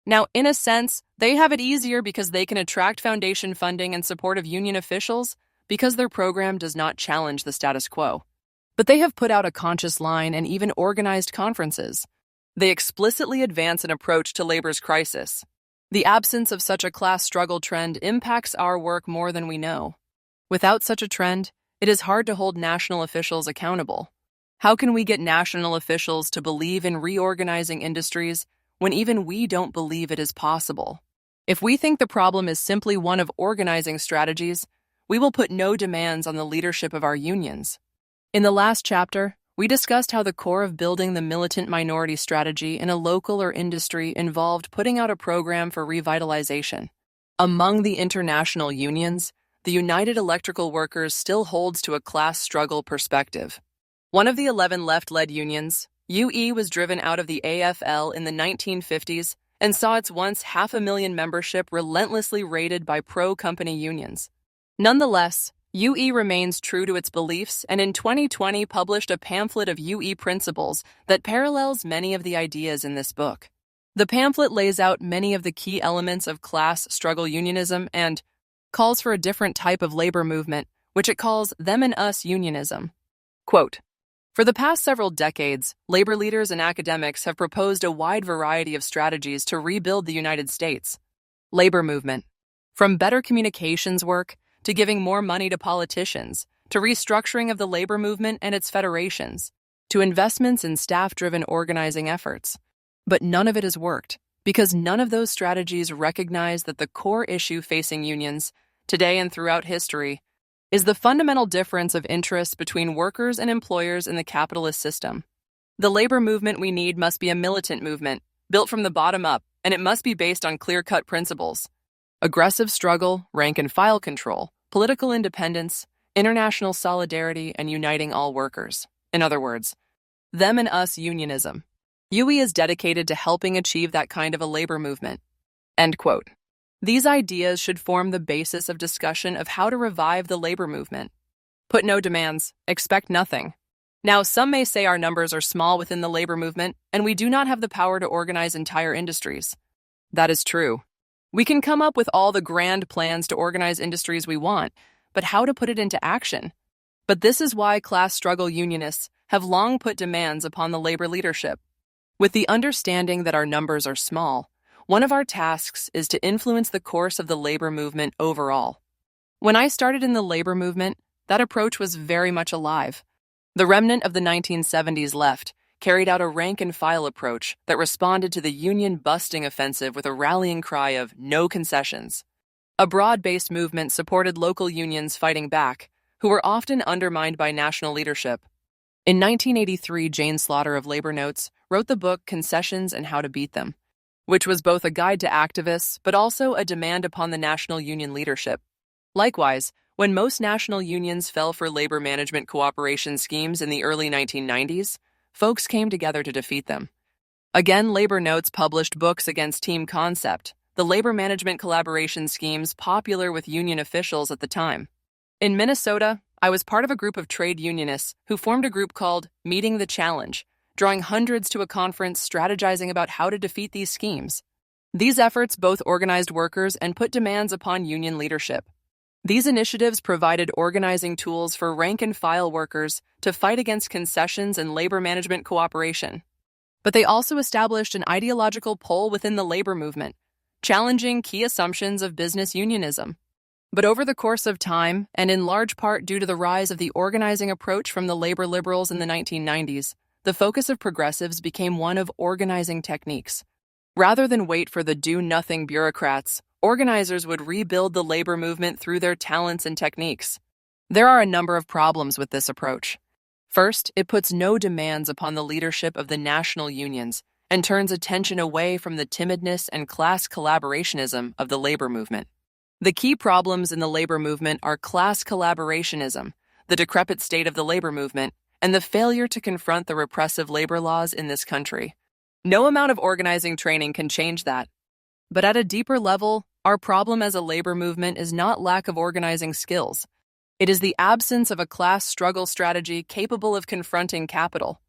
Now, in a sense, they have it easier because they can attract foundation funding and support of union officials because their program does not challenge the status quo. But they have put out a conscious line and even organized conferences. They explicitly advance an approach to labor's crisis. The absence of such a class struggle trend impacts our work more than we know. Without such a trend, it is hard to hold national officials accountable. How can we get national officials to believe in reorganizing industries when even we don't believe it is possible? If we think the problem is simply one of organizing strategies, we will put no demands on the leadership of our unions. In the last chapter, we discussed how the core of building the militant minority strategy in a local or industry involved putting out a program for revitalization. Among the international unions, the United Electrical Workers still holds to a class struggle perspective. One of the 11 left-led unions, UE, was driven out of the AFL in the 1950s and saw its once 500,000 membership relentlessly raided by pro-company unions. Nonetheless, UE remains true to its beliefs and in 2020 published a pamphlet of UE principles that parallels many of the ideas in this book. The pamphlet lays out many of the key elements of class struggle unionism and calls for a different type of labor movement, which it calls them and us unionism. Quote, "For the past several decades, labor leaders and academics have proposed a wide variety of strategies to rebuild the United States. Labor movement. From better communications work, to giving more money to politicians, to restructuring of the labor movement and its federations, to investments in staff-driven organizing efforts. But none of it has worked, because none of those strategies recognize that the core issue facing unions, today and throughout history, is the fundamental difference of interests between workers and employers in the capitalist system. The labor movement we need must be a militant movement, built from the bottom up, and it must be based on clear-cut principles. Aggressive struggle, rank-and-file control, political independence, international solidarity, and uniting all workers. In other words, them and us unionism. UE is dedicated to helping achieve that kind of a labor movement." End quote. These ideas should form the basis of discussion of how to revive the labor movement. Put no demands, expect nothing. Now, some may say our numbers are small within the labor movement, and we do not have the power to organize entire industries. That is true. We can come up with all the grand plans to organize industries we want, but how to put it into action? But this is why class struggle unionists have long put demands upon the labor leadership. With the understanding that our numbers are small, one of our tasks is to influence the course of the labor movement overall. When I started in the labor movement, that approach was very much alive. The remnant of the 1970s left carried out a rank-and-file approach that responded to the union-busting offensive with a rallying cry of no concessions. A broad-based movement supported local unions fighting back, who were often undermined by national leadership. In 1983, Jane Slaughter of Labor Notes wrote the book Concessions and How to Beat Them, which was both a guide to activists but also a demand upon the national union leadership. Likewise, when most national unions fell for labor management cooperation schemes in the early 1990s, folks came together to defeat them. Again, Labor Notes published books against Team Concept, the labor management collaboration schemes popular with union officials at the time. In Minnesota, I was part of a group of trade unionists who formed a group called Meeting the Challenge, drawing hundreds to a conference strategizing about how to defeat these schemes. These efforts both organized workers and put demands upon union leadership. These initiatives provided organizing tools for rank-and-file workers to fight against concessions and labor management cooperation. But they also established an ideological pole within the labor movement, challenging key assumptions of business unionism. But over the course of time, and in large part due to the rise of the organizing approach from the labor liberals in the 1990s, the focus of progressives became one of organizing techniques. Rather than wait for the do-nothing bureaucrats, organizers would rebuild the labor movement through their talents and techniques. There are a number of problems with this approach. First, it puts no demands upon the leadership of the national unions and turns attention away from the timidness and class collaborationism of the labor movement. The key problems in the labor movement are class collaborationism, the decrepit state of the labor movement, and the failure to confront the repressive labor laws in this country. No amount of organizing training can change that. But at a deeper level, our problem as a labor movement is not lack of organizing skills. It is the absence of a class struggle strategy capable of confronting capital.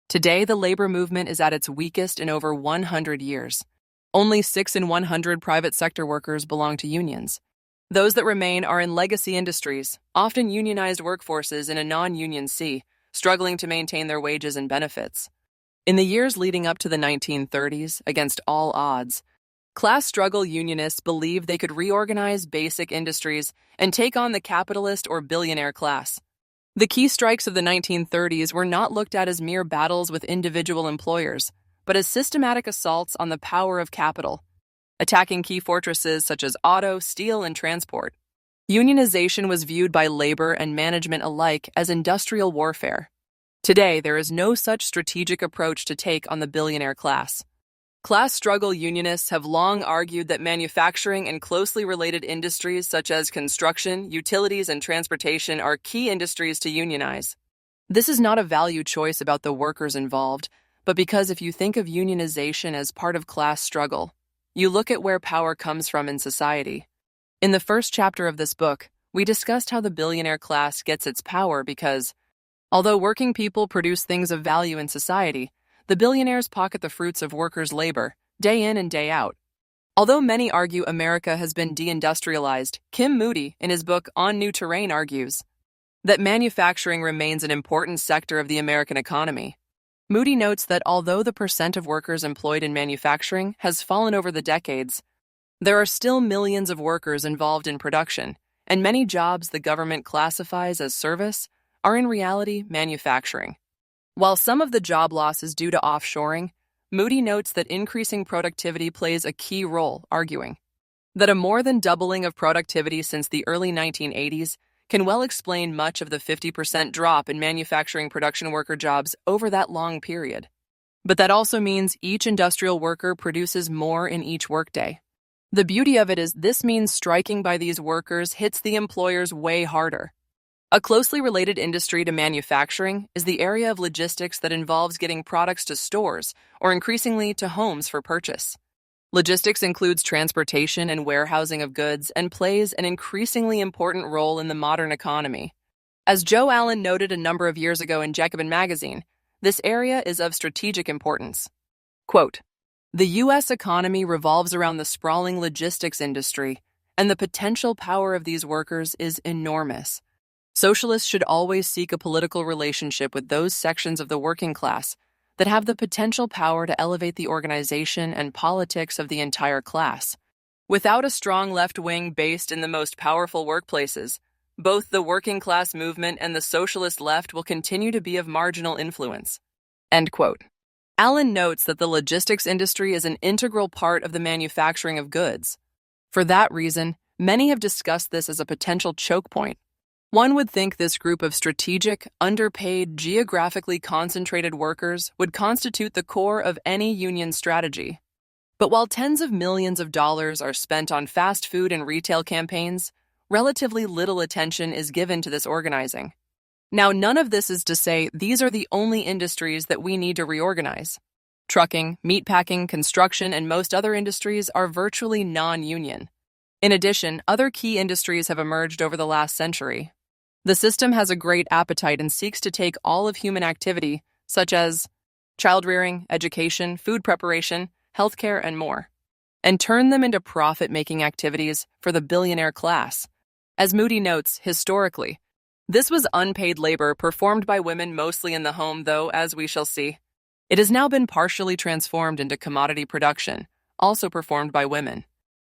Today, the labor movement is at its weakest in over 100 years. Only 6 in 100 private sector workers belong to unions. Those that remain are in legacy industries, often unionized workforces in a non-union sea, struggling to maintain their wages and benefits. In the years leading up to the 1930s, against all odds, class struggle unionists believed they could reorganize basic industries and take on the capitalist or billionaire class. The key strikes of the 1930s were not looked at as mere battles with individual employers, but as systematic assaults on the power of capital, attacking key fortresses such as auto, steel, and transport. Unionization was viewed by labor and management alike as industrial warfare. Today, there is no such strategic approach to take on the billionaire class. Class struggle unionists have long argued that manufacturing and closely related industries such as construction, utilities, and transportation are key industries to unionize. This is not a value choice about the workers involved, but because if you think of unionization as part of class struggle, you look at where power comes from in society. In the first chapter of this book, we discussed how the billionaire class gets its power because, although working people produce things of value in society, the billionaires pocket the fruits of workers' labor, day in and day out. Although many argue America has been deindustrialized, Kim Moody, in his book On New Terrain, argues that manufacturing remains an important sector of the American economy. Moody notes that although the percent of workers employed in manufacturing has fallen over the decades, there are still millions of workers involved in production, and many jobs the government classifies as service are in reality manufacturing. While some of the job loss is due to offshoring, Moody notes that increasing productivity plays a key role, arguing that a more than doubling of productivity since the early 1980s can well explain much of the 50% drop in manufacturing production worker jobs over that long period. But that also means each industrial worker produces more in each workday. The beauty of it is this means striking by these workers hits the employers way harder. A closely related industry to manufacturing is the area of logistics that involves getting products to stores or increasingly to homes for purchase. Logistics includes transportation and warehousing of goods and plays an increasingly important role in the modern economy. As Joe Allen noted a number of years ago in Jacobin magazine, this area is of strategic importance. Quote, "The U.S. economy revolves around the sprawling logistics industry, and the potential power of these workers is enormous. Socialists should always seek a political relationship with those sections of the working class that have the potential power to elevate the organization and politics of the entire class. Without a strong left wing based in the most powerful workplaces, both the working class movement and the socialist left will continue to be of marginal influence." End quote. Allen notes that the logistics industry is an integral part of the manufacturing of goods. For that reason, many have discussed this as a potential choke point. One would think this group of strategic, underpaid, geographically concentrated workers would constitute the core of any union strategy. But while tens of millions of dollars are spent on fast food and retail campaigns, relatively little attention is given to this organizing. Now, none of this is to say these are the only industries that we need to reorganize. Trucking, meatpacking, construction, and most other industries are virtually non-union. In addition, other key industries have emerged over the last century. The system has a great appetite and seeks to take all of human activity, such as child-rearing, education, food preparation, healthcare, and more, and turn them into profit-making activities for the billionaire class. As Moody notes, historically, this was unpaid labor performed by women mostly in the home, though, as we shall see, it has now been partially transformed into commodity production, also performed by women.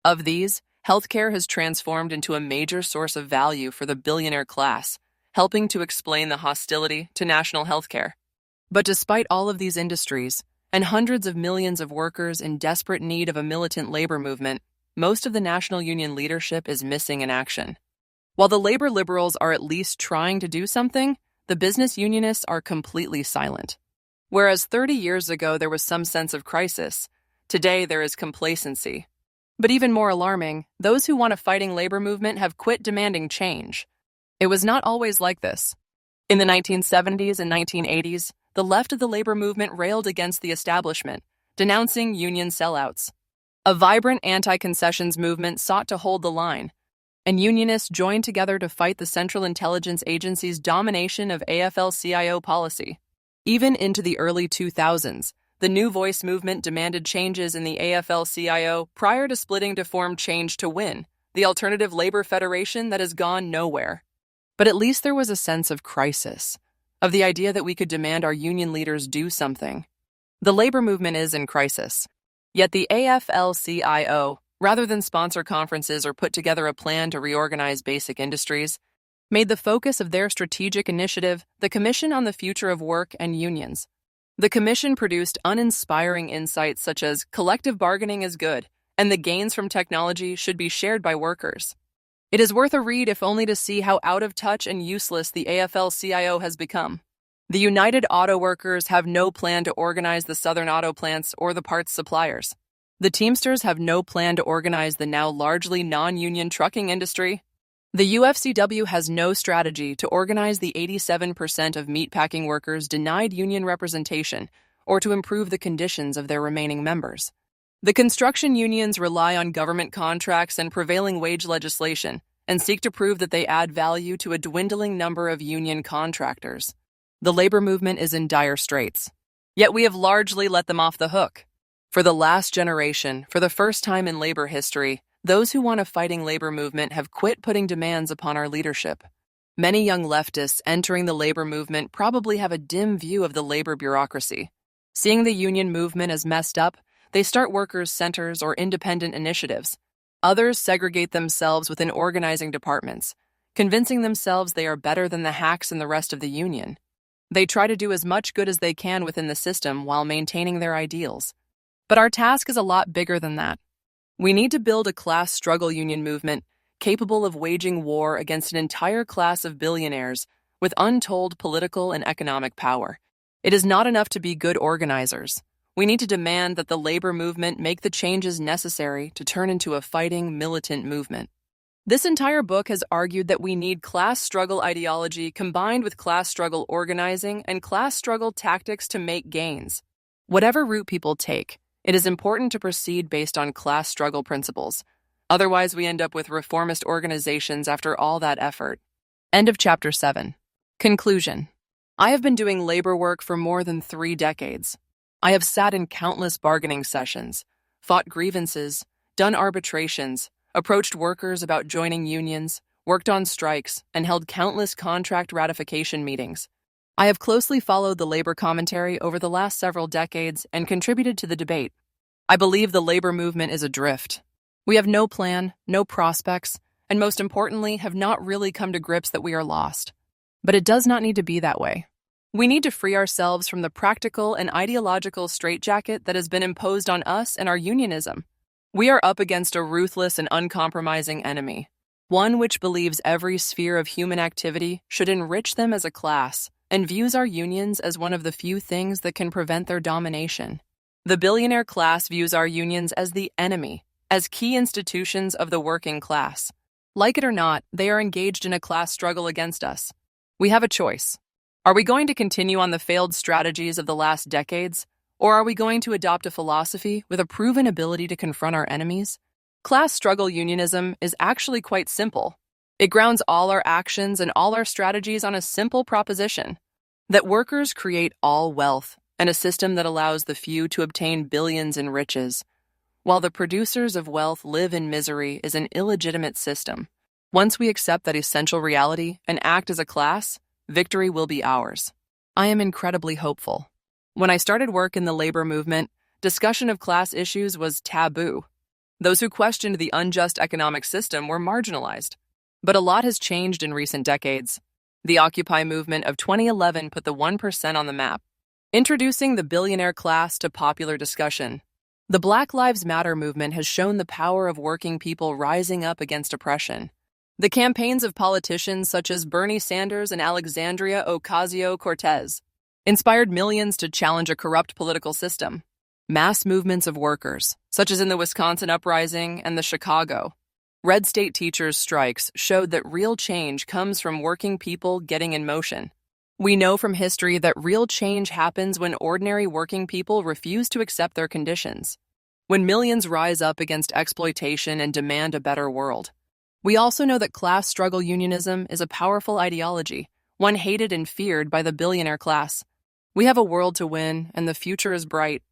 Of these, healthcare has transformed into a major source of value for the billionaire class, helping to explain the hostility to national healthcare. But despite all of these industries, and hundreds of millions of workers in desperate need of a militant labor movement, most of the national union leadership is missing in action. While the labor liberals are at least trying to do something, the business unionists are completely silent. Whereas 30 years ago there was some sense of crisis, today there is complacency. But even more alarming, those who want a fighting labor movement have quit demanding change. It was not always like this. In the 1970s and 1980s, the left of the labor movement railed against the establishment, denouncing union sellouts. A vibrant anti-concessions movement sought to hold the line, and Unionists joined together to fight the Central Intelligence Agency's domination of AFL-CIO policy. Even into the early 2000s, the New Voice movement demanded changes in the AFL-CIO prior to splitting to form Change to Win, the alternative labor federation that has gone nowhere. But at least there was a sense of crisis, of the idea that we could demand our union leaders do something. The labor movement is in crisis. Yet the AFL-CIO, rather than sponsor conferences or put together a plan to reorganize basic industries, made the focus of their strategic initiative the Commission on the Future of Work and Unions. The Commission produced uninspiring insights such as collective bargaining is good, and the gains from technology should be shared by workers. It is worth a read if only to see how out of touch and useless the AFL-CIO has become. The United Auto Workers have no plan to organize the Southern auto plants or the parts suppliers. The Teamsters have no plan to organize the now largely non-union trucking industry. The UFCW has no strategy to organize the 87% of meatpacking workers denied union representation or to improve the conditions of their remaining members. The construction unions rely on government contracts and prevailing wage legislation and seek to prove that they add value to a dwindling number of union contractors. The labor movement is in dire straits. Yet we have largely let them off the hook. For the last generation, for the first time in labor history, those who want a fighting labor movement have quit putting demands upon our leadership. Many young leftists entering the labor movement probably have a dim view of the labor bureaucracy. Seeing the union movement as messed up, they start workers' centers or independent initiatives. Others segregate themselves within organizing departments, convincing themselves they are better than the hacks in the rest of the union. They try to do as much good as they can within the system while maintaining their ideals. But our task is a lot bigger than that. We need to build a class struggle union movement capable of waging war against an entire class of billionaires with untold political and economic power. It is not enough to be good organizers. We need to demand that the labor movement make the changes necessary to turn into a fighting, militant movement. This entire book has argued that we need class struggle ideology combined with class struggle organizing and class struggle tactics to make gains. Whatever route people take, it is important to proceed based on class struggle principles. Otherwise, we end up with reformist organizations after all that effort. End of Chapter 7. Conclusion. I have been doing labor work for more than 3 decades. I have sat in countless bargaining sessions, fought grievances, done arbitrations, approached workers about joining unions, worked on strikes, and held countless contract ratification meetings. I have closely followed the labor commentary over the last several decades and contributed to the debate. I believe the labor movement is adrift. We have no plan, no prospects, and most importantly, have not really come to grips that we are lost. But it does not need to be that way. We need to free ourselves from the practical and ideological straitjacket that has been imposed on us and our unionism. We are up against a ruthless and uncompromising enemy, one which believes every sphere of human activity should enrich them as a class and views our unions as one of the few things that can prevent their domination. The billionaire class views our unions as the enemy, as key institutions of the working class. Like it or not, they are engaged in a class struggle against us. We have a choice. Are we going to continue on the failed strategies of the last decades? Or are we going to adopt a philosophy with a proven ability to confront our enemies? Class struggle unionism is actually quite simple. It grounds all our actions and all our strategies on a simple proposition: that workers create all wealth and a system that allows the few to obtain billions in riches, while the producers of wealth live in misery is an illegitimate system. Once we accept that essential reality and act as a class, victory will be ours. I am incredibly hopeful. When I started work in the labor movement, discussion of class issues was taboo. Those who questioned the unjust economic system were marginalized. But a lot has changed in recent decades. The Occupy movement of 2011 put the 1% on the map, introducing the billionaire class to popular discussion. The Black Lives Matter movement has shown the power of working people rising up against oppression. The campaigns of politicians such as Bernie Sanders and Alexandria Ocasio-Cortez inspired millions to challenge a corrupt political system. Mass movements of workers, such as in the Wisconsin uprising and the Chicago Red State teachers' strikes, showed that real change comes from working people getting in motion. We know from history that real change happens when ordinary working people refuse to accept their conditions, when millions rise up against exploitation and demand a better world. We also know that class struggle unionism is a powerful ideology, one hated and feared by the billionaire class. We have a world to win, and the future is bright.